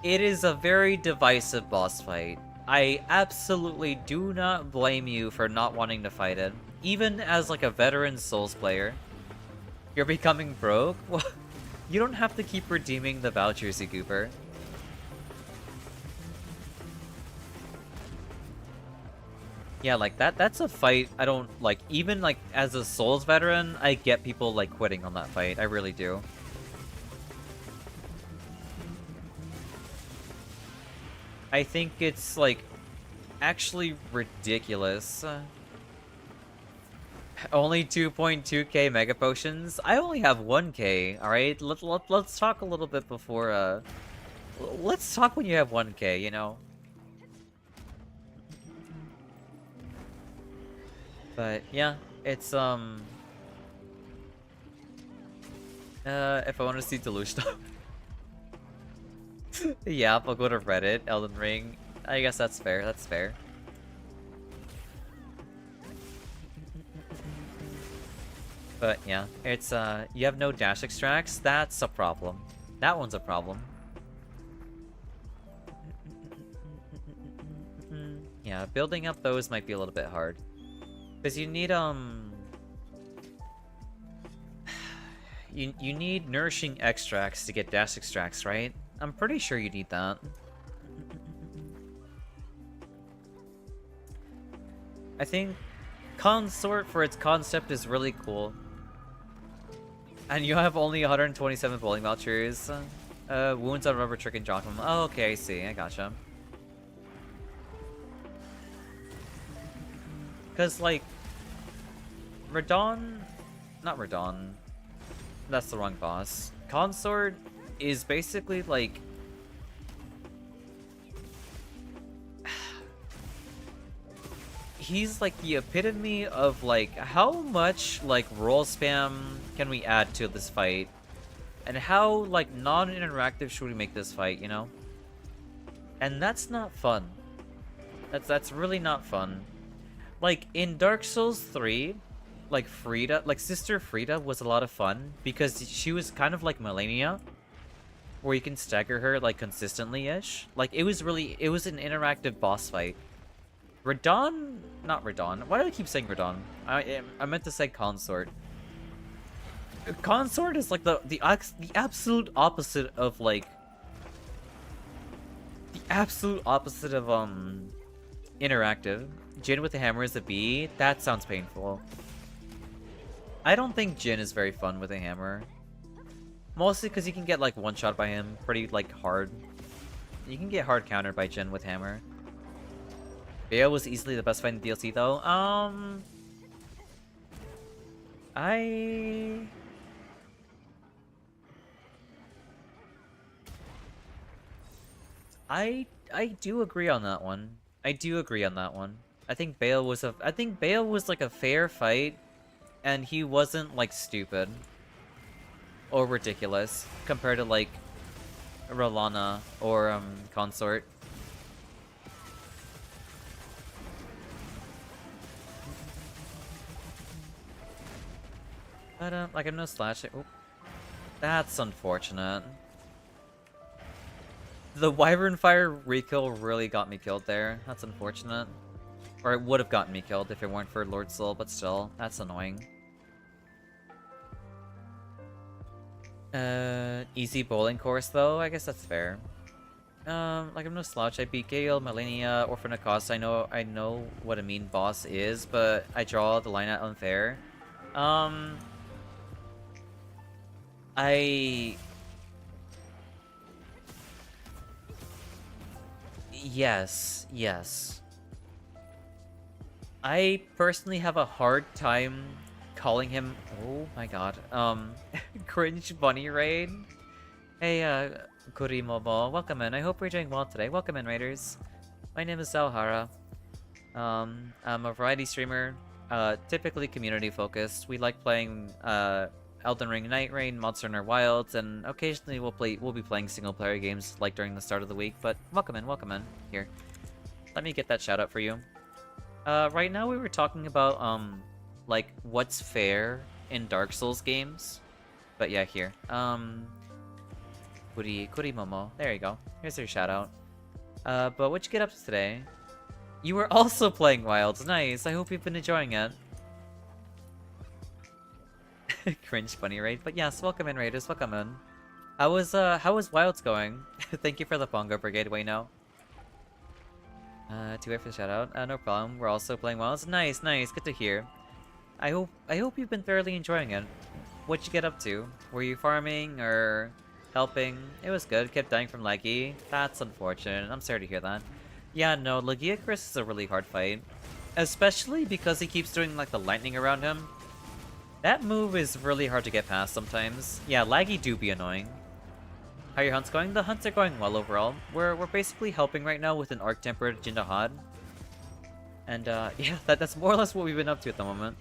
it is a very divisive boss fight. I absolutely do not blame you for not wanting to fight it. Even as like a veteran Souls player, you're becoming broke? Well, you don't have to keep redeeming the vouchers, you goober. Yeah, like that's a fight I don't like. Even like as a Souls veteran, I get people like quitting on that fight. I really do. I think it's, like, actually ridiculous. Only 2.2k Mega Potions? I only have 1k, alright? Let's talk a little bit before, let's talk when you have 1k, you know? But, yeah, it's, if I want to see Delusion. Yeah, I'll go to Reddit, Elden Ring. I guess that's fair, that's fair. But yeah, it's you have no dash extracts, that's a problem. That one's a problem. Yeah, building up those might be a little bit hard. Because you need you need nourishing extracts to get dash extracts, right? I'm pretty sure you need that. I think Consort for its concept is really cool. And you have only 127 bowling vouchers. Wounds on Rubber Trick and Jockman. Oh, okay, I see. I gotcha. Because, like, Radon... Not Radon. That's the wrong boss. Consort is basically like he's like the epitome of like how much like roll spam can we add to this fight and how like non-interactive should we make this fight, you know? And that's not fun. That's really not fun. Like in Dark Souls 3, like Frida, like Sister Frida was a lot of fun because she was kind of like Melania, where you can stagger her like consistently-ish. Like it was an interactive boss fight. Radon? Not Radon. Why do I keep saying Radon? I meant to say Consort. Consort is like the absolute opposite of like the absolute opposite of interactive. Jin with the hammer is a B. That sounds painful. I don't think Jin is very fun with a hammer. Mostly because you can get like one shot by him pretty like hard. You can get hard countered by Jin with hammer. Bale was easily the best fight in the DLC though. I do agree on that one. I do agree on that one. I think Bale was like a fair fight, and he wasn't like stupid or ridiculous compared to like Rolana or Consort. But like I'm no slash. Oh, that's unfortunate. The Wyvern Fire rekill really got me killed there. That's unfortunate. Or it would have gotten me killed if it weren't for Lord Soul, but still, that's annoying. Easy bowling course though, I guess that's fair. Like I'm no slouch. I beat Gale, Malenia, Orphan Acosta. I know what a mean boss is, but I draw the line at unfair. Yes. I personally have a hard time calling him, oh my god, cringe bunny raid. Hey, Kurimomo, welcome in. I hope you're doing well today. Welcome in, raiders. My name is Zalhara. I'm a variety streamer, typically community focused. We like playing, Elden Ring Night Rain, Monster Hunter Wilds, and occasionally we'll be playing single player games like during the start of the week, but welcome in. Here. Let me get that shout out for you. Right now we were talking about, like, what's fair in Dark Souls games. But yeah, here. Kurimomo. There you go. Here's your shout out. But what'd you get up to today? You were also playing Wilds. Nice. I hope you've been enjoying it. Cringe bunny raid. But yes, welcome in, raiders. Welcome in. How was Wilds going? Thank you for the Bongo Brigade, Wayno. To wait for the shout out. No problem. We're also playing Wilds. Nice. Good to hear. I hope you've been thoroughly enjoying it. What'd you get up to? Were you farming or helping? It was good. Kept dying from Laggy. That's unfortunate. I'm sorry to hear that. Yeah, no, Lagiacrus is a really hard fight. Especially because he keeps doing like the lightning around him. That move is really hard to get past sometimes. Yeah, Laggy do be annoying. How are your hunts going? The hunts are going well overall. We're basically helping right now with an Arc-Tempered Jindahad. And yeah, that's more or less what we've been up to at the moment.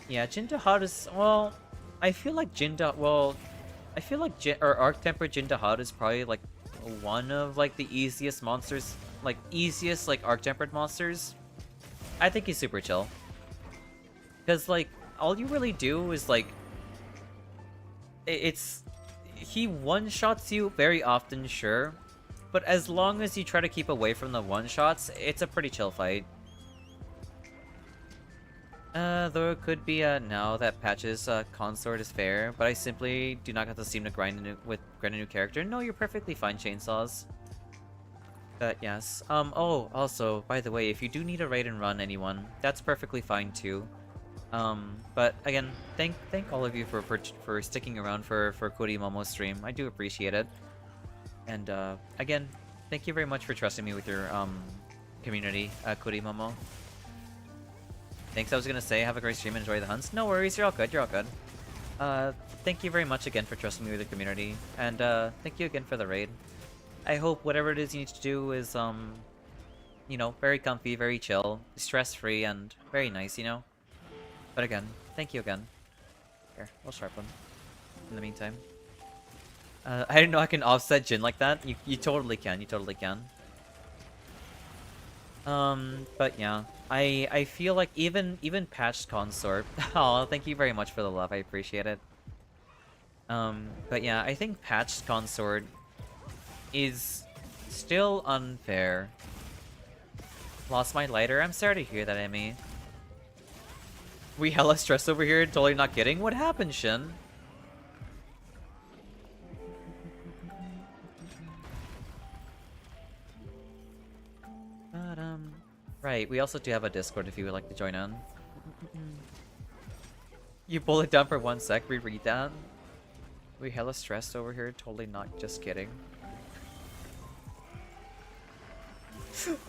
Yeah, Jindahad is, well, I feel like Arc-Tempered Jindahad is probably like one of like the easiest monsters, like Arc-Tempered monsters. I think he's super chill. Because, like, all you really do is, like, he one-shots you very often, sure, but as long as you try to keep away from the one-shots, it's a pretty chill fight. Though it could be, now that Patch's, consort is fair, but I simply do not have to seem to grind a new character. No, you're perfectly fine, Chainsaws. But yes. Oh, also, by the way, if you do need a raid and run anyone, that's perfectly fine, too. But again, thank all of you for sticking around for Kurimomo's stream. I do appreciate it. And again, thank you very much for trusting me with your community, Kurimomo. Thanks. I was gonna say have a great stream and enjoy the hunts. No worries, you're all good. Thank you very much again for trusting me with the community, and thank you again for the raid. I hope whatever it is you need to do is you know, very comfy, very chill, stress-free, and very nice, you know. But again, thank you again. Here, we'll sharpen. In the meantime. I didn't know I can offset Jin like that. You totally can, but yeah. I feel like even patched consort. Oh, thank you very much for the love, I appreciate it. But yeah, I think patched consort is still unfair. Lost my lighter? I'm sorry to hear that, Emmy. We hella stressed over here, totally not getting. What happened, Shin? But, right, we also do have a Discord if you would like to join in. You pull it down for 1 sec, reread that. We hella stressed over here, totally not just kidding.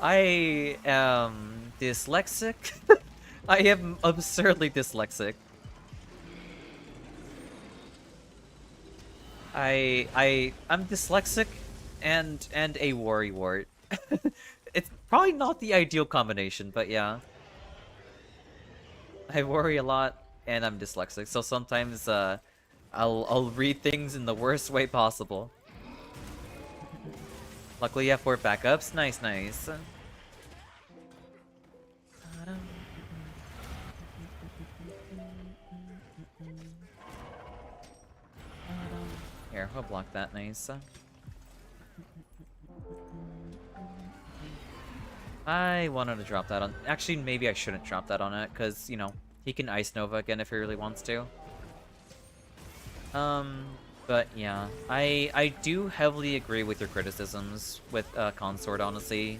I am dyslexic. I am absurdly dyslexic. I'm dyslexic and a worrywart. It's probably not the ideal combination, but yeah. I worry a lot and I'm dyslexic, so sometimes I'll read things in the worst way possible. Luckily you have 4 backups. Nice, nice. Here, we'll block that. Nice. I wanted to drop that on... Actually, maybe I shouldn't drop that on it, because, you know, he can Ice Nova again if he really wants to. But yeah, I do heavily agree with your criticisms with Consort, honestly.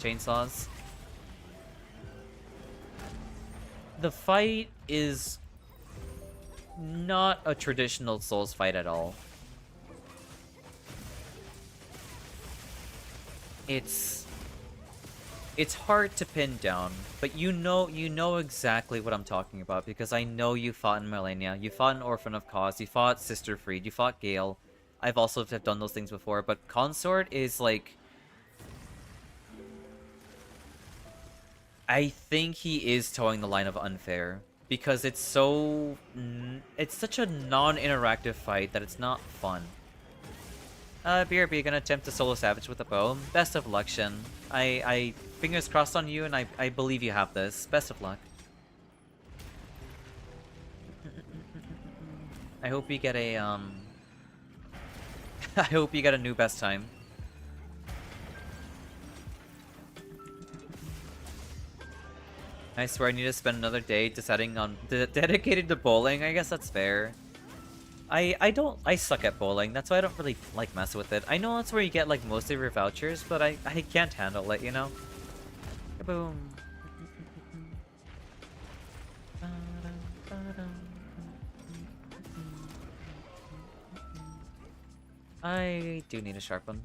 Chainsaws. The fight is not a traditional Souls fight at all. It's hard to pin down, but you know exactly what I'm talking about because I know you fought in Millennia, you fought in Orphan of Cause, you fought Sister Freed, you fought Gale. I've also have done those things before, but Consort is like... I think he is towing the line of unfair because it's so... It's such a non-interactive fight that it's not fun. BRB, gonna attempt to solo Savage with a bow. Best of luck, Shin. I fingers crossed on you, and I believe you have this. Best of luck. I hope you get a, I hope you get a new best time. I swear I need to spend another day deciding on... dedicated to bowling? I guess that's fair. I suck at bowling, that's why I don't really like mess with it. I know that's where you get like most of your vouchers, but I can't handle it, you know? Kaboom. I do need a sharpen.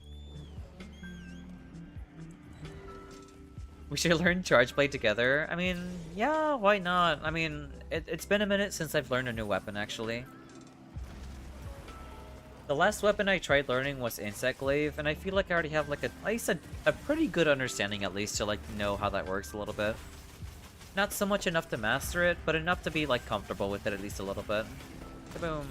We should learn Charge Blade together. I mean, yeah, why not? I mean, it's been a minute since I've learned a new weapon, actually. The last weapon I tried learning was Insect Glaive, and I feel like I already have like at least a pretty good understanding at least to like know how that works a little bit. Not so much enough to master it, but enough to be like comfortable with it at least a little bit. Kaboom.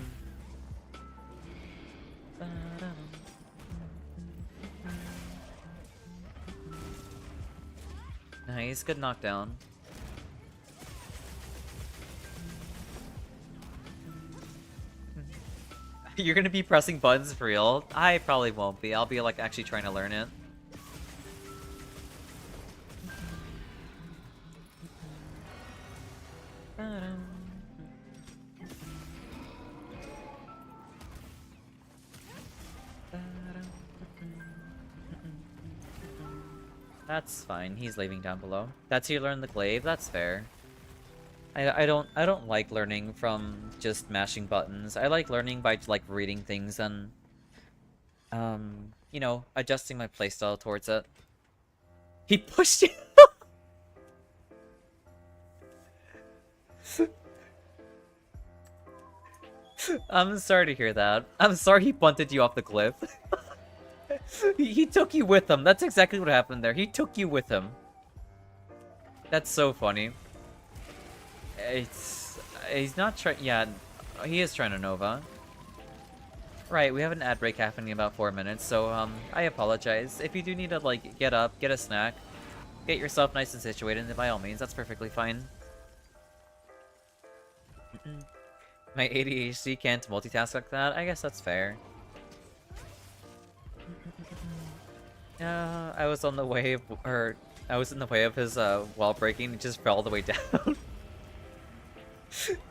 Nice, good knockdown. You're gonna be pressing buttons for real? I probably won't be. I'll be like actually trying to learn it. That's fine. He's leaving down below. That's how you learn the glaive. That's fair. I don't like learning from just mashing buttons. I like learning by like reading things and you know, adjusting my playstyle towards it. He pushed you. I'm sorry to hear that. I'm sorry he bunted you off the cliff. He took you with him. That's exactly what happened there. He took you with him. That's so funny. He's not trying. Yeah, he is trying to Nova. Right, we have an ad break happening in about 4 minutes, so I apologize. If you do need to like get up, get a snack, get yourself nice and situated, then by all means, that's perfectly fine. My ADHD can't multitask like that. I guess that's fair. Yeah, I was on the way of, or I was in the way of his wall breaking. It just fell all the way down.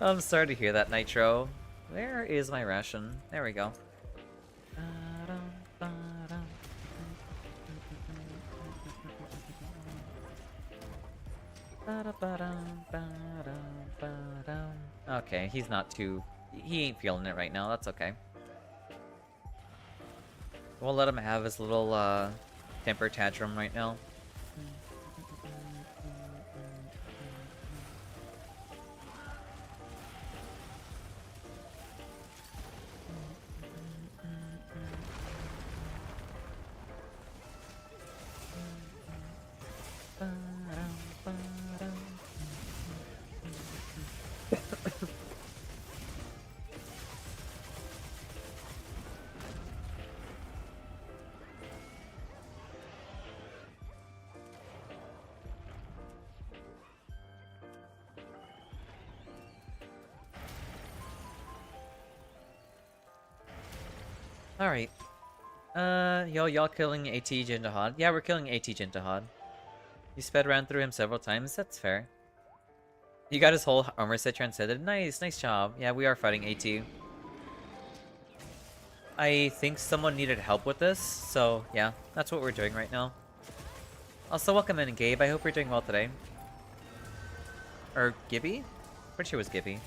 I'm sorry to hear that, Nitro. Where is my ration? There we go. Okay, he's not too... He ain't feeling it right now, that's okay. We'll let him have his little, temper tantrum right now. Alright. Y'all killing AT Jintahad? Yeah, we're killing AT Jintahad. You sped around through him several times, that's fair. You got his whole armor set transcended. Nice, nice job. Yeah, we are fighting AT. I think someone needed help with this, so yeah, that's what we're doing right now. Also, welcome in, Gabe. I hope you're doing well today. Or Gibby? Pretty sure it was Gibby.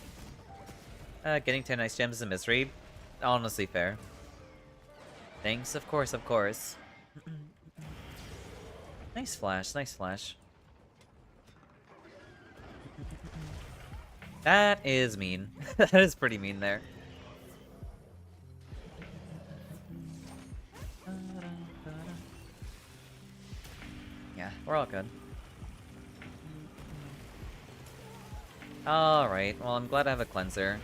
Getting 10 ice gems is a misery. Honestly fair. Thanks, of course, of course. Nice flash, nice flash. That is mean. That is pretty mean there. Yeah, we're all good. Alright, well I'm glad I have a cleanser.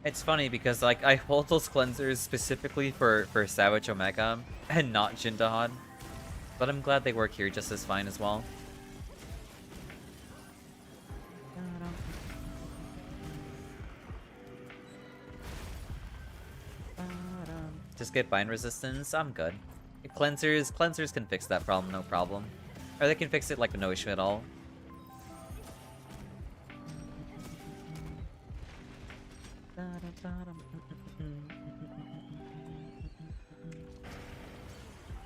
It's funny because like I hold those cleansers specifically for Savage Omega and not Jintahad. But I'm glad they work here just as fine as well. Just get bind resistance, I'm good. Cleansers can fix that problem, no problem. Or they can fix it like no issue at all.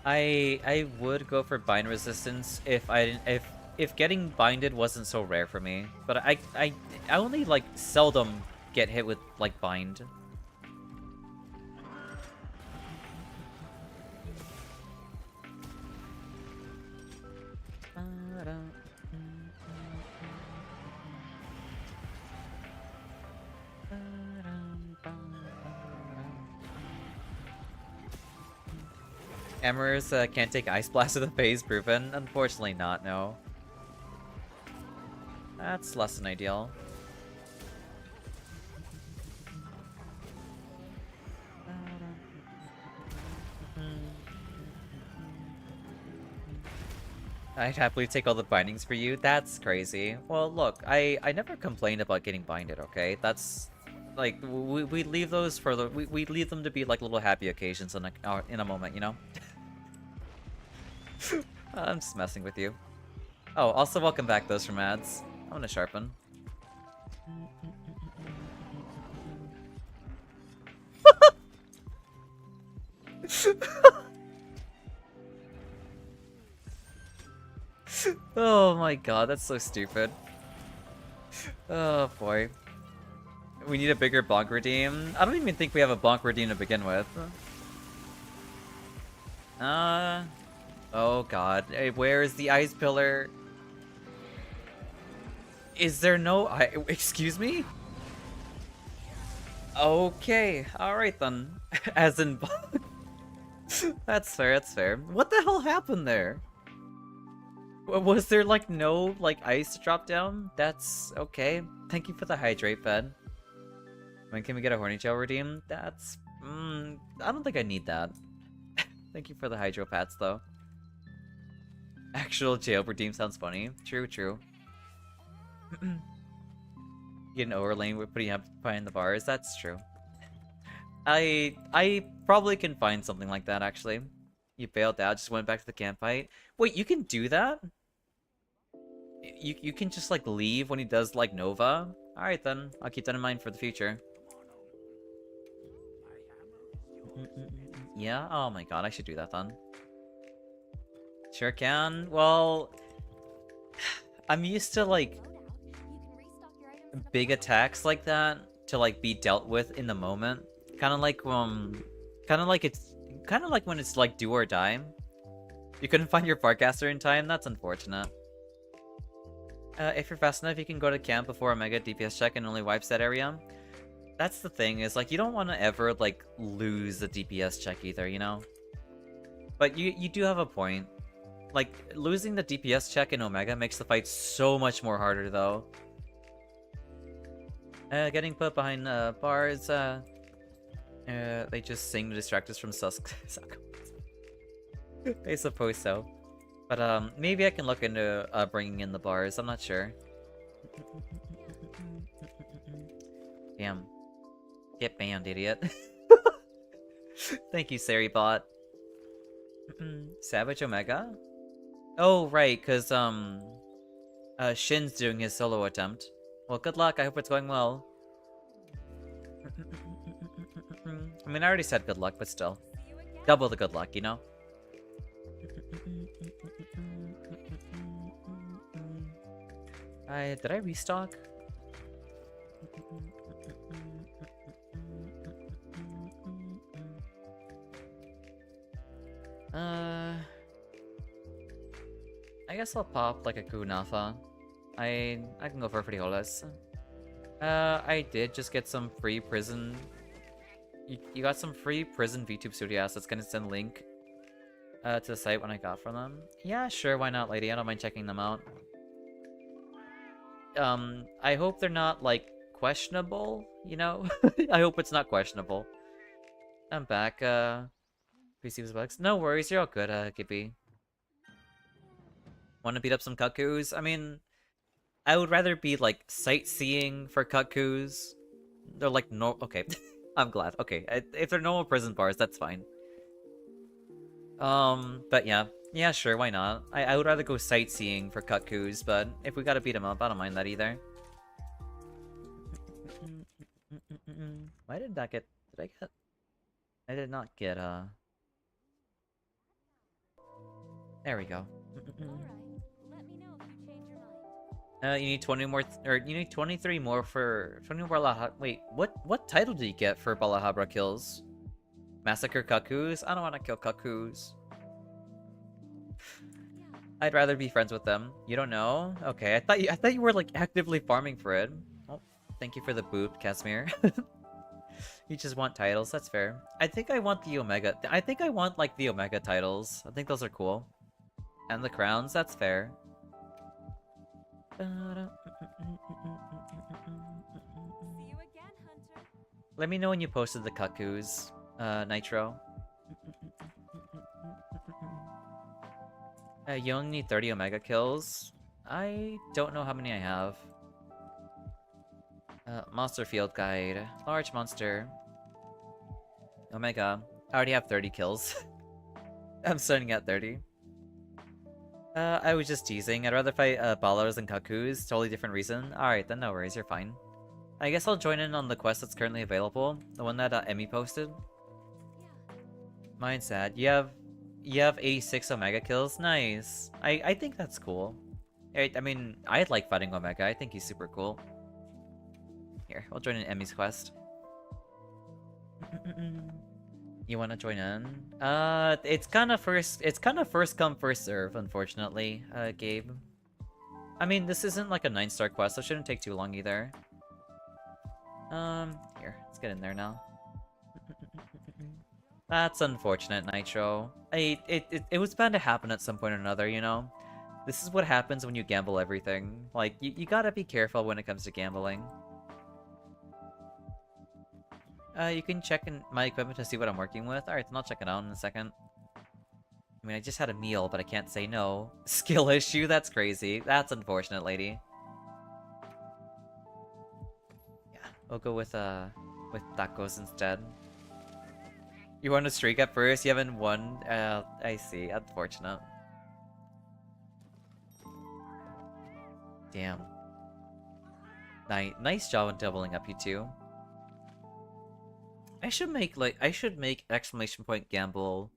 I would go for bind resistance if getting binded wasn't so rare for me. But I only like seldom get hit with like bind. Emers can't take Ice Blast to the face, proven? Unfortunately not, no. That's less than ideal. I'd happily take all the bindings for you. That's crazy. Well, look, I never complained about getting binded, okay? That's... Like, we leave those for the... We leave them to be like little happy occasions in a moment, you know? I'm just messing with you. Oh, also welcome back those from ads. I'm gonna sharpen. Oh my god, that's so stupid. Oh boy. We need a bigger bonk redeem. I don't even think we have a bonk redeem to begin with. Oh god. Hey, where is the ice pillar? Is there no excuse me? Okay, alright then. As in bonk. That's fair, that's fair. What the hell happened there? Was there like no like ice to drop down? That's okay. Thank you for the hydrate, Fed. When can we get a horny gel redeem? That's I don't think I need that. Thank you for the hydro pats though. Actual jail redeem sounds funny. True, true. Get an overlane with putting up behind the bars. That's true. I probably can find something like that actually. You bailed out, just went back to the campfight. Wait, you can do that? You can just like leave when he does like Nova? Alright then, I'll keep that in mind for the future. Yeah? Oh my god, I should do that then. Sure can. Well, I'm used to like big attacks like that to like be dealt with in the moment. Kind of like when it's like do or die. You couldn't find your Farcaster in time. That's unfortunate. If you're fast enough, you can go to camp before a mega DPS check and only wipes that area. That's the thing, is like you don't want to ever like lose the DPS check either, you know? But you do have a point. Like losing the DPS check in Omega makes the fight so much more harder though. Getting put behind bars, they just sing to distract us from I suppose so. But maybe I can look into bringing in the bars. I'm not sure. Damn. Get banned, idiot. Thank you, Saribot. Savage Omega? Oh, right, because Shin's doing his solo attempt. Well, good luck. I hope it's going well. I mean, I already said good luck, but still. Double the good luck, you know? Did I restock? I guess I'll pop like a Kunafa. I can go for frijoles. I did just get some free prison. You got some free prison VTube studio assets. Gonna send a link to the site when I got from them. Yeah, sure, why not, lady? I don't mind checking them out. I hope they're not like questionable, you know? I hope it's not questionable. I'm back, PC bugs. No worries, you're all good, Gibby. Wanna beat up some cuckoos? I mean, I would rather be like sightseeing for cuckoos. They're like no. Okay, I'm glad. Okay, if they're normal prison bars, that's fine. But yeah, sure, why not? I would rather go sightseeing for cuckoos, but if we gotta beat them up, I don't mind that either. Why did that get? Did I get? I did not get. There we go. You need 20 more, or you need 23 more for 20 more wait, what title did you get for Balahabra kills? Massacre cuckoos? I don't want to kill cuckoos. I'd rather be friends with them. You don't know? Okay, I thought you were like actively farming for it. Oh, thank you for the boot, Casimir. You just want titles, that's fair. I think I want the Omega. I think I want like the Omega titles. I think those are cool. And the crowns, that's fair. Let me know when you posted the cuckoos, Nitro. You only need 30 Omega kills. I don't know how many I have. Monster Field Guide. Large monster. Omega. I already have 30 kills. I'm starting at 30. I was just teasing. I'd rather fight Ballers than Cuckoos. Totally different reason. Alright, then no worries, you're fine. I guess I'll join in on the quest that's currently available. The one that Emmy posted. Mine's sad. You have 86 Omega kills? Nice. I think that's cool. I mean, I like fighting Omega. I think he's super cool. Here, I'll join in Emmy's quest. You want to join in? It's kind of first come first serve, unfortunately, Gabe. I mean, this isn't like a 9-star quest, so it shouldn't take too long either. Here, let's get in there now. That's unfortunate, Nitro. It was bound to happen at some point or another, you know? This is what happens when you gamble everything. Like, you gotta be careful when it comes to gambling. You can check in my equipment to see what I'm working with. Alright, then I'll check it out in a second. I mean, I just had a meal, but I can't say no. Skill issue? That's crazy. That's unfortunate, lady. We'll go with tacos instead. You won a streak at first, you haven't won? I see. Unfortunate. Damn. Nice job on doubling up, you two. I should make exclamation point gamble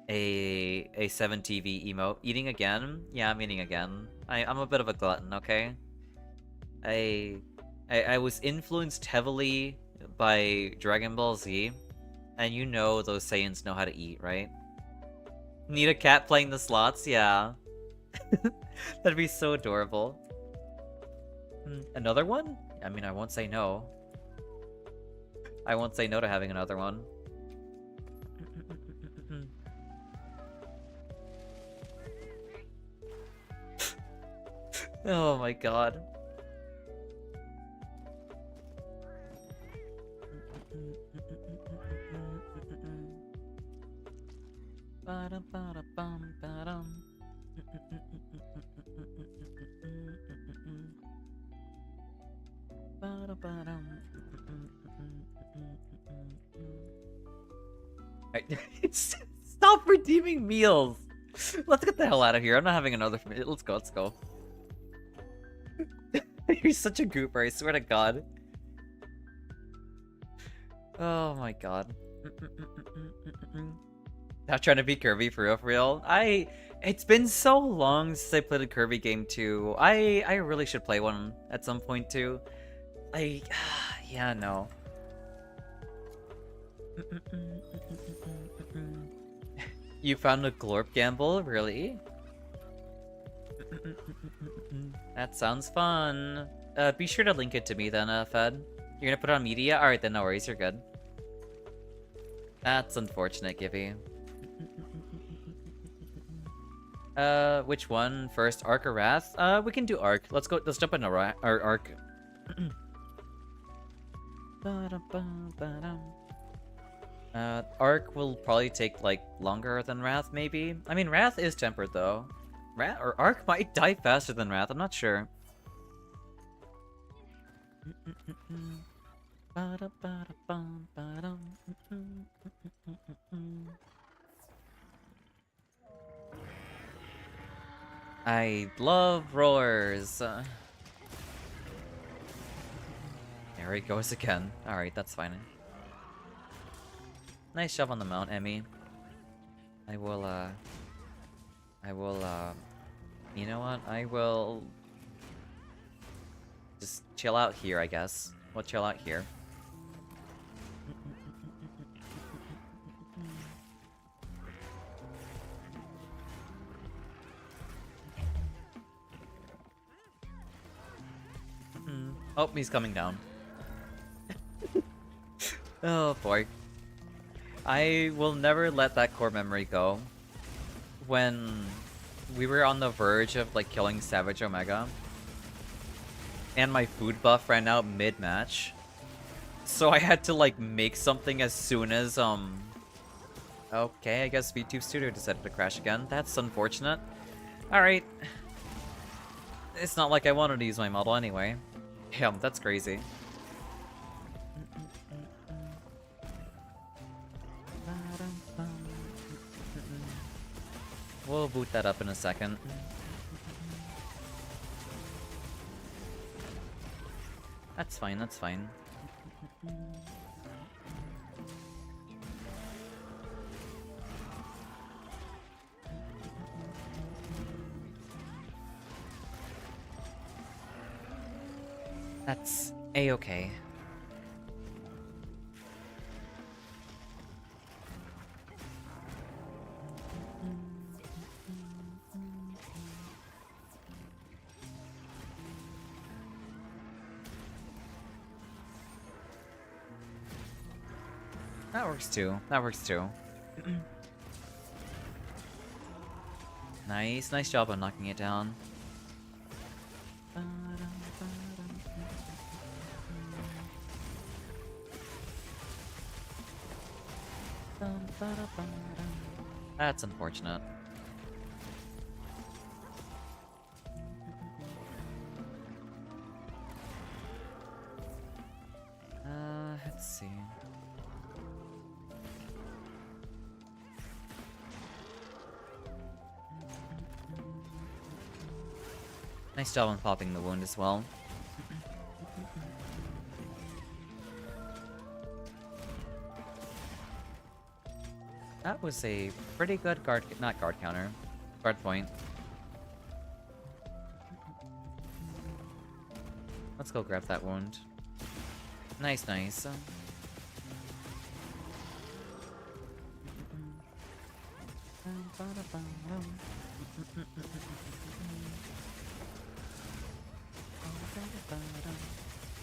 a 7TV emote. Eating again? Yeah, I'm eating again. I'm a bit of a glutton, okay? I was influenced heavily by Dragon Ball Z, and you know those Saiyans know how to eat, right? Need a cat playing the slots? Yeah. That'd be so adorable. Another one? I mean, I won't say no. I won't say no to having another one. Oh my god. Stop redeeming meals! Let's get the hell out of here. I'm not having another. Let's go, let's go. You're such a goober, I swear to god. Oh my god. Not trying to be Kirby for real. It's been so long since I played a Kirby game too. I really should play one at some point too. Yeah, no. You found a Glorp gamble? Really? That sounds fun. Be sure to link it to me then, Fed. You're gonna put it on media? Alright then, no worries, you're good. That's unfortunate, Gibby. Which one first? Arc or Wrath? We can do Arc. Let's jump into Arc. Arc will probably take, like, longer than Wrath, maybe? I mean, Wrath is tempered, though. Arc might die faster than Wrath, I'm not sure. I love roars. There he goes again. Alright, that's fine. Nice job on the mount, Emmy. I will, you know what? I will just chill out here, I guess. We'll chill out here. Oh, he's coming down. Oh boy. I will never let that core memory go. When we were on the verge of like killing Savage Omega, and my food buff ran out mid-match, so I had to like make something as soon as okay, I guess VTube Studio decided to crash again. That's unfortunate. Alright. It's not like I wanted to use my model anyway. Damn, that's crazy. We'll boot that up in a second. That's fine, that's fine. That's a-okay. That works too. That works too. Nice job on knocking it down. That's unfortunate. Nice job on popping the wound as well. That was a pretty good guard, not guard counter, guard point. Let's go grab that wound. Nice, nice.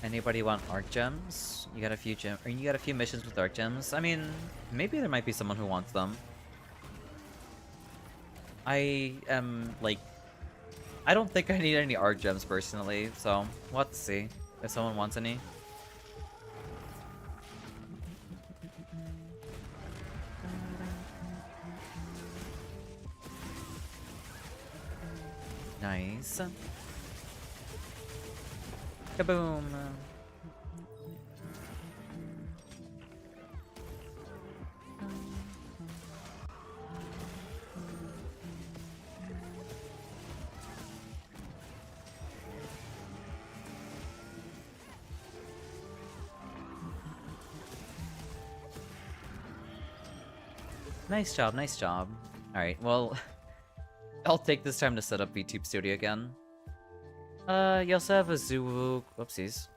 Anybody want arc gems? You got a few you got a few missions with arc gems. I mean, maybe there might be someone who wants them. I am like, I don't think I need any arc gems personally, so let's see if someone wants any. Nice. Kaboom! Nice job, nice job. Alright, well, I'll take this time to set up VTube Studio again. You also have a Zuwu... Whoopsies.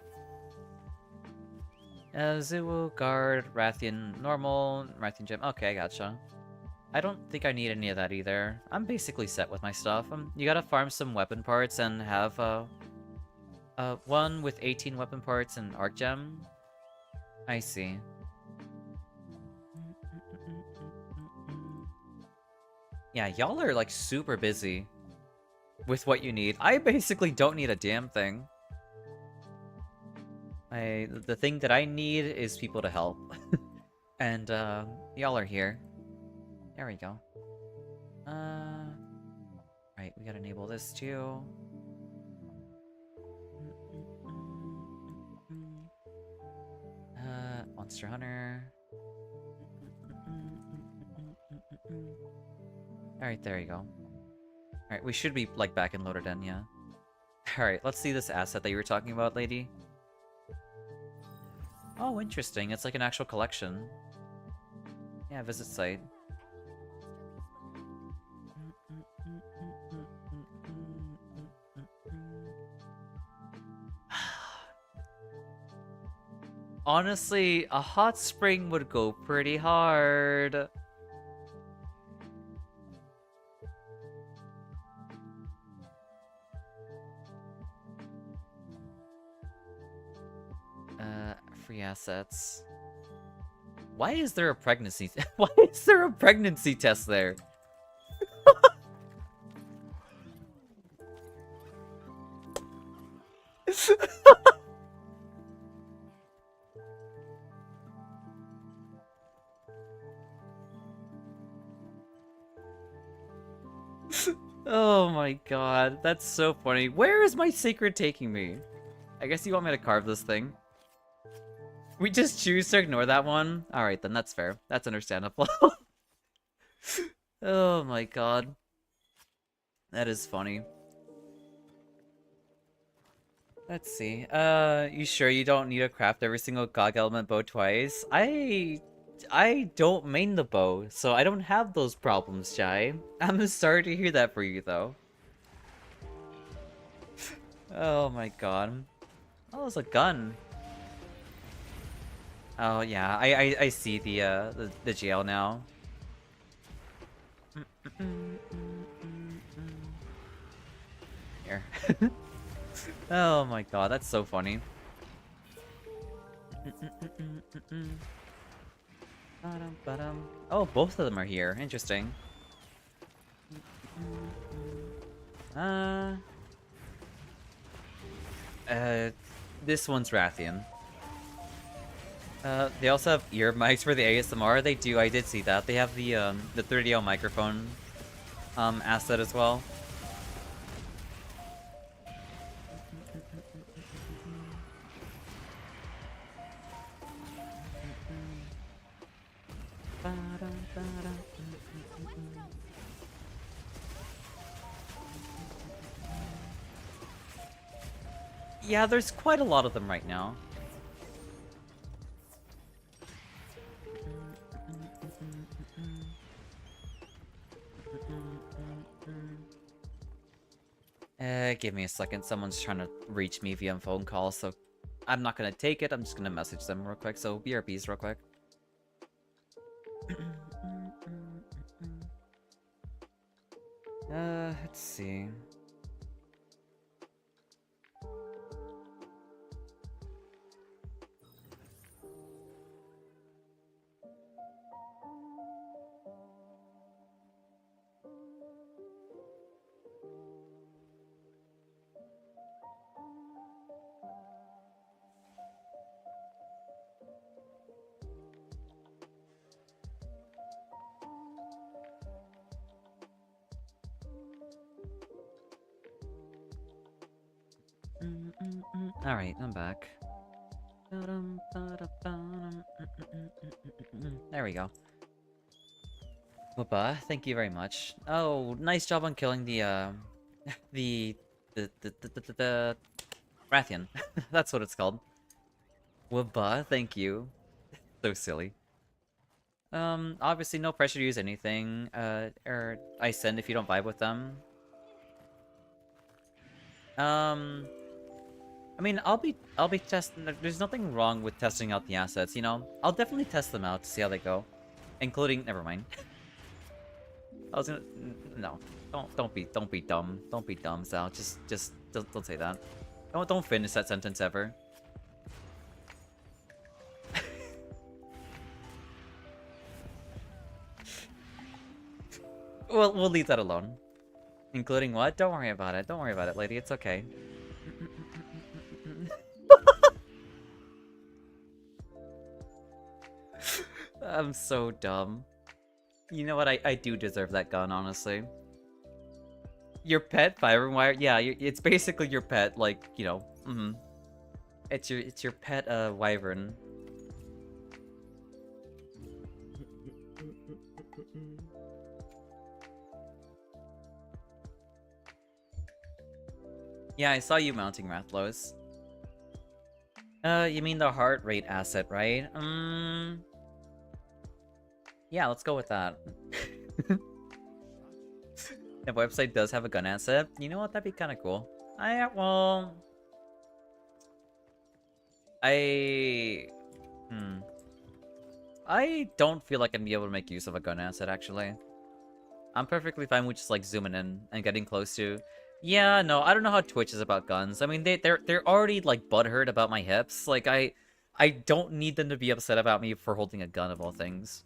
Zuwu, Guard, Rathian Normal, Rathian Gem. Okay, I gotcha. I don't think I need any of that either. I'm basically set with my stuff. You gotta farm some weapon parts and have one with 18 weapon parts and Arc Gem. I see. Yeah, y'all are like super busy with what you need. I basically don't need a damn thing. The thing that I need is people to help. And y'all are here. There we go. Right, we gotta enable this too. Monster Hunter. Alright, there you go. Alright, we should be, like, back in loaded in, yeah. Alright, let's see this asset that you were talking about, lady. Oh, interesting. It's like an actual collection. Yeah, visit site. Honestly, a hot spring would go pretty hard. Free assets. Why is there a pregnancy? Why is there a pregnancy test there? Oh my god, that's so funny. Where is my sacred taking me? I guess you want me to carve this thing. We just choose to ignore that one? Alright then, that's fair. That's understandable. Oh my god. That is funny. Let's see. You sure you don't need to craft every single GOG element bow twice? I don't main the bow, so I don't have those problems, Jai. I'm sorry to hear that for you, though. Oh my god. Oh, it's a gun. Oh yeah, I see the jail now. Here. Oh my god, that's so funny. Oh, both of them are here. Interesting. This one's Rathian. They also have ear mics for the ASMR. They do. I did see that. They have the 30L microphone asset as well. Yeah, there's quite a lot of them right now. Give me a second. Someone's trying to reach me via phone call, so I'm not gonna take it. I'm just gonna message them real quick. So BRBs real quick. Let's see. Alright, I'm back. There we go. Whoopa, thank you very much. Oh, nice job on killing the the Rathian. That's what it's called. Whoopa, thank you. So silly. Obviously no pressure to use anything, or I send if you don't vibe with them. I mean, I'll be testing. There's nothing wrong with testing out the assets, you know. I'll definitely test them out to see how they go, including. Never mind. I was gonna. No, don't be dumb. Don't be dumb, Sal. Just don't say that. Don't finish that sentence ever. We'll leave that alone. Including what? Don't worry about it. Don't worry about it, lady. It's okay. I'm so dumb. You know what? I do deserve that gun, honestly. Your pet fiber wire? Yeah, it's basically your pet. Like, you know. It's your pet wyvern. Yeah, I saw you mounting Rathlos. You mean the heart rate asset, right? Yeah, let's go with that. The website does have a gun asset. You know what? That'd be kind of cool. I don't feel like I'd be able to make use of a gun asset, actually. I'm perfectly fine with just, like, zooming in and getting close to... Yeah, no, I don't know how Twitch is about guns. I mean, they're already, like, butthurt about my hips. Like, I don't need them to be upset about me for holding a gun, of all things.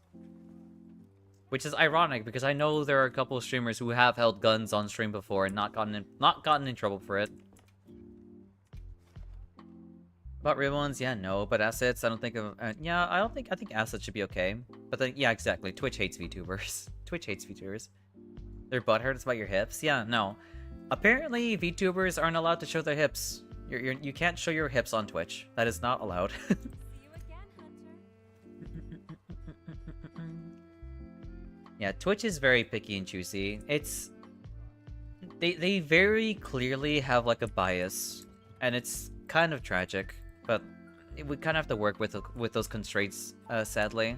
Which is ironic, because I know there are a couple of streamers who have held guns on stream before and not gotten in trouble for it. About real ones, yeah, no. But assets, I don't think of... yeah, I think assets should be okay. But then, yeah, exactly. Twitch hates VTubers. Twitch hates VTubers. Their butthurt is about your hips? Yeah, no. Apparently, VTubers aren't allowed to show their hips. You can't show your hips on Twitch. That is not allowed. Yeah, Twitch is very picky and choosy. It's... They very clearly have, like, a bias. And it's kind of tragic. But we kind of have to work with those constraints, sadly.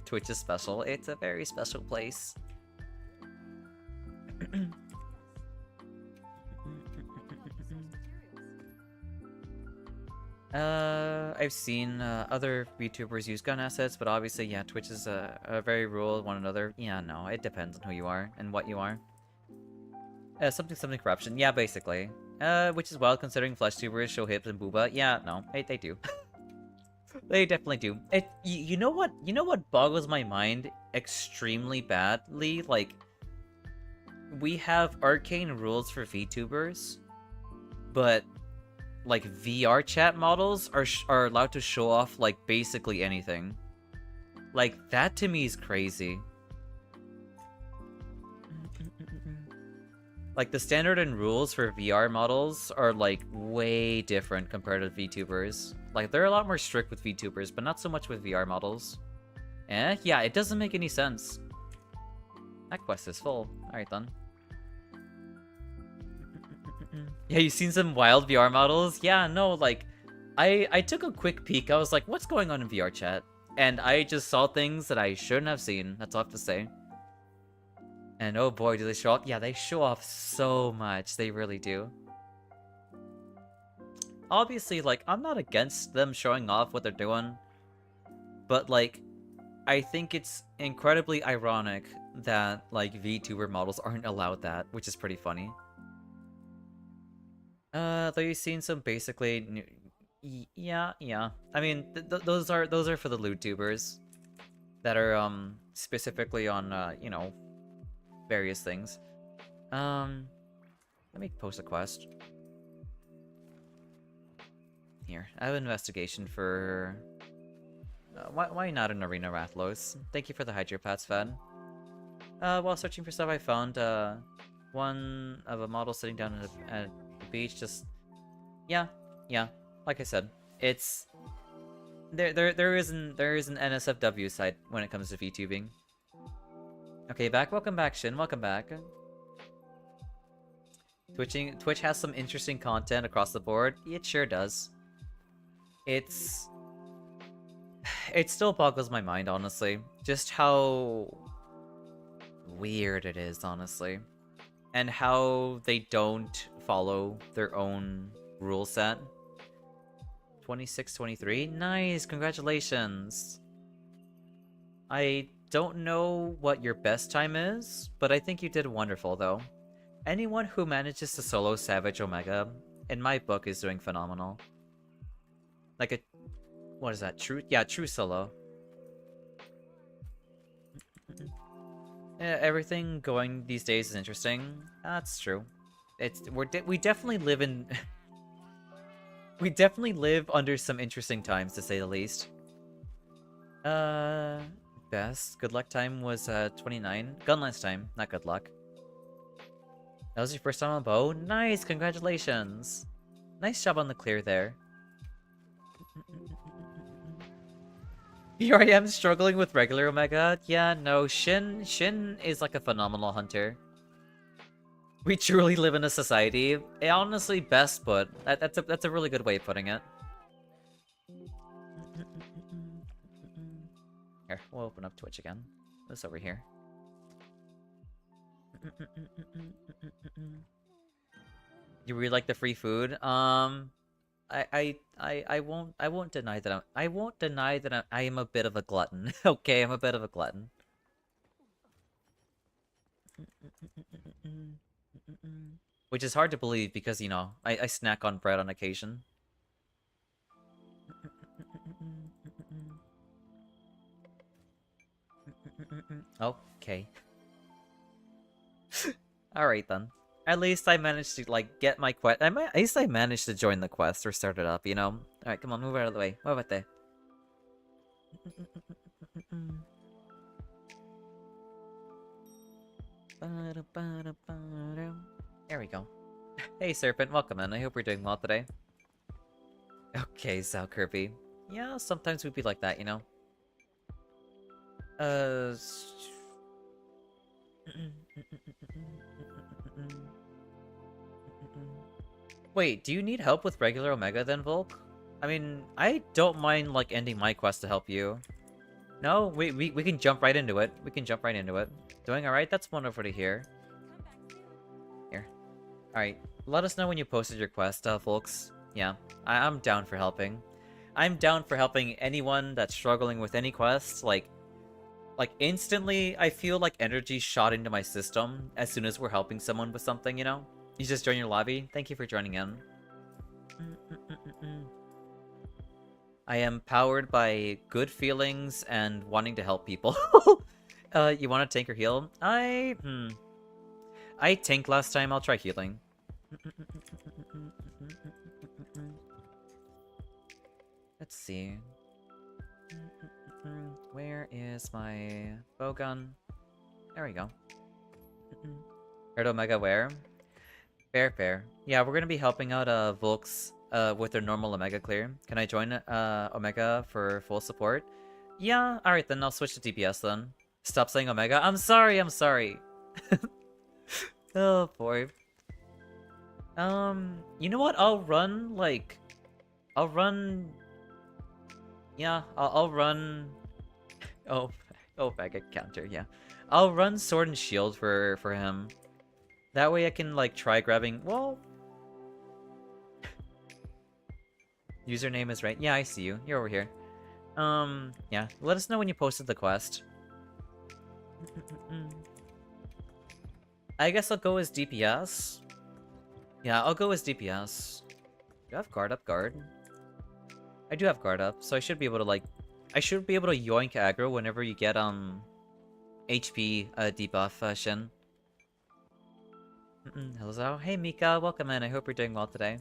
Twitch is special. It's a very special place. I've seen other VTubers use gun assets, but obviously, yeah, Twitch is a very rule one another. Yeah, no, it depends on who you are and what you are. Something corruption. Yeah, basically. Which is wild considering flesh tubers show hips and booba. Yeah, no, they do. They definitely do. You know what? You know what boggles my mind extremely badly? Like, we have arcane rules for VTubers, but like VR chat models are allowed to show off like basically anything. Like, that to me is crazy. Like, the standard and rules for VR models are like way different compared to VTubers. Like, they're a lot more strict with VTubers, but not so much with VR models. Yeah, it doesn't make any sense. That quest is full. Alright then. Yeah, you seen some wild VR models? Yeah, no, like, I took a quick peek. I was like, what's going on in VR chat? And I just saw things that I shouldn't have seen. That's all I have to say. And oh boy, do they show off? Yeah, they show off so much. They really do. Obviously, like, I'm not against them showing off what they're doing. But, like, I think it's incredibly ironic that, like, VTuber models aren't allowed that, which is pretty funny. Though you've seen some basically new... Yeah. I mean, those are for the loot tubers that are specifically on you know, various things. Let me post a quest. Here, I have an investigation for... why not an Arena Rathlos? Thank you for the Hydropats, fan. While searching for stuff, I found one of a model sitting down at the beach. Just yeah. Like I said, it's there is an NSFW site when it comes to VTubing. Okay, welcome back, Shin. Welcome back. Twitch has some interesting content across the board. It sure does. It still boggles my mind, honestly, just how weird it is, honestly, and how they don't follow their own rule set. 26, 23? Nice, congratulations. I don't know what your best time is, but I think you did wonderful, though. Anyone who manages to solo Savage Omega, in my book, is doing phenomenal. Like a... what is that? True solo. Everything going these days is interesting. That's true. We definitely live in... we definitely live under some interesting times, to say the least. Best good luck time was 29. Gunlance time, not good luck. That was your first time on bow? Nice, congratulations. Nice job on the clear there. Here I am struggling with regular Omega. Yeah, no, Shin is like a phenomenal hunter. We truly live in a society. Honestly, best put. That's a really good way of putting it. Here, we'll open up Twitch again. This over here. You really like the free food? I won't deny that I am a bit of a glutton. Okay, I'm a bit of a glutton. Which is hard to believe because, you know, I snack on bread on occasion. Okay. Alright then. At least I managed to, like, get my quest. At least I managed to join the quest or start it up, you know? Alright, come on, move out of the way. Move out there. There we go. Hey, Serpent, welcome in. I hope you're doing well today. Okay, Zao Kirby. Yeah, sometimes we'd be like that, you know? Wait, do you need help with regular Omega then, Volk? I mean, I don't mind, like, ending my quest to help you. No, we can jump right into it. We can jump right into it. Doing alright? That's wonderful to hear. Here. Alright, let us know when you posted your quest, folks. Yeah, I'm down for helping. I'm down for helping anyone that's struggling with any quest. Like instantly, I feel like energy shot into my system as soon as we're helping someone with something, you know? You just joined your lobby? Thank you for joining in. I am powered by good feelings and wanting to help people. You want to tank or heal? I tanked last time, I'll try healing. Let's see. Where is my bowgun? There we go. Heard Omega where? Fair. Yeah, we're gonna be helping out Volks with their normal Omega clear. Can I join Omega for full support? Yeah, alright then, I'll switch to DPS then. Stop saying Omega. I'm sorry. Oh boy. You know what? I'll run, like... I'll run... Yeah, I'll run... Oh, oh, back at counter, yeah. I'll run Sword and Shield for him. That way I can, like, try grabbing... Well... Username is right. Yeah, I see you. You're over here. Yeah. Let us know when you posted the quest. I guess I'll go as DPS. Yeah, I'll go as DPS. Do I have guard up guard? I do have guard up, so I should be able to, like... I should be able to yoink aggro whenever you get, HP, debuff, Shin. Hello, Zao. Hey, Mika. Welcome in. I hope you're doing well today.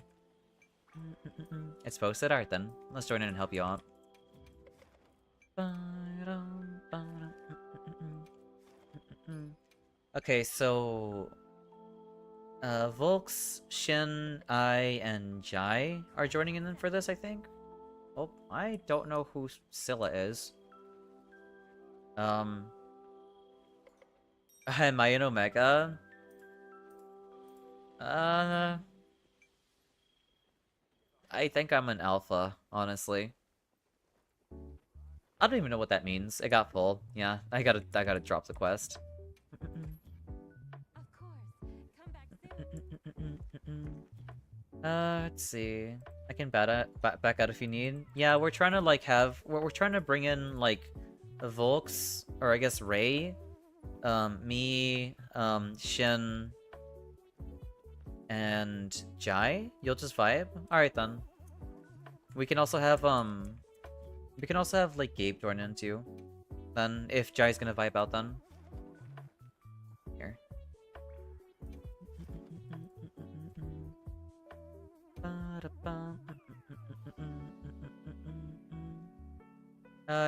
It's posted? Alright then. Let's join in and help you out. Okay, so... Volks, Shin, I, and Jai are joining in for this, I think. Oh, I don't know who Scylla is. Am I an Omega? I think I'm an Alpha, honestly. I don't even know what that means. It got full. Yeah, I gotta drop the quest. Let's see. I can back out if you need. Yeah, we're trying to like we're trying to bring in like Volks, or I guess Ray, me, Shin, and Jai. You'll just vibe? Alright then. We can also have like Gabe join in too. Then if Jai's gonna vibe out then. Here.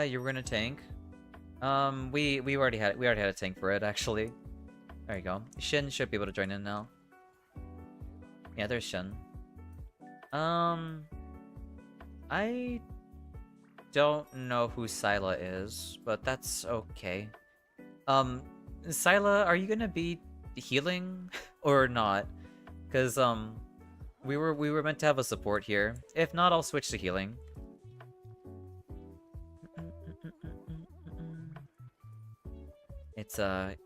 You were gonna tank. We already had a tank for it actually. There you go. Shin should be able to join in now. Yeah, there's Shin. I don't know who Scylla is, but that's okay. Scylla, are you gonna be healing or not? Cause we were meant to have a support here. If not, I'll switch to healing. It's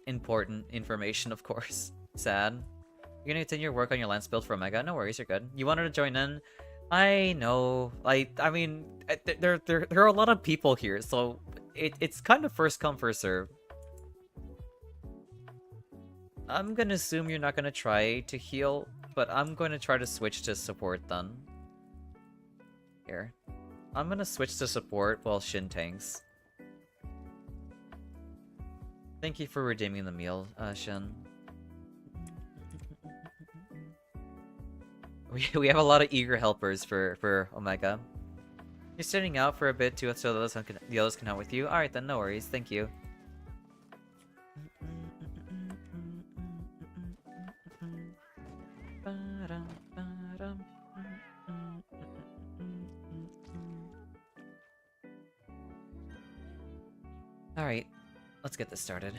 important information, of course. Sad. You're gonna continue your work on your lance build for Omega? No worries, you're good. You wanted to join in? I know. I mean, there are a lot of people here, so it's kind of first come first serve. I'm gonna assume you're not gonna try to heal, but I'm going to try to switch to support then. Here. I'm gonna switch to support while Shin tanks. Thank you for redeeming the meal, Shin. We have a lot of eager helpers for Omega. You're sitting out for a bit too, so the others can help with you. Alright then, no worries. Thank you. Alright, let's get this started.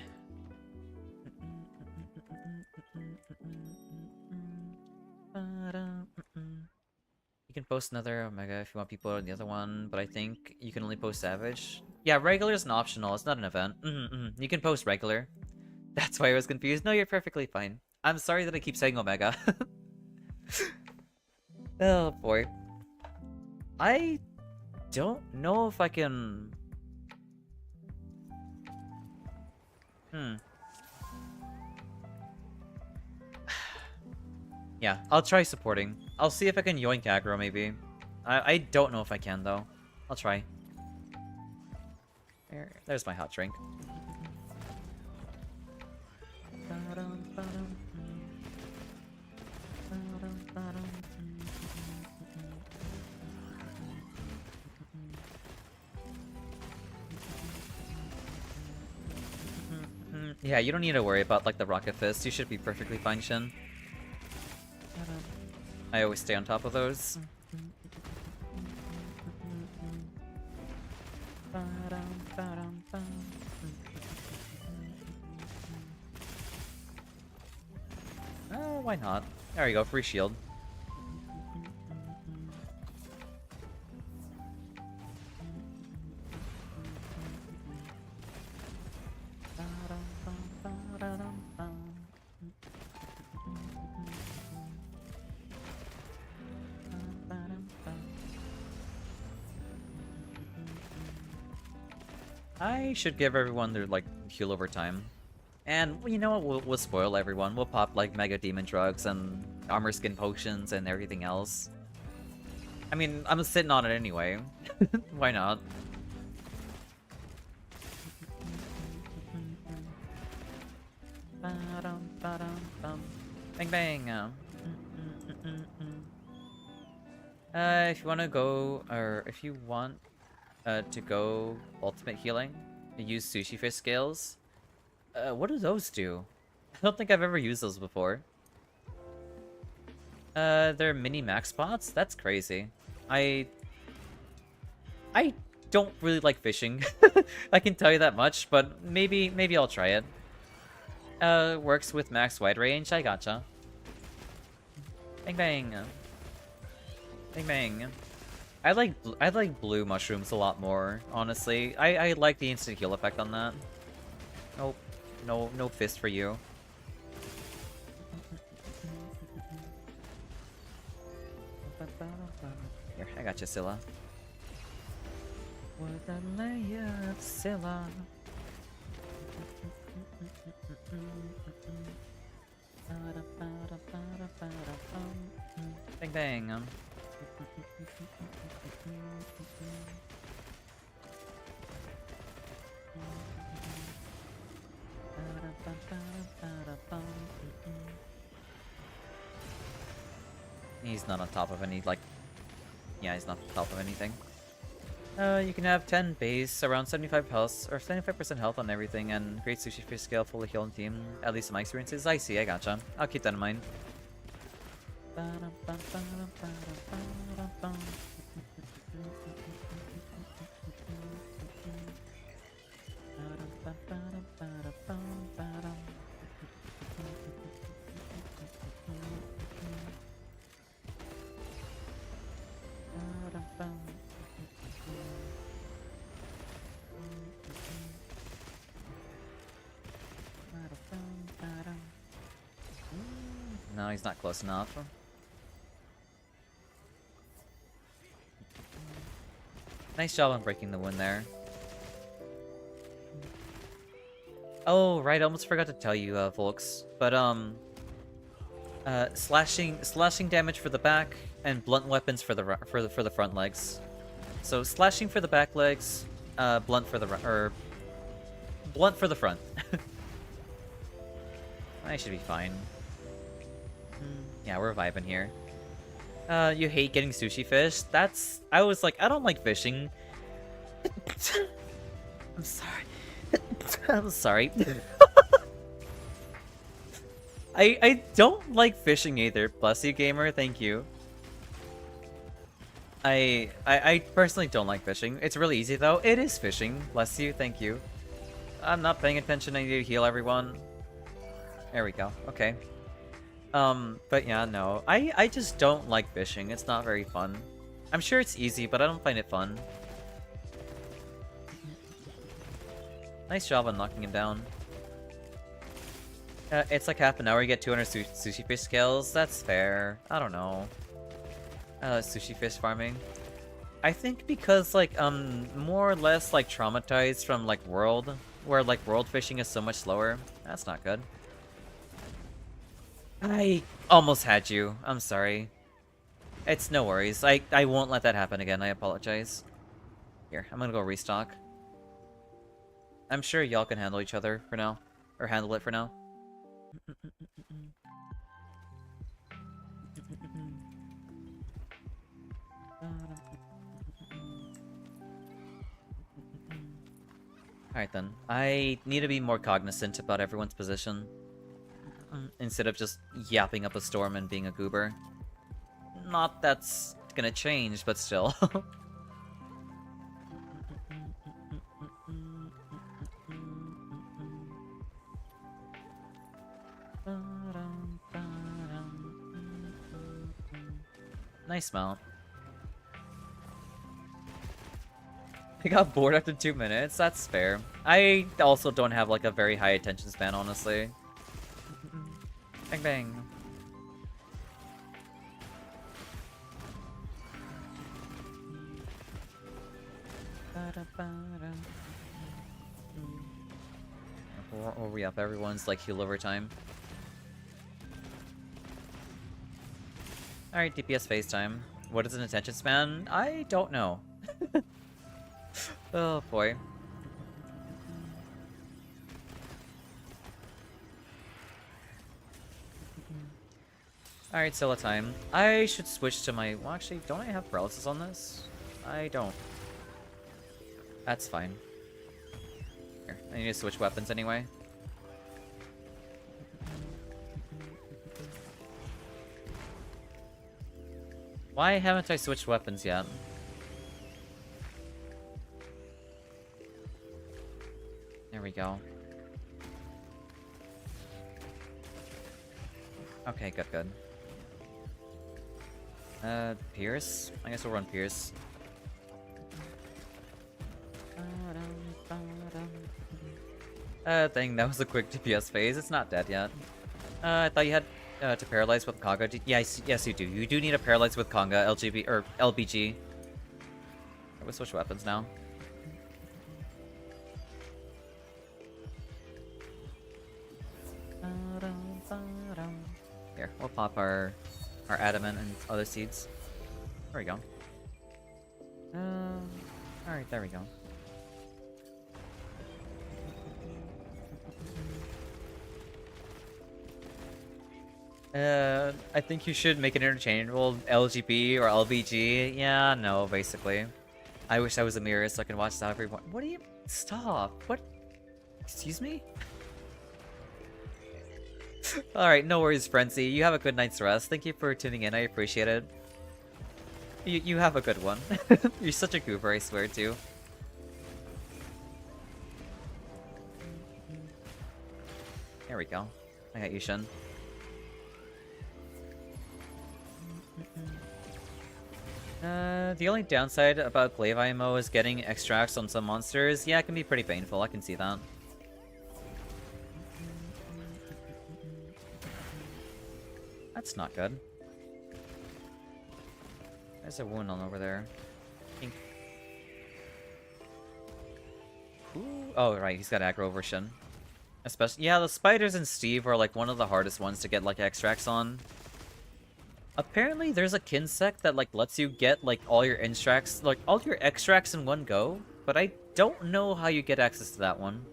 You can post another Omega if you want people on the other one, but I think you can only post Savage. Yeah, regular is an optional, it's not an event. You can post regular. That's why I was confused. No, you're perfectly fine. I'm sorry that I keep saying Omega. Oh boy. I don't know if I can... Yeah, I'll try supporting. I'll see if I can yoink aggro, maybe. I don't know if I can, though. I'll try. There's my hot drink. Yeah, you don't need to worry about, like, the Rocket Fist. You should be perfectly fine, Shin. I always stay on top of those. Why not? There you go, free shield. I should give everyone their, like, heal over time. And, you know what, we'll spoil everyone. We'll pop, like, Mega Demon Drugs and Armor Skin Potions and everything else. I mean, I'm sitting on it anyway. Why not? Bang bang! If you want to go, or if you want to go ultimate healing, use Sushi Fish Scales. What do those do? I don't think I've ever used those before. They're mini max spots? That's crazy. I don't really like fishing. I can tell you that much, but maybe I'll try it. Works with max wide range. I gotcha. Bang bang. Bang bang. I like blue mushrooms a lot more, honestly. I like the instant heal effect on that. Nope. No fist for you. Here, I got you, Scylla. With a layer of Scylla. Bang bang. He's not on top of any, like... Yeah, he's not on top of anything. You can have 10 base, around 75 health, or 75% health on everything, and great sushi fish scale, fully healing team. At least in my experiences. I see, I gotcha. I'll keep that in mind. No, he's not close enough. Nice job on breaking the wind there. Oh, right, I almost forgot to tell you, Volks. But, slashing damage for the back, and blunt weapons for the front legs. So slashing for the back legs, blunt for the front. I should be fine. Yeah, we're vibing here. You hate getting sushi fish? I was like, I don't like fishing. I'm sorry. I'm sorry. I don't like fishing either. Bless you, gamer. Thank you. I personally don't like fishing. It's really easy though. It is fishing. Bless you. Thank you. I'm not paying attention. I need to heal everyone. There we go. Okay. But yeah, no. I just don't like fishing. It's not very fun. I'm sure it's easy, but I don't find it fun. Nice job on knocking him down. It's like half an hour, you get 200 sushi fish scales. That's fair. I don't know. Sushi fish farming. I think because, like, more or less, like, traumatized from, like, World, where, like, World fishing is so much slower. That's not good. I almost had you. I'm sorry. It's no worries. I won't let that happen again. I apologize. Here, I'm gonna go restock. I'm sure y'all can handle each other for now. Or handle it for now. Alright then. I need to be more cognizant about everyone's position. Instead of just yapping up a storm and being a goober. Not that's gonna change, but still. Nice mount. I got bored after 2 minutes. That's fair. I also don't have like a very high attention span, honestly. Bang bang. Or we up everyone's like heal over time. Alright, DPS phase time. What is an attention span? I don't know. Oh boy. Alright, Scylla time. I should switch to my... Well, actually, don't I have paralysis on this? I don't. That's fine. Here, I need to switch weapons anyway. Why haven't I switched weapons yet? There we go. Okay, good. Pierce? I guess we'll run Pierce. Dang, that was a quick DPS phase. It's not dead yet. I thought you had to paralyze with Conga. Yes, you do. You do need a paralyze with Conga, LGB, or LBG. We'll switch weapons now. Here, we'll pop our adamant and other seeds. There we go. Alright, there we go. I think you should make it interchangeable, LGB or LBG. Yeah, no, basically. I wish I was a mirror so I can watch that everyone. What do you... Stop. What? Excuse me? Alright, no worries, Frenzy. You have a good night's rest. Thank you for tuning in. I appreciate it. You have a good one. You're such a goober, I swear to. There we go. I got you, Shin. The only downside about Glaive IMO is getting extracts on some monsters. Yeah, it can be pretty painful. I can see that. That's not good. There's a wound on over there. Pink. Ooh. Oh, right, he's got aggro over Shin. Especially, yeah, the spiders and Steve are like one of the hardest ones to get like extracts on. Apparently, there's a kin sect that like lets you get like all your extracts in one go, but I don't know how you get access to that one.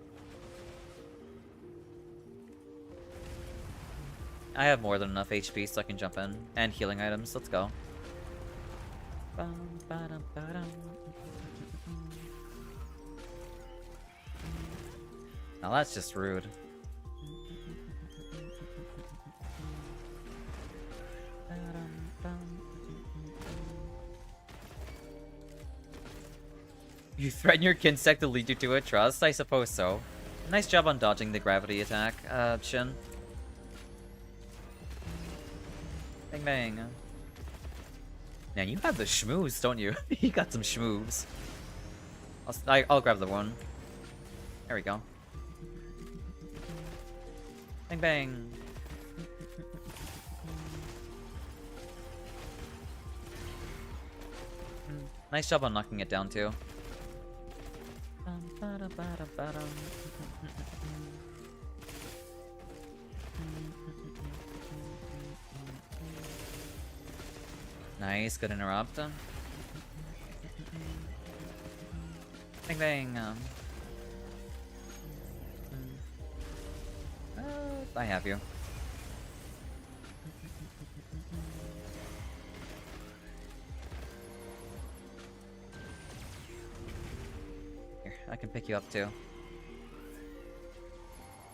I have more than enough HP so I can jump in. And healing items. Let's go. Now that's just rude. You threaten your kinsect to lead you to a trust? I suppose so. Nice job on dodging the gravity attack, Shin. Bang bang. Man, you have the schmooze, don't you? You got some schmooze. I'll grab the one. There we go. Bang bang. Nice job on knocking it down too. Nice, good interrupt. Bang bang. I have you. Here, I can pick you up too.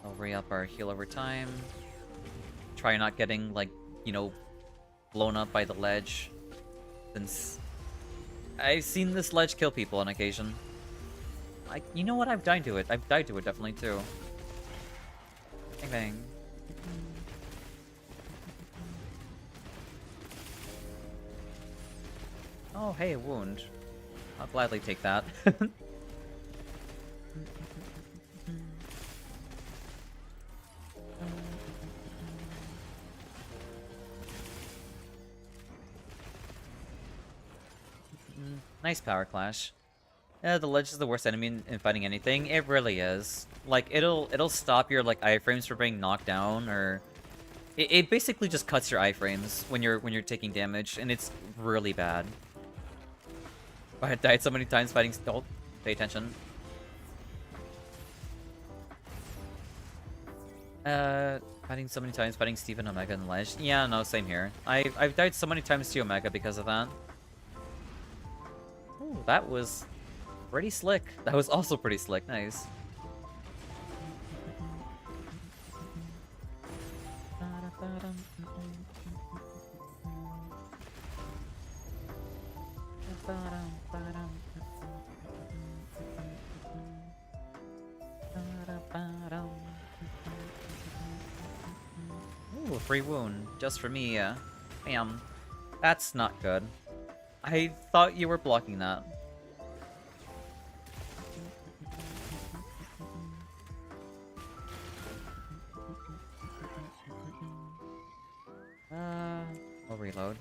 I'll re-up our heal over time. Try not getting, like, you know, blown up by the ledge. Since I've seen this ledge kill people on occasion. You know what? I've died to it. I've died to it definitely too. Bang bang. Oh, hey, a wound. I'll gladly take that. Nice power clash. The ledge is the worst enemy in fighting anything. It really is. Like, it'll stop your, like, iframes from being knocked down, or... It basically just cuts your iframes when you're taking damage, and it's really bad. I died so many times fighting... Oh, pay attention. Fighting so many times fighting Steven Omega and Ledge. Yeah, no, same here. I've died so many times to Omega because of that. Ooh, that was pretty slick. That was also pretty slick. Nice. Ooh, a free wound. Just for me, yeah. Bam. That's not good. I thought you were blocking that. I'll reload.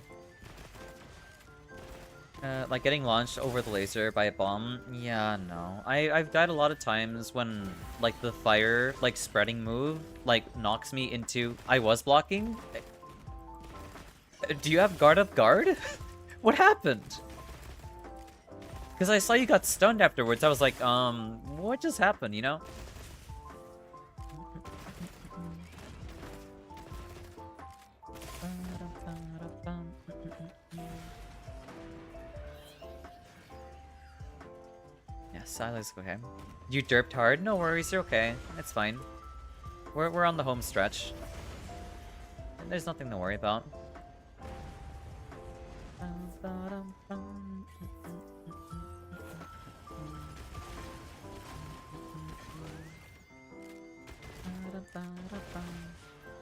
Like getting launched over the laser by a bomb? Yeah, no. I've died a lot of times when, like, the fire, like, spreading move, like, knocks me into... I was blocking? Do you have guard up guard? What happened? Because I saw you got stunned afterwards. I was like, what just happened, you know? Yeah, Silas, okay. You derped hard? No worries, you're okay. It's fine. We're on the home stretch. There's nothing to worry about.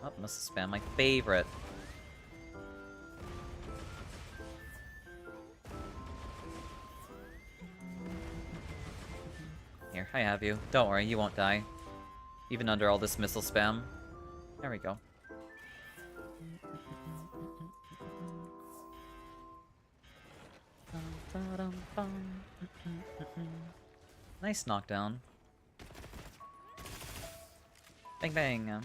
Oh, must have spammed my favorite. Here, I have you. Don't worry, you won't die. Even under all this missile spam. There we go. Nice knockdown. Bang bang.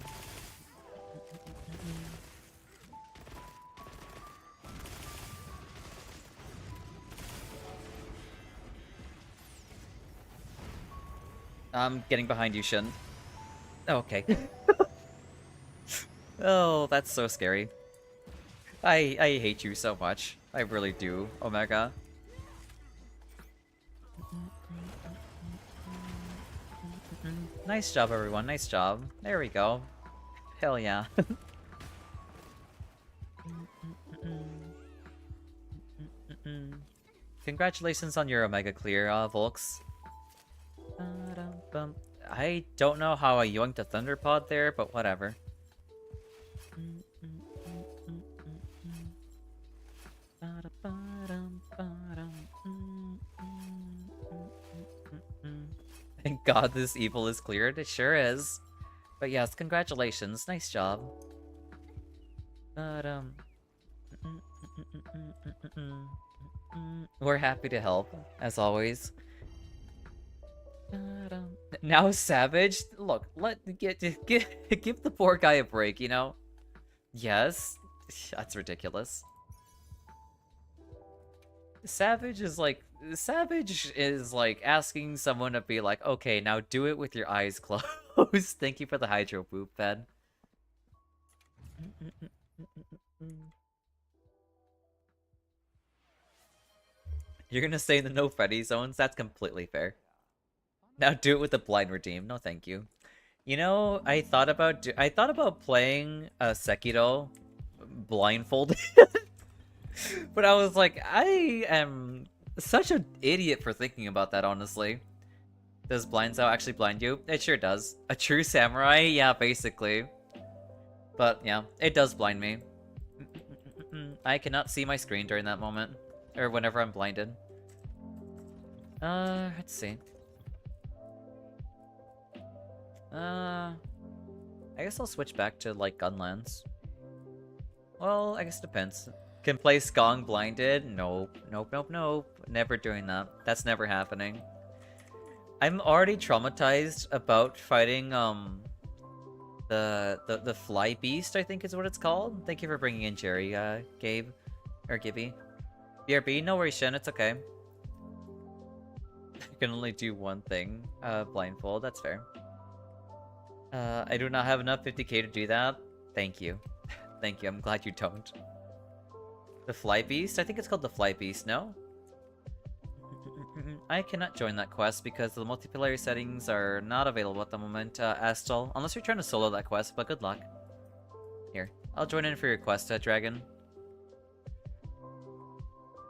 I'm getting behind you, Shin. Oh, okay. Oh, that's so scary. I hate you so much. I really do, Omega. Nice job, everyone. Nice job. There we go. Hell yeah. Congratulations on your Omega clear, Volks. I don't know how I yoinked a Thunderpod there, but whatever. Thank God this evil is cleared. It sure is. But yes, congratulations. Nice job. We're happy to help, as always. Now Savage? Look, give the poor guy a break, you know? Yes. That's ridiculous. Savage is like asking someone to be like, okay, now do it with your eyes closed. Thank you for the hydro boop, Fed. You're gonna stay in the no Freddy zones? That's completely fair. Now do it with the blind redeem. No, thank you. You know, I thought about playing Sekiro blindfolded, but I was like, I am such an idiot for thinking about that. Honestly, does Blind Xao actually blind you? It sure does. A true samurai? Yeah, basically. But yeah, it does blind me. I cannot see my screen during that moment, or whenever I'm blinded. Let's see. I guess I'll switch back to, like, Gunlands. Well, I guess it depends. Can play Skong blinded? Nope. Nope, nope, nope. Never doing that. That's never happening. I'm already traumatized about fighting, the fly beast, I think is what it's called. Thank you for bringing in Jerry, Gabe. Or Gibby. BRB, no worries, Shen, it's okay. You can only do one thing, blindfold, that's fair. I do not have enough 50k to do that. Thank you. Thank you, I'm glad you don't. The Fly Beast? I think it's called the Fly Beast, no? I cannot join that quest because the multiplayer settings are not available at the moment, Astal. Unless you're trying to solo that quest, but good luck. Here, I'll join in for your quest, Dragon.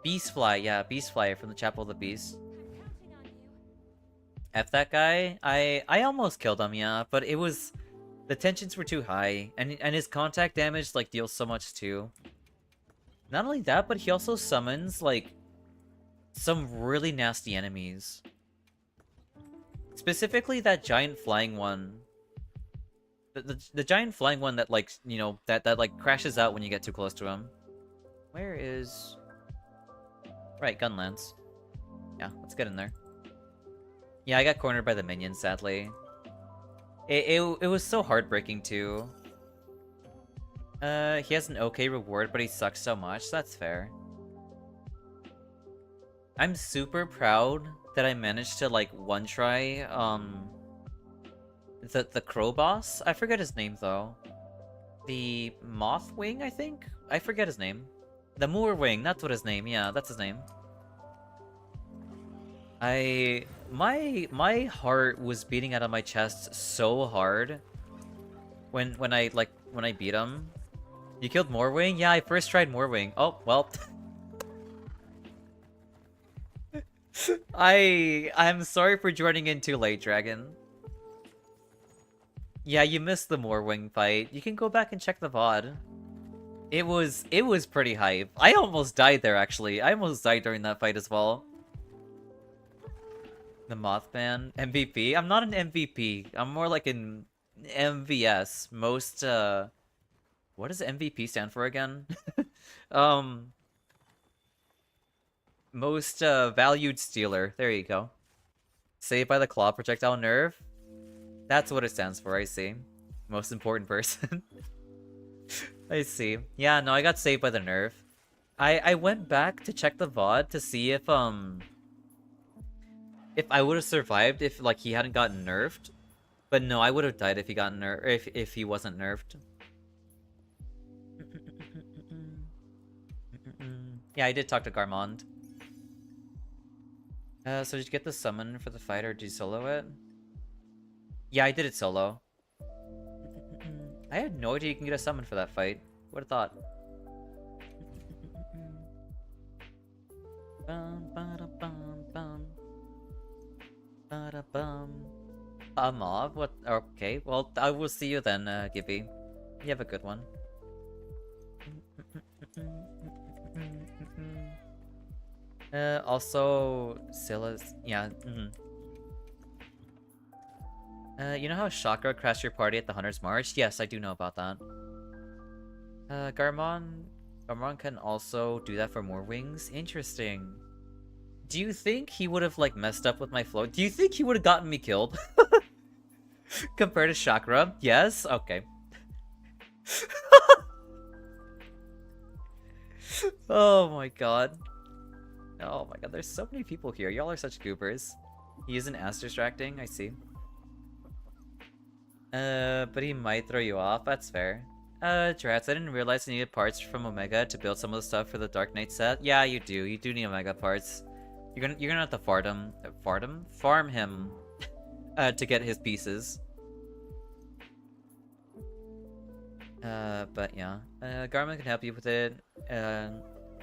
Beastfly, yeah, Beastfly from the Chapel of the Beast. F that guy. I almost killed him, yeah, but it was... The tensions were too high, and his contact damage, like, deals so much too. Not only that, but he also summons, like, some really nasty enemies. Specifically that giant flying one. The giant flying one that, like, you know, that like, crashes out when you get too close to him. Where is... Right, Gunlance. Yeah, let's get in there. Yeah, I got cornered by the minions, sadly. It was so heartbreaking, too. He has an okay reward, but he sucks so much. That's fair. I'm super proud that I managed to, like, one-try, the crow boss. I forget his name, though. The Mothwing, I think? I forget his name. The Moorwing, that's what his name, yeah, that's his name. My heart was beating out of my chest so hard when I beat him. You killed Moorwing? Yeah, I first tried Moorwing. Oh, well. I'm sorry for joining in too late, Dragon. Yeah, you missed the Moorwing fight. You can go back and check the VOD. It was pretty hype. I almost died there, actually. I almost died during that fight as well. The Mothman MVP? I'm not an MVP. I'm more like an MVS. Most, what does MVP stand for again? Most, valued stealer. There you go. Saved by the claw projectile nerve? That's what it stands for, I see. Most important person. I see. Yeah, no, I got saved by the nerve. I went back to check the VOD to see if I would have survived if, like, he hadn't gotten nerfed. But no, I would have died if he got nerfed, if he wasn't nerfed. Yeah, I did talk to Garmond. So did you get the summon for the fight, or did you solo it? Yeah, I did it solo. I had no idea you can get a summon for that fight. Would have thought. A mob? What? Okay, well, I will see you then, Gibby. You have a good one. Also, Silas... Yeah, you know how Chakra crashed your party at the Hunter's March? Yes, I do know about that. Garmon can also do that for more wings? Interesting. Do you think he would have, like, messed up with my flow? Do you think he would have gotten me killed? Compared to Chakra? Yes? Okay. Oh my god. Oh my god, there's so many people here. Y'all are such goobers. He isn't as distracting, I see. But he might throw you off. That's fair. Drats, I didn't realize you needed parts from Omega to build some of the stuff for the Dark Knight set. Yeah, you do. You do need Omega parts. You're gonna have to farm him, to get his pieces. But yeah, Garmin can help you with it.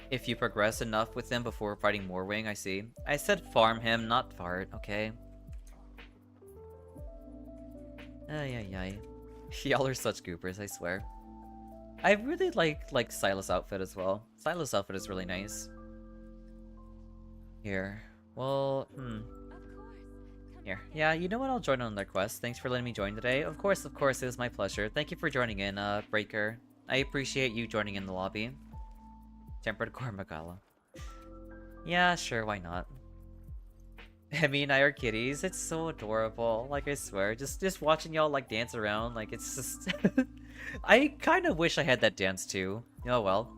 If you progress enough with him before fighting Moorwing, I see. I said farm him, not fart. Okay. Ay. Y'all are such goopers, I swear. I really like Silas' outfit as well. Silas' outfit is really nice. Here. Well, Here. Yeah, you know what? I'll join on their quest. Thanks for letting me join today. Of course, it was my pleasure. Thank you for joining in, Breaker. I appreciate you joining in the lobby. Tempered Core Magala. Yeah, sure, why not? Emmy and I are kitties. It's so adorable. Like, I swear, just watching y'all like dance around, like it's just. I kind of wish I had that dance too. Oh well.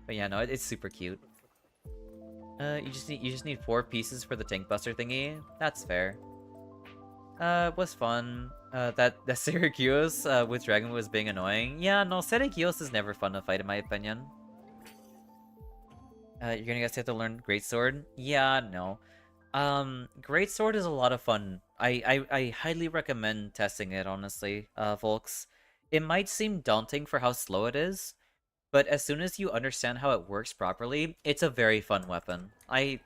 But yeah, no, it's super cute. You just need 4 pieces for the tank buster thingy. That's fair. It was fun. That Syracuse with Dragon was being annoying. Yeah, no, Syracuse is never fun to fight in my opinion. You're gonna guys have to learn Greatsword? Yeah, no. Greatsword is a lot of fun. I highly recommend testing it, honestly, folks. It might seem daunting for how slow it is, but as soon as you understand how it works properly, it's a very fun weapon. I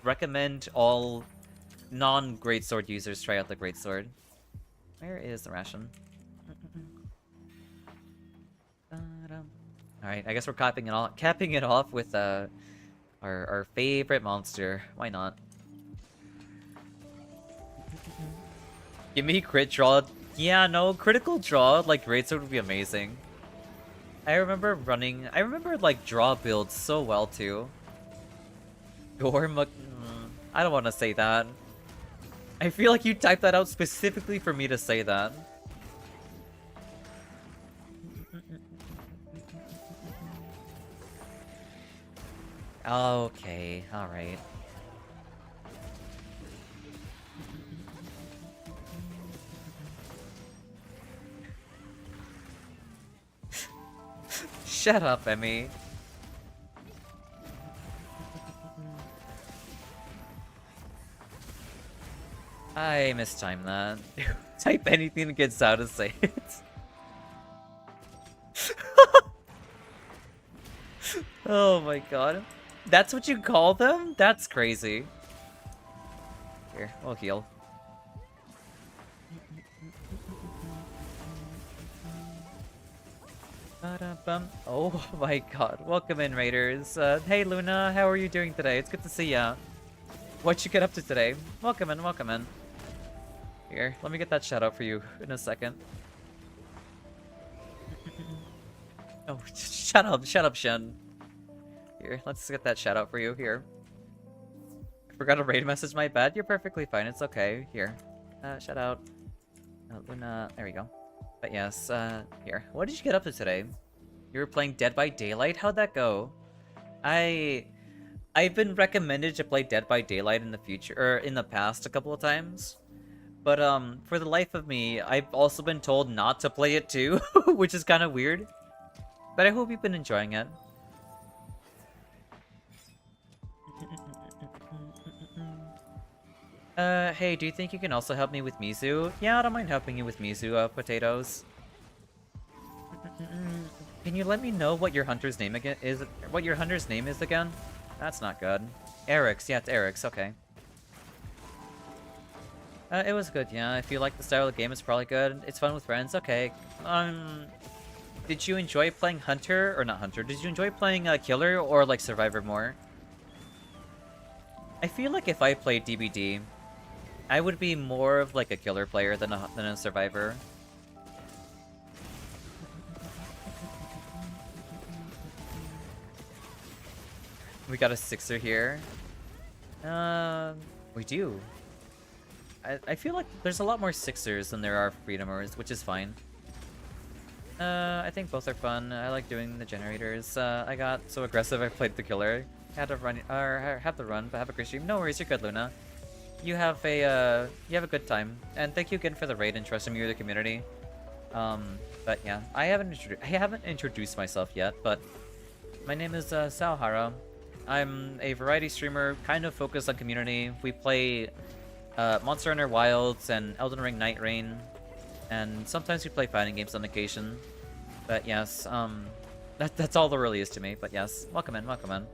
recommend all non-Greatsword users try out the Greatsword. Where is the ration? Alright, I guess we're capping it off with our favorite monster. Why not? Give me crit draw. Yeah, no, critical draw, like Greatsword would be amazing. I remember like draw builds so well too. I don't want to say that. I feel like you typed that out specifically for me to say that. Okay, alright. Shut up, Emmy. I mistimed that. Type anything that gets out to say it. Oh my god. That's what you call them? That's crazy. Here, we'll heal. Oh my god. Welcome in, Raiders. Hey Luna, how are you doing today? It's good to see ya. What you get up to today? Welcome in, welcome in. Here, let me get that shout out for you in a second. Oh, shut up, Shen. Here, let's get that shout out for you. Here. I forgot to raid message, my bad. You're perfectly fine, it's okay. Here. Shout out. Luna, there we go. But yes, here. What did you get up to today? You were playing Dead by Daylight? How'd that go? I've been recommended to play Dead by Daylight in the future, or in the past a couple of times. But, for the life of me, I've also been told not to play it too, which is kind of weird. But I hope you've been enjoying it. Hey, do you think you can also help me with Mizu? Yeah, I don't mind helping you with Mizu, potatoes. Can you let me know what your hunter's name again is? What your hunter's name is again? That's not good. Eric's, yeah, it's Eric's, okay. It was good, yeah. If you like the style of the game, it's probably good. It's fun with friends, okay. Did you enjoy playing Hunter, or not Hunter, did you enjoy playing Killer or like Survivor more? I feel like if I played DBD, I would be more of like a Killer player than a Survivor. We got a 6er here. We do. I feel like there's a lot more 6ers than there are Freedomers, which is fine. I think both are fun. I like doing the generators. I got so aggressive I played the Killer. Had to run, or have to run, but have a great stream. No worries, you're good, Luna. You have a good time, and thank you again for the raid and trusting me with the community. But yeah, I haven't introduced myself yet, but my name is Xao. I'm a variety streamer, kind of focused on community. We play Monster Hunter Wilds and Elden Ring Night Rain, and sometimes we play fighting games on occasion. But yes, that's all there really is to me. But yes, welcome in, welcome in.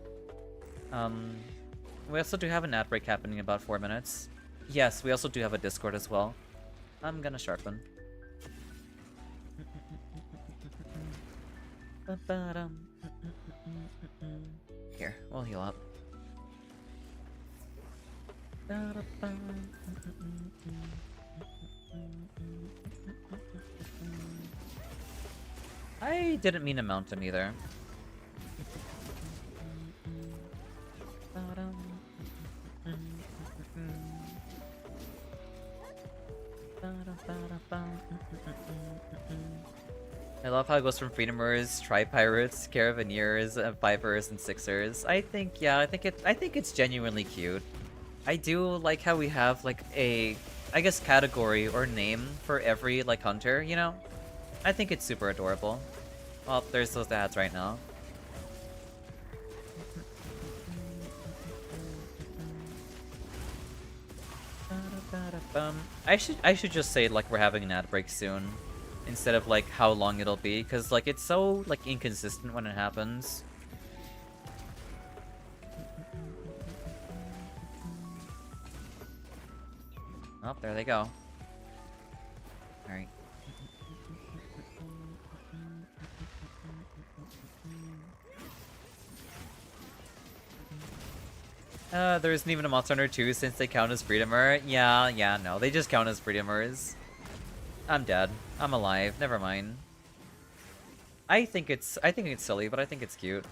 We also do have an ad break happening in about 4 minutes. Yes, we also do have a Discord as well. I'm gonna sharpen. Here, we'll heal up. I didn't mean to mount him either. I love how it goes from Freedomers, Tri-Pirates, Caravanneers, Fivers, and Sixers. I think, yeah, I think it's genuinely cute. I do like how we have, like, a, I guess, category or name for every, like, hunter, you know? I think it's super adorable. Well, there's those ads right now. I should just say, like, we're having an ad break soon, instead of, like, how long it'll be, because, like, it's so, like, inconsistent when it happens. Oh, there they go. Alright. There isn't even a Monster Hunter 2 since they count as Freedomer. Yeah, no. They just count as Freedomers. I'm dead. I'm alive. Never mind. I think it's silly, but I think it's cute.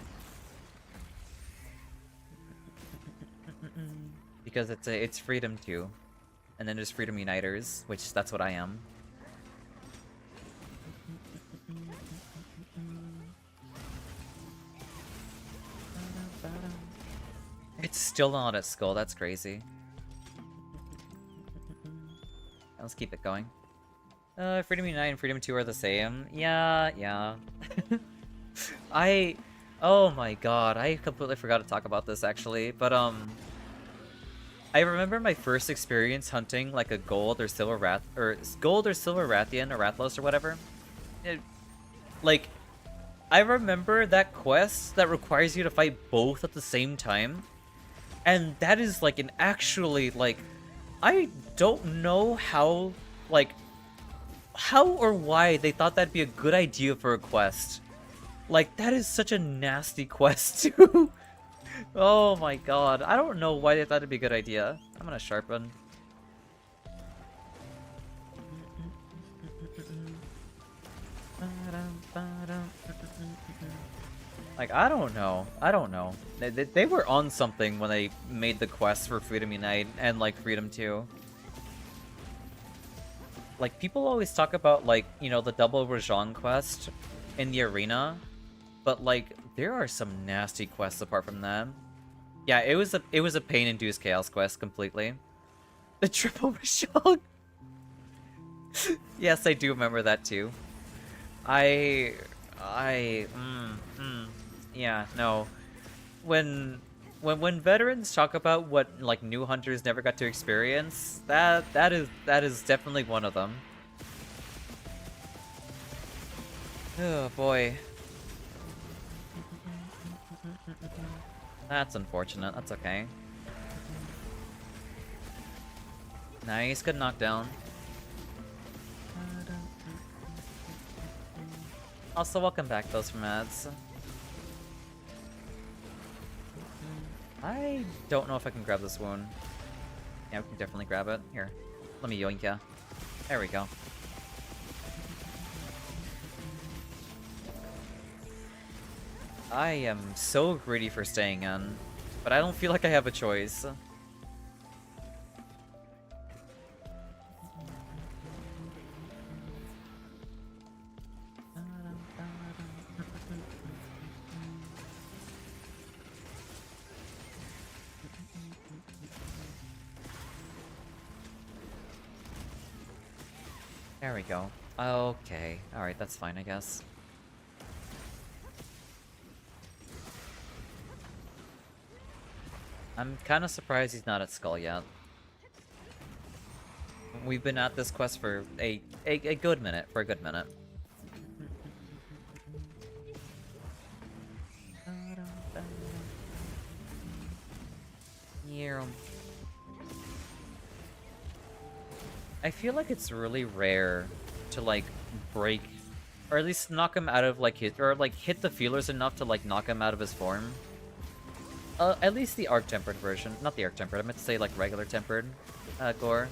Because it's Freedom 2. And then there's Freedom Uniters, which that's what I am. It's still not at Skull, that's crazy. Let's keep it going. Freedom Unite and Freedom 2 are the same. Yeah. Oh my god, I completely forgot to talk about this actually, but I remember my first experience hunting like a gold or silver Rathian or Rathalos or whatever. I remember that quest that requires you to fight both at the same time. And that is like an actually like I don't know how or why they thought that'd be a good idea for a quest. Like that is such a nasty quest too. Oh my god. I don't know why they thought it'd be a good idea. I'm gonna sharpen. Like, I don't know. They were on something when they made the quest for Freedom Unite and, like, Freedom 2. Like, people always talk about, like, you know, the double Rajan quest in the arena. But, like, there are some nasty quests apart from that. Yeah, it was a pain-induced chaos quest completely. The triple Rajan! Yes, I do remember that too. Yeah, no. When veterans talk about what like new hunters never got to experience, that is definitely one of them. Oh boy. That's unfortunate. That's okay. Nice, good knockdown. Also, welcome back, those from ads. I don't know if I can grab this wound. Yeah, we can definitely grab it. Here, let me yoink ya. There we go. I am so greedy for staying in, but I don't feel like I have a choice. There we go. Okay. Alright, that's fine, I guess. I'm kind of surprised he's not at Skull yet. We've been at this quest for a good minute. Yeah. I feel like it's really rare to like break, or at least knock him out of like hit the feelers enough to like knock him out of his form. At least the arc tempered version, not the arc tempered. I meant to say like regular tempered gore.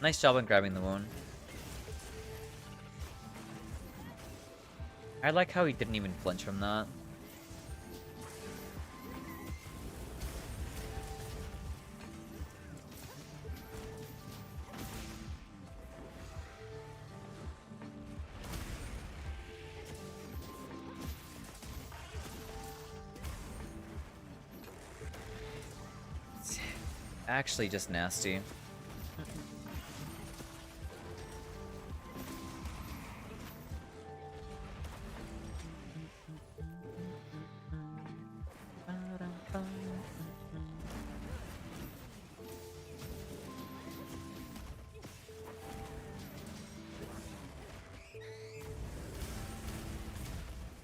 Nice job on grabbing the wound. I like how he didn't even flinch from that. Actually just nasty.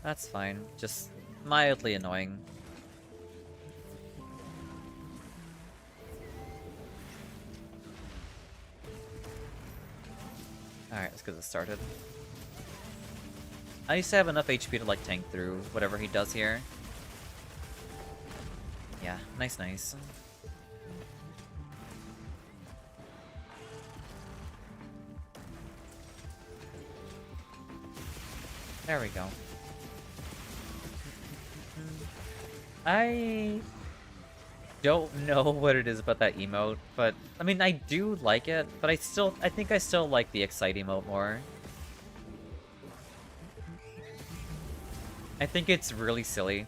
That's fine. Just mildly annoying. Alright, let's get this started. I used to have enough HP to like tank through whatever he does here. Yeah, nice, nice. There we go. I don't know what it is about that emote, but I mean, I do like it, but I think I still like the Excite emote more. I think it's really silly,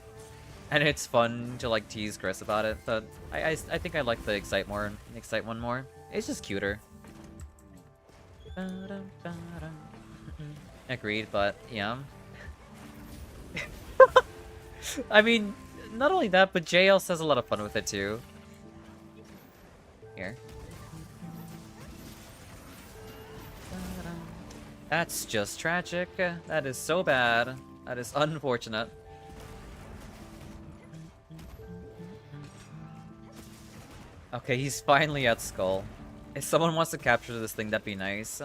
and it's fun to like tease Chris about it, but I think I like the Excite one more. It's just cuter. Agreed, but yeah. I mean, not only that, but Jay also has a lot of fun with it too. Here. That's just tragic. That is so bad. That is unfortunate. Okay, he's finally at Skull. If someone wants to capture this thing, that'd be nice.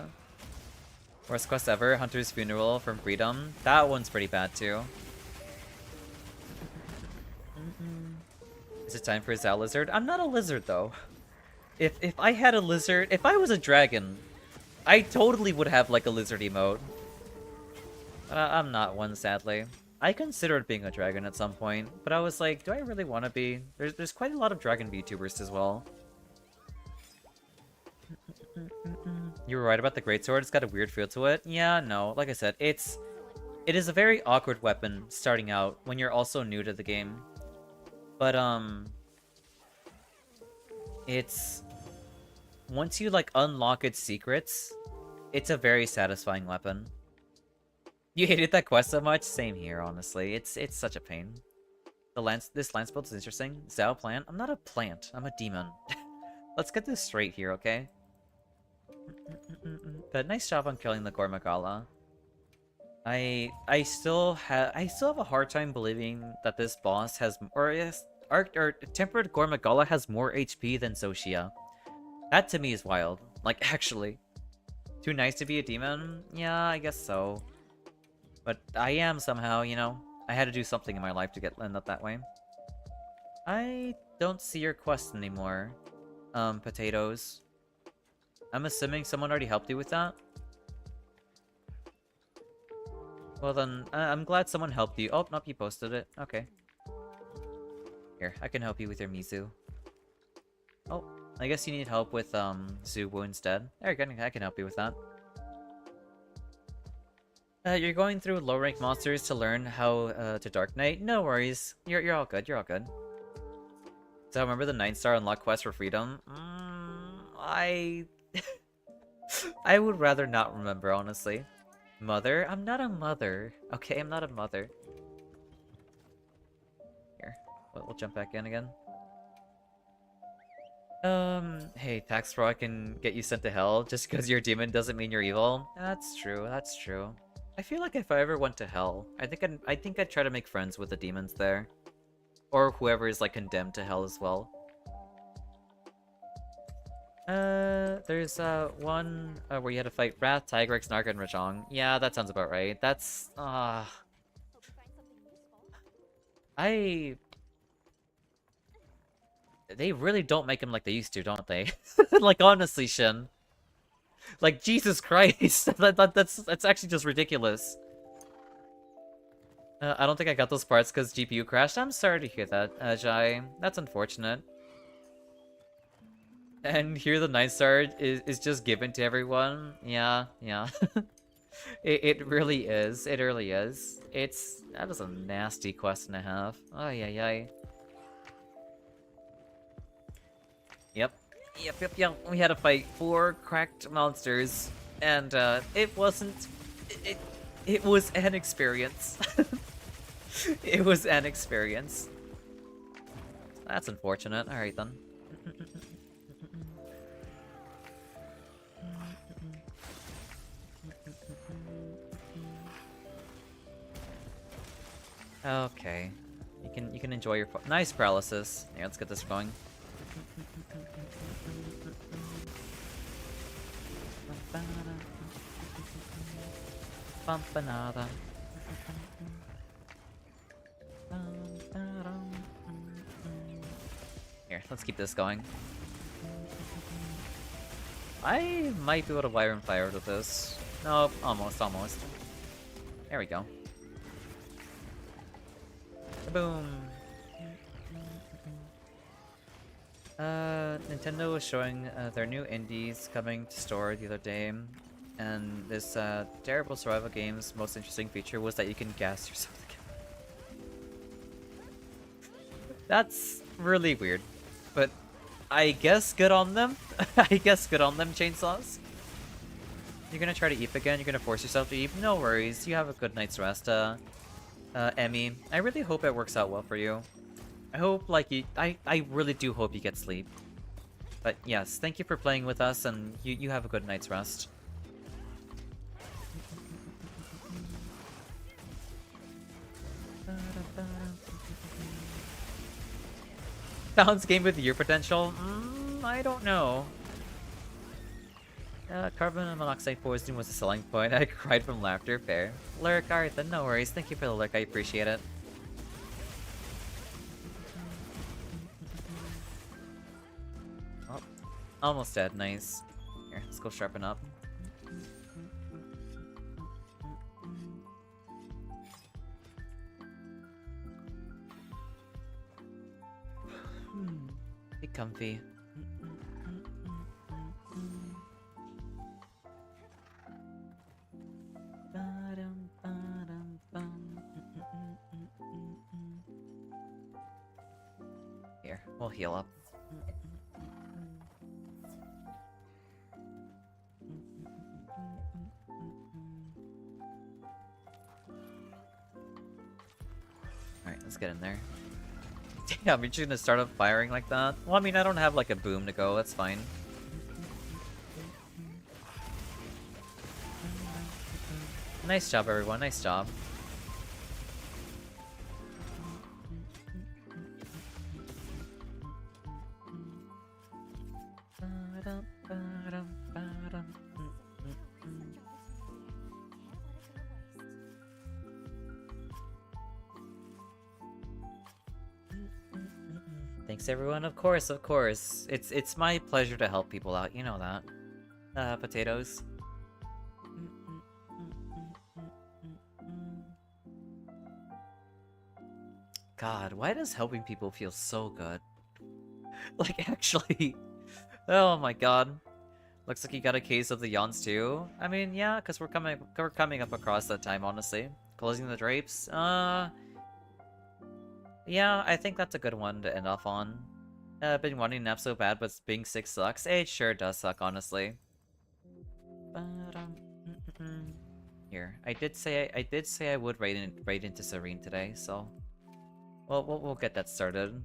Worst quest ever, Hunter's Funeral from Freedom. That one's pretty bad too. Is it time for a Zao lizard? I'm not a lizard though. If I had a lizard, if I was a dragon, I totally would have like a lizard emote. I'm not one, sadly. I considered being a dragon at some point, but I was like, do I really want to be? There's quite a lot of dragon VTubers as well. You were right about the greatsword. It's got a weird feel to it. Yeah, no. Like I said, it is a very awkward weapon starting out when you're also new to the game. But it's once you like unlock its secrets, it's a very satisfying weapon. You hated that quest so much? Same here, honestly. It's such a pain. This lance build is interesting. Zao plant? I'm not a plant. I'm a demon. Let's get this straight here, okay? But nice job on killing the Gormagala. I still have a hard time believing that this boss has, or Tempered Gormagala has more HP than Xoxia. That to me is wild. Like, actually. Too nice to be a demon? Yeah, I guess so. But I am somehow, you know. I had to do something in my life to end up that way. I don't see your quest anymore. Potatoes. I'm assuming someone already helped you with that? Well then, I'm glad someone helped you. Oh, nope, you posted it. Okay. Here, I can help you with your Mizu. Oh, I guess you need help with, Zubu instead. There you go, I can help you with that. You're going through low-rank monsters to learn how, to Dark Knight? No worries. You're all good, you're all good. So remember the 9-star unlock quest for freedom? I would rather not remember, honestly. Mother? I'm not a mother. Okay, I'm not a mother. Here, we'll jump back in again. Hey, Tax Pro, I can get you sent to hell. Just because you're a demon doesn't mean you're evil. That's true, that's true. I feel like if I ever went to hell, I think I'd try to make friends with the demons there. Or whoever is, like, condemned to hell as well. There's, one, where you had to fight Wrath, Tigrex, Narga, and Rajong. Yeah, that sounds about right. That's, They really don't make them like they used to, don't they? Like, honestly, Shin. Like, Jesus Christ. That's actually just ridiculous. I don't think I got those parts because GPU crashed. I'm sorry to hear that, Jai. That's unfortunate. And here the 9-star is just given to everyone. Yeah, yeah. It really is. It really is. That was a nasty quest and a half. Oh, yeah, yeah. Yep. Yep. We had to fight 4 cracked monsters, and it wasn't. It was an experience. It was an experience. That's unfortunate. All right then. Okay. You can enjoy your nice paralysis. Yeah, let's get this going. Bumpanada. Here, let's keep this going. I might be able to wire and fire with this. Nope, almost. There we go. Boom. Nintendo was showing their new indies coming to store the other day, and this terrible survival game's most interesting feature was that you can gas yourself again. That's really weird, but I guess good on them. I guess good on them, Chainsaws. You're gonna try to eep again? You're gonna force yourself to eep? No worries, you have a good night's rest, Emmy. I really hope it works out well for you. I hope, like, I really do hope you get sleep. But yes, thank you for playing with us, and you have a good night's rest. Balance game with your potential? I don't know. Carbon monoxide poisoning was a selling point. I cried from laughter. Fair. Lurk, alright then, no worries. Thank you for the lurk, I appreciate it. Oh, almost dead, nice. Here, let's go sharpen up. Be comfy. Here, we'll heal up. Alright, let's get in there. Damn, you're just gonna start up firing like that? Well, I mean, I don't have like a boom to go, that's fine. Nice job, everyone, nice job. Thanks everyone, of course. It's my pleasure to help people out, you know that. Potatoes. God, why does helping people feel so good? Like, actually. Oh my god. Looks like you got a case of the yawns too. I mean, yeah, because we're coming up across that time, honestly. Closing the drapes. Yeah, I think that's a good one to end off on. Been wanting to nap so bad, but being sick sucks. It sure does suck, honestly. Here, I did say I would raid into Serene today, so we'll get that started.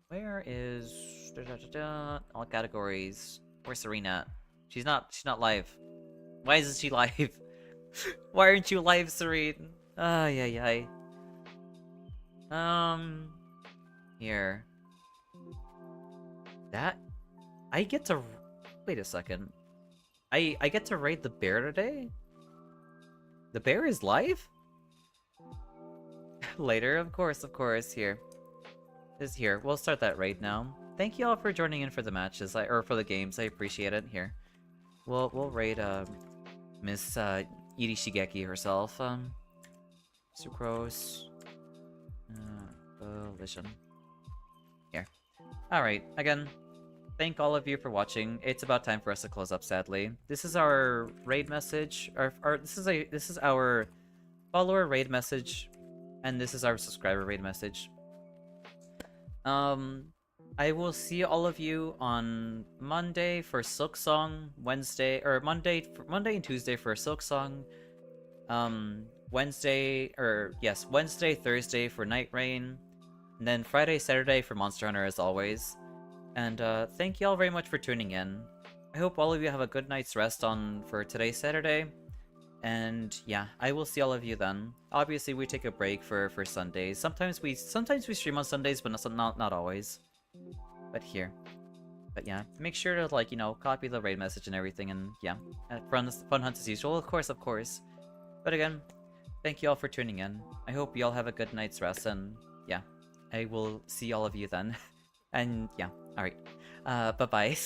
Where is all categories? Where's Serene at? She's not live. Why isn't she live? Why aren't you live, Serene? Ay. Here. That I get to wait a second. I get to raid the bear today? The bear is live? Later, of course, here. This here. We'll start that raid now. Thank you all for joining in for the matches, or for the games. I appreciate it. Here. We'll raid Miss Iri Shigeki herself. Sucrose. Volition. Here. Alright, again, thank all of you for watching. It's about time for us to close up, sadly. This is our raid message. This is our follower raid message, and this is our subscriber raid message. I will see all of you on Monday for Silk Song, Wednesday or Monday and Tuesday for Silk Song, Wednesday, Thursday for Night Rain, and then Friday, Saturday for Monster Hunter as always. And thank you all very much for tuning in. I hope all of you have a good night's rest for today's Saturday. And yeah, I will see all of you then. Obviously, we take a break for Sundays. Sometimes we stream on Sundays, but not always. But here. But yeah, make sure to like copy the raid message and everything. And yeah, fun hunts as usual. Of course. But again, thank you all for tuning in. I hope you all have a good night's rest. And yeah, I will see all of you then. And yeah, all right. Bye bye.